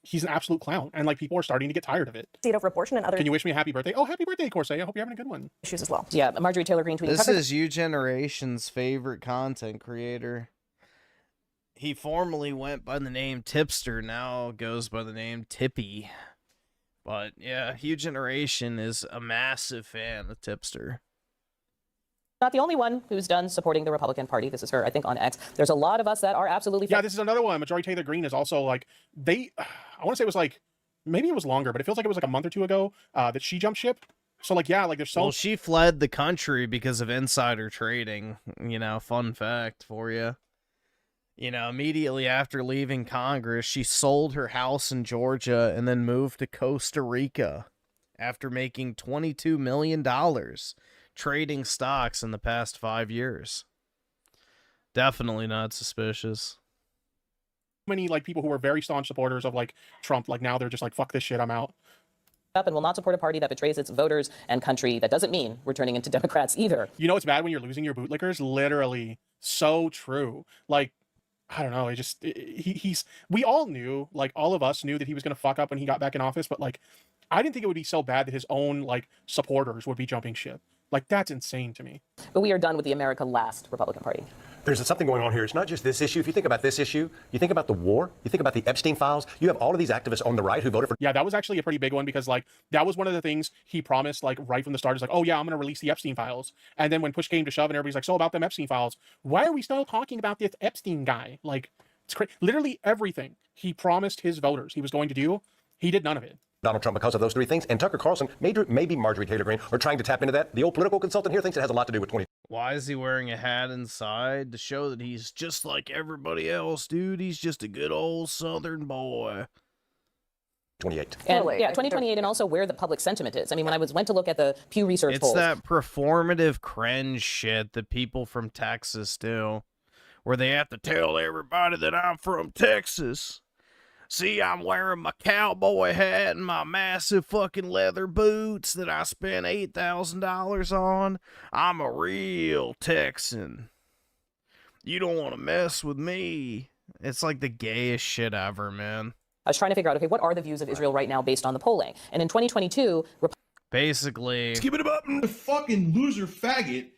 He's an absolute clown, and like people are starting to get tired of it. See it over abortion and other. Can you wish me a happy birthday? Oh, happy birthday, Corsair. I hope you're having a good one. Issues as well. Yeah, Marjorie Taylor Greene tweeted. This is you generation's favorite content creator. He formerly went by the name Tipster, now goes by the name Tippy. But yeah, Hugh Generation is a massive fan of Tipster. Not the only one who's done supporting the Republican Party. This is her, I think, on X. There's a lot of us that are absolutely. Yeah, this is another one. Marjorie Taylor Greene is also like I want to say it was like maybe it was longer, but it feels like it was like a month or two ago that she jumped ship. So like yeah, like there's so. Well, she fled the country because of insider trading. Fun fact for you. Immediately after leaving Congress, she sold her house in Georgia and then moved to Costa Rica after making $22 million. Trading stocks in the past 5 years. Definitely not suspicious. Many like people who are very staunch supporters of like Trump, like now they're just like fuck this shit, I'm out. Up and will not support a party that betrays its voters and country. That doesn't mean we're turning into Democrats either. It's bad when you're losing your bootlickers. Literally, so true. Like I don't know. We all knew, like all of us knew that he was gonna fuck up when he got back in office, but like I didn't think it would be so bad that his own like supporters would be jumping ship. Like, that's insane to me. But we are done with the America Last Republican Party. There's something going on here. It's not just this issue. If you think about this issue, you think about the war, you think about the Epstein files, you have all of these activists on the right who voted for. Yeah, that was actually a pretty big one because, like, that was one of the things he promised, like, right from the start. Is like, oh, yeah, I'm going to release the Epstein files. And then when push came to shove and everybody's like, so about them Epstein files, why are we still talking about this Epstein guy? Like, it's crazy. Literally everything he promised his voters he was going to do, he did none of it. Donald Trump because of those three things. And Tucker Carlson, maybe Marjorie Taylor Greene, are trying to tap into that. The old political consultant here thinks it has a lot to do with 20. Why is he wearing a hat inside? To show that he's just like everybody else, dude. He's just a good old Southern boy. 28. And yeah, 2028, and also where the public sentiment is. I mean, when I went to look at the Pew Research polls. It's that performative cringe shit that people from Texas do, where they have to tell everybody that I'm from Texas. See, I'm wearing my cowboy hat and my massive fucking leather boots that I spent $8,000 on. I'm a real Texan. You don't want to mess with me. It's like the gayest shit ever, man. I was trying to figure out, okay, what are the views of Israel right now based on the polling? And in 2022... Basically... Skip it up, the fucking loser faggot.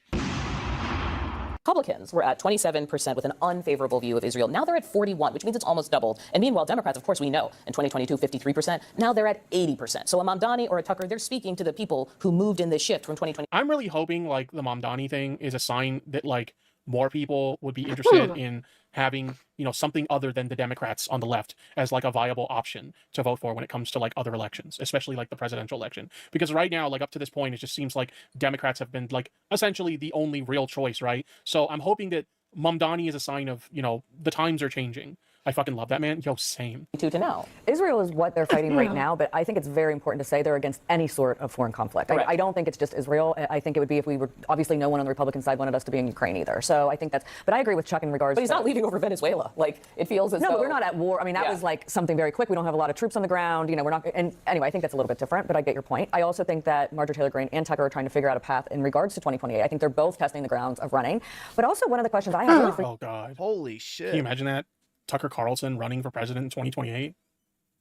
Republicans were at 27% with an unfavorable view of Israel. Now they're at 41%, which means it's almost doubled. And meanwhile, Democrats, of course, we know, in 2022, 53%. Now they're at 80%. So a Mamdani or a Tucker, they're speaking to the people who moved in this shift from 2020. I'm really hoping, like, the Mamdani thing is a sign that, like, more people would be interested in having, something other than the Democrats on the left as like a viable option to vote for when it comes to like other elections, especially like the presidential election. Because right now, like up to this point, it just seems like Democrats have been like essentially the only real choice, right? So I'm hoping that Mamdani is a sign of, the times are changing. I fucking love that man. Yo, same. To now. Israel is what they're fighting right now, but I think it's very important to say they're against any sort of foreign conflict. I don't think it's just Israel. I think it would be if we were, obviously no one on the Republican side wanted us to be in Ukraine either. So I think but I agree with Chuck in regards But he's not leaving over Venezuela. Like, it feels as though... No, but we're not at war. I mean, that was like something very quick. We don't have a lot of troops on the ground. We're not... And anyway, I think that's a little bit different, but I get your point. I also think that Marjorie Taylor Greene and Tucker are trying to figure out a path in regards to 2028. I think they're both testing the grounds of running. But also one of the questions I have... Oh, God. Holy shit. Can you imagine that? Tucker Carlson running for president in 2028?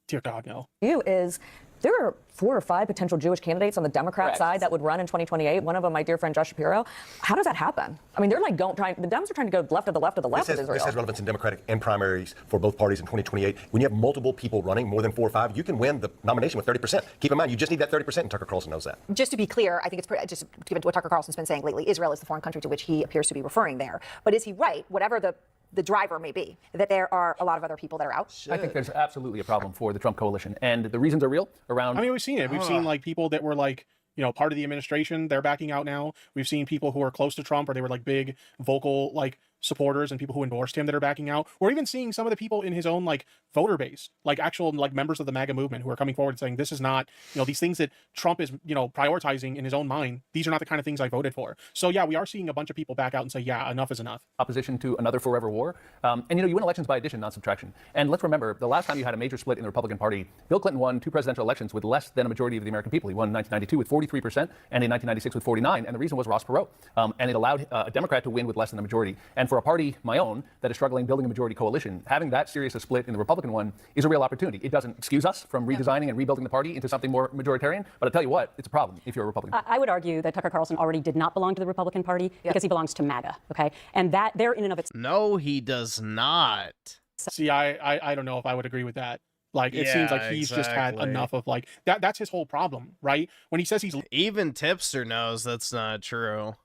Dear God, no. Is there are 4 or 5 potential Jewish candidates on the Democrat side that would run in 2028. One of them, my dear friend Josh Shapiro. How does that happen? I mean, they're like the Dems are trying to go left of the left of the left with Israel. This has relevance in Democratic and primaries for both parties in 2028. When you have multiple people running, more than 4 or 5, you can win the nomination with 30%. Keep in mind, you just need that 30%, and Tucker Carlson knows that. Just to be clear, I think it's just to give it to what Tucker Carlson's been saying lately, Israel is the foreign country to which he appears to be referring there. But is he right, whatever the driver may be, that there are a lot of other people that are out? I think there's absolutely a problem for the Trump coalition, and the reasons are real around... I mean, we've seen it. We've seen, like, people that were, like, part of the administration, they're backing out now. We've seen people who are close to Trump, or they were, like, big, vocal, like, supporters and people who endorsed him that are backing out. We're even seeing some of the people in his own like voter base, like actual like members of the MAGA movement, who are coming forward and saying, this is not, you know, these things that Trump is, you know, prioritizing in his own mind, these are not the kind of things I voted for. So yeah, we are seeing a bunch of people back out and say, yeah, enough is enough. Opposition to another forever war. And you know, you win elections by addition, not subtraction. And let's remember, the last time you had a major split in the Republican Party, Bill Clinton won 2 presidential elections with less than a majority of the American people. He won in 1992 with 43% and in 1996 with 49%. And the reason was Ross Perot. And it allowed a Democrat to win with less than a majority. And for a party, my own, that is struggling building a majority coalition, having that serious a split in the Republican one is a real opportunity. It doesn't excuse us from redesigning and rebuilding the party into something more majoritarian, but I'll tell you what, it's a problem if you're a Republican. I would argue that Tucker Carlson already did not belong to the Republican Party because he belongs to MAGA, okay? And that there in and of itself. No, he does not. See, I don't know if I would agree with that. Like, it seems like he's just had enough of like, that's his whole problem, right? When he says he's... Even Tipster knows that's not true.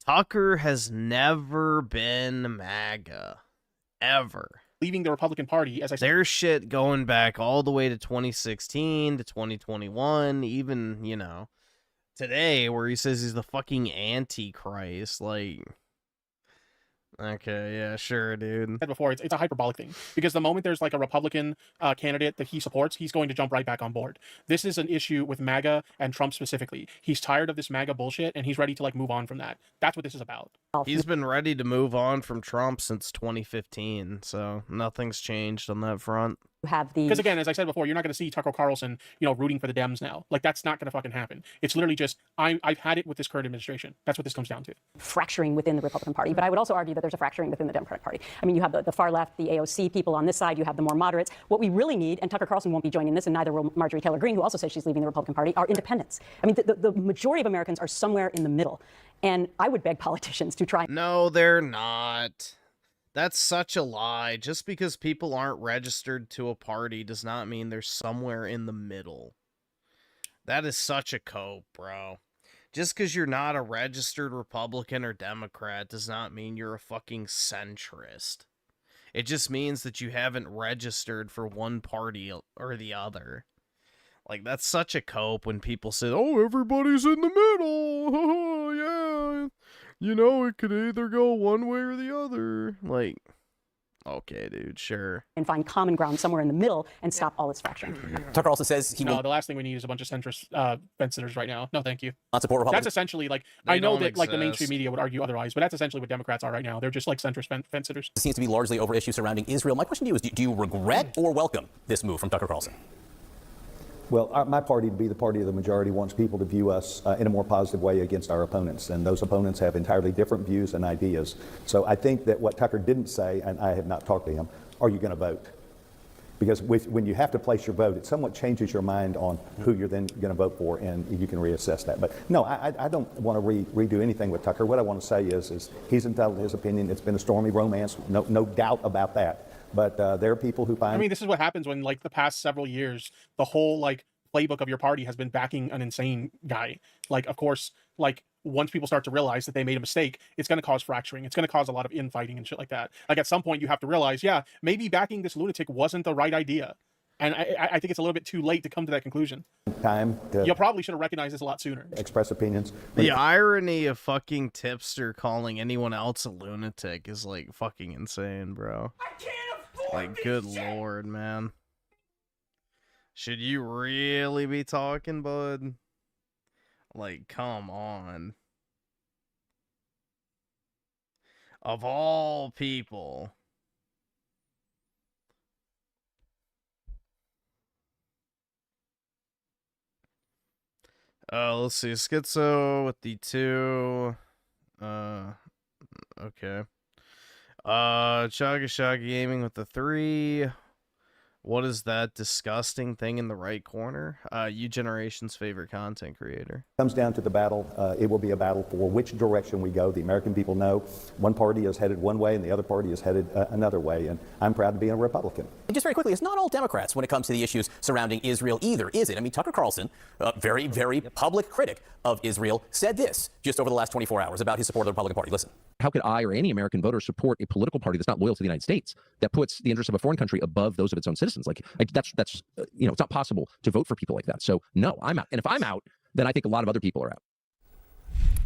Tucker has never been MAGA. Ever. Leaving the Republican Party, as I said. There's shit going back all the way to 2016 to 2021, even, you know, today, where he says he's the fucking Antichrist. Like, okay, yeah, sure, dude. Before, it's a hyperbolic thing, because the moment there's like a Republican candidate that he supports, he's going to jump right back on board. This is an issue with MAGA and Trump specifically. He's tired of this MAGA bullshit, and he's ready to like move on from that. That's what this is about. He's been ready to move on from Trump since 2015, so nothing's changed on that front. Because again, as I said before, you're not going to see Tucker Carlson, you know, rooting for the Dems now. Like, that's not going to fucking happen. It's literally just, I've had it with this current administration. That's what this comes down to. Fracturing within the Republican Party, but I would also argue that there's a fracturing within the Democratic Party. I mean, you have the far left, the AOC people on this side, you have the more moderates. What we really need, and Tucker Carlson won't be joining this, and neither will Marjorie Taylor Greene, who also says she's leaving the Republican Party, are independents. I mean, the majority of Americans are somewhere in the middle. And I would beg politicians to try. No, they're not. That's such a lie. Just because people aren't registered to a party does not mean they're somewhere in the middle. That is such a cope, bro. Just because you're not a registered Republican or Democrat does not mean you're a fucking centrist. It just means that you haven't registered for one party or the other. Like, that's such a cope when people say, oh, everybody's in the middle. Yeah. You know, it could either go one way or the other. Like, okay, dude, sure. And find common ground somewhere in the middle and stop all this fracturing. Tucker also says he the last thing we need is a bunch of centrist fence sitters right now. No, thank you. Not support Republicans. That's essentially like, I know that like the mainstream media would argue otherwise, but that's essentially what Democrats are right now. They're just like centrist fence sitters. It seems to be largely over issues surrounding Israel. My question to you is, do you regret or welcome this move from Tucker Carlson? Well, my party, to be the party of the majority, wants people to view us in a more positive way against our opponents, and those opponents have entirely different views and ideas. So I think that what Tucker didn't say, and I have not talked to him, are you going to vote? Because when you have to place your vote, it somewhat changes your mind on who you're then going to vote for, and you can reassess that. But no, I don't want to redo anything with Tucker. What I want to say is he's entitled to his opinion. It's been a stormy romance, no doubt about that. But there are people who find... I mean, this is what happens when, like, the past several years, the whole, like, playbook of your party has been backing an insane guy. Like, of course, like, once people start to realize that they made a mistake, it's going to cause fracturing. It's going to cause a lot of infighting and shit like that. Like, at some point, you have to realize, yeah, maybe backing this lunatic wasn't the right idea. And I think it's a little bit too late to come to that conclusion. You probably should have recognized this a lot sooner. Express opinions. The irony of fucking Tipster calling anyone else a lunatic is, like, fucking insane, bro. I can't afford like, good lord, man. Should you really be talking, bud? Like, come on. Of all people. Let's see. Schizo with the 2. Okay. Chaga Gaming with the 3. What is that disgusting thing in the right corner? You Generation's favorite content creator. Comes down to the battle. It will be a battle for which direction we go. The American people know one party is headed one way and the other party is headed another way. And I'm proud to be a Republican. And just very quickly, it's not all Democrats when it comes to the issues surrounding Israel either, is it? I mean, Tucker Carlson, a very, very public critic of Israel, said this just over the last 24 hours about his support of the Republican Party. Listen. How could I or any American voter support a political party that's not loyal to the United States, that puts the interests of a foreign country above those of its own citizens? Like, that's you know, it's not possible to vote for people like that. So no, I'm out. And if I'm out, then I think a lot of other people are out.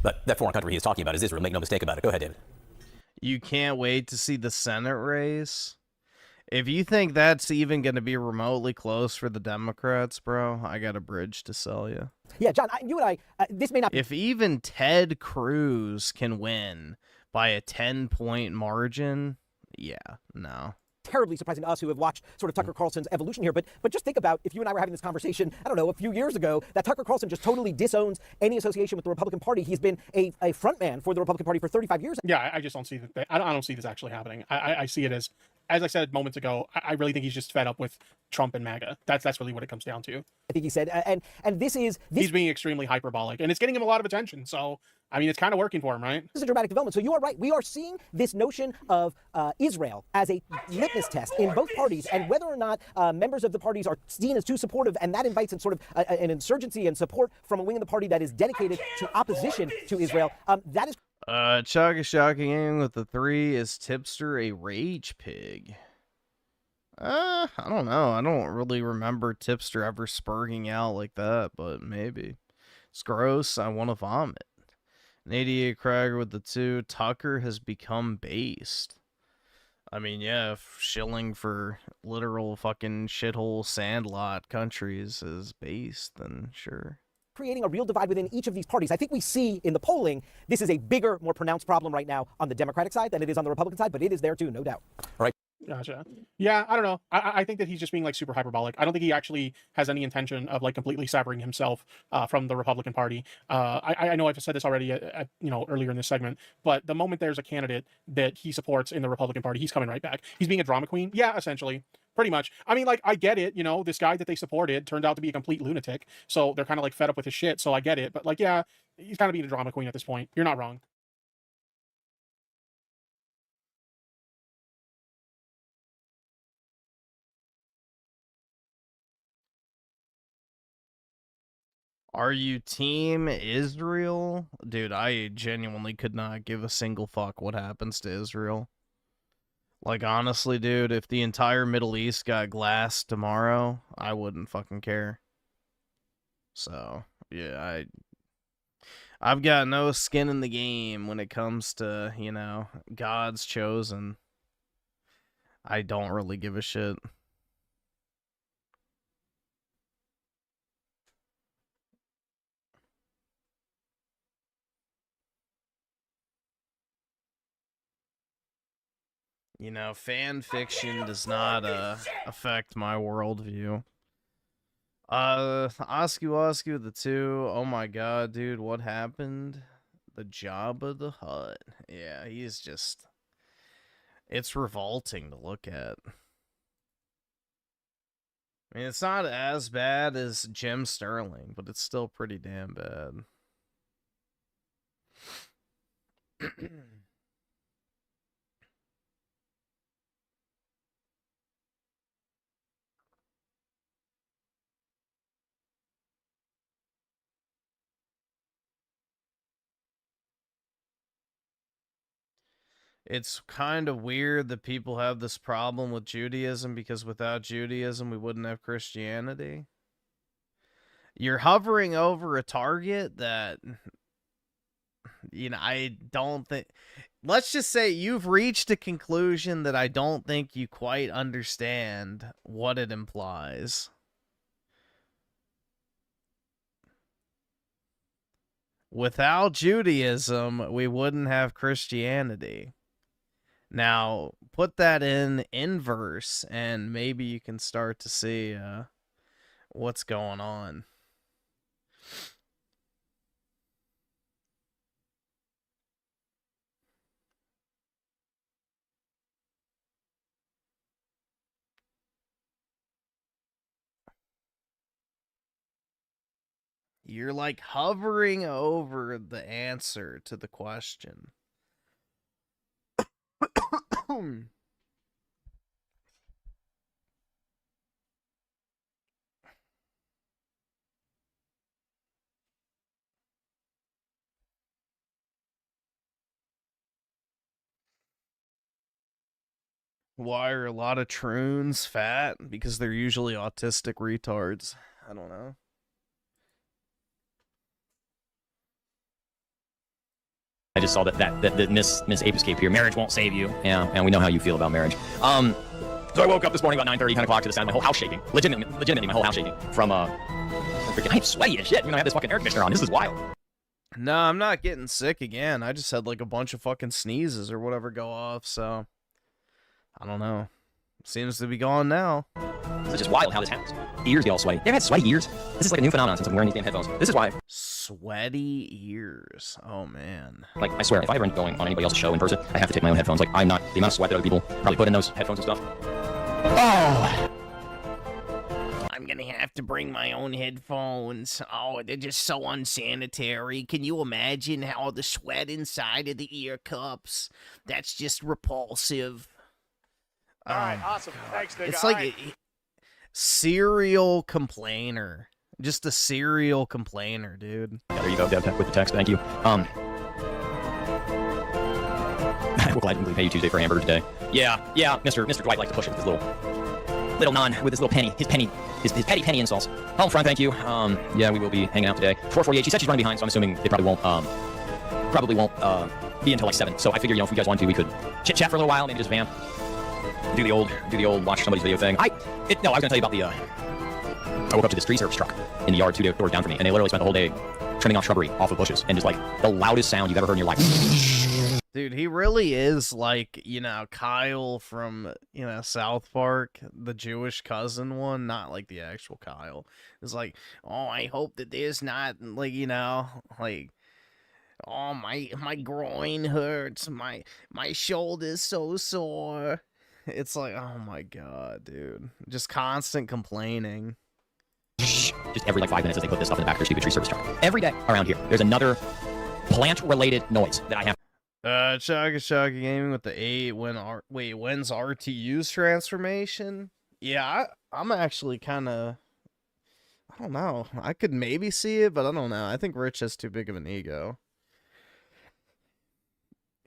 But that foreign country he is talking about is Israel. Make no mistake about it. Go ahead, David. You can't wait to see the Senate race. If you think that's even going to be remotely close for the Democrats, bro, I got a bridge to sell you. Yeah, John, you and I, this may not be... If even Ted Cruz can win by a 10-point margin, yeah, no. Terribly surprising to us who have watched sort of Tucker Carlson's evolution here, but just think about if you and I were having this conversation, I don't know, a few years ago, that Tucker Carlson just totally disowns any association with the Republican Party. He's been a front man for the Republican Party for 35 years. Yeah, I just don't see that. I don't see this actually happening. I see it as I said moments ago, I really think he's just fed up with Trump and MAGA. That's really what it comes down to. I think he said, and this is... He's being extremely hyperbolic, and it's getting him a lot of attention, so... I mean, it's kind of working for him, right? This is a dramatic development. So you are right. We are seeing this notion of Israel as a litmus test in both parties, and whether or not members of the parties are seen as too supportive, and that invites in sort of an insurgency and support from a wing of the party that is dedicated to opposition to Israel. That is... Chaka Shocking with the 3, is Tipster a rage pig? I don't know. I don't really remember Tipster ever spurging out like that, but maybe. It's gross. I want to vomit. 88 Krager with the 2. Tucker has become based. I mean, yeah, if shilling for literal fucking shithole sandlot countries is based, then sure. Creating a real divide within each of these parties. I think we see in the polling, this is a bigger, more pronounced problem right now on the Democratic side than it is on the Republican side, but it is there too, no doubt. All right. Gotcha. Yeah, I don't know. I think that he's just being like super hyperbolic. I don't think he actually has any intention of like completely severing himself from the Republican Party. I know I've said this already earlier in this segment, but the moment there's a candidate that he supports in the Republican Party, he's coming right back. He's being a drama queen. Yeah, essentially. Pretty much. I mean, like, I get it. You know, this guy that they supported turned out to be a complete lunatic. So they're kind of like fed up with his shit. So I get it. But like, yeah, he's kind of being a drama queen at this point. You're not wrong. Are you team Israel? Dude, I genuinely could not give a single fuck what happens to Israel. Like, honestly, dude, if the entire Middle East got glassed tomorrow, I wouldn't fucking care. So, yeah, I've got no skin in the game when it comes to, you know, God's chosen. I don't really give a shit. You know, fan fiction does not affect my worldview. Oscu the 2. Oh my god, dude, what happened? The Jabba the Hutt. Yeah, he's just... It's revolting to look at. I mean, it's not as bad as Jim Sterling, but it's still pretty damn bad. It's kind of weird that people have this problem with Judaism because without Judaism, we wouldn't have Christianity. You're hovering over a target that, you know, I don't think... Let's just say you've reached a conclusion that I don't think you quite understand what it implies. Without Judaism, we wouldn't have Christianity. Now, put that in inverse, and maybe you can start to see what's going on. You're like hovering over the answer to the question. Why are a lot of troons fat? Because they're usually autistic retards. I don't know. I just saw that Miss Ape Escape here. Marriage won't save you. Yeah, and we know how you feel about marriage. So I woke up this morning about 9:30, 10 o'clock to the sound of my whole house shaking. Legitimately, my whole house shaking from freaking. I'm sweaty as shit. I have this fucking air conditioner on. This is wild. No, I'm not getting sick again. I just had like a bunch of fucking sneezes or whatever go off, so I don't know. Seems to be gone now. This is just wild how this happens. Ears get all sweaty. You ever had sweaty ears? This is like a new phenomenon since I'm wearing these damn headphones. This is why. Sweaty ears. Oh, man. Like, I swear, if I ever end up going on anybody else's show in person, I have to take my own headphones. Like, I'm not, the amount of sweat that other people probably put in those headphones and stuff. Oh! I'm gonna have to bring my own headphones. Oh, they're just so unsanitary. Can you imagine how the sweat inside of the ear cups? That's just repulsive. All right, awesome. Thanks, Nick. It's like serial complainer. Just a serial complainer, dude. Yeah, there you go, Dev Tech with the text. Thank you. We'll gladly pay you Tuesday for a hamburger today. Yeah, Mr. Dwight likes to push it with his little petty penny insults. Home front, thank you. Yeah, we will be hanging out today. 4:48. She said she's running behind, so I'm assuming they probably won't be until like 7. So I figure, if you guys want to, we could chit chat for a little while, maybe just vamp. Do the old watch somebody's video thing. I was gonna tell you about the I woke up to this tree service truck in the yard 2 doors down from me, and they literally spent the whole day trimming off shrubbery off of bushes, and just like the loudest sound you've ever heard in your life. Dude, he really is like, Kyle from, South Park, the Jewish cousin one, not like the actual Kyle. It's like, oh, I hope that there's not, like, oh, my groin hurts, my shoulder's so sore. It's like, oh my god, dude. Just constant complaining. Just every like 5 minutes as they put this stuff in the back of their stupid tree service truck. Every day around here, there's another plant-related noise that I have. Chugga Gaming with the 8. When's RTU's transformation? Yeah, I'm actually kind of, I don't know. I could maybe see it, but I don't know. I think Rich has too big of an ego.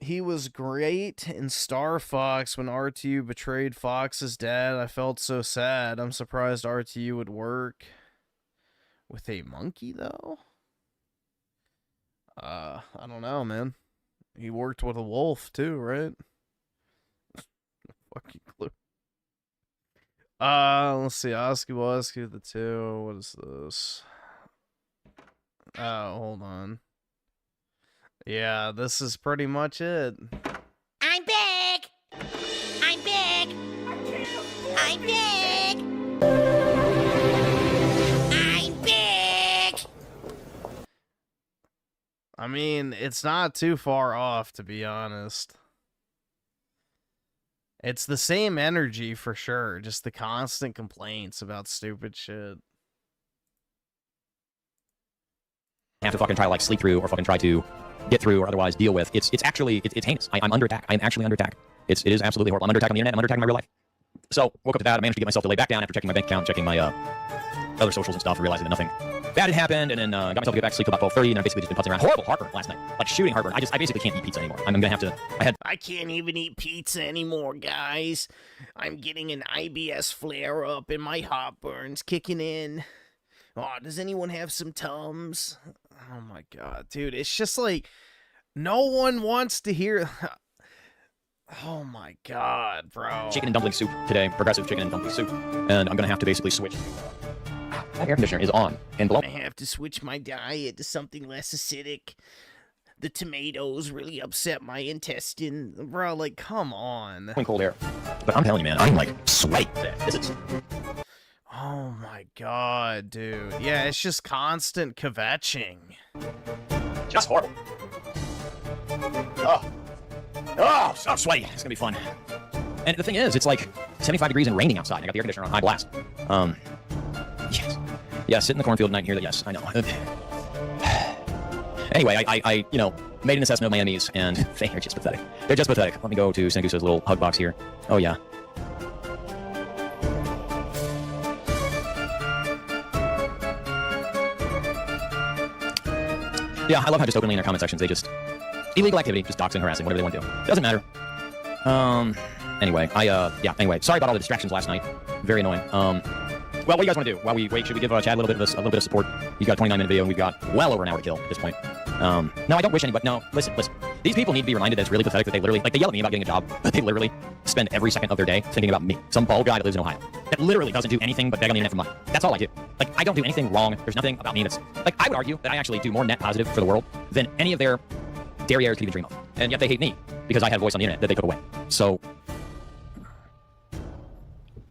He was great in Star Fox when RTU betrayed Fox's dad. I felt so sad. I'm surprised RTU would work with a monkey, though. I don't know, man. He worked with a wolf, too, right? Fucking clue. Let's see. Oski the 2. What is this? Oh, hold on. Yeah, this is pretty much it. I'm big! I'm big! I'm big! I'm big! I mean, it's not too far off, to be honest. It's the same energy for sure, just the constant complaints about stupid shit. Have to fucking try to like sleep through or fucking try to get through or otherwise deal with. It's actually heinous. I'm under attack. I'm actually under attack. It is absolutely horrible. I'm under attack on the internet. I'm under attack in my real life. So woke up to that. I managed to get myself to lay back down after checking my bank account, checking my other socials and stuff, and realizing that nothing bad had happened. And then got myself to get back to sleep till about 12:30. And I've basically just been putzing around. Horrible heartburn last night, like shooting heartburn. I basically can't eat pizza anymore. I'm gonna have to. I can't even eat pizza anymore, guys. I'm getting an IBS flare up and my heartburn's kicking in. Oh, does anyone have some Tums? Oh my god, dude. It's just like, no one wants to hear. Oh my god, bro. Chicken and dumpling soup today. Progressive chicken and dumpling soup. And I'm gonna have to basically switch. That air conditioner is on and below. I have to switch my diet to something less acidic. The tomatoes really upset my intestine. Bro, like, come on. Cold air. But I'm telling you, man, I'm like sweaty. This is. Oh my god, dude. Yeah, it's just constant kvetching. Just horrible. Oh, so sweaty. It's gonna be fun. And the thing is, it's like 75 degrees and raining outside. I got the air conditioner on high blast. Yes. Yeah, sit in the cornfield at night and hear that. Yes, I know. Anyway, I made an assessment of my enemies, and they're just pathetic. They're just pathetic. Let me go to Sengusa's little hug box here. Oh, yeah. Yeah, I love how just openly in their comment sections, they just... Illegal activity, just doxing, harassing, whatever they want to do. Doesn't matter. Anyway, anyway, sorry about all the distractions last night. Very annoying. Well, what do you guys want to do? While we wait, should we give Chad a little bit of support? He's got a 29-minute video, and we've got well over an hour to kill at this point. No, I don't wish anybody... No, listen. These people need to be reminded that it's really pathetic that they literally, like, they yell at me about getting a job, but they literally spend every second of their day thinking about me, some bald guy that lives in Ohio, that literally doesn't do anything but beg on the internet for money. That's all I do. Like, I don't do anything wrong. There's nothing about me that's, like, I would argue that I actually do more net positive for the world than any of their derrieres could even dream of. And yet they hate me because I had a voice on the internet that they took away. So,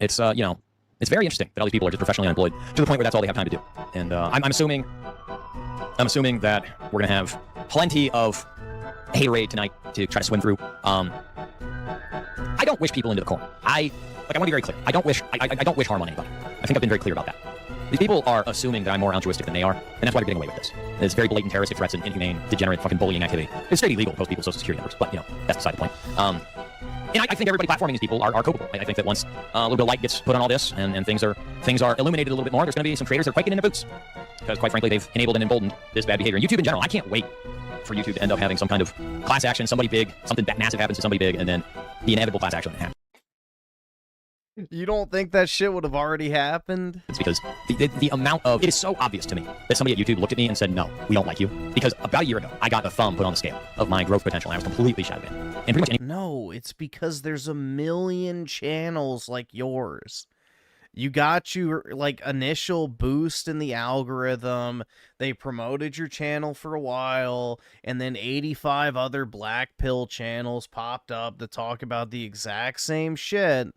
it's, you know, it's very interesting that all these people are just professionally unemployed to the point where that's all they have time to do. And I'm assuming that we're going to have plenty of haterade tonight to try to swim through. I don't wish people into the corner. I want to be very clear. I don't wish harm on anybody. I think I've been very clear about that. These people are assuming that I'm more altruistic than they are, and that's why they're getting away with this. It's very blatant terroristic threats and inhumane, degenerate fucking bullying activity. It's straight illegal to post people's social security numbers, but, you know, that's beside the point. And I think everybody platforming these people are culpable. I think that once a little bit of light gets put on all this and things are illuminated a little bit more, there's going to be some creators that are quaking in their boots. Because, quite frankly, they've enabled and emboldened this bad behavior. And YouTube in general, I can't wait for YouTube to end up having some kind of class action, somebody big, something massive happens to somebody big, and then the inevitable class action happens. You don't think that shit would have already happened? It's because the amount of... It is so obvious to me that somebody at YouTube looked at me and said, no, we don't like you. Because about a year ago, I got a thumb put on the scale of my growth potential, and I was completely shadowed in. And pretty much No, it's because there's a million channels like yours. You got your, like, initial boost in the algorithm, they promoted your channel for a while, and then 85 other black pill channels popped up to talk about the exact same shit,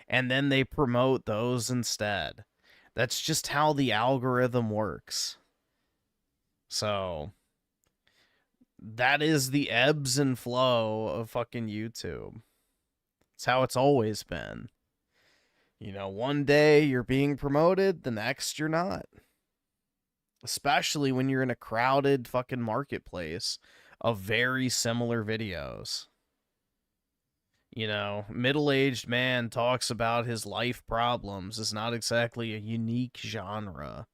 and then they promote those instead. That's just how the algorithm works. So, that is the ebbs and flow of fucking YouTube. It's how it's always been. You know, one day you're being promoted, the next you're not. Especially when you're in a crowded fucking marketplace of very similar videos. You know, middle-aged man talks about his life problems is not exactly a unique genre.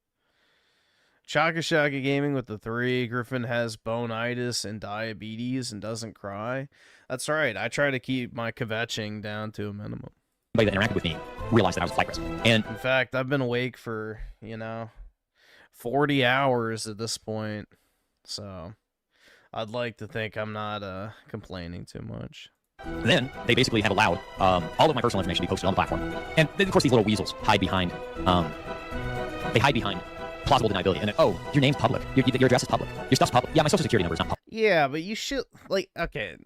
Chaka Shaka Gaming with the 3. Griffin has bonitis and diabetes and doesn't cry. That's right. I try to keep my kvetching down to a minimum. That interacted with me realized that I was a flight risk. And in fact, I've been awake for, 40 hours at this point. So I'd like to think I'm not complaining too much. Then they basically have allowed all of my personal information to be posted on the platform. And then, of course, these little weasels hide behind plausible deniability. And then, oh, your name's public. Your address is public. Your stuff's public. Yeah, my social security number is not public. Yeah, but you should, okay.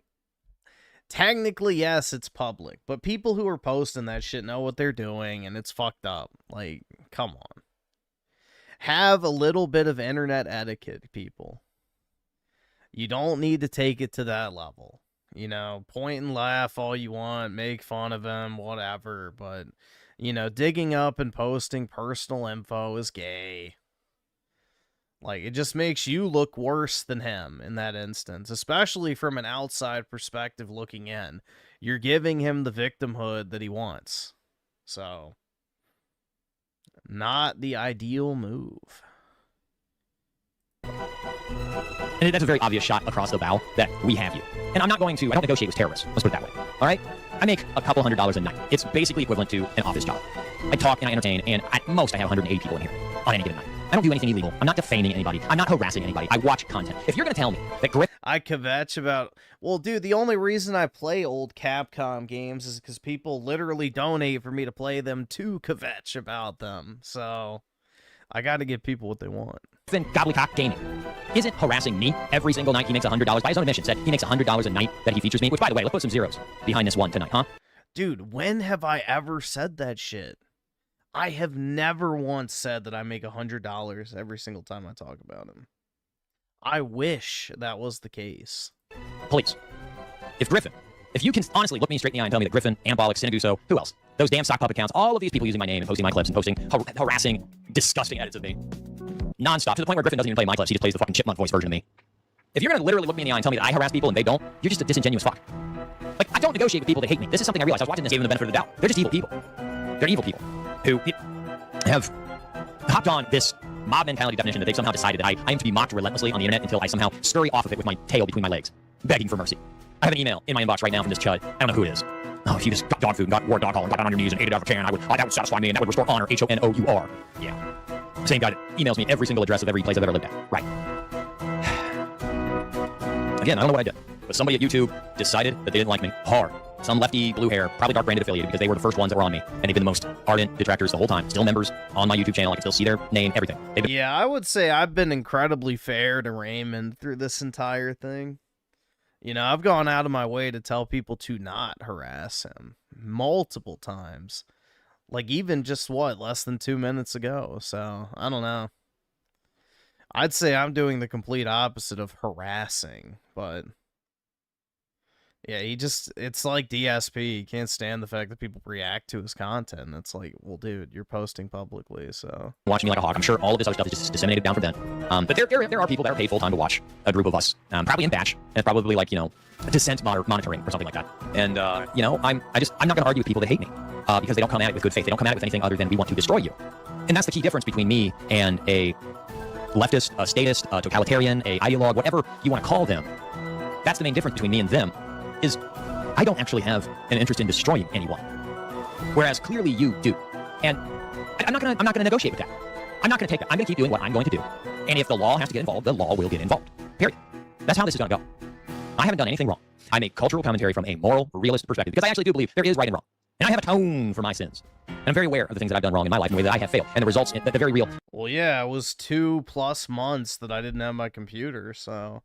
Technically, yes, it's public, but people who are posting that shit know what they're doing, and it's fucked up. Like, come on. Have a little bit of internet etiquette, people. You don't need to take it to that level. You know, point and laugh all you want, make fun of them, whatever, but, digging up and posting personal info is gay. Like, it just makes you look worse than him in that instance, especially from an outside perspective looking in. You're giving him the victimhood that he wants. So, not the ideal move. And that's a very obvious shot across the bow that we have you. And I don't negotiate with terrorists. Let's put it that way. All right? I make a couple $100s a night. It's basically equivalent to an office job. I talk and I entertain, and at most I have 180 people in here on any given night. I don't do anything illegal. I'm not defaming anybody. I'm not harassing anybody. I watch content. If you're going to tell me that I kvetch about... Well, dude, the only reason I play old Capcom games is because people literally donate for me to play them to kvetch about them. So, I got to give people what they want. Griffin Gobblecock Gaming isn't harassing me every single night. He makes $100. By his own admission, said he makes $100 a night that he features me. Which, by the way, let's put some zeros behind this one tonight, huh? Dude, when have I ever said that shit? I have never once said that I make $100 every single time I talk about him. I wish that was the case. Please, if you can honestly look me straight in the eye and tell me that Griffin, Ambolic, Sinaguso, who else? Those damn sock pup accounts, all of these people using my name and posting my clips and posting harassing, disgusting edits of me. Non-stop, to the point where Griffin doesn't even play my clips, he just plays the fucking chipmunk voice version of me. If you're gonna literally look me in the eye and tell me that I harass people and they don't, you're just a disingenuous fuck. Like, I don't negotiate with people that hate me. This is something I realized. I was watching this, gave them the benefit of the doubt. They're just evil people. They're evil people who have hopped on this mob mentality definition that they've somehow decided that I am to be mocked relentlessly on the internet until I somehow scurry off of it with my tail between my legs, begging for mercy. I have an email in my inbox right now from this chud. I don't know who it is. Oh, if you just got dog food and got war dog hole and got down on your knees and ate it out of a can, that would satisfy me and that would restore honor. H-O-N-O-U-R. Yeah. Same guy that emails me every single address of every place I've ever lived at. Right. Again, I don't know what I did. but somebody at YouTube decided that they didn't like me hard. Some lefty blue hair, probably dark branded affiliated, because they were the first ones that were on me, and they've been the most ardent detractors the whole time. Still members on my YouTube channel. I can still see their name, everything. Yeah, I would say I've been incredibly fair to Raymond through this entire thing. You know, I've gone out of my way to tell people to not harass him multiple times. Like, even just, less than 2 minutes ago. So, I don't know. I'd say I'm doing the complete opposite of harassing, but... yeah, it's like DSP. He can't stand the fact that people react to his content. It's like, well, dude, you're posting publicly, so... watching me like a hawk. I'm sure all of this other stuff is just disseminated down from then. But there are people that are paid full-time to watch a group of us, probably in batch, and probably like, dissent monitoring or something like that. And, I'm not going to argue with people that hate me, because they don't come at it with good faith. They don't come at it with anything other than we want to destroy you. And that's the key difference between me and a leftist, a statist, a totalitarian, a ideologue, whatever you want to call them. That's the main difference between me and them. Is I don't actually have an interest in destroying anyone, whereas clearly you do, and I'm not gonna negotiate with that. I'm not gonna take that. I'm gonna keep doing what I'm going to do, and if the law has to get involved, the law will get involved. Period. That's how this is gonna go. I haven't done anything wrong. I make cultural commentary from a moral, realist perspective because I actually do believe there is right and wrong, and I have atoned for my sins. And I'm very aware of the things that I've done wrong in my life and the way that I have failed, and the results that they're very real. Well, yeah, it was 2+ months that I didn't have my computer, so.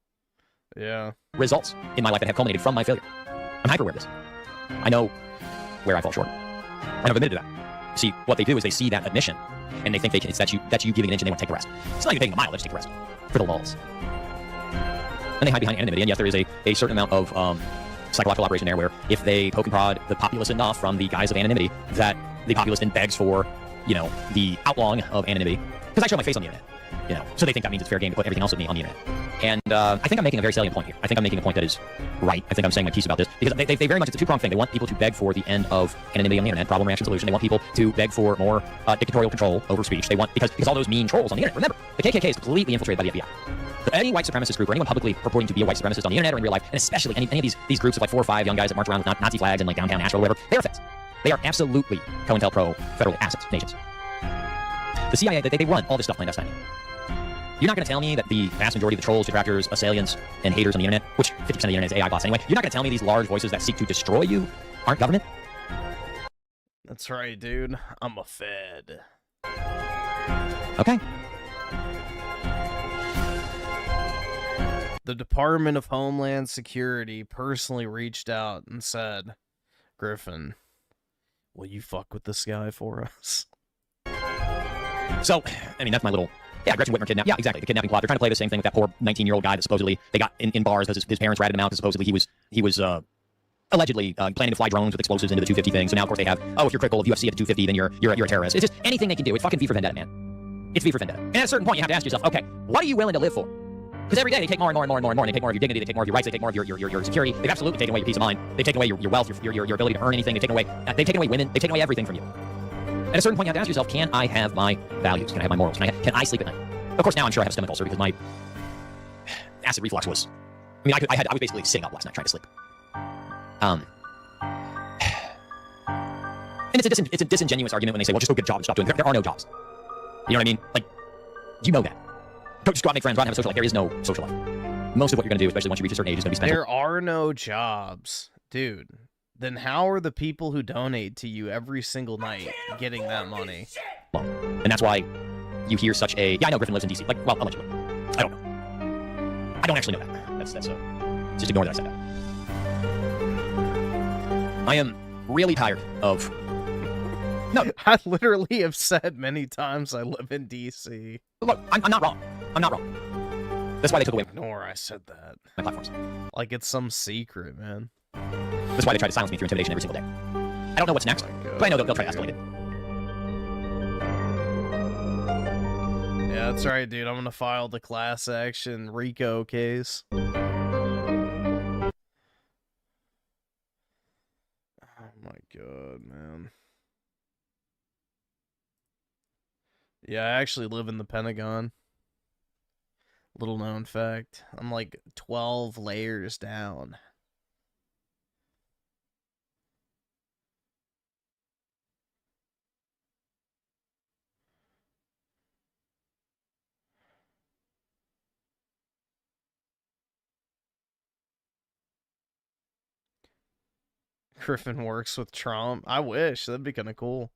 Yeah. Results in my life that have culminated from my failure. I'm hyper aware of this. I know where I fall short. And I've admitted to that. See, what they do is they see that admission, and they think it's that's you giving an inch and they want to take the rest. It's not even taking a mile, they just take the rest. For the lulz. And they hide behind anonymity, and yes, there is a certain amount of psychological operation there where if they poke and prod the populace enough from the guise of anonymity, that the populace then begs for, the outlawing of anonymity. Because I show my face on the internet. So they think that means it's fair game to put everything else of me on the internet. And I think I'm making a very salient point here. I think I'm making a point that is right. I think I'm saying my piece about this because they very much, it's a two-pronged thing. They want people to beg for the end of anonymity on the internet, problem, reaction, solution. They want people to beg for more dictatorial control over speech. They want, because all those mean trolls on the internet. Remember, the KKK is completely infiltrated by the FBI. So any white supremacist group or anyone publicly purporting to be a white supremacist on the internet or in real life, and especially any of these groups of like 4 or 5 young guys that march around with Nazi flags in like downtown Nashville or whatever, they're feds. They are absolutely COINTELPRO federal assets, nations. The CIA, they run all this stuff clandestinely. You're not going to tell me that the vast majority of the trolls, detractors, assailants, and haters on the internet, which 50% of the internet is AI bots anyway, you're not going to tell me these large voices that seek to destroy you aren't government? That's right, dude. I'm a fed. Okay. The Department of Homeland Security personally reached out and said, Griffin, will you fuck with this guy for us? So, I mean, that's my little... Yeah, Gretchen Whitmer kidnapped. Yeah, exactly. The kidnapping plot. They're trying to play the same thing with that poor 19-year-old guy that supposedly they got in bars because his parents ratted him out because supposedly he was allegedly planning to fly drones with explosives into the 250 thing. So now, of course, they have, if you're critical of UFC at the 250, then you're a terrorist. It's just anything they can do. It's fucking V for Vendetta, man. It's V for Vendetta. And at a certain point, you have to ask yourself, okay, what are you willing to live for? Because every day they take more and more and more and more and more. They take more of your dignity. They take more of your rights. They take more of your security. They've absolutely taken away your peace of mind. They've taken away your wealth, your ability to earn anything. They've taken away women. They've taken away everything from you. At a certain point, you have to ask yourself, can I have my values? Can I have my morals? Can I sleep at night? Of course, now I'm sure I have a stomach ulcer because my acid reflux was... I mean, I was basically sitting up last night trying to sleep. And it's a disingenuous argument when they say, well, just go get a job and stop doing it. There are no jobs. You know what I mean? Like, you know that. Just go out and make friends, go out and have a social life. There is no social life. Most of what you're going to do, especially once you reach a certain age, is going to be spent... There are no jobs. Dude, then how are the people who donate to you every single night getting that money? And that's why you hear such a... Yeah, I know Griffin lives in D.C. Like, well, allegedly. I don't know. I don't actually know that. That's just ignore that I said that. I am really tired of... No. I literally have said many times I live in D.C. Look, I'm not wrong. I'm not wrong. That's why they took away... Nor I said that. My platforms. Like it's some secret, man. That's why they try to silence me through intimidation every single day. I don't know what's next, but I know they'll try to escalate it. Yeah, that's right, dude. I'm gonna file the class action RICO case. Oh my god, man. Yeah, I actually live in the Pentagon. Little known fact. I'm like 12 layers down. Griffin works with Trump. I wish. That'd be kind of cool.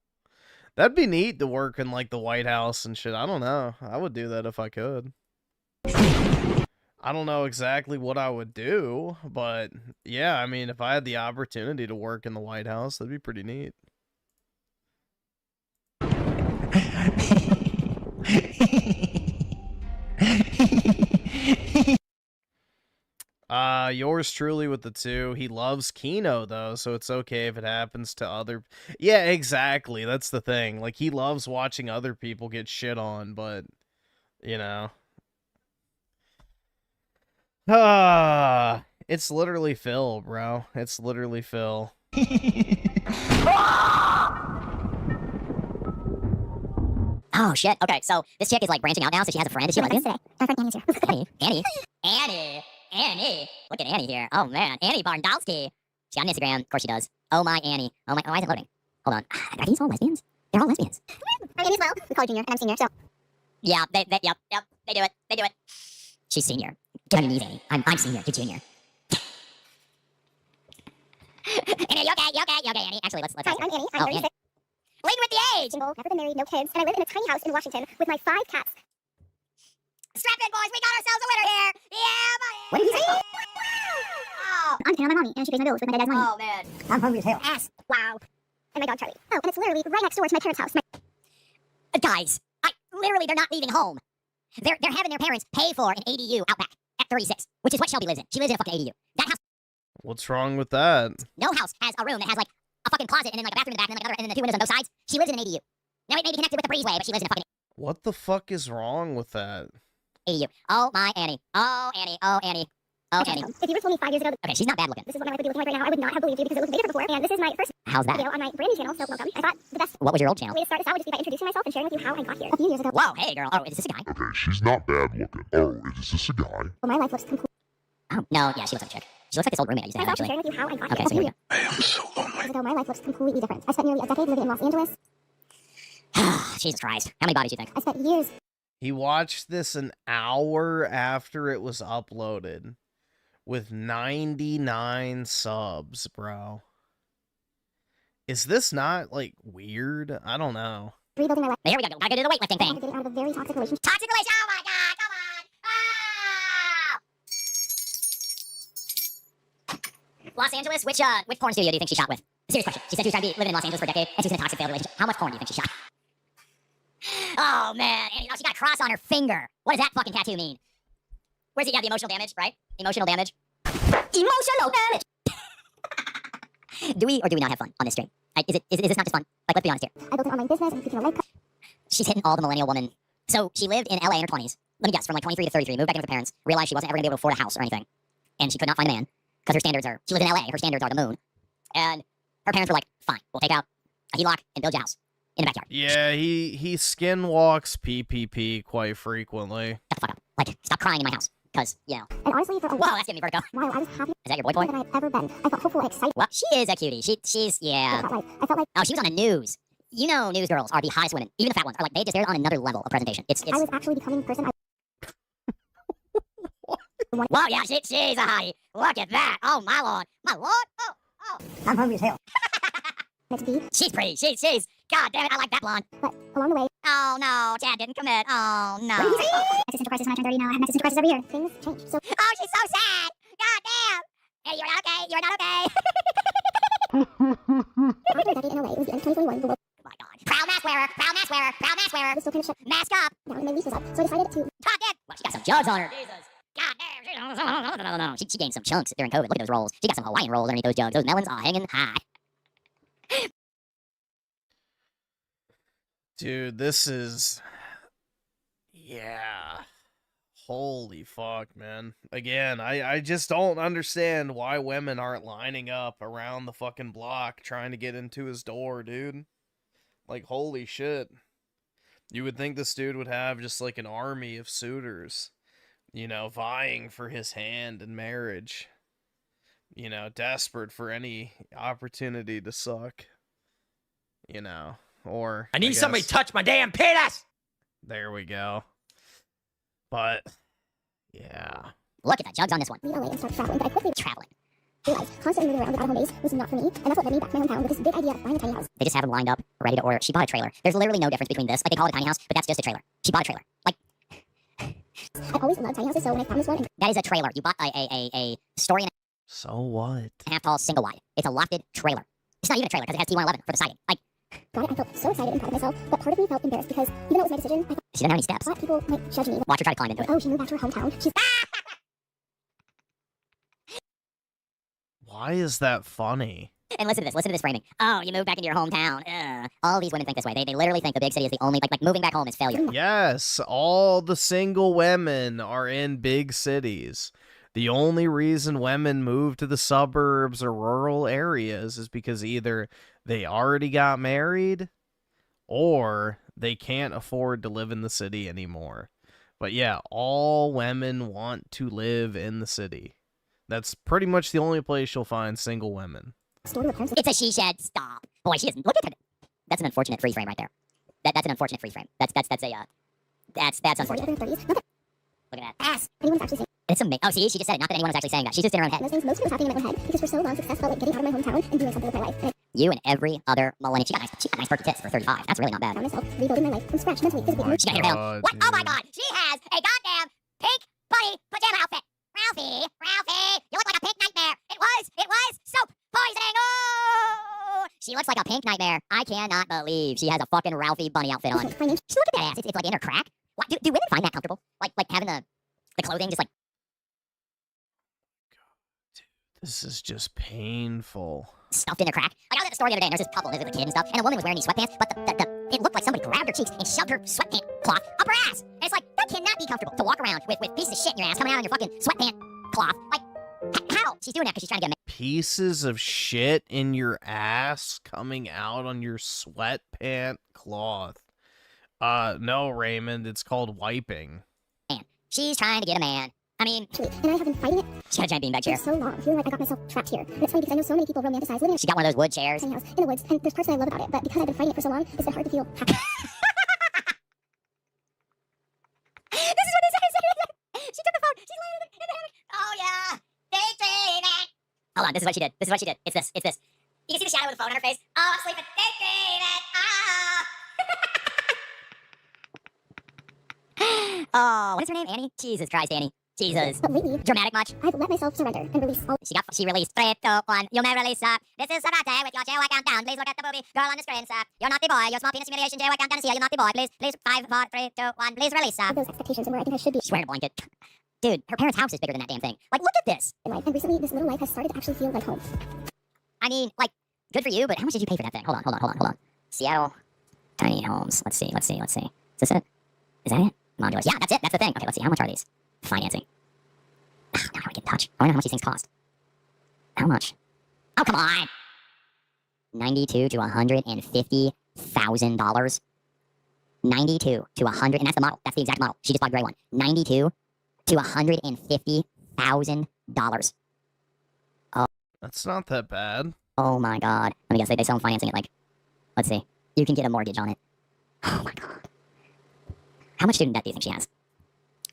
That'd be neat to work in, like, the White House and shit. I don't know. I would do that if I could. I don't know exactly what I would do, but yeah, I mean, if I had the opportunity to work in the White House, that'd be pretty neat. Yours truly with the 2. He loves Kino, though, so it's okay if it happens to other... Yeah, exactly. That's the thing. Like, he loves watching other people get shit on, but, you know... It's literally Phil, bro. It's literally Phil. Oh, shit. Okay, so this chick is, like, branching out now, so she has a friend. Is she lesbian? My friend Annie's here. Annie. Look at Annie here. Oh, man. Annie Barndowski. She on Instagram. Of course she does. Oh, my Annie. Oh, my... Why is it loading? Hold on. Are these all lesbians? They're all lesbians. I'm Annie as well. I'm college junior, and I'm senior, so... Yeah, yep. They do it. She's senior. Get on your knees, Annie. I'm senior. You're junior. Annie, you okay, Annie? Actually, let's... Hi, I'm Annie. I'm 36. Annie. Leading with the age! Single, never been married, no kids, and I live in a tiny house in Washington with my 5 cats. Strap in, boys. We got ourselves a winner here. Yeah, buddy. What did you say? I'm depending on my mommy, and she pays my bills with my dad's money. Oh, man. I'm hungry as hell. Ass. Wow. And my dog Charlie. Oh, and it's literally right next door to my parents' house. Guys, they're not leaving home. They're having their parents pay for an ADU out back at 36, which is what Shelby lives in. She lives in a fucking ADU. That house. What's wrong with that? No house has a room that has, like, a fucking closet and then, like, a bathroom in the back and then, like, and then the 2 windows on both sides. She lives in an ADU. Now, it may be connected with the breezeway, but she lives in a fucking What the fuck is wrong with that? ADU. Oh, my Annie. Oh, Annie. Oh, Annie. Oh, Annie. If you were told me 5 years ago... Okay, she's not bad looking. This is what my life would be looking like right now. I would not have believed you because it looked way different before. And this is my first How's that? video on my brand new channel, so welcome. I thought the best What was your old channel? way to start this out would just be by introducing myself and sharing with you how I got here. A few years ago... Whoa, hey, girl. Oh, is this a guy? Okay, she's not bad looking. Oh, is this a guy? Well, my life looks completely... Oh, no, yeah, she looks like a chick. She looks like this old roommate I used to have, myself actually. and sharing with you how I got Okay, here. so here we go. I am so lonely. Years ago, my life looks completely different. I spent nearly a decade living in Los Angeles. Jesus Christ. How many bodies do you think? I spent years... He watched this an hour after it was uploaded with 99 subs, bro. Is this not, like, weird? I don't know. Rebuilding my life. Here we go. Gotta do the weightlifting thing. Getting out of a very toxic relationship. Toxic relationship. Oh, my God. Come on. Los Angeles? Which porn studio do you think she shot with? Serious question. She said she was trying to be living in Los Angeles for a decade, and she's in a toxic failed relationship. How much porn do you think she shot? Oh, man. And, she got a cross on her finger. What does that fucking tattoo mean? Where's it? Yeah, the emotional damage, right? Emotional damage. Emotional damage! Do we or do we not have fun on this stream? Is this not just fun? Like, let's be honest here. I built an online business and a life. She's hitting all the millennial woman. So she lived in LA in her 20s. Let me guess, from like 23 to 33, moved back in with her parents, realized she wasn't ever going to be able to afford a house or anything. And she could not find a man because her standards are, she lives in LA, her standards are the moon. And her parents were like, fine, we'll take out a HELOC and build you a house in the backyard. Yeah, he skinwalks PPP quite frequently. Shut the fuck up. Like, stop crying in my house. Because, you know. And honestly, for a whoa, that's giving me vertigo. While I was happy. Is that your boy toy? Than I've ever been. I felt hopeful and excited. Well, she is a cutie. She's, yeah. I felt like... Oh, she was on the news. You know, news girls are the hottest women. Even the fat ones are like, they're on another level of presentation. It's... I was actually becoming the person I... Wow, yeah, she's a hottie. Look at that. Oh, my lord. My lord. Oh. I'm hungry as hell. She's pretty. She's. God damn it, I like that blonde. But along the way... Oh, no. Dad didn't commit. Oh, no. Existential crisis when I turned 30 now. I have an existential crisis every year. Things change. So... Oh, she's so sad. God damn. Hey, you're not okay. You're not okay. After a decade in LA, it was the end of 2021. The world... Oh, my God. Proud mask wearer. Proud mask wearer. Proud mask wearer. was still kind of shut. Mask up. Now, my lease was up. So I decided to... Talk it. Well, she got some jugs on her. Jesus. God damn. No. She gained some chunks during COVID. Look at those rolls. She got some Hawaiian rolls underneath those jugs. Those melons are hanging high. Dude, this is... Yeah. Holy fuck, man. Again, I just don't understand why women aren't lining up around the fucking block trying to get into his door, dude. Like, holy shit. You would think this dude would have just like an army of suitors, you know, vying for his hand in marriage. You know, desperate for any opportunity to suck. You know, or... I need somebody to touch my damn penis! There we go. But, yeah. Look at that jugs on this one. LA and start traveling, but I quickly... Traveling. realized constantly moving around without a home base was not for me, and that's what led me back to my hometown with this big idea of buying a tiny house. They just have them lined up, ready to order. She bought a trailer. There's literally no difference between this. Like, they call it a tiny house, but that's just a trailer. She bought a trailer. Like, I've always loved tiny houses, so when I found this one... That is a trailer. You bought a story and So what? a half tall single wide. It's a lofted trailer. It's not even a trailer because it has T111 for the siding. Like, got it, I felt so excited and proud of myself, but part of me felt embarrassed because even though it was my decision, I she didn't have any steps. thought people might judge me. Watch her try to climb into it. Oh, she moved back to her hometown. She's... Why is that funny? And listen to this framing. Oh, you moved back into your hometown. All these women think this way. They literally think the big city is the only, like moving back home is failure. Yes, all the single women are in big cities. The only reason women move to the suburbs or rural areas is because either they already got married or they can't afford to live in the city anymore. But yeah, all women want to live in the city. That's pretty much the only place you'll find single women. It's a she shed. Stop. Boy, she isn't. Look at her. That's an unfortunate freeze frame right there. That's an unfortunate freeze frame. That's unfortunate. Look at that. Ass. Anyone's actually saying... It's amazing. Oh, see, she just said it. Not that anyone was actually saying that. She's just in her own head. Most of it was happening in my own head because for so long success felt like getting out of my hometown and doing something with my life. You and every other millennial. She got nice perky tits for 35. That's really not bad. I found myself rebuilding my life from scratch mentally, physically. She got hair down. What? Oh my god. She has a goddamn pink bunny pajama outfit. Ralphie, you look like a pink nightmare. It was soap poisoning. Oh, she looks like a pink nightmare. I cannot believe she has a fucking Ralphie bunny outfit on. Just look at that ass. It's like in her crack. What? Do women find that comfortable? Like having the clothing just like. This is just painful. Stuffed in her crack. Like I was at the store the other day and there's this couple, there's a kid and stuff, and a woman was wearing these sweatpants, but it looked like somebody grabbed her cheeks and shoved her sweatpant cloth up her ass. And it's like, that cannot be comfortable to walk around with pieces of shit in your ass coming out on your fucking sweatpant cloth. Like, how? She's doing that because she's trying to get Pieces of shit in your ass coming out on your sweatpant cloth. No, Raymond, it's called wiping. man. She's trying to get a man. I mean, and I have been fighting it. She got a giant beanbag chair. For so long, feeling like I got myself trapped here. And it's funny because I know so many people romanticize living. She got one of those wood chairs. Tiny house in the woods, and there's parts that I love about it, but because I've been fighting it for so long, it's been hard to feel happy. This is what they say. She took the phone. She's laying in the oh yeah, daydreaming. Hold on, this is what she did. This is what she did. It's this. It's this. You can see the shadow of the phone on her face. Oh, I'm sleeping. Daydreaming. Oh, what is her name? Annie? Jesus Christ, Annie. Jesus. But lately, dramatic much? I've let myself surrender and release all. She released 3, 2, 1. You may release up. This is Sarate with your jaywalk countdown. Please look at the movie. Girl on the screen, sir. You're naughty boy. Your small penis humiliation jaywalk countdown is here. You're naughty boy. Please. 5, 4, 3, 2, 1. Please release up. Those expectations and where I think I should be. She's wearing a blanket. Dude, her parents' house is bigger than that damn thing. Like, look at this. In life, and recently, this little life has started to actually feel like home. I mean, like, good for you, but how much did you pay for that thing? Hold on. Seattle tiny homes. Let's see. Is this it? Is that it? Modulars. Yeah, that's it. That's the thing. Okay, let's see. How much are these? Financing. Now how do I get in touch? I wonder how much these things cost. How much? Oh, come on. $92,000 to $150,000. 92 to 100, and that's the model. That's the exact model. She just bought a gray one. 92 to $150,000. Oh, that's not that bad. Oh my God. Let me guess. They sell them financing it like. Let's see. You can get a mortgage on it. Oh my God. How much student debt do you think she has?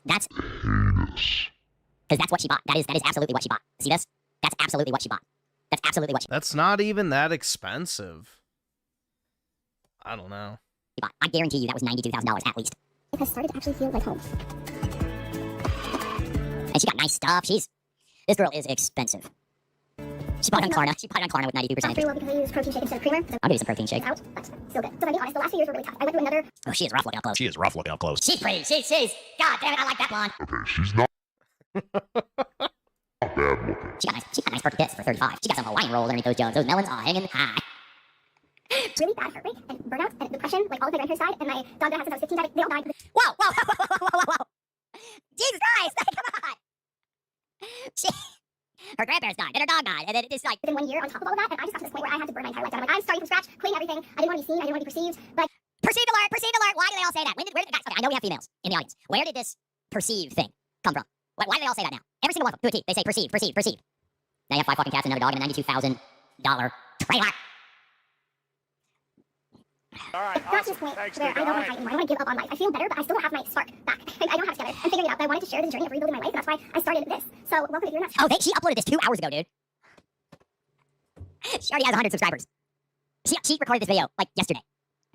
That's heinous. Because that's what she bought. That is absolutely what she bought. See this? That's absolutely what she bought. That's absolutely what she That's not even that expensive. I don't know. Bought. I guarantee you that was $92,000 at least. It has started to actually feel like home. And she got nice stuff. This girl is expensive. She bought it on Klarna. With 92% Pretty well because I use protein shake instead of creamer. I'll give you some protein shake. Out, but still good. So if I'm being honest, the last few years were really tough. I went through another. Oh, she is rough looking up close. She's pretty. She's. God damn it, I like that blonde. Okay, she's not. Not bad looking. She got nice perky tits for 35. She got some Hawaiian rolls underneath those jugs. Those melons are hanging high. Really bad heart rate and burnout and depression, like all of my grandparents died, and my dog that I had since I was 15 died. They all died. Whoa. Jesus Christ, come on. Her grandparents died, then her dog died, and then it's like within 1 year on top of all of that, and I just got to this point where I had to burn my entire life down. I'm like, I'm starting from scratch, cleaning everything. I didn't want to be seen, I didn't want to be perceived, but perceived alert. Why do they all say that? Where did guys? Okay, I know we have females in the audience. Where did this perceive thing come from? Why do they all say that now? Every single one of them, to a T, they say perceive. Now you have 5 fucking cats and another dog and a $92,000 trailer. All right, got to this point where I don't want to fight anymore. I don't want to give up on life. I feel better, but I still don't have my spark back. I don't have it together. I'm figuring it out, but I wanted to share the journey of rebuilding my life, and that's why I started this. So welcome if you're not. Oh, she uploaded this 2 hours ago, dude. She already has 100 subscribers. She recorded this video, like, yesterday.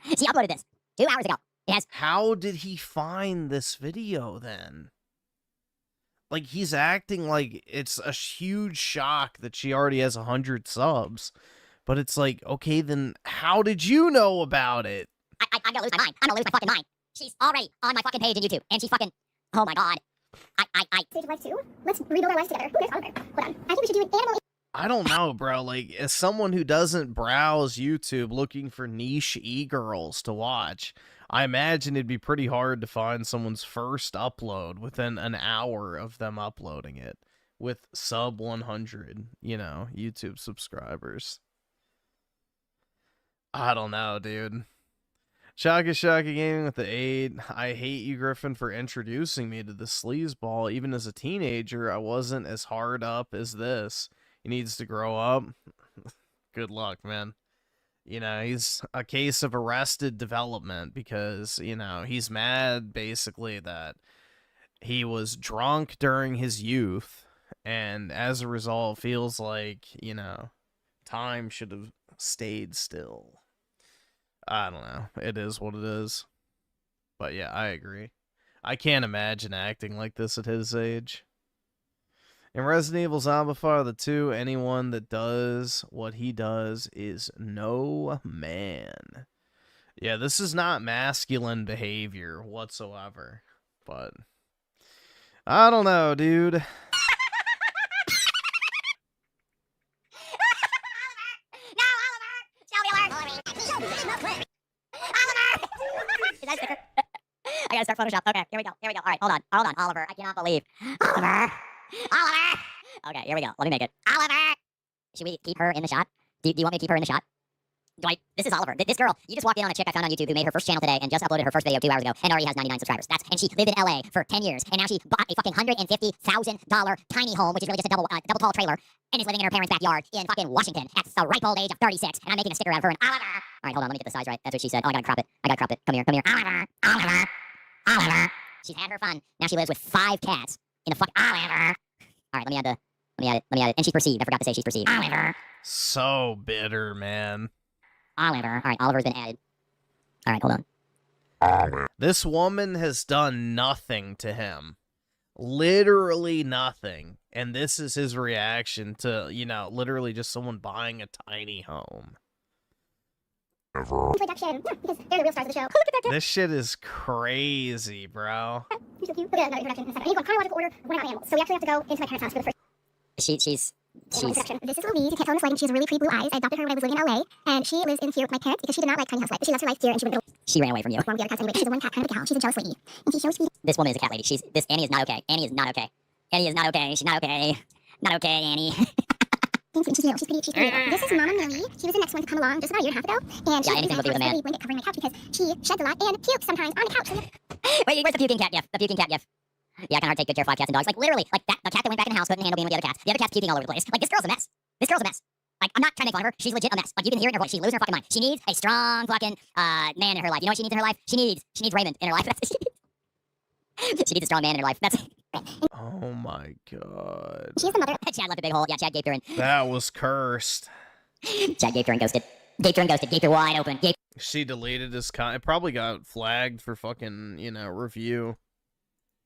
She uploaded this 2 hours ago. It has... How did he find this video, then? Like, he's acting like it's a huge shock that she already has 100 subs. But it's like, okay, then how did you know about it? I'm gonna lose my mind. I'm gonna lose my fucking mind. She's already on my fucking page on YouTube, and she's fucking... Oh my god. Stage of life too. Let's rebuild our lives together. Who knows? Hold on. I think we should do an animal... I don't know, bro. Like, as someone who doesn't browse YouTube looking for niche e-girls to watch, I imagine it'd be pretty hard to find someone's first upload within an hour of them uploading it with sub 100, you know, YouTube subscribers. I don't know, dude. Shaka Gaming with the 8. I hate you, Griffin, for introducing me to the sleazeball. Even as a teenager, I wasn't as hard up as this. He needs to grow up. Good luck, man. You know, he's a case of arrested development because, you know, he's mad basically that he was drunk during his youth and as a result feels like, you know, time should have stayed still. I don't know. It is what it is. But yeah, I agree. I can't imagine acting like this at his age. In Resident Evil Zombifier 2, anyone that does what he does is no man. Yeah, this is not masculine behavior whatsoever. But I don't know, dude. I gotta start Photoshop. Okay, here we go. All right, hold on, Oliver. I cannot believe. Oliver. Okay, here we go. Let me make it. Oliver. Should we keep her in the shot? Do you want me to keep her in the shot? This is Oliver. This girl, you just walked in on a chick I found on YouTube who made her first channel today and just uploaded her first video 2 hours ago and already has 99 subscribers. And she lived in LA for 10 years and now she bought a fucking $150,000 tiny home, which is really just a double tall trailer, and is living in her parents' backyard in fucking Washington at the ripe old age of 36. And I'm making a sticker out of her and Oliver. All right, hold on, let me get the size right. That's what she said. Oh, I gotta crop it. Come here. Oliver. She's had her fun. Now she lives with 5 cats in the fuck. Oliver. All right, let me add it. And she's perceived. I forgot to say she's perceived. Oliver. So bitter, man. Oliver. All right, Oliver's been added. All right, hold on. This woman has done nothing to him. Literally nothing. And this is his reaction to, you know, literally just someone buying a tiny home. Production. Because they're the real stars of the show. This shit is crazy, bro. You're so cute. We'll get another introduction in a second. And you go in chronological order. We're not animals. So we actually have to go into my parents' house for the first. She's introduction. This is Louise. You can't tell on the slide, and she has really pretty blue eyes. I adopted her when I was living in LA, and she lives in here with my parents because she did not like tiny house life. But she loves her life here, and she ran away from you. Along with the other cats anyway. She's a one cat kind of a gal. She's a jealous lady, and she's so sweet. This woman is a cat lady. Annie is not okay. Annie is not okay. She's not okay. Not okay, Annie. Thanks, she's cute. She's pretty. She's pretty. This is Mama Millie. She was the next one to come along just about a year and a half ago, and she anything will be with a man. blanket covering my couch because she sheds a lot and pukes sometimes on the couch. Wait, where's the puking cat gif? The puking cat gif. Yeah, I can hard take good care of 5 cats and dogs. Like literally, like that. The cat that went back in the house couldn't handle being with the other cats. The other cat's puking all over the place. Like this girl's a mess. Like I'm not trying to make fun of her. She's legit a mess. Like you can hear it in her voice. She's losing her fucking mind. She needs a strong fucking man in her life. You know what she needs in her life? She needs Raymond in her life. That's what she needs. She needs a strong man in her life. That's. Oh my god. She's the mother. Chad left a big hole. Yeah, Chad gaped her in. That was cursed. Chad gaped her and ghosted. Gaped her wide open. She deleted his It probably got flagged for fucking, you know, review.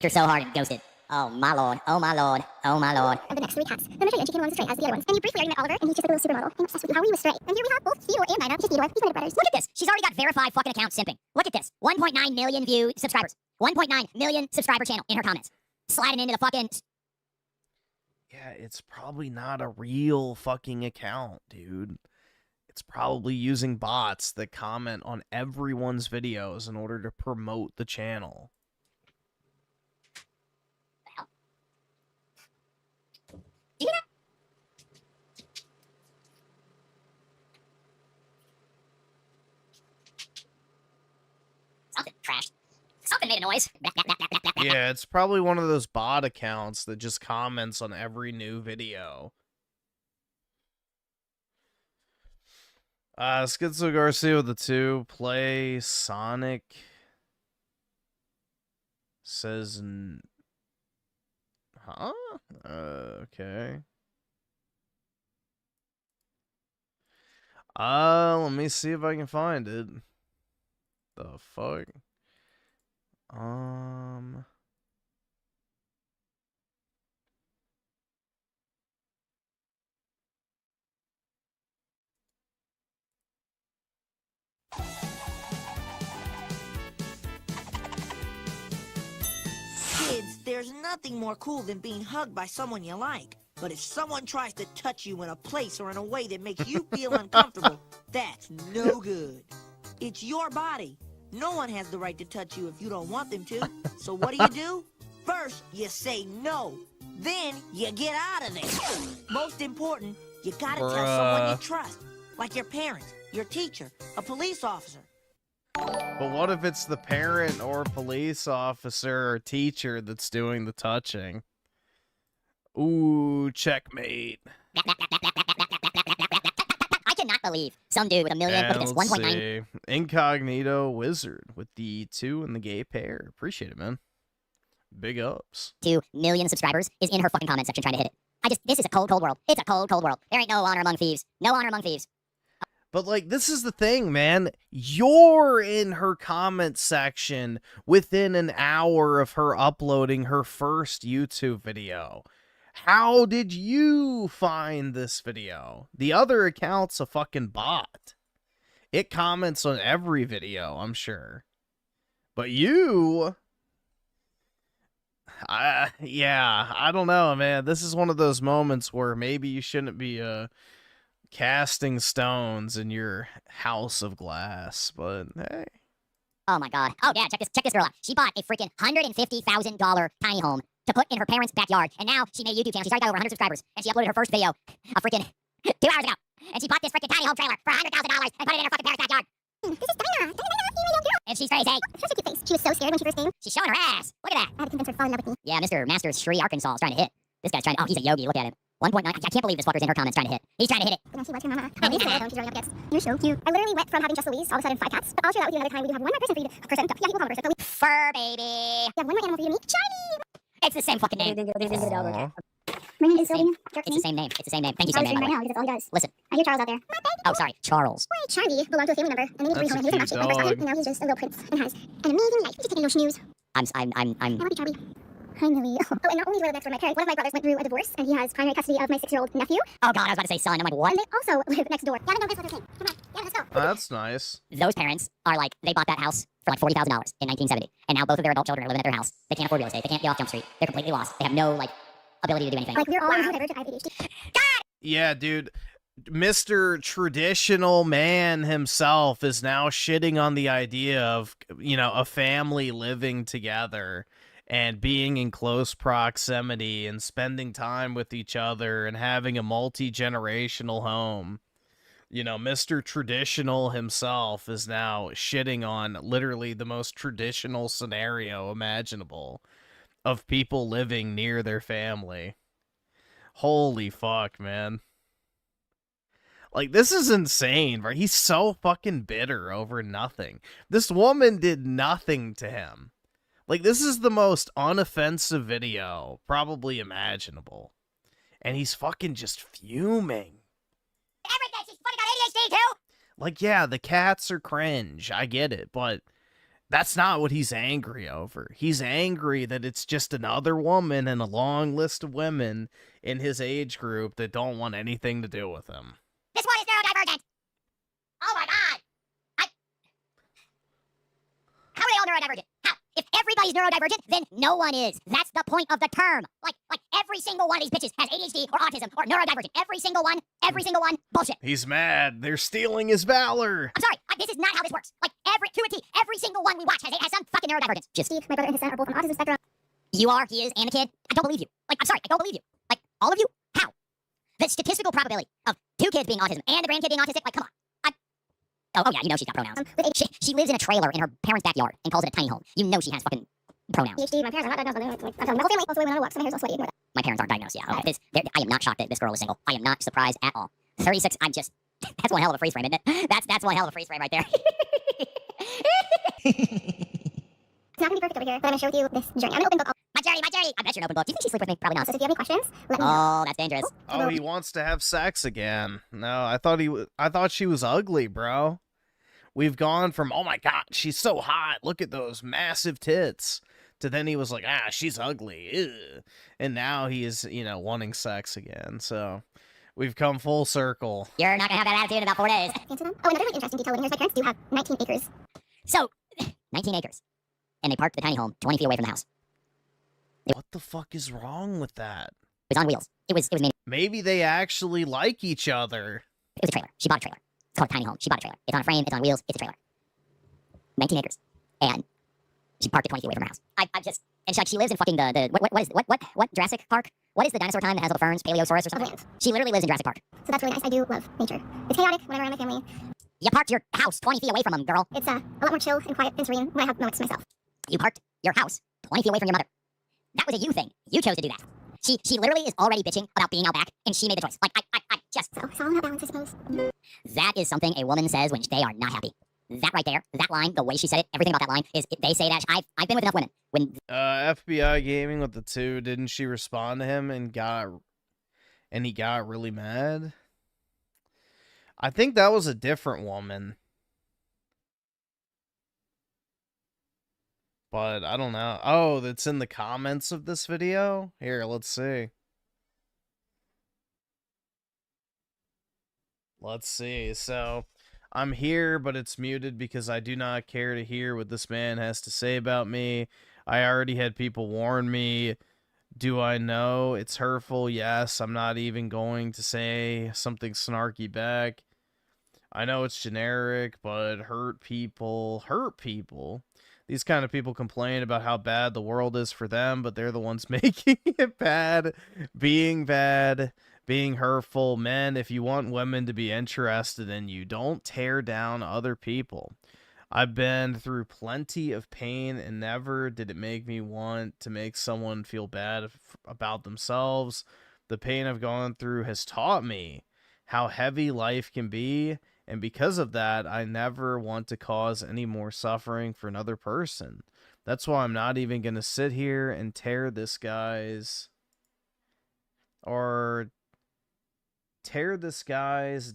Her so hard and ghosted. Oh my lord. Of the next 3 cats. The majority and she came along as straight as the other ones. And you briefly already met Oliver, and he's just a little supermodel. I'm obsessed with you. How are you a straight? And here we have both Theodore and Dinah. Just Theodore. He's one of brothers. Look at this. She's already got verified fucking account simping. Look at this. 1.9 million view subscribers. 1.9 million subscriber channel in her comments. Sliding into the fucking... Yeah, it's probably not a real fucking account, dude. It's probably using bots that comment on everyone's videos in order to promote the channel. Do you hear that? Something crashed. Something made a noise. Yeah, it's probably one of those bot accounts that just comments on every new video. SchizoGarcia with the 2. Play Sonic. Says... Huh? Okay. Let me see if I can find it. The fuck? Kids, there's nothing more cool than being hugged by someone you like. But if someone tries to touch you in a place or in a way that makes you feel uncomfortable, that's no good. It's your body. No one has the right to touch you if you don't want them to. So what do? First, you say no. Then, you get out of there. Most important, you gotta tell someone you trust. Like your parents, your teacher, a police officer. But what if it's the parent or police officer or teacher that's doing the touching? Ooh, checkmate. I cannot believe some dude with a million, what is this, 1.9? Incognito Wizard with the 2 and the gay pair. Appreciate it, man. Big ups. 2 million subscribers is in her fucking comment section trying to hit it. This is a cold, cold world. It's a cold, cold world. There ain't no honor among thieves. No honor among thieves. But, like, this is the thing, man. You're in her comment section within an hour of her uploading her first YouTube video. How did you find this video? The other account's a fucking bot. It comments on every video, I'm sure. But you... yeah, I don't know, man. This is one of those moments where maybe you shouldn't be casting stones in your house of glass, but hey. Oh my god. Oh yeah, check this girl out. She bought a freaking $150,000 tiny home to put in her parents' backyard, and now she made a YouTube channel. She's already got over 100 subscribers, and she uploaded her first video a freaking 2 hours ago. And she bought this freaking tiny home trailer for $100,000 and put it in her fucking parents' backyard. This is Dinah. Dinah, And she's crazy. such a cute face. She was so scared when she first came. She's showing her ass. Look at that. I had to convince her to fall in love with me. Yeah, Mr. Masters Shree Arkansas is trying to hit. This guy's trying to... Oh, he's a yogi. Look at him. 1.9. I can't believe this fucker's in her comments trying to hit. He's trying to hit it. And she was her mama. Oh, she's growing up kids. You're so cute. I literally went from having just Louise, all of a sudden 5 cats. But I'll share that with you another time. We do have one more person for you to... Yeah, people call her person. Fur baby. Yeah, one more animal for you to meet. Charlie! It's the same fucking name. My name is Sylvia. It's the same name. It's the same name. Thank you, Charles same name. right now, because that's all he does. Listen. I hear Charles out there. My baby. Oh, sorry. Charles. Why, Charlie belonged to a family member, and then he was home, and he was in rough shape when I first got him, and now he's just a little prince, and has an amazing life. He's just taking no snooze. I'm... I love you, Charlie. Hi, Millie. Oh, and not only do I live next door to my parents, one of my brothers went through a divorce, and he has primary custody of my 6-year-old nephew. Oh, God, I was about to say son. I'm like, what? And they also live next door. Yeah, no, this is name. Come on. Yeah, let's go. That's nice. Those parents are like, they bought that house for like $40,000 in 1970, and now both of their adult children are living at their house. They can't afford real estate. They can't get off Jump Street. They're completely lost. They have no, like, ability to do anything. Like, we're all neurodivergent. I have ADHD. Yeah, dude. Mr. Traditional Man himself is now shitting on the idea of, you know, a family living together and being in close proximity and spending time with each other and having a multi-generational home. You know, Mr. Traditional himself is now shitting on literally the most traditional scenario imaginable of people living near their family. Holy fuck, man. Like, this is insane, right? He's so fucking bitter over nothing. This woman did nothing to him. Like, this is the most unoffensive video probably imaginable. And he's fucking just fuming. Everything! She's fucking got ADHD too! Like, yeah, the cats are cringe. I get it, but that's not what he's angry over. He's angry that it's just another woman and a long list of women in his age group that don't want anything to do with him. This one is neurodivergent! Oh my god! How are they all neurodivergent? How? If everybody's neurodivergent, then no one is. That's the point of the term. Like every single one of these bitches has ADHD or autism or neurodivergent. Every single one. Bullshit. He's mad. They're stealing his valor. I'm sorry. This is not how this works. Like, to a T, every single one we watch has some fucking neurodivergence. Just Steve, my brother and his son are both on autism spectrum. You are, he is, and the kid. I don't believe you. Like, I'm sorry. I don't believe you. Like, all of you? How? The statistical probability of 2 kids being autism and the grandkid being autistic? Like, come on. Oh yeah, you know she's got pronouns. She lives in a trailer in her parents' backyard and calls it a tiny home. You know she has fucking pronouns. PhD, my parents are not diagnosed. I'm telling my whole family, also the way when I walk, so my hair's all sweaty. My parents aren't diagnosed, yeah. Okay. I am not shocked that this girl is single. I am not surprised at all. 36, I'm just... That's one hell of a freeze frame, isn't it? That's one hell of a freeze frame right there. It's not gonna be perfect over here, but I'm gonna share with you this journey. I'm an open book. My journey, my journey. I bet you're an open book. Do you think she'd sleep with me? Probably not. So if you have any questions, let me know. Oh, that's dangerous. Oh, he wants to have sex again. No, I thought she was ugly, bro. We've gone from, oh my god, she's so hot, look at those massive tits, to then he was like, ah, she's ugly. Ew. And now he is, you know, wanting sex again. So we've come full circle. You're not gonna have that attitude in about 4 days. Answer them. Oh, another really interesting detail living here is my parents do have 19 acres. So, 19 acres. And they parked the tiny home 20 feet away from the house. What the fuck is wrong with that? It was on wheels. It was made. Maybe they actually like each other. It was a trailer. She bought a trailer. It's called a tiny home. She bought a trailer. It's on a frame. It's on wheels. It's a trailer. 19 acres. And she parked it 20 feet away from her house. I just, and she lives in fucking what Jurassic Park? What is the dinosaur time that has all the ferns? Paleosaurus or something? She literally lives in Jurassic Park. So that's really nice. I do love nature. It's chaotic whenever I'm with my family. You parked your house 20 feet away from them, girl. It's a lot more chill and quiet and serene when I have moments to myself. You parked your house 20 feet away from your mother. That was a you thing. You chose to do that. She literally is already bitching about being out back, and she made the choice. Like, I just... So, it's all about balance, I suppose. That is something a woman says when they are not happy. That right there, that line, the way she said it, everything about that line, is they say that. I've been with enough women. When FBI Gaming with the 2, didn't she respond to him and he got really mad? I think that was a different woman. But I don't know. Oh, that's in the comments of this video? Here, let's see. Let's see. So, I'm here, but it's muted because I do not care to hear what this man has to say about me. I already had people warn me. Do I know it's hurtful? Yes. I'm not even going to say something snarky back. I know it's generic, but hurt people. These kind of people complain about how bad the world is for them, but they're the ones making it bad, being hurtful. Men, if you want women to be interested in you, don't tear down other people. I've been through plenty of pain, and never did it make me want to make someone feel bad about themselves. The pain I've gone through has taught me how heavy life can be, and because of that, I never want to cause any more suffering for another person. That's why I'm not even going to sit here and tear this guy's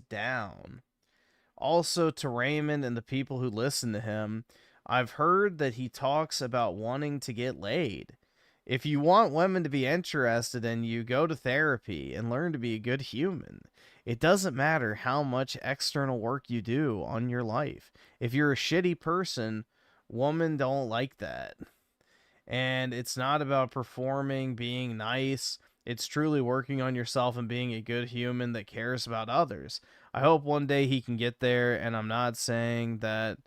down. Also, to Raymond and the people who listen to him, I've heard that he talks about wanting to get laid. If you want women to be interested in you, go to therapy and learn to be a good human. It doesn't matter how much external work you do on your life. If you're a shitty person, women don't like that. And it's not about performing, being nice. It's truly working on yourself and being a good human that cares about others. I hope one day he can get there, and I'm not saying that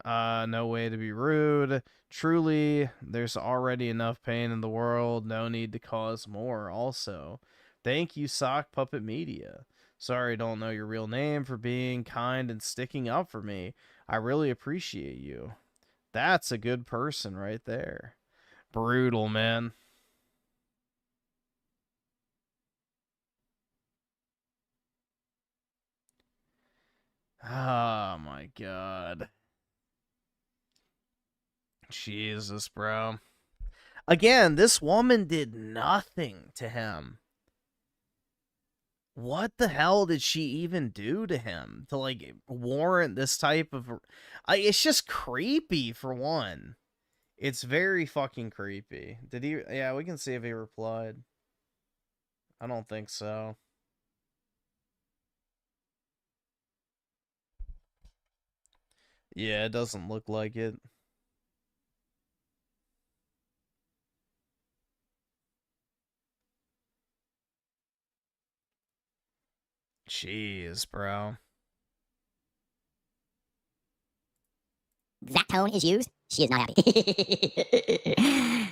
no way to be rude. Truly, there's already enough pain in the world. No need to cause more. Also, thank you, Sock Puppet Media. Sorry, I don't know your real name, for being kind and sticking up for me. I really appreciate you. That's a good person right there. Brutal, man. Oh my god. Jesus, bro. Again, this woman did nothing to him. What the hell did she even do to him to, like, warrant this type of... it's just creepy, for one. It's very fucking creepy. Did he... Yeah, we can see if he replied. I don't think so. Yeah, it doesn't look like it. Jeez, bro. That tone is used. She is not happy. So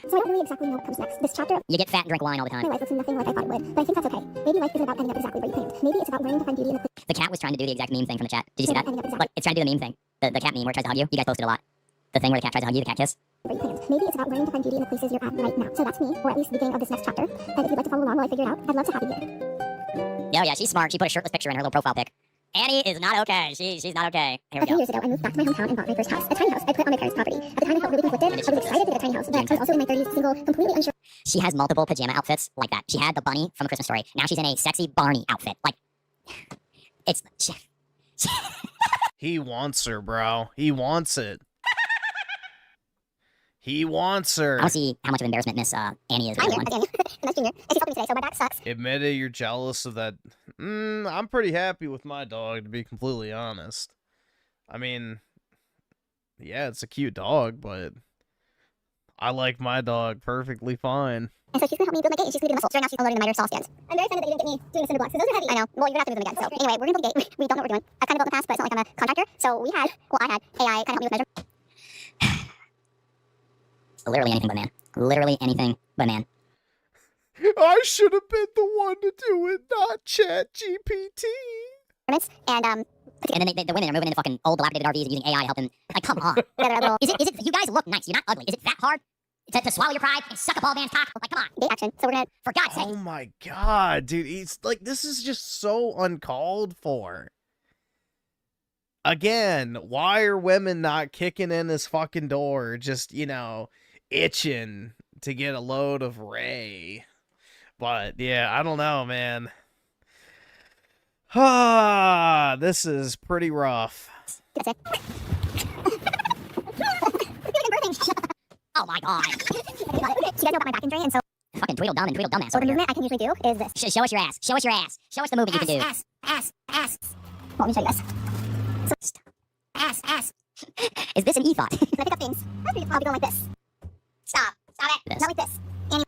I don't really exactly know what comes next. This chapter... You get fat and drink wine all the My time. life looks nothing like I thought it would, but I think that's okay. Maybe life isn't about ending up exactly where you planned. Maybe it's about learning to find beauty in the... The cat was trying to do the exact meme thing from the chat. Did you see that? Look, it's trying to do the meme thing. The cat meme where it tries to hug you. You guys posted a lot. The thing where the cat tries to hug you, the cat kiss. Where you planned. Maybe it's about learning to find beauty in the places you're at right now. So that's me, or at least the beginning of this next chapter. And if you'd like to follow along while I figure it out, I'd love to have you here. Oh yeah, she's smart. She put a shirtless picture in her little profile pic. Annie is not okay. She's not okay. Here we A few go. years ago, I moved back to my hometown and bought my first house, a tiny house I put on my parents' property. At the time, I felt really conflicted. I was excited to get a tiny house, but I was also in my 30s, single, completely unsure. She has multiple pajama outfits like that. She had the bunny from A Christmas Story. Now she's in a sexy Barney outfit. Like, it's... He wants her, bro. He wants it. He wants her. I don't see how much of embarrassment Miss Annie is. I'm here, as Annie, and that's Junior, and she's helping me today, so my back sucks. Admit it, you're jealous of that. I'm pretty happy with my dog, to be completely honest. I mean, yeah, it's a cute dog, but I like my dog perfectly fine. And so she's gonna help me build my gate, and she's gonna be the muscle. So right now she's unloading the miter saw stands. I'm very excited that you didn't get me doing the cinder blocks, because those are heavy. I know. Well, you're gonna have to move them again. So anyway, we're gonna build the gate. We don't know what we're doing. I've kind of built in the past, but it's not like I'm a contractor. So I had AI kind of help me with measure. Literally anything but man. Literally anything but man. I should have been the one to do it, not ChatGPT. And And then the women are moving into fucking old dilapidated RVs and using AI to help them. Like, come on. Is it? You guys look nice. You're not ugly. Is it that hard to swallow your pride and suck a bald man's cock? Like, come on. Gate action. So we're gonna. For God's sake. Oh my god, dude. He's like, this is just so uncalled for. Again, why are women not kicking in his fucking door, just, itching to get a load of Ray? But yeah, I don't know, man. This is pretty rough. Oh my god. So you guys know about my back injury, and so Fucking Tweedledum and Tweedledumbass. so the movement I can usually do is this. Show us your ass. Show us your ass. Show us the movement you can do. Ass. Well, let me show you this. So, ass. Is this an e-thought? When I pick up things, I'll be going like this. Stop it. This. Not like this. And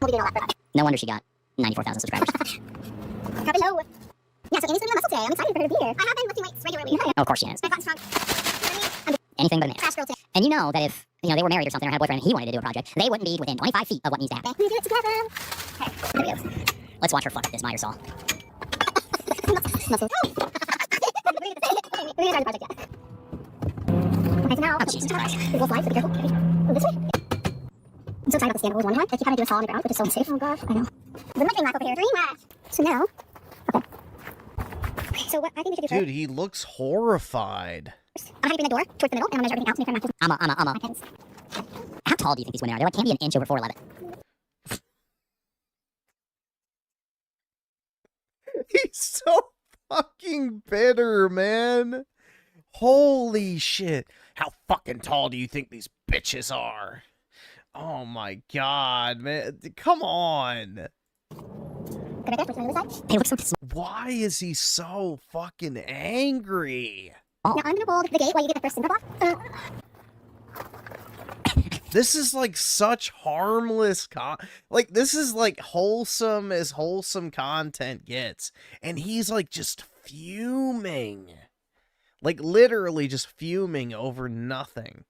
we'll be doing all that for that. No wonder she got 94,000 subscribers. Drop it low. Yeah, so Amy's doing a muscle today. I'm excited for her to be here. I have been lifting weights regularly. Oh, of course she is. I've gotten strong. Anything but a man. Crash girl today. And you know that if they were married or something or had a boyfriend and he wanted to do a project, they wouldn't be within 25 feet of what needs to happen. We do it together. Okay, there we go. Let's watch her fuck this miter saw. Muscle. We're gonna start the project yet. Okay, so now, Oh, Jesus Christ. we'll slide, so be careful. Okay. Go this way. I'm so excited about the stand. It was one time. I keep having to do a saw on the ground, which is so unsafe. Oh gosh, I know. There's my dream rack over here. Dream rack. So now, okay. So what I think we should do Dude, he looks horrified. I'm gonna bring the door towards the middle, and I'm gonna measure everything out to make sure I'm not How tall do you think these women are? They can't be an inch over 4'11". He's so fucking bitter, man. Holy shit. How fucking tall do you think these bitches are? Oh my god, man. Come on. They look so Why is he so fucking angry? Now I'm gonna hold the gate while you get the first cinder block. This is like such harmless this is like wholesome as wholesome content gets. And he's like just fuming. Like literally just fuming over nothing.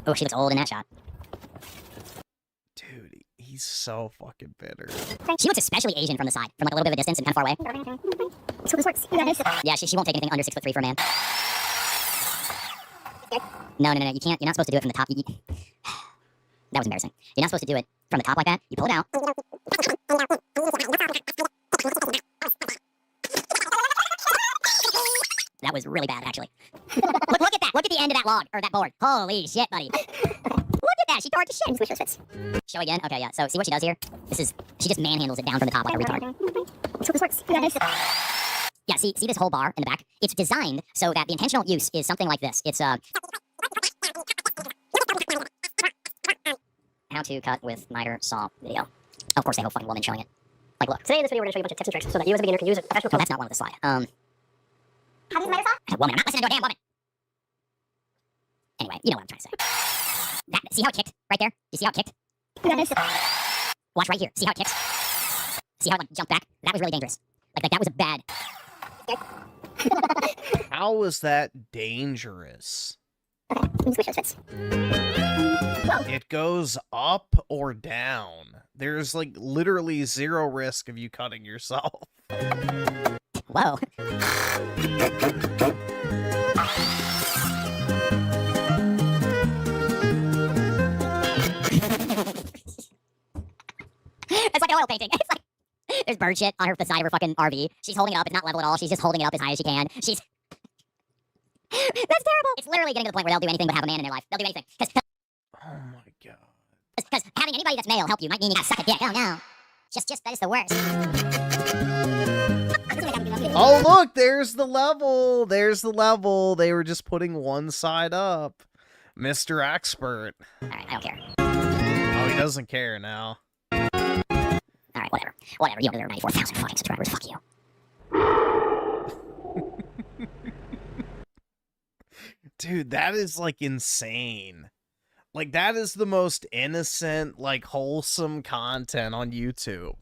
Oh, she looks old in that shot. Dude, he's so fucking bitter. She looks especially Asian from the side, from like a little bit of a distance and kind of far away. So this works. Yeah, she won't take anything under 6'3" for a man. No, you can't. You're not supposed to do it from the top. That was embarrassing. You're not supposed to do it from the top like that. You pull it out. That was really bad, actually. Look at that. Look at the end of that log, or that board. Holy shit, buddy. Look at that. She tore it to shit. Show again? Okay, yeah. So see what she does here? She just manhandles it down from the top like a retard. So this works. Yeah, see this whole bar in the back? It's designed so that the intentional use is something like this. It's how to cut with miter saw video. Of course, they have a fucking woman showing it. Like, look. Today in this video, we're going to show you a bunch of tips and tricks so that you as a beginner can use it. Oh, that's not one of the slide. How do you miter saw? Woman, I'm not listening to a damn woman. Anyway, you know what I'm trying to say. See how it kicked right there? You see how it kicked? Watch right here. See how it kicks? See how it like jumped back? That was really dangerous. Like that was a bad. How was that dangerous? It goes up or down. There's like literally zero risk of you cutting yourself. Whoa. It's like an oil painting. It's There's bird shit on the side of her fucking RV. She's holding it up. It's not level at all. She's just holding it up as high as she can. She's... That's terrible. It's literally getting to the point where they'll do anything but have a man in their life. They'll do anything. Oh my god. Because having anybody that's male help you might mean you gotta suck a dick. Oh no. Just that is the worst. Oh look, there's the level. There's the level. They were just putting one side up. Mr. Expert. Alright, I don't care. Oh, he doesn't care now. Alright, whatever. Whatever. You know, there are 94,000 fucking subscribers. Fuck you. Dude, that is like insane. Like, that is the most innocent, like, wholesome content on YouTube.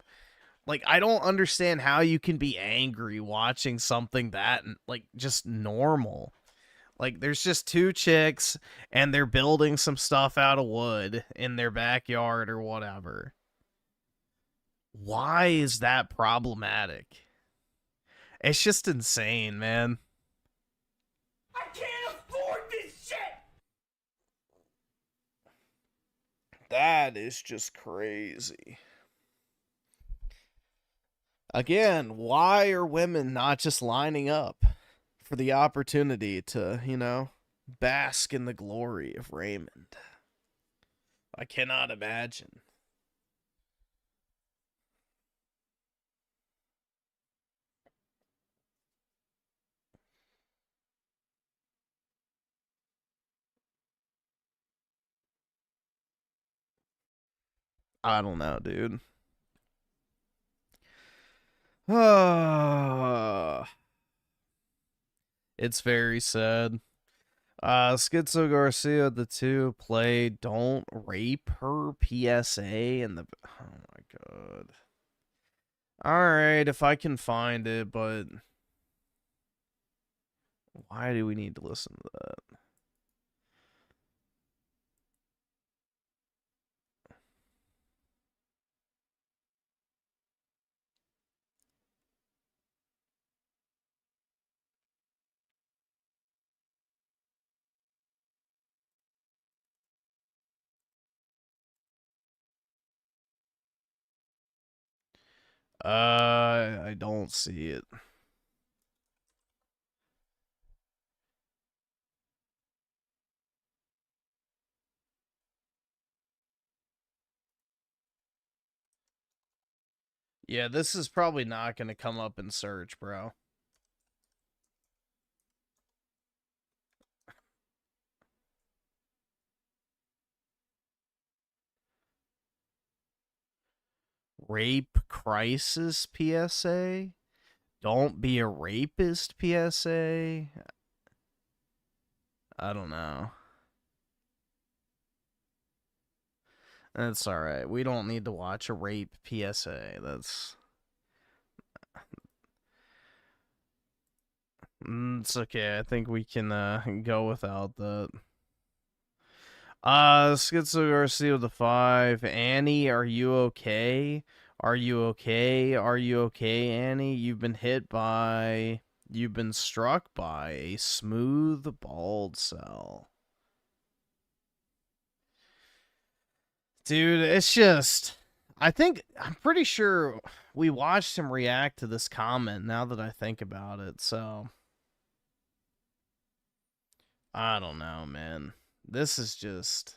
Like, I don't understand how you can be angry watching something that, like, just normal. Like, there's just two chicks, and they're building some stuff out of wood in their backyard or whatever. Why is that problematic? It's just insane, man. I can't afford this shit! That is just crazy. Again, why are women not just lining up for the opportunity to, you know, bask in the glory of Raymond? I cannot imagine. I don't know, dude. It's very sad. SchizoGarcia, the 2 play Don't Rape Her PSA in the... Oh my god. Alright, if I can find it, but... Why do we need to listen to that? I don't see it. Yeah, this is probably not going to come up in search, bro. Rape crisis PSA? Don't be a rapist PSA? I don't know. That's alright. We don't need to watch a rape PSA. That's... It's okay. I think we can go without that. SchizoGarcia with the 5. Annie, are you okay? Are you okay? Are you okay, Annie? You've been struck by a smooth bald cell. Dude, it's just... I'm pretty sure we watched him react to this comment now that I think about it, so... I don't know, man. This is just...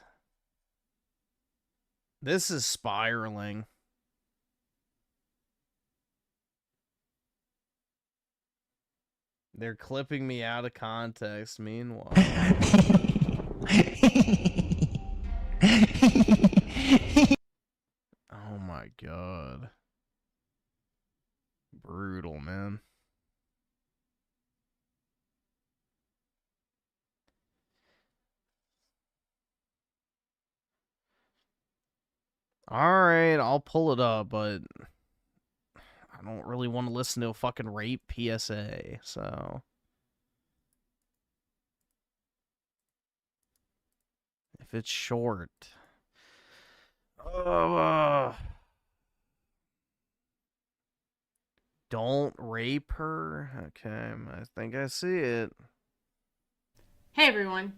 This is spiraling. They're clipping me out of context, meanwhile. Oh my god. Brutal, man. Alright, I'll pull it up, but I don't really want to listen to a fucking rape PSA, so... If it's short... Don't rape her? Okay, I think I see it. Hey everyone.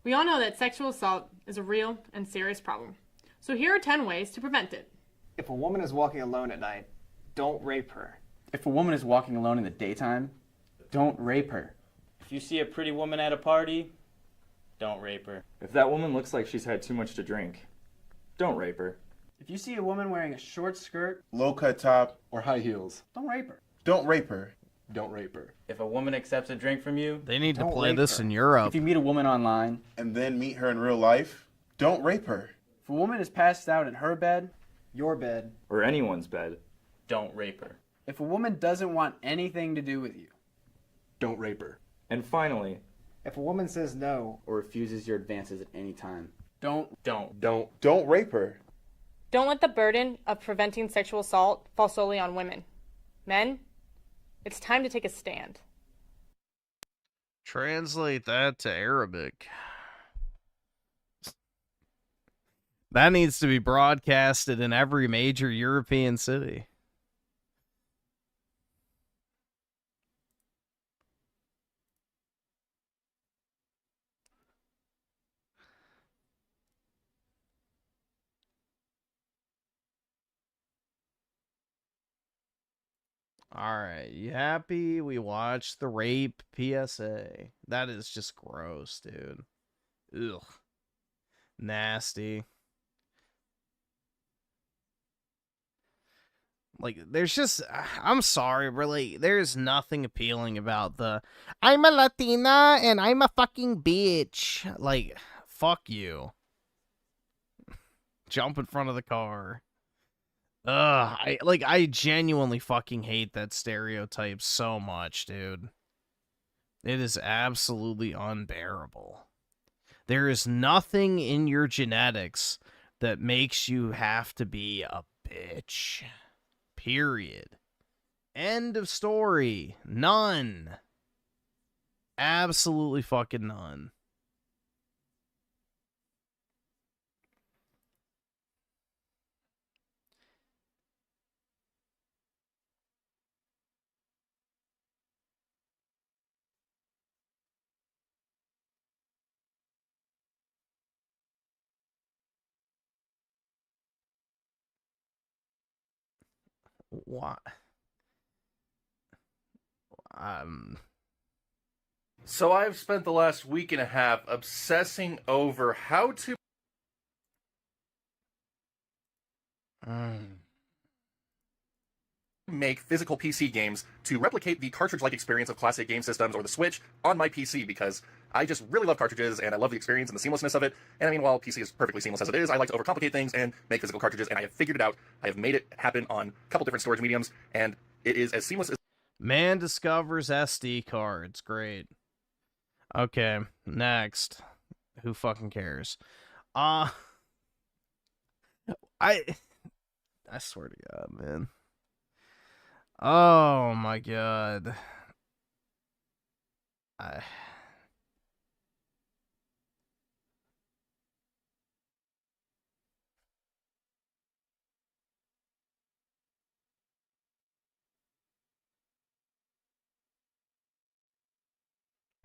We all know that sexual assault is a real and serious problem. So here are 10 ways to prevent it. If a woman is walking alone at night don't rape her. If a woman is walking alone in the daytime, don't rape her. If you see a pretty woman at a party, don't rape her. If that woman looks like she's had too much to drink, don't rape her. If you see a woman wearing a short skirt, low-cut top, or high heels, don't rape her. don't rape her. Don't rape her. If a woman accepts a drink from you, They need to don't play rape this her. in Europe. If you meet a woman online, And then meet her in real life, don't rape her. if a woman is passed out in her bed, your bed, Or anyone's bed. don't rape her. If a woman doesn't want anything to do with you, don't rape her. And finally, if a woman says no or refuses your advances at any time, don't rape her. Don't let the burden of preventing sexual assault fall solely on women. Men, it's time to take a stand. Translate that to Arabic. That needs to be broadcasted in every major European city. Alright, you happy? We watched the rape PSA. That is just gross, dude. Ugh. Nasty. Like, there's just... I'm sorry, really. There's nothing appealing about the... I'm a Latina and I'm a fucking bitch. Like, fuck you. Jump in front of the car. Ugh, I genuinely fucking hate that stereotype so much, dude. It is absolutely unbearable. There is nothing in your genetics that makes you have to be a bitch. Period. End of story. None. Absolutely fucking none. What? So I've spent the last week and a half obsessing over how to make physical PC games to replicate the cartridge-like experience of classic game systems or the Switch on my PC, because I just really love cartridges and I love the experience and the seamlessness of it. And I mean, while PC is perfectly seamless as it is, I like to overcomplicate things and make physical cartridges, and I have figured it out. I have made it happen on a couple different storage mediums, and it is as seamless as... Man discovers SD cards. Great. Okay, next. Who fucking cares? I swear to God, man. Oh my God. A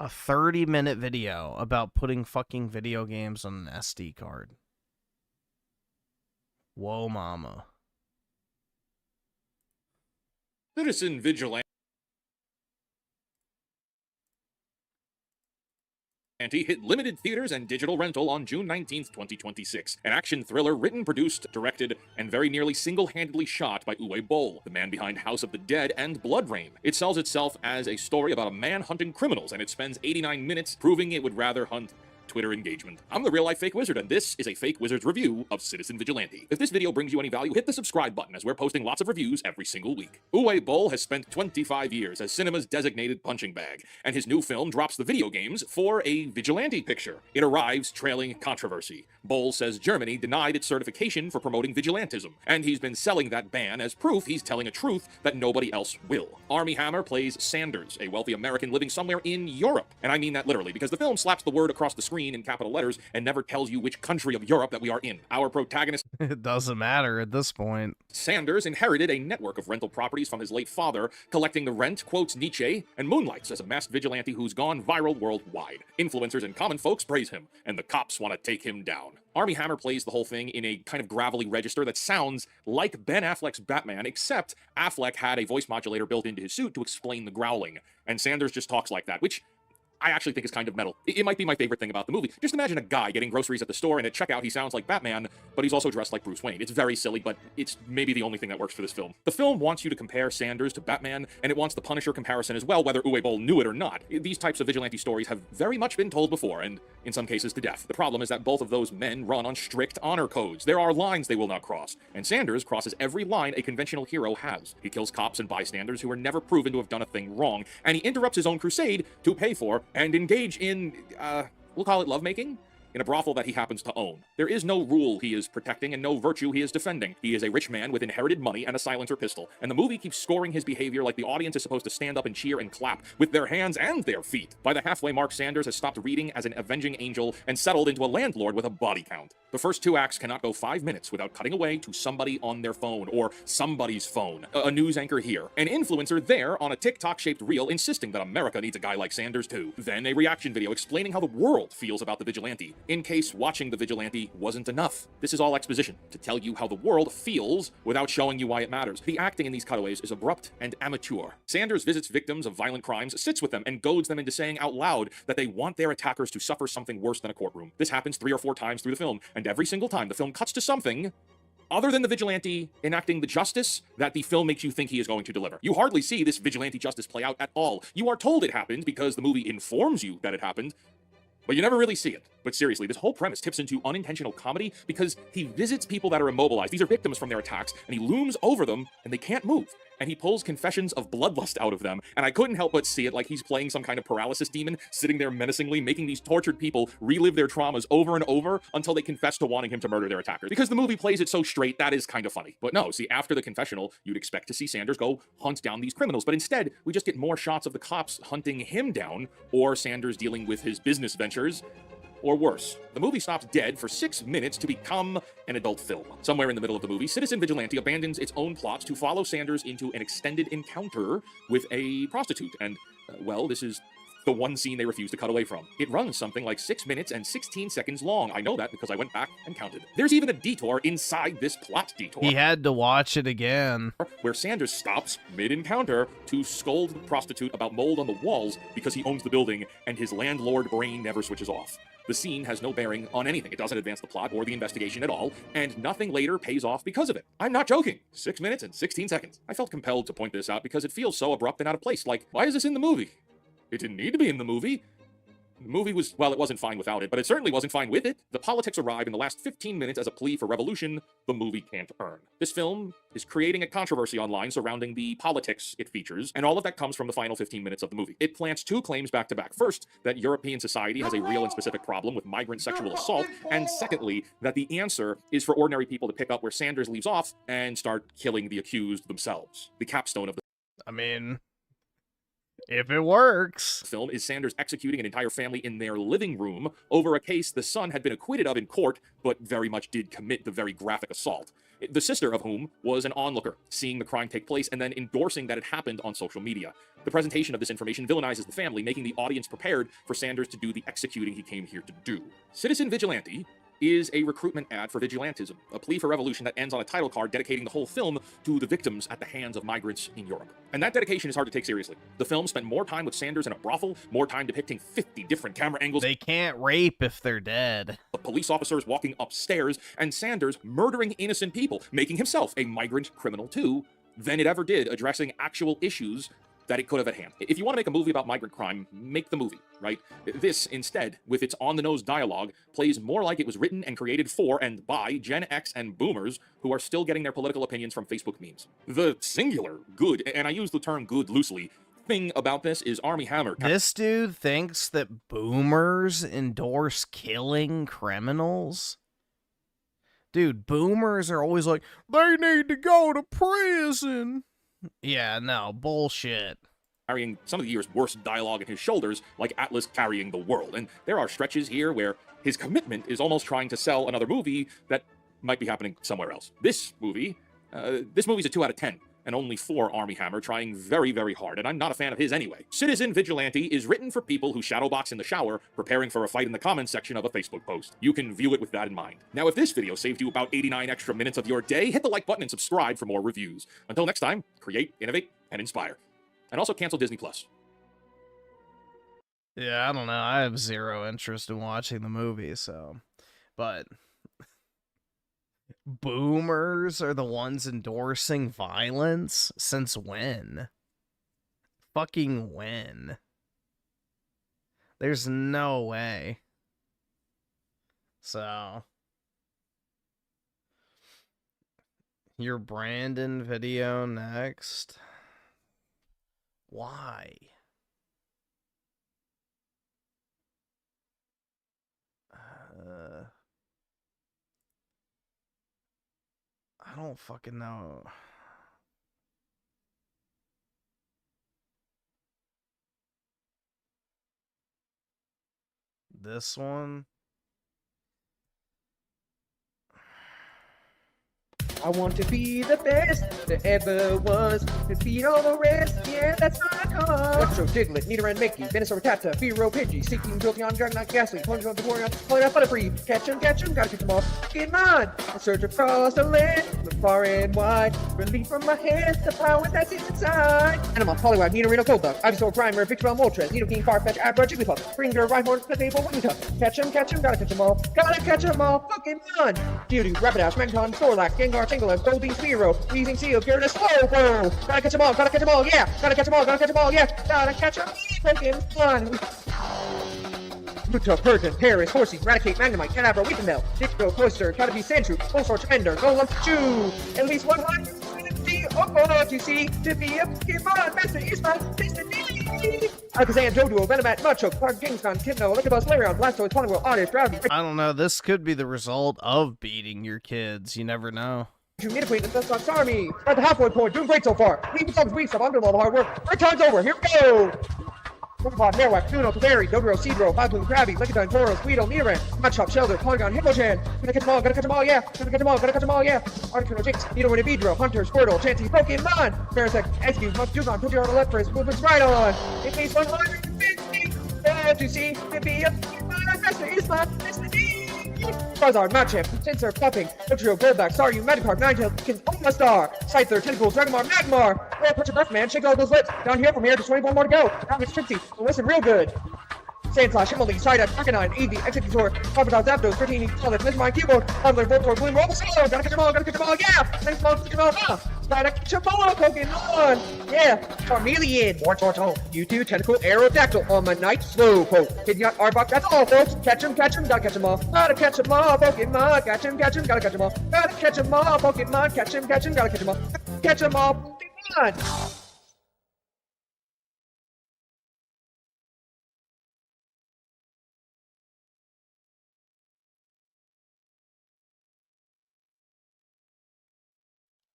30-minute video about putting fucking video games on an SD card. Whoa, mama. Citizen Vigilante hit limited theaters and digital rental on June 19th, 2026. An action thriller written, produced, directed, and very nearly single-handedly shot by Uwe Boll, the man behind House of the Dead and Blood Rain. It sells itself as a story about a man hunting criminals, and it spends 89 minutes proving it would rather hunt Twitter engagement. I'm the real-life Fake Wizard, and this is a Fake Wizard's review of Citizen Vigilante. If this video brings you any value, hit the subscribe button, as we're posting lots of reviews every single week. Uwe Boll has spent 25 years as cinema's designated punching bag, and his new film drops the video games for a vigilante picture. It arrives trailing controversy. Boll says Germany denied its certification for promoting vigilantism, and he's been selling that ban as proof he's telling a truth that nobody else will. Armie Hammer plays Sanders, a wealthy American living somewhere in Europe, and I mean that literally, because the film slaps the word across the screen screen in capital letters and never tells you which country of Europe that we are in. Our protagonist, It doesn't matter at this point. Sanders, inherited a network of rental properties from his late father, collecting the rent, quotes Nietzsche, and moonlights as a masked vigilante who's gone viral worldwide. Influencers and common folks praise him, and the cops want to take him down. Armie Hammer plays the whole thing in a kind of gravelly register that sounds like Ben Affleck's Batman, except Affleck had a voice modulator built into his suit to explain the growling, and Sanders just talks like that, which I actually think is kind of metal. It might be my favorite thing about the movie. Just imagine a guy getting groceries at the store, and at checkout he sounds like Batman, but he's also dressed like Bruce Wayne. It's very silly, but it's maybe the only thing that works for this film. The film wants you to compare Sanders to Batman, and it wants the Punisher comparison as well, whether Uwe Boll knew it or not. These types of vigilante stories have very much been told before, and in some cases to death. The problem is that both of those men run on strict honor codes. There are lines they will not cross, and Sanders crosses every line a conventional hero has. He kills cops and bystanders who are never proven to have done a thing wrong, and he interrupts his own crusade to pay for and engage in we'll call it lovemaking, in a brothel that he happens to own. There is no rule he is protecting and no virtue he is defending. He is a rich man with inherited money and a silencer pistol, and the movie keeps scoring his behavior like the audience is supposed to stand up and cheer and clap with their hands and their feet. By the halfway mark, Sanders has stopped reading as an avenging angel and settled into a landlord with a body count. The first two acts cannot go 5 minutes without cutting away to somebody on their phone, or somebody's phone. A news anchor here, an influencer there on a TikTok-shaped reel insisting that America needs a guy like Sanders too. Then a reaction video explaining how the world feels about the vigilante, in case watching the vigilante wasn't enough. This is all exposition to tell you how the world feels without showing you why it matters. The acting in these cutaways is abrupt and amateur. Sanders visits victims of violent crimes, sits with them, and goads them into saying out loud that they want their attackers to suffer something worse than a courtroom. This happens 3 or 4 times through the film, and every single time the film cuts to something other than the vigilante enacting the justice that the film makes you think he is going to deliver. You hardly see this vigilante justice play out at all. You are told it happened because the movie informs you that it happened, but you never really see it. But seriously, this whole premise tips into unintentional comedy because he visits people that are immobilized. These are victims from their attacks, and he looms over them, and they can't move. And he pulls confessions of bloodlust out of them, and I couldn't help but see it like he's playing some kind of paralysis demon, sitting there menacingly, making these tortured people relive their traumas over and over until they confess to wanting him to murder their attackers. Because the movie plays it so straight, that is kind of funny. But no, see, after the confessional, you'd expect to see Sanders go hunt down these criminals, but instead, we just get more shots of the cops hunting him down, or Sanders dealing with his business ventures, or worse. The movie stops dead for 6 minutes to become an adult film. Somewhere in the middle of the movie, Citizen Vigilante abandons its own plots to follow Sanders into an extended encounter with a prostitute, and, well, this is the one scene they refuse to cut away from. It runs something like 6 minutes and 16 seconds long. I know that because I went back and counted. There's even a detour inside this plot detour. He had to watch it again. Where Sanders stops mid-encounter to scold the prostitute about mold on the walls because he owns the building and his landlord brain never switches off. The scene has no bearing on anything. It doesn't advance the plot or the investigation at all, and nothing later pays off because of it. I'm not joking. 6 minutes and 16 seconds. I felt compelled to point this out because it feels so abrupt and out of place. Like, why is this in the movie? It didn't need to be in the movie. The movie was, well, it wasn't fine without it, but it certainly wasn't fine with it. The politics arrive in the last 15 minutes as a plea for revolution the movie can't earn. This film is creating a controversy online surrounding the politics it features, and all of that comes from the final 15 minutes of the movie. It plants 2 claims back to back. First, that European society has a real and specific problem with migrant sexual assault, and secondly, that the answer is for ordinary people to pick up where Sanders leaves off and start killing the accused themselves. The capstone of the if it works. Film is Sanders executing an entire family in their living room over a case the son had been acquitted of in court, but very much did commit the very graphic assault. The sister of whom was an onlooker, seeing the crime take place and then endorsing that it happened on social media. The presentation of this information villainizes the family, making the audience prepared for Sanders to do the executing he came here to do. Citizen Vigilante is a recruitment ad for vigilantism, a plea for revolution that ends on a title card dedicating the whole film to the victims at the hands of migrants in Europe. And that dedication is hard to take seriously. The film spent more time with Sanders in a brothel, more time depicting 50 different camera angles. They can't rape if they're dead. The police officers walking upstairs, and Sanders murdering innocent people, making himself a migrant criminal too, than it ever did addressing actual issues that it could have at hand. If you want to make a movie about migrant crime, make the movie, right? This, instead, with its on-the-nose dialogue, plays more like it was written and created for and by Gen X and boomers who are still getting their political opinions from Facebook memes. The singular good, and I use the term good loosely, thing about this is Armie Hammer. This dude thinks that boomers endorse killing criminals? Dude, boomers are always like, they need to go to prison. Yeah, no, bullshit. carrying some of the year's worst dialogue in his shoulders, like Atlas carrying the world. And there are stretches here where his commitment is almost trying to sell another movie that might be happening somewhere else. This movie's a 2 out of 10. And only 4 Army Hammer trying very, very hard, and I'm not a fan of his anyway. Citizen Vigilante is written for people who shadowbox in the shower, preparing for a fight in the comments section of a Facebook post. You can view it with that in mind. Now, if this video saved you about 89 extra minutes of your day, hit the like button and subscribe for more reviews. Until next time, create, innovate, and inspire. And also cancel Disney+. Yeah, I don't know. I have zero interest in watching the movie, so... But... Boomers are the ones endorsing violence? Since when? Fucking when? There's no way. So... Your Brandon video next? Why? I don't fucking know. This one? I want to be the best there ever was. Defeat all the rest, yeah, that's my cause. Electro, Diglett, Nidoran, Mickey, Venusaur, Rattata, Fearow, Pidgey, Seeking, Guilty on Dragonite, Ghastly, Plunge on Vaporeon, pulling out Butterfree, catch 'em, gotta catch 'em all. Get mine! I search across the land, look far and wide. Relief from my hands, the power that's inside. Animal, Poliwag, Nidorino, Golduck, Ivysaur, Grimer, Victreebel, Moltres, Nidoking, Farfetch, Abra, Jigglypuff, Springer, Rhyhorn, Clefable, Wigglytuff. Catch 'em, gotta catch 'em all. Gotta catch 'em all, fucking fun! Geodude, Rapidash, Magneton, Snorlax, Gengar, Tingalef, Goldeen, Spearow, Weezing, Seal, Gyarados, Slowbro. Gotta catch 'em all, yeah! Gotta catch 'em all, yeah! Gotta catch 'em, fucking fun! Pluto, Persian, Paris, Horsey, Raticate, Magnemite, Canabra, Weepinbell, Dicto, Cloyster, Caterpie, Sandshrew, Bullsword, Tremender, Golem, Chew! At least 150 to see to be a Pokemon master is my destiny! Alakazam, Doduo, Venomat, Mudchoke, Clark, Kingston, Hypno, Electabuzz, Flareon, Blastoise, Ponytail, Oddish, Drowsy. I don't know. This could be the result of beating your kids. You never know. You need a queen, that's not Army! At the halfway point, doing great so far! Leave the songs weeks, I'm under all the hard work. 3 times over, here we go! Pokemon, Marowak, Nuno, Kaveri, Dodoro, Seadro, Cloudbloom, Krabby, Lickitung, Tauros, Weedle, Nidoran, Mudchop, Shelter, Polygon, Hippochan. Gotta catch 'em all, yeah! Gotta catch 'em all, yeah! Articuno, Jinx, Nidoran, Vidro, Hunter, Squirtle, Chansey, Pokemon! Parasect, Execute, Mudjugon, put your on the left first, movements right on! It takes 150 to see to be a Pokemon master is my destiny! Charizard, Machamp, Sensor, Puffing, Dodrio, Golduck, Staryu, Magikarp, Ninetales, Kins, Omastar, Scyther, Tentacles, Dragomar, Magmar! Yeah, put your breath, man, shake all those lips! Down here, from here, just 21 more to go! Now it's Trixie, so listen real good! Sandslash, Himmelly, Psyduck, Arcanine, Eevee, Executor, Crocodile, Zapdos, 13, Solid, Mesmine, Keyboard, Humbler, Voltorb, Gloom, Bulbasaur! Gotta catch 'em all, yeah! Thanks, Mom, catch 'em all, Gotta catch 'em all, Pokemon! Yeah! Charmeleon, Wartortle, Mewtwo, Tentacle, Aerodactyl, Omanyte, Slowpoke, Pidgeot, Arbok, that's all, folks! Catch 'em, gotta catch 'em all! Gotta catch 'em all, Pokemon! Catch 'em, gotta catch 'em all! Gotta catch 'em all, Pokemon! Catch 'em, gotta catch 'em all! Catch 'em all, Pokemon!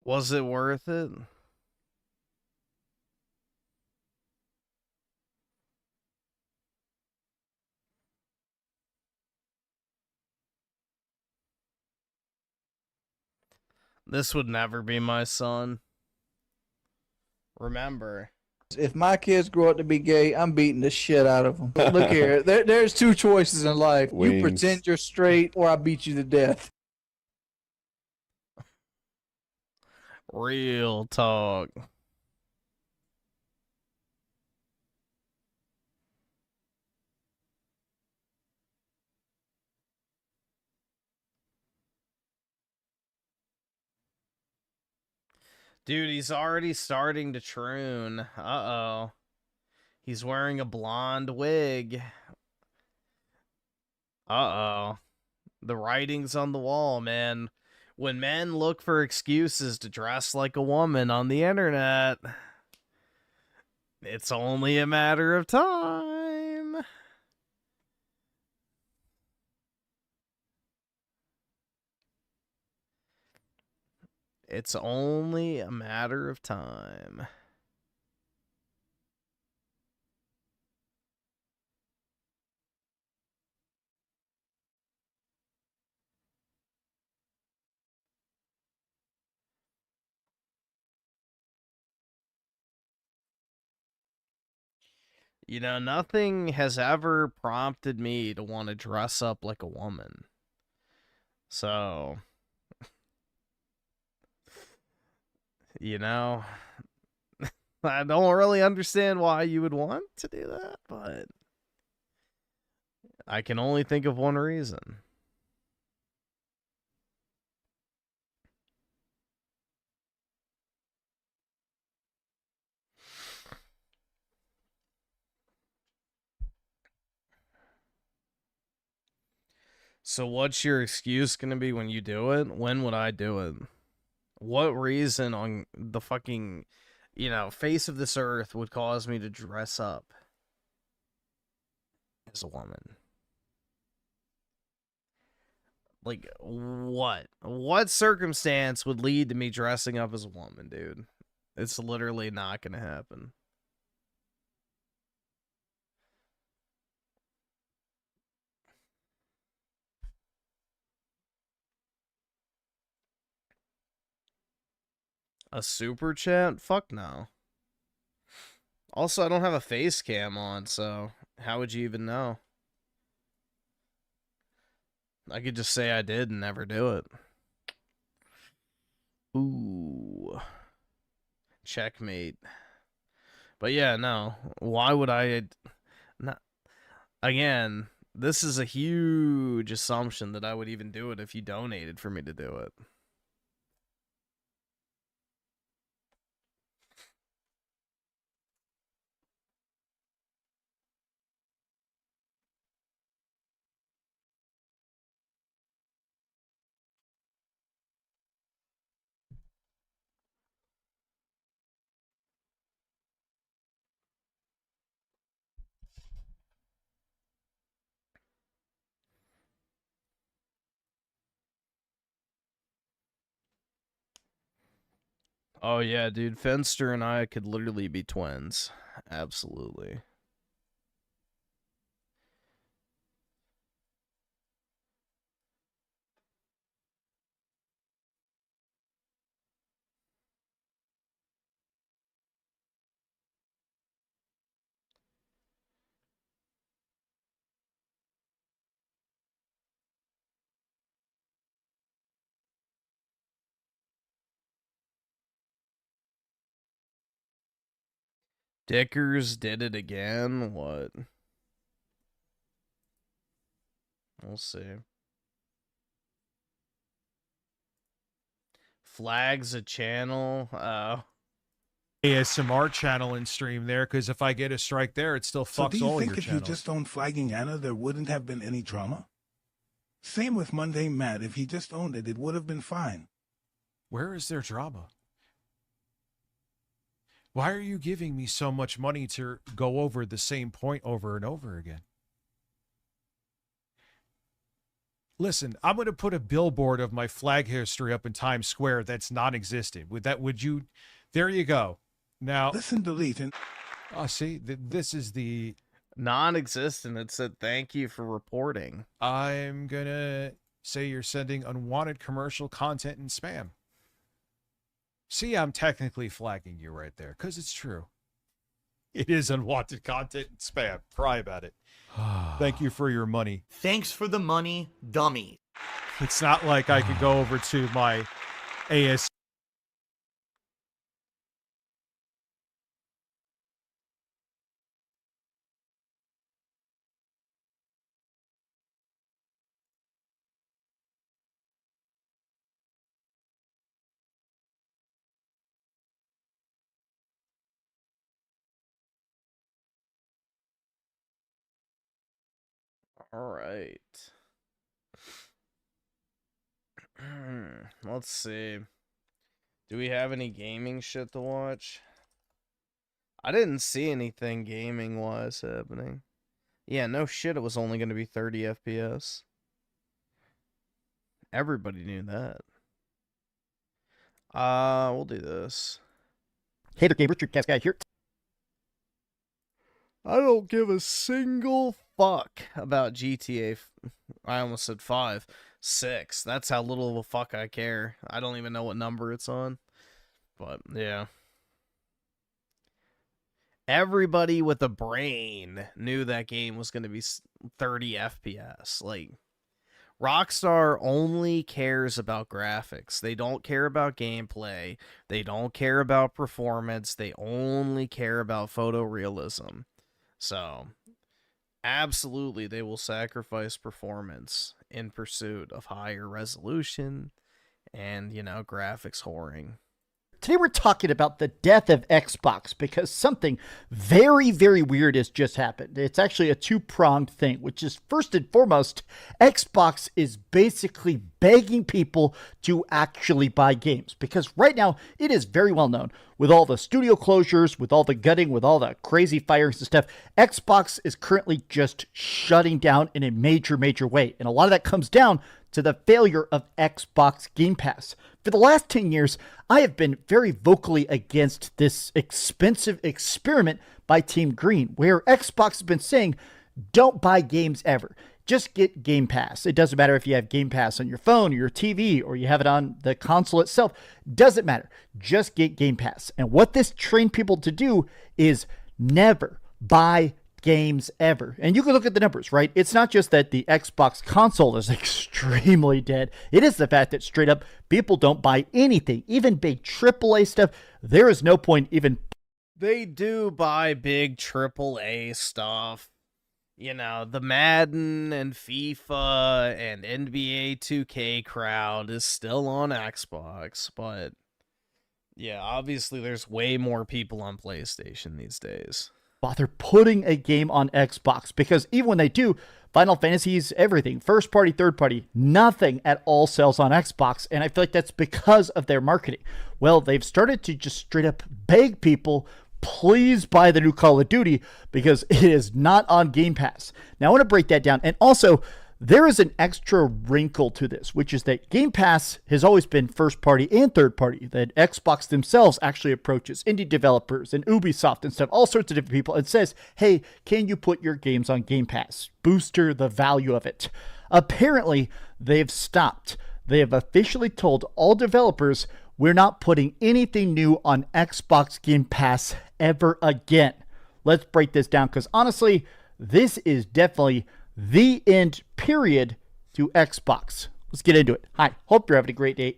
Was it worth it? This would never be my son. Remember. If my kids grow up to be gay, I'm beating the shit out of them. Look here, there's 2 choices in life. Wings. You pretend you're straight, or I beat you to death. Real talk. Dude, he's already starting to troon. Uh-oh. He's wearing a blonde wig. Uh-oh. The writing's on the wall, man. When men look for excuses to dress like a woman on the internet, it's only a matter of time. It's only a matter of time. You know, nothing has ever prompted me to want to dress up like a woman. So, you know, I don't really understand why you would want to do that, but I can only think of one reason. So what's your excuse going to be when you do it? When would I do it? What reason on the fucking, you know, face of this earth would cause me to dress up as a woman? Like, what? What circumstance would lead to me dressing up as a woman, dude? It's literally not going to happen. A super chat? Fuck no. Also, I don't have a face cam on, so how would you even know? I could just say I did and never do it. Ooh. Checkmate. But yeah, no. Why would I... Not... Again, this is a huge assumption that I would even do it if you donated for me to do it. Oh yeah, dude. Fenster and I could literally be twins. Absolutely. Dickers did it again? What? We'll see. Flags a channel? ASMR channel and stream there, because if I get a strike there, it still So fucks do you all think your if channels. you just owned Flagging Anna, there wouldn't have been any drama? Same with Mundane Matt. If he just owned it, it would have been fine. Where is there drama? Why are you giving me so much money to go over the same point over and over again? Listen, I'm going to put a billboard of my flag history up in Times Square that's non-existent. Would you? There you go. Now listen, delete and. Oh, see, this is the non-existent. It said thank you for reporting. I'm gonna say you're sending unwanted commercial content and spam. See, I'm technically flagging you right there, because it's true. It is unwanted content and spam. Cry about it. Thank you for your money. Thanks for the money, dummy. It's not like I could go over to my AS. All right. Let's see. Do we have any gaming shit to watch? I didn't see anything gaming-wise happening. Yeah, no shit, it was only going to be 30 FPS. Everybody knew that. We'll do this. Hater Gamer, Streetcast Guy here. I don't give a single fuck about GTA. I almost said 5. 6. That's how little of a fuck I care. I don't even know what number it's on. But, yeah. Everybody with a brain knew that game was going to be 30 FPS. Like, Rockstar only cares about graphics. They don't care about gameplay. They don't care about performance. They only care about photorealism. So, absolutely, they will sacrifice performance in pursuit of higher resolution and, you know, graphics whoring. Today we're talking about the death of Xbox because something very, very weird has just happened. It's actually a two-pronged thing, which is first and foremost, Xbox is basically begging people to actually buy games because right now it is very well known with all the studio closures, with all the gutting, with all the crazy firings and stuff, Xbox is currently just shutting down in a major, major way. And a lot of that comes down to the failure of Xbox Game Pass. For the last 10 years, I have been very vocally against this expensive experiment by Team Green, where Xbox has been saying, don't buy games ever. Just get Game Pass. It doesn't matter if you have Game Pass on your phone or your TV or you have it on the console itself. Doesn't matter. Just get Game Pass. And what this trained people to do is never buy games ever. And you can look at the numbers, right? It's not just that the Xbox console is extremely dead. It is the fact that straight up people don't buy anything, even big AAA stuff. There is no point even. They do buy big AAA stuff. You know, the Madden and FIFA and NBA 2K crowd is still on Xbox, but yeah, obviously there's way more people on PlayStation these days. Bother putting a game on Xbox because even when they do, Final Fantasy's everything, first party, third party, nothing at all sells on Xbox. And I feel like that's because of their marketing. Well, they've started to just straight up beg people, please buy the new Call of Duty because it is not on Game Pass. Now I want to break that down. And also, there is an extra wrinkle to this, which is that Game Pass has always been first party and third party, that Xbox themselves actually approaches indie developers and Ubisoft and stuff, all sorts of different people, and says, hey, can you put your games on Game Pass? Booster the value of it. Apparently, they've stopped. They have officially told all developers, we're not putting anything new on Xbox Game Pass ever again. Let's break this down because honestly, this is definitely the end period to Xbox. Let's get into it. Hi, hope you're having a great day.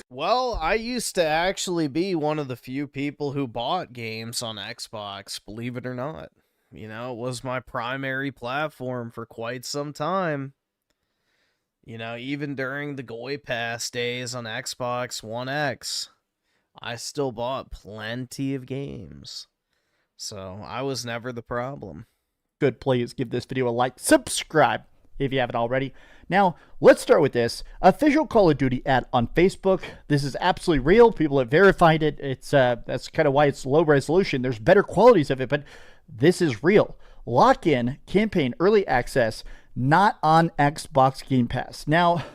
Well, I used to actually be one of the few people who bought games on Xbox, believe it or not. You know, it was my primary platform for quite some time. You know, even during the Goy Pass days on Xbox One X, I still bought plenty of games. So, I was never the problem. Good, please give this video a like, subscribe if you haven't already. Now, let's start with this. Official Call of Duty ad on Facebook. This is absolutely real. People have verified it. It's that's kind of why it's low resolution. There's better qualities of it, but this is real. Lock-in campaign early access, not on Xbox Game Pass. Now,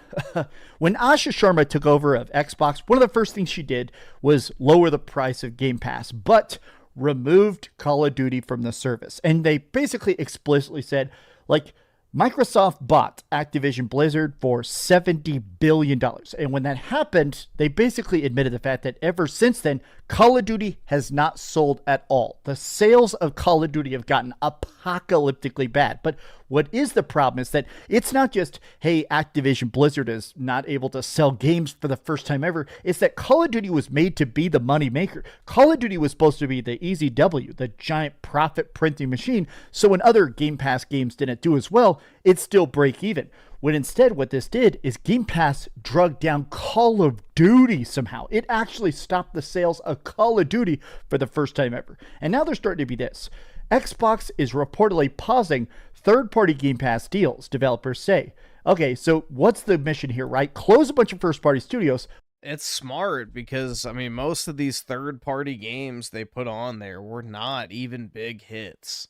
when Asha Sharma took over of Xbox, one of the first things she did was lower the price of Game Pass, but removed Call of Duty from the service. And they basically explicitly said, like, Microsoft bought Activision Blizzard for $70 billion. And when that happened, they basically admitted the fact that ever since then, Call of Duty has not sold at all. The sales of Call of Duty have gotten apocalyptically bad. But what is the problem is that it's not just, hey, Activision Blizzard is not able to sell games for the first time ever. It's that Call of Duty was made to be the money maker. Call of Duty was supposed to be the easy W, the giant profit printing machine. So when other Game Pass games didn't do as well, it still break even. When instead what this did is Game Pass drugged down Call of Duty somehow. It actually stopped the sales of Call of Duty for the first time ever. And now they're starting to be this. Xbox is reportedly pausing third-party Game Pass deals, developers say. Okay, so what's the mission here, right? Close a bunch of first-party studios. It's smart because, I mean, most of these third-party games they put on there were not even big hits.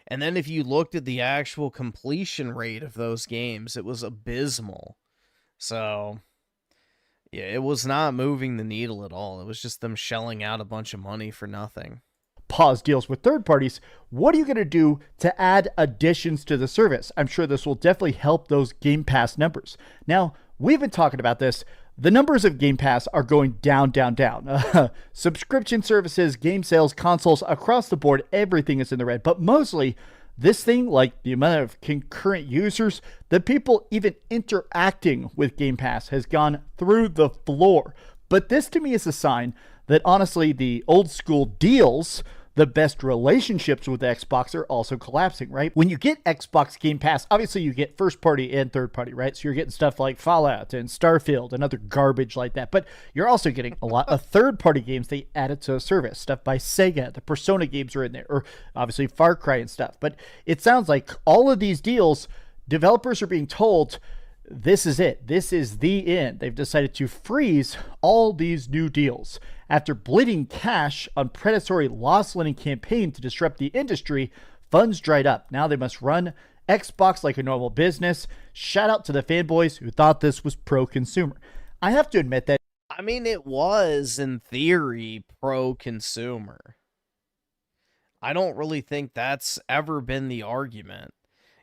And then if you looked at the actual completion rate of those games, it was abysmal. So, yeah, it was not moving the needle at all. It was just them shelling out a bunch of money for nothing. Pause deals with third parties. What are you going to do to add additions to the service? I'm sure this will definitely help those Game Pass numbers. Now, we've been talking about this. The numbers of Game Pass are going down, down, down. Subscription services, game sales, consoles, across the board, everything is in the red. But mostly, this thing, like the amount of concurrent users, the people even interacting with Game Pass has gone through the floor. But this to me is a sign that honestly, the old school deals, the best relationships with Xbox are also collapsing, right? When you get Xbox Game Pass, obviously you get first party and third party, right? So you're getting stuff like Fallout and Starfield and other garbage like that. But you're also getting a lot of third party games they added to a service. Stuff by Sega, the Persona games are in there, or obviously Far Cry and stuff. But it sounds like all of these deals, developers are being told, this is it. This is the end. They've decided to freeze all these new deals. After bleeding cash on predatory loss-lending campaign to disrupt the industry, funds dried up. Now they must run Xbox like a normal business. Shout out to the fanboys who thought this was pro-consumer. I have to admit that. I mean, it was, in theory, pro-consumer. I don't really think that's ever been the argument.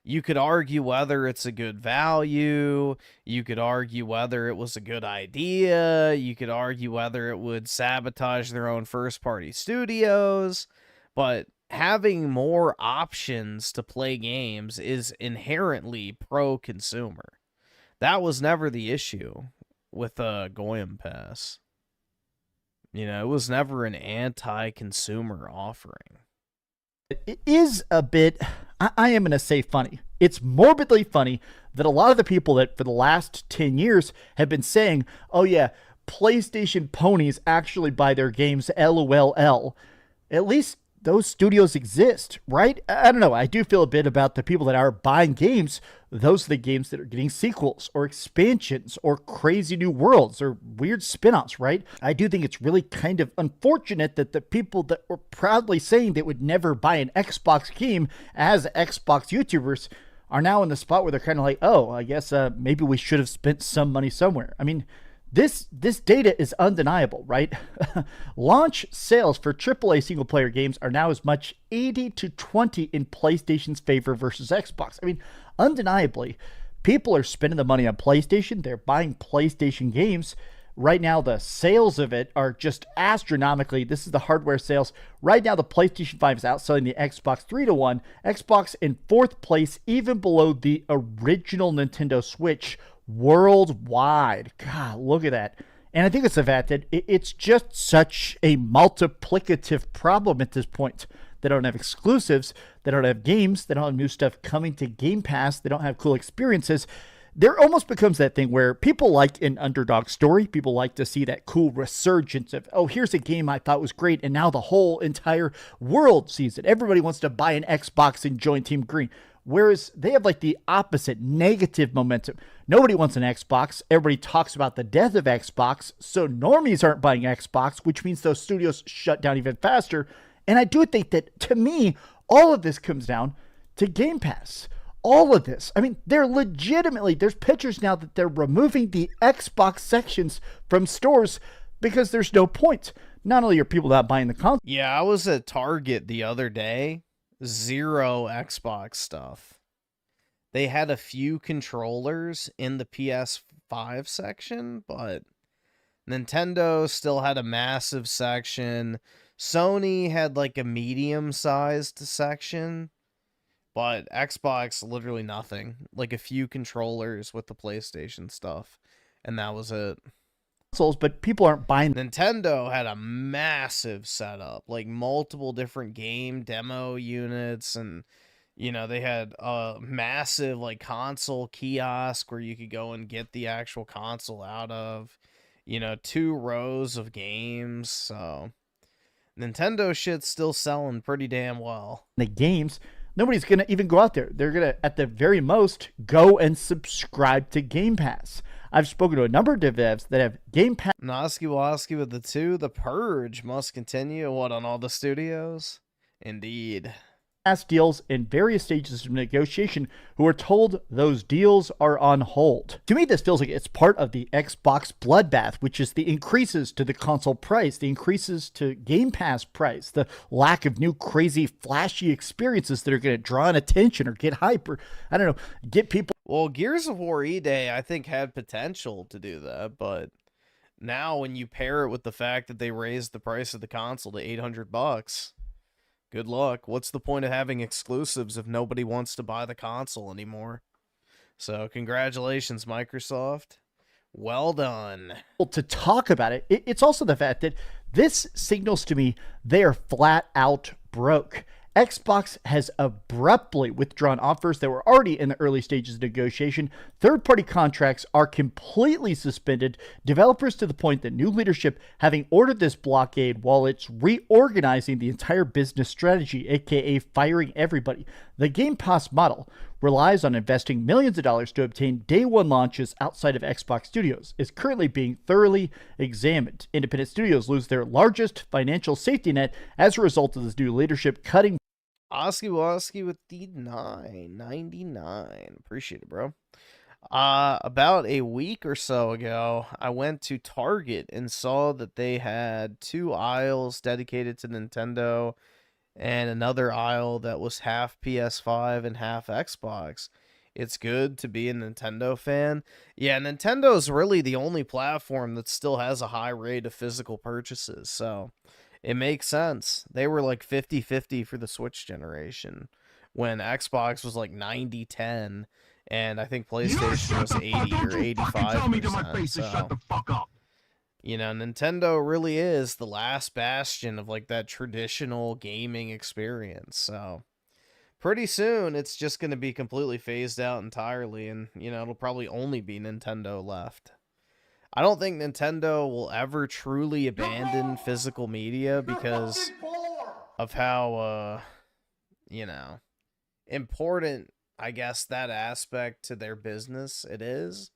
You could argue whether it's a good value. You could argue whether it was a good idea. You could argue whether it would sabotage their own first-party studios. But having more options to play games is inherently pro-consumer. That was never the issue with Goyim Pass. You know, it was never an anti-consumer offering. It is a bit, I am going to say funny. It's morbidly funny that a lot of the people that for the last 10 years have been saying, oh yeah, PlayStation ponies actually buy their games, LOLL. At least those studios exist, right? I don't know. I do feel a bit about the people that are buying games. Those are the games that are getting sequels or expansions or crazy new worlds or weird spin-offs, right? I do think it's really kind of unfortunate that the people that were proudly saying they would never buy an Xbox game as Xbox YouTubers are now in the spot where they're kind of like, oh, I guess maybe we should have spent some money somewhere. I mean, this data is undeniable, right? Launch sales for AAA single-player games are now as much 80-20 in PlayStation's favor versus Xbox. I mean, undeniably, people are spending the money on PlayStation. They're buying PlayStation games. Right now, the sales of it are just astronomically. This is the hardware sales. Right now, the PlayStation 5 is outselling the Xbox 3-1. Xbox in fourth place, even below the original Nintendo Switch worldwide. God, look at that. And I think it's the fact that it's just such a multiplicative problem at this point. They don't have exclusives. They don't have games. They don't have new stuff coming to Game Pass. They don't have cool experiences. There almost becomes that thing where people like an underdog story. People like to see that cool resurgence of, oh, here's a game I thought was great, and now the whole entire world sees it. Everybody wants to buy an Xbox and join Team Green. Whereas they have like the opposite, negative momentum. Nobody wants an Xbox. Everybody talks about the death of Xbox. So normies aren't buying Xbox, which means those studios shut down even faster. And I do think that, to me, all of this comes down to Game Pass. All of this. I mean, they're legitimately, there's pictures now that they're removing the Xbox sections from stores because there's no point. Not only are people not buying the console. Yeah, I was at Target the other day. Zero Xbox stuff. They had a few controllers in the PS5 section, but Nintendo still had a massive section. Sony had like a medium-sized section, but Xbox, literally nothing. Like a few controllers with the PlayStation stuff, and that was it. But people aren't buying. Nintendo had a massive setup, like multiple different game demo units, and you know, they had a massive like console kiosk where you could go and get the actual console out of, you know, 2 rows of games. So Nintendo shit's still selling pretty damn well. The games, nobody's going to even go out there. They're going to, at the very most, go and subscribe to Game Pass. I've spoken to a number of devs that have Game Pass. Noski Woski with the 2. The Purge must continue. What, on all the studios? Indeed. Deals in various stages of negotiation who are told those deals are on hold. To me, this feels like it's part of the Xbox bloodbath, which is the increases to the console price, the increases to Game Pass price, the lack of new crazy flashy experiences that are going to draw in attention or get hype or, I don't know, get people. Well, Gears of War E-Day, I think, had potential to do that, but Now, when you pair it with the fact that they raised the price of the console to $800, good luck. What's the point of having exclusives if nobody wants to buy the console anymore? So, congratulations, Microsoft. Well done. To talk about it, it's also the fact that this signals to me they are flat out broke. Xbox has abruptly withdrawn offers that were already in the early stages of negotiation. Third-party contracts are completely suspended. Developers to the point that new leadership, having ordered this blockade while it's reorganizing the entire business strategy, aka firing everybody. The Game Pass model relies on investing millions of dollars to obtain day one launches outside of Xbox Studios, is currently being thoroughly examined. Independent studios lose their largest financial safety net as a result of this new leadership cutting. Oski Woski with the 9.99. Appreciate it, bro. About a week or so ago, I went to Target and saw that they had 2 aisles dedicated to Nintendo and another aisle that was half PS5 and half Xbox. It's good to be a Nintendo fan. Yeah, Nintendo's really the only platform that still has a high rate of physical purchases, so it makes sense. They were like 50-50 for the Switch generation, when Xbox was like 90-10, and I think PlayStation was 80 or 85%. So, you know, Nintendo really is the last bastion of like that traditional gaming experience. So, pretty soon it's just going to be completely phased out entirely, and, you know, it'll probably only be Nintendo left. I don't think Nintendo will ever truly abandon physical media because of how, you know, important, I guess, that aspect to their business it is.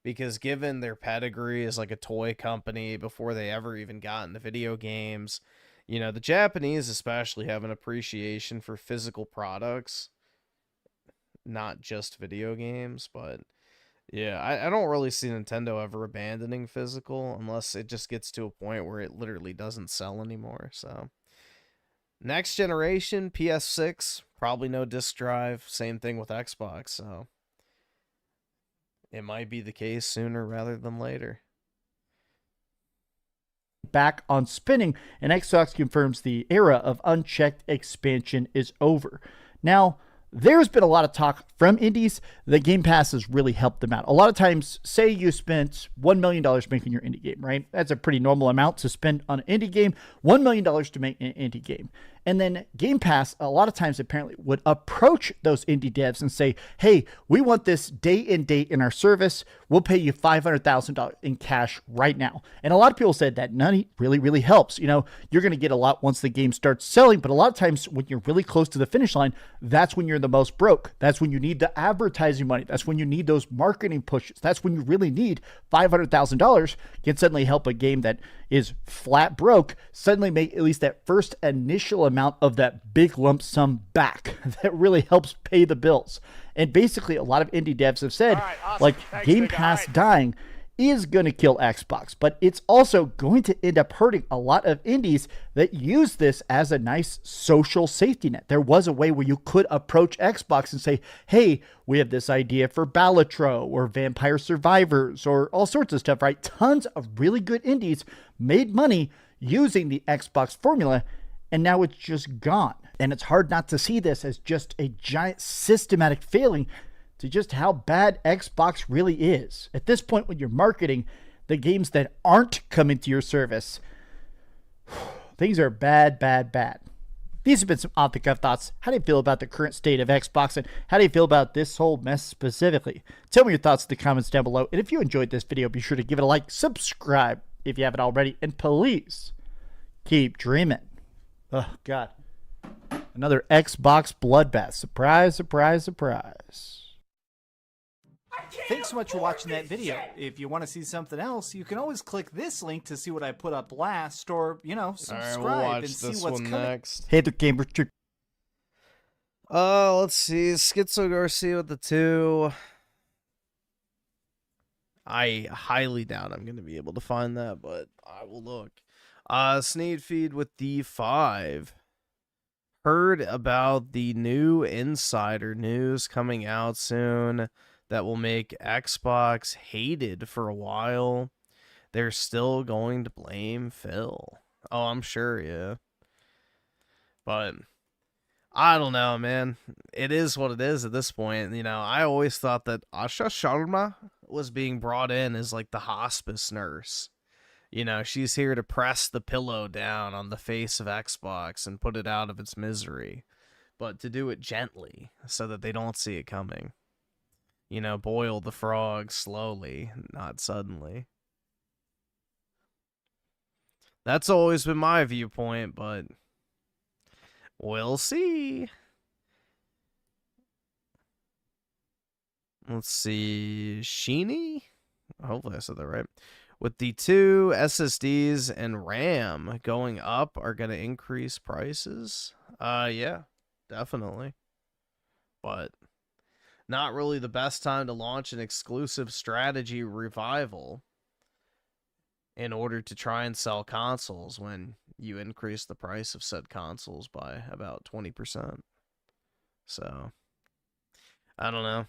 Because given their pedigree as like a toy company before they ever even got into video games, you know, the Japanese especially have an appreciation for physical products, not just video games, but yeah, I don't really see Nintendo ever abandoning physical unless it just gets to a point where it literally doesn't sell anymore. So, next generation, PS6, probably no disc drive. Same thing with Xbox, so it might be the case sooner rather than later. Back on spinning, and Xbox confirms the era of unchecked expansion is over. Now, there's been a lot of talk from indies that Game Pass has really helped them out. A lot of times, say you spent $1 million making your indie game, right? That's a pretty normal amount to spend on an indie game. $1 million to make an indie game. And then Game Pass, a lot of times apparently would approach those indie devs and say, hey, we want this day and date in our service. We'll pay you $500,000 in cash right now. And a lot of people said that money really helps. You know, you're going to get a lot once the game starts selling, but a lot of times when you're really close to the finish line, that's when you're the most broke. That's when you need the advertising money. That's when you need those marketing pushes. That's when you really need $500,000 can suddenly help a game that is flat broke suddenly make at least that first initial amount of that big lump sum back that really helps pay the bills. And basically a lot of indie devs have said, awesome. like, Thanks, Game big guy. Pass dying is going to kill Xbox, but it's also going to end up hurting a lot of indies that use this as a nice social safety net. There was a way where you could approach Xbox and say, hey, we have this idea for Balatro or Vampire Survivors or all sorts of stuff, right? Tons of really good indies made money using the Xbox formula, and now it's just gone. And it's hard not to see this as just a giant systematic failing to just how bad Xbox really is. At this point, when you're marketing the games that aren't coming to your service, things are bad. These have been some off-the-cuff thoughts. How do you feel about the current state of Xbox, and how do you feel about this whole mess specifically? Tell me your thoughts in the comments down below. And if you enjoyed this video, be sure to give it a like, subscribe if you haven't already, and please keep dreaming. Oh, God. Another Xbox bloodbath. Surprise. Thanks so much for watching that video. If you want to see something else, you can always click this link to see what I put up last, or, you know, subscribe we'll watch and see this what's one coming. next. Hey, the gamer trick. Let's see. SchizoGarcia with the 2. I highly doubt I'm going to be able to find that, but I will look. Sneed Feed with the 5. Heard about the new insider news coming out soon that will make Xbox hated for a while. they're still going to blame Phil. Oh, I'm sure, yeah. But I don't know, man. It is what it is at this point. You know, I always thought that Asha Sharma was being brought in as like the hospice nurse. You know, she's here to press the pillow down on the face of Xbox and put it out of its misery, but to do it gently so that they don't see it coming. You know, boil the frog slowly, not suddenly. That's always been my viewpoint, but we'll see. Let's see. Sheeny? Hopefully I said that right. With the 2 SSDs and RAM going up are going to increase prices. Yeah, definitely. But not really the best time to launch an exclusive strategy revival in order to try and sell consoles when you increase the price of said consoles by about 20%. So, I don't know.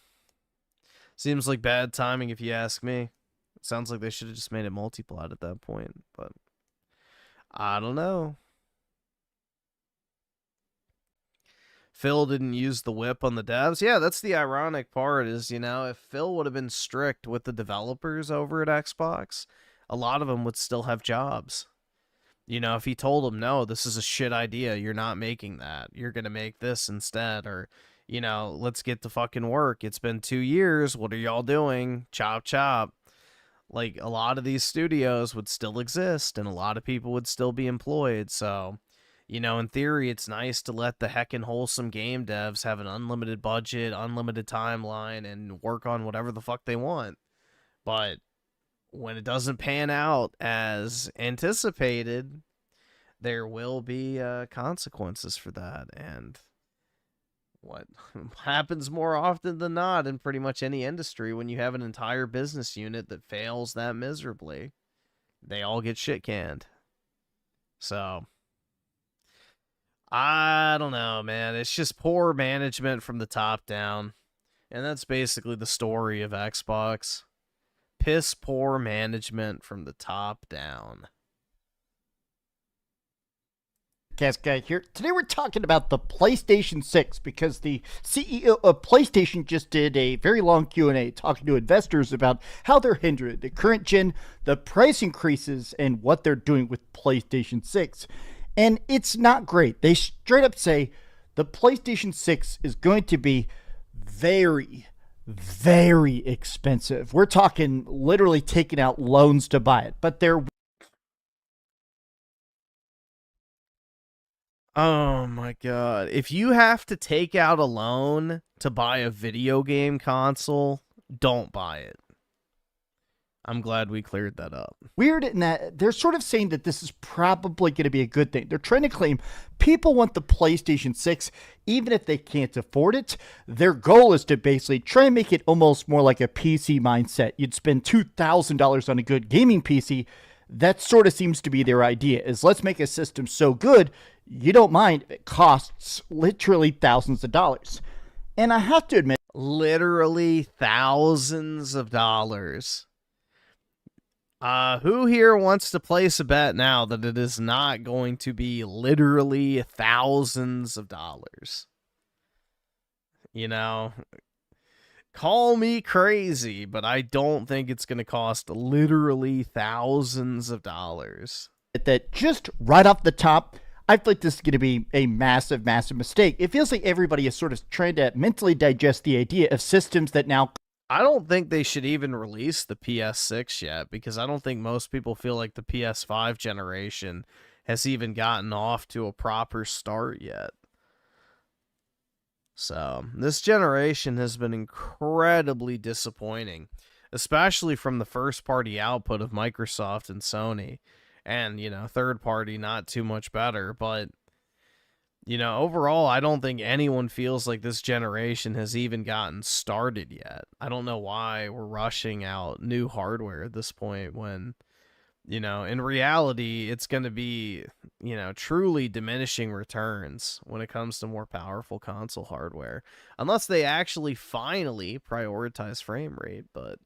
Seems like bad timing if you ask me. Sounds like they should have just made it multiplat at that point, but I don't know. Phil didn't use the whip on the devs. Yeah, that's the ironic part is, you know, if Phil would have been strict with the developers over at Xbox, a lot of them would still have jobs. You know, if he told them, no, this is a shit idea, you're not making that, you're going to make this instead, or, you know, let's get to fucking work. It's been 2 years. What are y'all doing? Chop, chop. Like, a lot of these studios would still exist, and a lot of people would still be employed, so, you know, in theory, it's nice to let the heckin' wholesome game devs have an unlimited budget, unlimited timeline, and work on whatever the fuck they want. But when it doesn't pan out as anticipated, there will be consequences for that, and what happens more often than not in pretty much any industry when you have an entire business unit that fails that miserably, they all get shit canned. So, I don't know, man. It's just poor management from the top down. And that's basically the story of Xbox. Piss poor management from the top down. Cast Guy here. Today we're talking about the PlayStation 6 because the CEO of PlayStation just did a very long Q&A talking to investors about how they're hindered the current gen, the price increases, and what they're doing with PlayStation 6. And it's not great. They straight up say the PlayStation 6 is going to be very, very expensive. We're talking literally taking out loans to buy it, but they're... Oh my god. If you have to take out a loan to buy a video game console, don't buy it. I'm glad we cleared that up. Weird in that they're sort of saying that this is probably going to be a good thing. They're trying to claim people want the PlayStation 6 even if they can't afford it. Their goal is to basically try and make it almost more like a PC mindset. You'd spend $2,000 on a good gaming PC. That sort of seems to be their idea, is let's make a system so good you don't mind if it costs literally thousands of dollars. And I have to admit, literally thousands of dollars. Who here wants to place a bet now that it is not going to be literally thousands of dollars? You know, call me crazy, but I don't think it's going to cost literally thousands of dollars. That just right off the top, I feel like this is going to be a massive, massive mistake. It feels like everybody is sort of trying to mentally digest the idea of systems that now... I don't think they should even release the PS6 yet, because I don't think most people feel like the PS5 generation has even gotten off to a proper start yet. So, this generation has been incredibly disappointing, especially from the first-party output of Microsoft and Sony. And, you know, third-party, not too much better, but... You know, overall, I don't think anyone feels like this generation has even gotten started yet. I don't know why we're rushing out new hardware at this point when, you know, in reality, it's going to be, you know, truly diminishing returns when it comes to more powerful console hardware. Unless they actually finally prioritize frame rate, but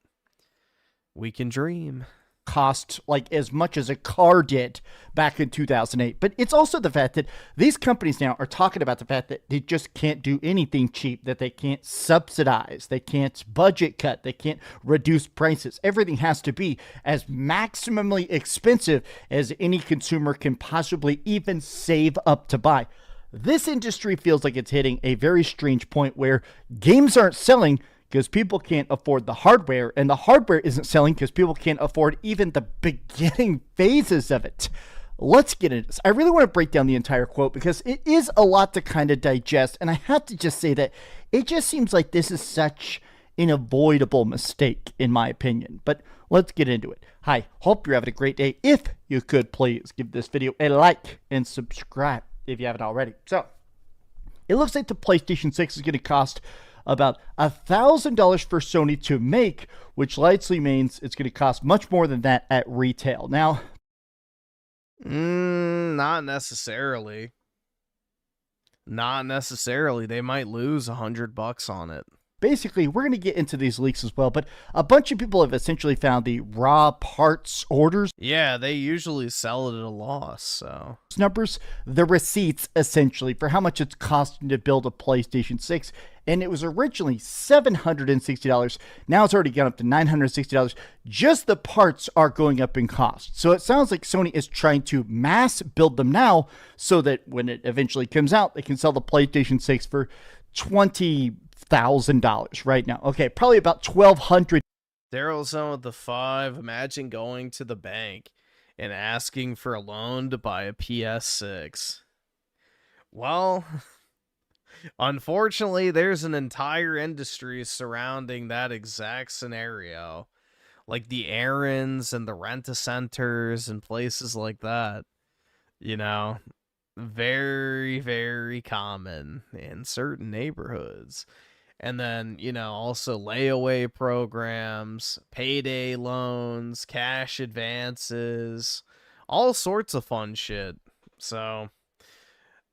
we can dream. cost like as much as a car did back in 2008. But it's also the fact that these companies now are talking about the fact that they just can't do anything cheap, that they can't subsidize, they can't budget cut, they can't reduce prices. Everything has to be as maximally expensive as any consumer can possibly even save up to buy. This industry feels like it's hitting a very strange point where games aren't selling because people can't afford the hardware, and the hardware isn't selling because people can't afford even the beginning phases of it. Let's get into this. I really want to break down the entire quote because it is a lot to kind of digest, and I have to just say that it just seems like this is such an avoidable mistake, in my opinion. But let's get into it. Hi, hope you're having a great day. If you could please give this video a like and subscribe if you haven't already. So, it looks like the PlayStation 6 is going to cost about $1,000 for Sony to make, which likely means it's going to cost much more than that at retail. Now, not necessarily. Not necessarily. They might lose $100 on it. Basically, we're going to get into these leaks as well, but a bunch of people have essentially found the raw parts orders. Yeah, they usually sell it at a loss, so. Numbers, the receipts, essentially, for how much it's costing to build a PlayStation 6. And it was originally $760. Now it's already gone up to $960. Just the parts are going up in cost. So it sounds like Sony is trying to mass build them now so that when it eventually comes out, they can sell the PlayStation 6 for $20,000 right now. Okay, probably about $1,200. Daryl's on with the 5. Imagine going to the bank and asking for a loan to buy a PS6. Well, unfortunately, there's an entire industry surrounding that exact scenario. Like the errands and the rent-a-centers and places like that. You know, very, very common in certain neighborhoods. And then, you know, also layaway programs, payday loans, cash advances, all sorts of fun shit. So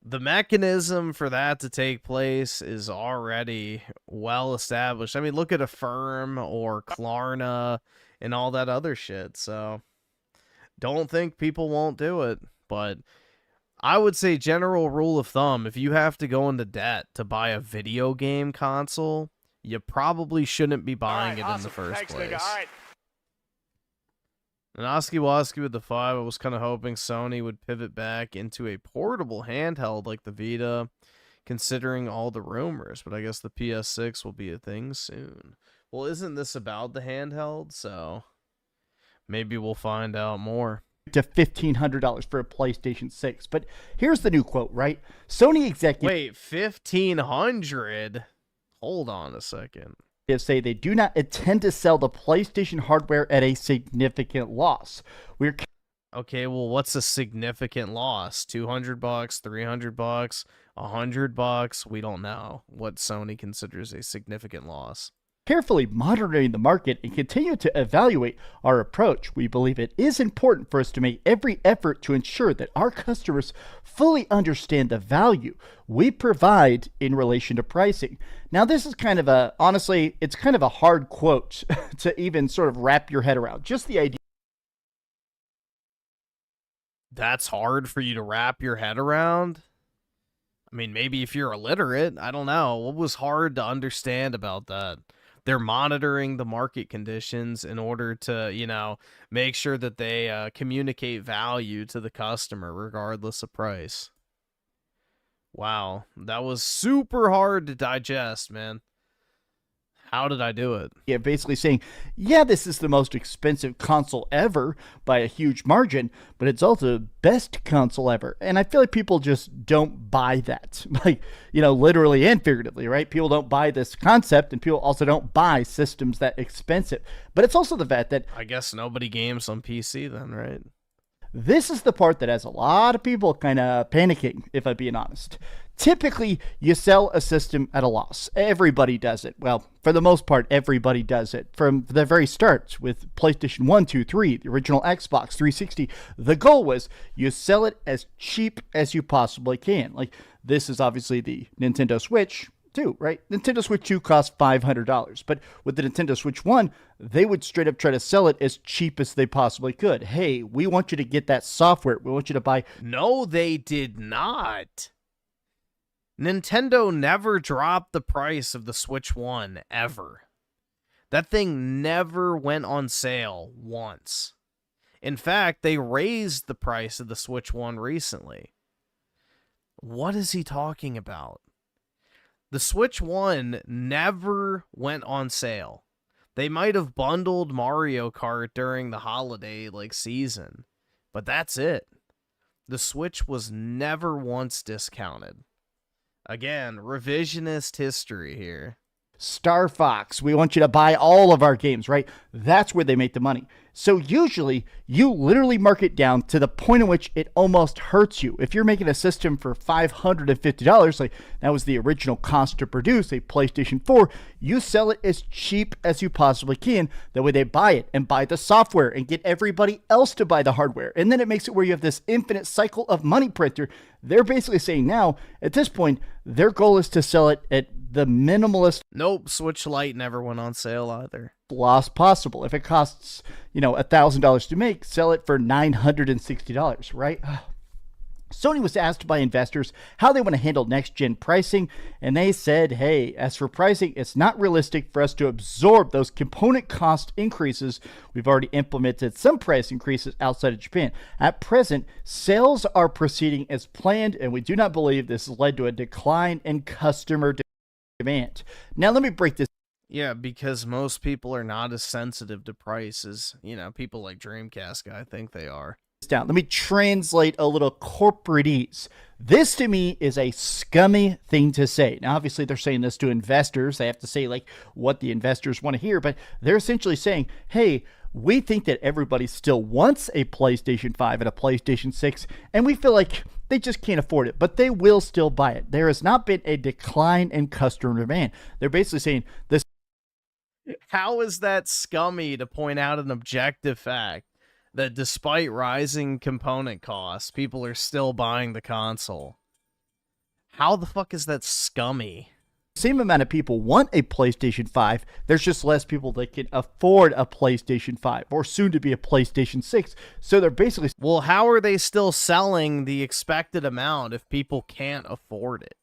the mechanism for that to take place is already well established. I mean, look at Affirm or Klarna and all that other shit. So don't think people won't do it, but I would say general rule of thumb, if you have to go into debt to buy a video game console, you probably shouldn't be buying it in the first place. And Oski Woski with the 5, I was kind of hoping Sony would pivot back into a portable handheld like the Vita, considering all the rumors, but I guess the PS6 will be a thing soon. Well, isn't this about the handheld? So maybe we'll find out more. To $1,500 for a PlayStation 6. But here's the new quote, right? Sony executive... Wait, $1,500? Hold on a second. Say they do not intend to sell the PlayStation hardware at a significant loss. We're... Okay, well, what's a significant loss? $200, $300, $100? We don't know what Sony considers a significant loss. Carefully monitoring the market and continue to evaluate our approach. We believe it is important for us to make every effort to ensure that our customers fully understand the value we provide in relation to pricing. Now, this is kind of a, honestly, it's kind of a hard quote to even sort of wrap your head around. Just the idea. That's hard for you to wrap your head around? I mean, maybe if you're illiterate, I don't know. What was hard to understand about that? They're monitoring the market conditions in order to, you know, make sure that they communicate value to the customer regardless of price. Wow, that was super hard to digest, man. How did I do it? Yeah, basically saying, yeah, this is the most expensive console ever by a huge margin, but it's also the best console ever. And I feel like people just don't buy that. Like, you know, literally and figuratively, right? People don't buy this concept, and people also don't buy systems that expensive. But it's also the fact that... I guess nobody games on PC then, right? This is the part that has a lot of people kind of panicking, if I'm being honest. Typically, you sell a system at a loss. Everybody does it. Well, for the most part, everybody does it. From the very start, with PlayStation 1, 2, 3, the original Xbox 360, the goal was you sell it as cheap as you possibly can. Like, this is obviously the Nintendo Switch. too, right? Nintendo Switch 2 costs $500, but with the Nintendo Switch 1, they would straight up try to sell it as cheap as they possibly could. Hey, we want you to get that software. We want you to buy... No, they did not. Nintendo never dropped the price of the Switch 1, ever. That thing never went on sale once. In fact, they raised the price of the Switch 1 recently. What is he talking about? The Switch 1 never went on sale. They might have bundled Mario Kart during the holiday season, but that's it. The Switch was never once discounted. Again, revisionist history here. Star Fox, we want you to buy all of our games, right? That's where they make the money. So usually, you literally mark it down to the point in which it almost hurts you. If you're making a system for $550, like that was the original cost to produce a PlayStation 4, you sell it as cheap as you possibly can. That way they buy it and buy the software and get everybody else to buy the hardware. And then it makes it where you have this infinite cycle of money printer. They're basically saying now, at this point, their goal is to sell it at the minimalist... Nope, Switch Lite never went on sale either. ...loss possible. If it costs, $1,000 to make, sell it for $960, right? Sony was asked by investors how they want to handle next-gen pricing, and they said, hey, as for pricing, it's not realistic for us to absorb those component cost increases. We've already implemented some price increases outside of Japan. At present, sales are proceeding as planned, and we do not believe this has led to a decline in customer demand. Now, let me break this. Yeah, because most people are not as sensitive to price as, people like Dreamcast guy think they are. Down. Let me translate a little corporatese. This to me is a scummy thing to say. Now, obviously, they're saying this to investors. They have to say what the investors want to hear, but they're essentially saying, hey, we think that everybody still wants a PlayStation 5 and a PlayStation 6, and we feel like they just can't afford it, but they will still buy it. There has not been a decline in customer demand. They're basically saying this. How is that scummy to point out an objective fact that despite rising component costs, people are still buying the console? How the fuck is that scummy? Same amount of people want a PlayStation 5. There's just less people that can afford a PlayStation 5 or soon to be a PlayStation 6. So they're basically... Well, how are they still selling the expected amount if people can't afford it?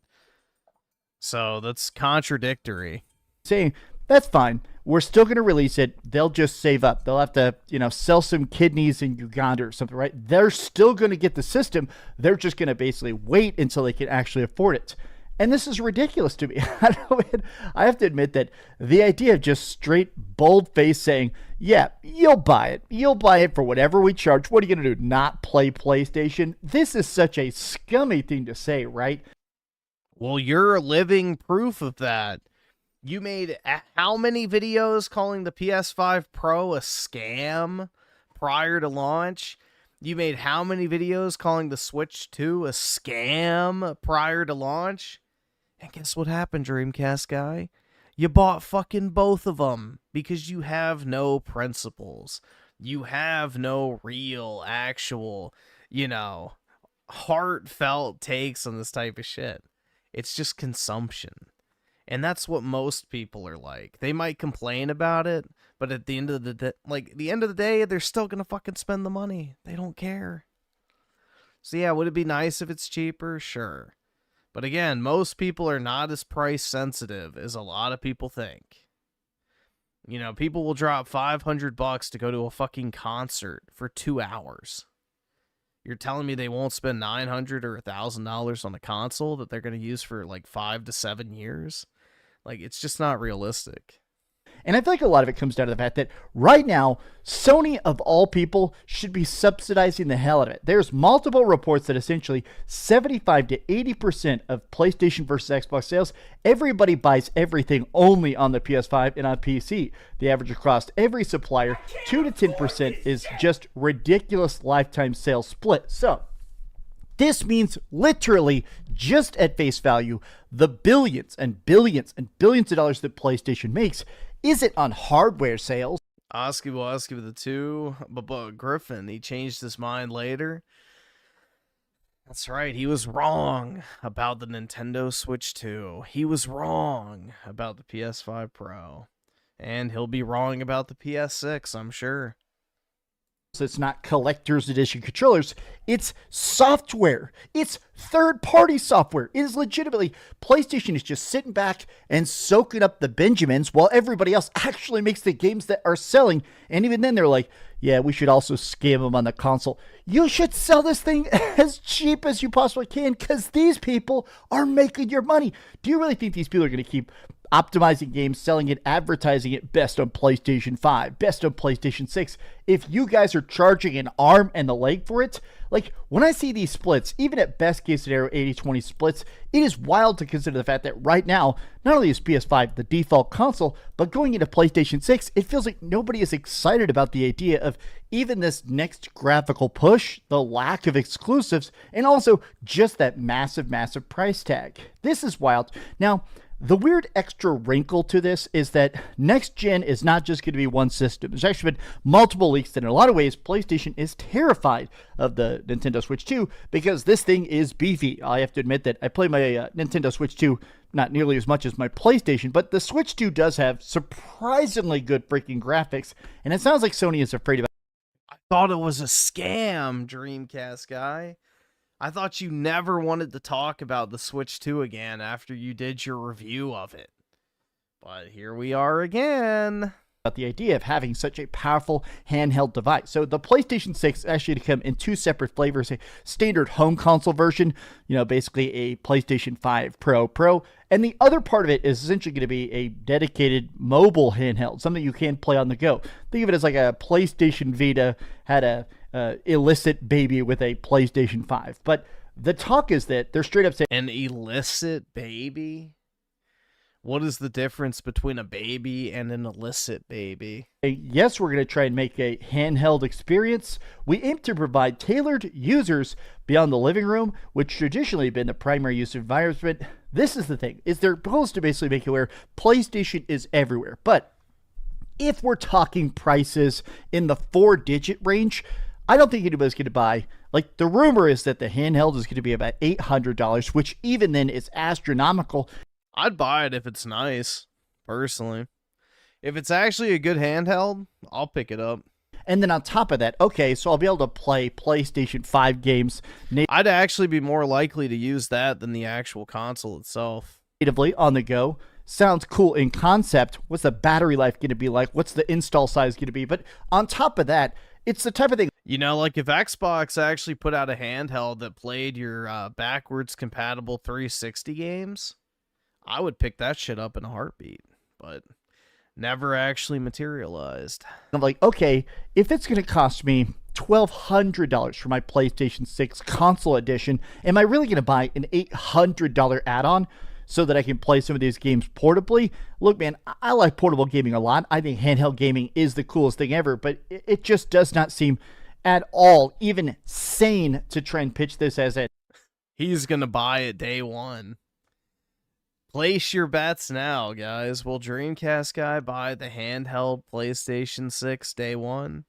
So that's contradictory. Saying, that's fine. We're still going to release it. They'll just save up. They'll have to, sell some kidneys in Uganda or something, right? They're still going to get the system. They're just going to basically wait until they can actually afford it. And this is ridiculous to me. I have to admit that the idea of just straight bold face saying, yeah, you'll buy it. You'll buy it for whatever we charge. What are you going to do? Not play PlayStation? This is such a scummy thing to say, right? Well, you're living proof of that. You made how many videos calling the PS5 Pro a scam prior to launch? You made how many videos calling the Switch 2 a scam prior to launch? And guess what happened, Dreamcast guy? You bought fucking both of them because you have no principles. You have no real, actual, heartfelt takes on this type of shit. It's just consumption. And that's what most people are like. They might complain about it, but at the end of the day, they're still gonna fucking spend the money. They don't care. So yeah, would it be nice if it's cheaper? Sure. But again, most people are not as price sensitive as a lot of people think. People will drop $500 to go to a fucking concert for 2 hours. You're telling me they won't spend $900 or $1,000 on a console that they're going to use for 5 to 7 years? It's just not realistic. And I feel like a lot of it comes down to the fact that right now, Sony, of all people, should be subsidizing the hell out of it. There's multiple reports that essentially 75 to 80% of PlayStation versus Xbox sales, everybody buys everything only on the PS5 and on PC. The average across every supplier, 2 to 10%, is just ridiculous lifetime sales split. So this means literally, just at face value, the billions and billions and billions of dollars that PlayStation makes isn't on hardware sales. Oski will ask you the two, but Griffin, he changed his mind later. That's right, he was wrong about the Nintendo Switch 2. He was wrong about the PS5 Pro. And he'll be wrong about the PS6, I'm sure. So it's not collector's edition controllers, it's software. It's third-party software. It is legitimately, PlayStation is just sitting back and soaking up the Benjamins while everybody else actually makes the games that are selling. And even then they're like, yeah, we should also scam them on the console. You should sell this thing as cheap as you possibly can because these people are making your money. Do you really think these people are going to keep optimizing games, selling it, advertising it best on PlayStation 5, best on PlayStation 6, if you guys are charging an arm and a leg for it? Like, when I see these splits, even at best case scenario 80-20 splits, it is wild to consider the fact that right now, not only is PS5 the default console, but going into PlayStation 6, it feels like nobody is excited about the idea of even this next graphical push, the lack of exclusives, and also just that massive, massive price tag. This is wild. Now, the weird extra wrinkle to this is that next gen is not just going to be one system. There's actually been multiple leaks that in a lot of ways PlayStation is terrified of the Nintendo Switch 2 because this thing is beefy. I have to admit that I play my Nintendo Switch 2 not nearly as much as my PlayStation, but the Switch 2 does have surprisingly good freaking graphics, and it sounds like Sony is afraid of it. I thought it was a scam, Dreamcast guy. I thought you never wanted to talk about the Switch 2 again after you did your review of it. But here we are again. About the idea of having such a powerful handheld device. So the PlayStation 6 actually to come in two separate flavors, a standard home console version, you know, basically a PlayStation 5 Pro, and the other part of it is essentially going to be a dedicated mobile handheld, something you can play on the go. Think of it as like a PlayStation Vita had a illicit baby with a PlayStation 5. But the talk is that they're straight up saying an illicit baby? What is the difference between a baby and an illicit baby? Yes, we're going to try and make a handheld experience. We aim to provide tailored users beyond the living room, which traditionally have been the primary use environment. This is the thing, is they're supposed to basically make it where PlayStation is everywhere. But if we're talking prices in the 4-digit range, I don't think anybody's going to buy. Like, the rumor is that the handheld is going to be about $800, which even then is astronomical. I'd buy it if it's nice, personally. If it's actually a good handheld, I'll pick it up. And then on top of that, okay, so I'll be able to play PlayStation 5 games. I'd actually be more likely to use that than the actual console itself. Natively on the go. Sounds cool in concept. What's the battery life going to be like? What's the install size going to be? But on top of that, it's the type of thing. You know, like if Xbox actually put out a handheld that played your backwards compatible 360 games, I would pick that shit up in a heartbeat. But never actually materialized. I'm like, okay, if it's going to cost me $1,200 for my PlayStation 6 console edition, am I really going to buy an $800 add-on so that I can play some of these games portably? Look, man, I like portable gaming a lot. I think handheld gaming is the coolest thing ever, but it just does not seem at all even sane to try and pitch this as a... He's going to buy it day one. Place your bets now, guys. Will Dreamcast guy buy the handheld PlayStation 6 day one?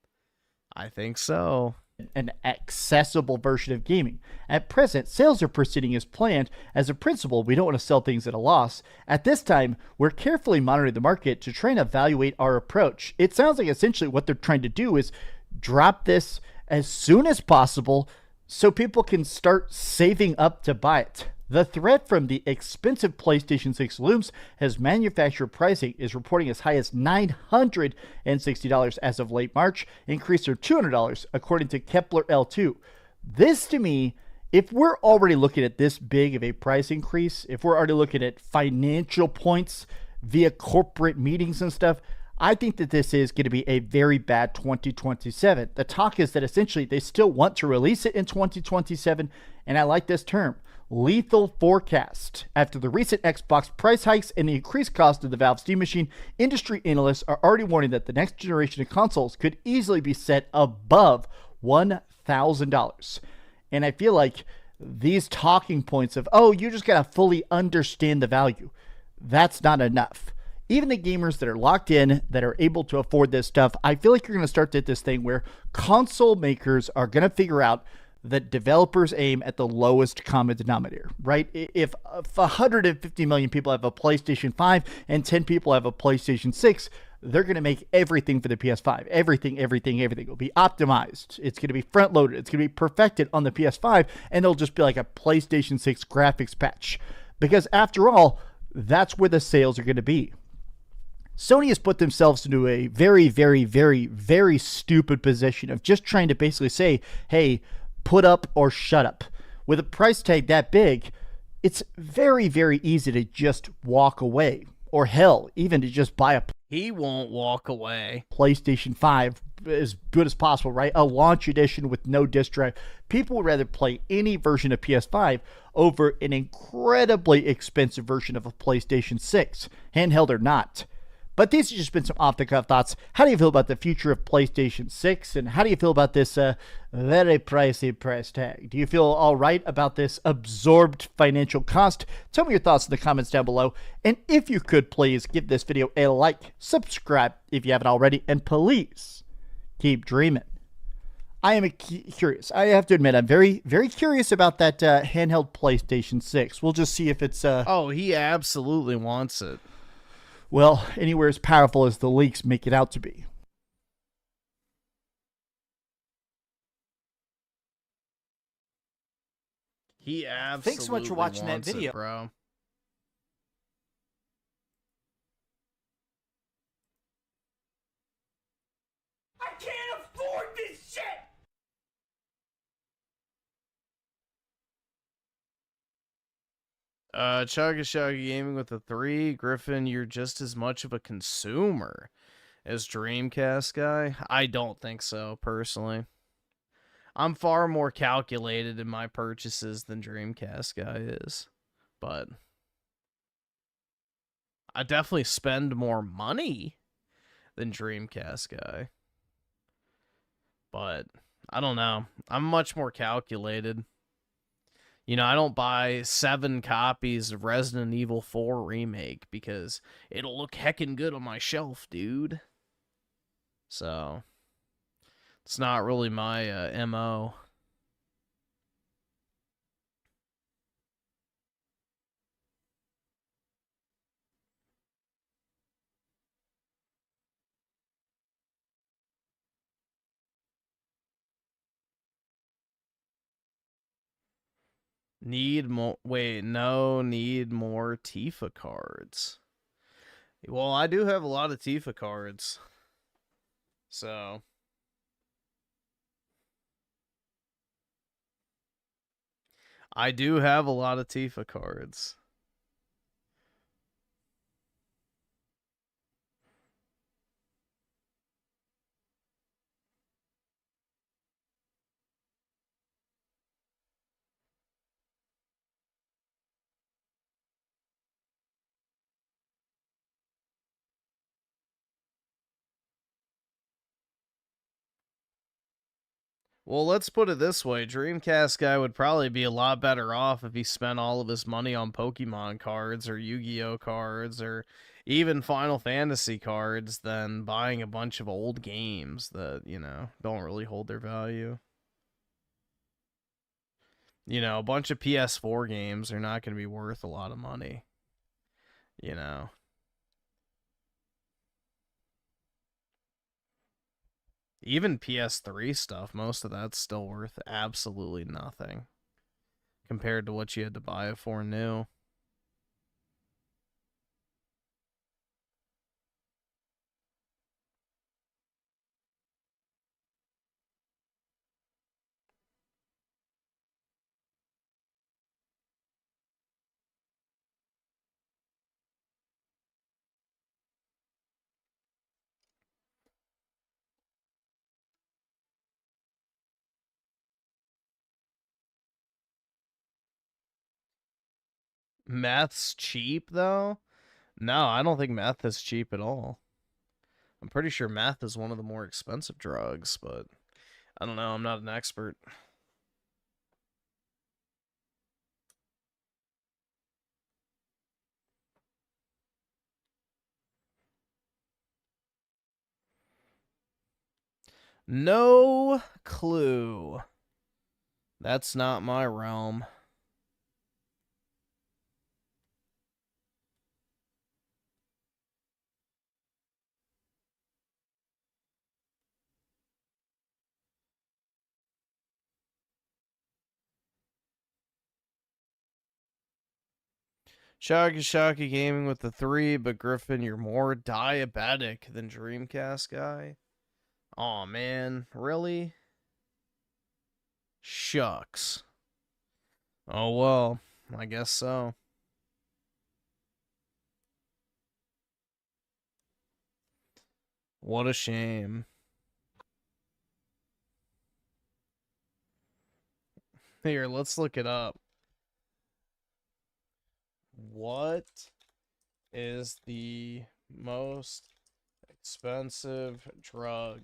I think so. An accessible version of gaming. At present, sales are proceeding as planned. As a principle, we don't want to sell things at a loss. At this time, we're carefully monitoring the market to try and evaluate our approach. It sounds like essentially what they're trying to do is drop this as soon as possible so people can start saving up to buy it. The threat from the expensive PlayStation 6 looms as manufacturer pricing is reporting as high as $960 as of late March, increased from $200 according to Kepler L2. This to me, if we're already looking at this big of a price increase, if we're already looking at financial points via corporate meetings and stuff, I think that this is going to be a very bad 2027. The talk is that essentially they still want to release it in 2027, and I like this term. Lethal forecast. After the recent Xbox price hikes and the increased cost of the Valve Steam Machine, industry analysts are already warning that the next generation of consoles could easily be set above $1,000. And I feel like these talking points of, oh, you just got to fully understand the value, that's not enough. Even the gamers that are locked in, that are able to afford this stuff, I feel like you're going to start to this thing where console makers are going to figure out that developers aim at the lowest common denominator, right? If 150 million people have a PlayStation 5 and 10 people have a PlayStation 6, they're going to make everything for the PS5. Everything will be optimized. It's going to be front loaded. It's going to be perfected on the PS5, and it'll just be like a PlayStation 6 graphics patch. Because after all, that's where the sales are going to be. Sony has put themselves into a very, very, very, very stupid position of just trying to basically say, hey, put up or shut up. With a price tag that big, it's very, very easy to just walk away. Or hell, even to just buy a He won't walk away. PlayStation 5 as good as possible, right? A launch edition with no disc drive. People would rather play any version of PS5 over an incredibly expensive version of a PlayStation 6, handheld or not. But these have just been some off-the-cuff thoughts. How do you feel about the future of PlayStation 6? And how do you feel about this very pricey price tag? Do you feel all right about this absorbed financial cost? Tell me your thoughts in the comments down below. And if you could, please give this video a like, subscribe if you haven't already, and please keep dreaming. I am curious. I have to admit, I'm very, very curious about that handheld PlayStation 6. We'll just see if it's... Oh, he absolutely wants it. Well, anywhere as powerful as the leaks make it out to be. He absolutely Thanks so much for watching that video, it, bro. I can't afford this shit! Chugga Chugga Gaming with a 3. Griffin, you're just as much of a consumer as Dreamcast guy. I don't think so, personally. I'm far more calculated in my purchases than Dreamcast guy is. But I definitely spend more money than Dreamcast guy. But I don't know. I'm much more calculated. You know, I don't buy 7 copies of Resident Evil 4 Remake because it'll look heckin' good on my shelf, dude. So, it's not really my MO. Need more. Wait, no, need more Tifa cards. Well, I do have a lot of Tifa cards. So. I do have a lot of Tifa cards. Well, let's put it this way. Dreamcast guy would probably be a lot better off if he spent all of his money on Pokemon cards or Yu-Gi-Oh cards or even Final Fantasy cards than buying a bunch of old games that, you know, don't really hold their value. You know, a bunch of PS4 games are not going to be worth a lot of money. You know. Even PS3 stuff, most of that's still worth absolutely nothing compared to what you had to buy it for new. Meth's cheap, though? No, I don't think meth is cheap at all. I'm pretty sure meth is one of the more expensive drugs, but I don't know. I'm not an expert. No clue. That's not my realm. Shocky Gaming with the 3, but Griffin, you're more diabetic than Dreamcast guy. Aw, man. Really? Shucks. Oh, well. I guess so. What a shame. Here, let's look it up. What is the most expensive drug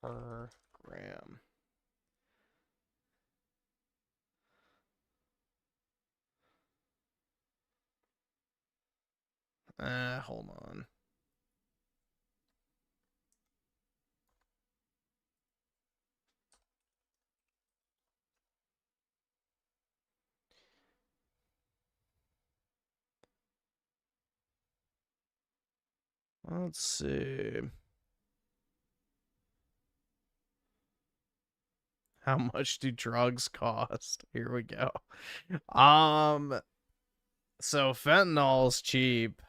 per gram? Hold on. Let's see. How much do drugs cost? Here we go. So fentanyl's cheap.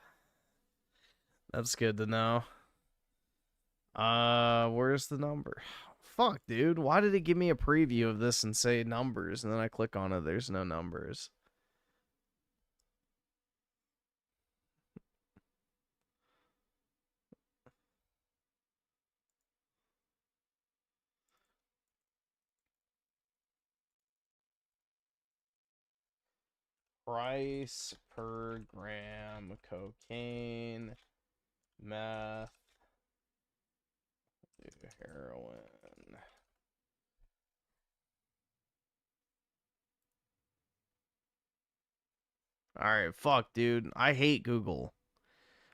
That's good to know. Where's the number? Fuck, dude. Why did it give me a preview of this and say numbers, and then I click on it, there's no numbers. Price per gram cocaine, meth, heroin. Alright, fuck, dude. I hate Google.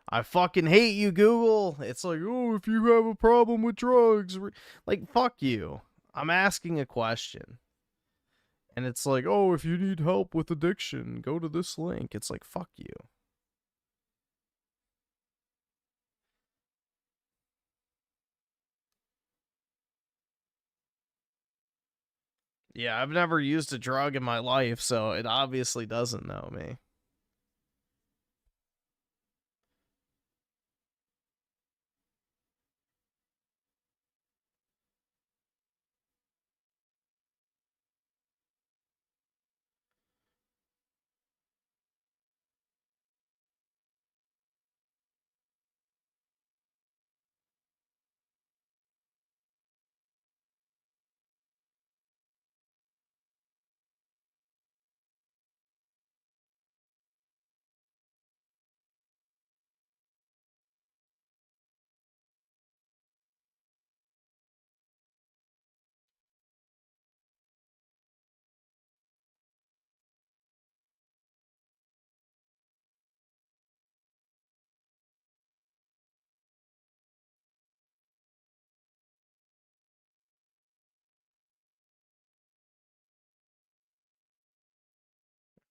I fucking hate you, Google. It's like, oh, if you have a problem with drugs. Like, fuck you. I'm asking a question. And it's like, oh, if you need help with addiction, go to this link. It's like, fuck you. Yeah, I've never used a drug in my life, so it obviously doesn't know me.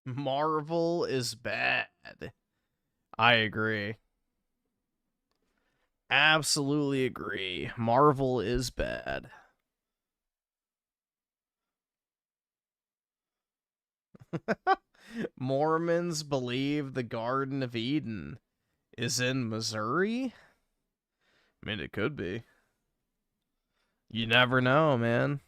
Marvel is bad. I agree. Absolutely agree. Marvel is bad. Mormons believe the Garden of Eden is in Missouri? I mean, it could be. You never know, man.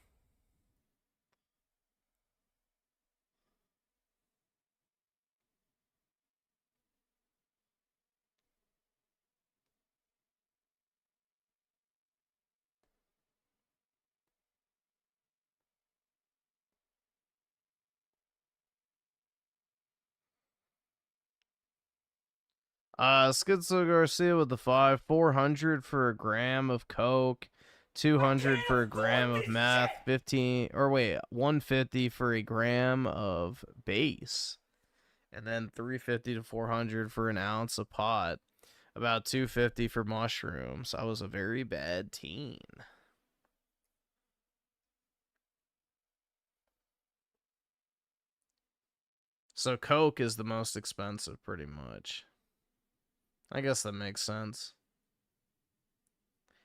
SchizoGarcia with the 5, 400 for a gram of coke, 200 for a gram of meth, 150 for a gram of base, and then 350 to 400 for an ounce of pot, about 250 for mushrooms. I was a very bad teen. So Coke is the most expensive, pretty much. I guess that makes sense.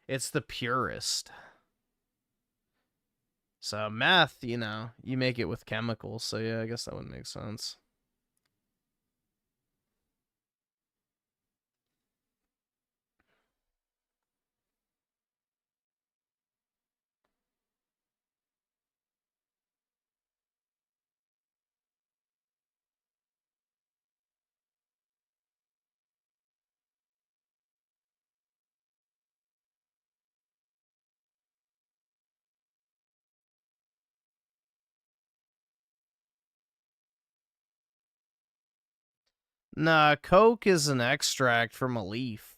It's the purest. So meth, you know, you make it with chemicals. So yeah, I guess that would make sense. Nah, Coke is an extract from a leaf.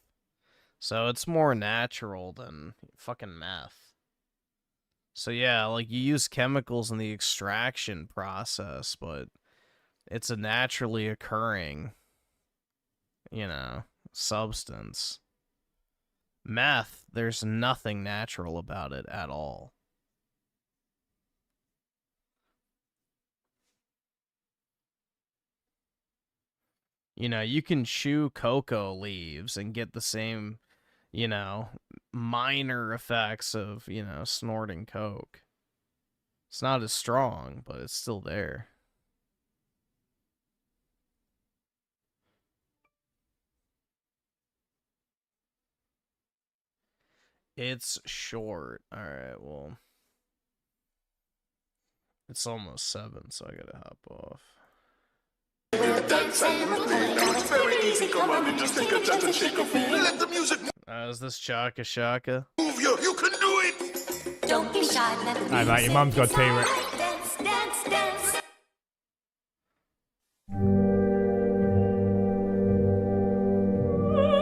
So it's more natural than fucking meth. So yeah, like you use chemicals in the extraction process, but it's a naturally occurring, you know, substance. Meth, there's nothing natural about it at all. You know, you can chew cocoa leaves and get the same, you know, minor effects of, you know, snorting coke. It's not as strong, but it's still there. It's short. Alright, well. It's almost 7, so I gotta hop off. Is this Chaka Shaka? Move you can do it. Don't be shy, let the Hey mate, your mum's got T-Rex. dance, dance, dance.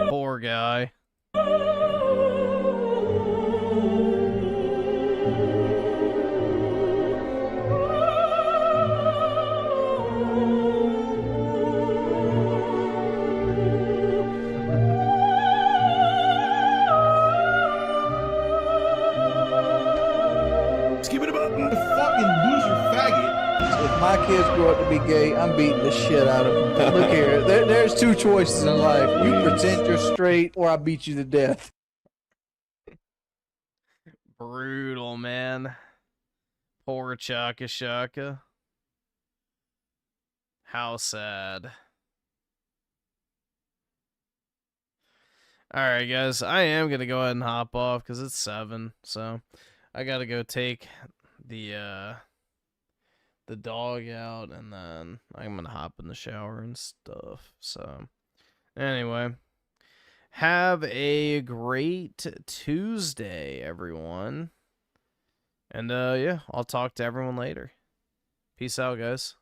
Poor guy. If my kids grow up to be gay, I'm beating the shit out of them. Look here, there's two choices in life. You pretend you're straight, or I beat you to death. Brutal, man. Poor Chaka Shaka. How sad. Alright, guys. I am going to go ahead and hop off because it's 7. So I got to go take the dog out, and then I'm going to hop in the shower and stuff. So anyway, have a great Tuesday, everyone. And yeah, I'll talk to everyone later. Peace out, guys.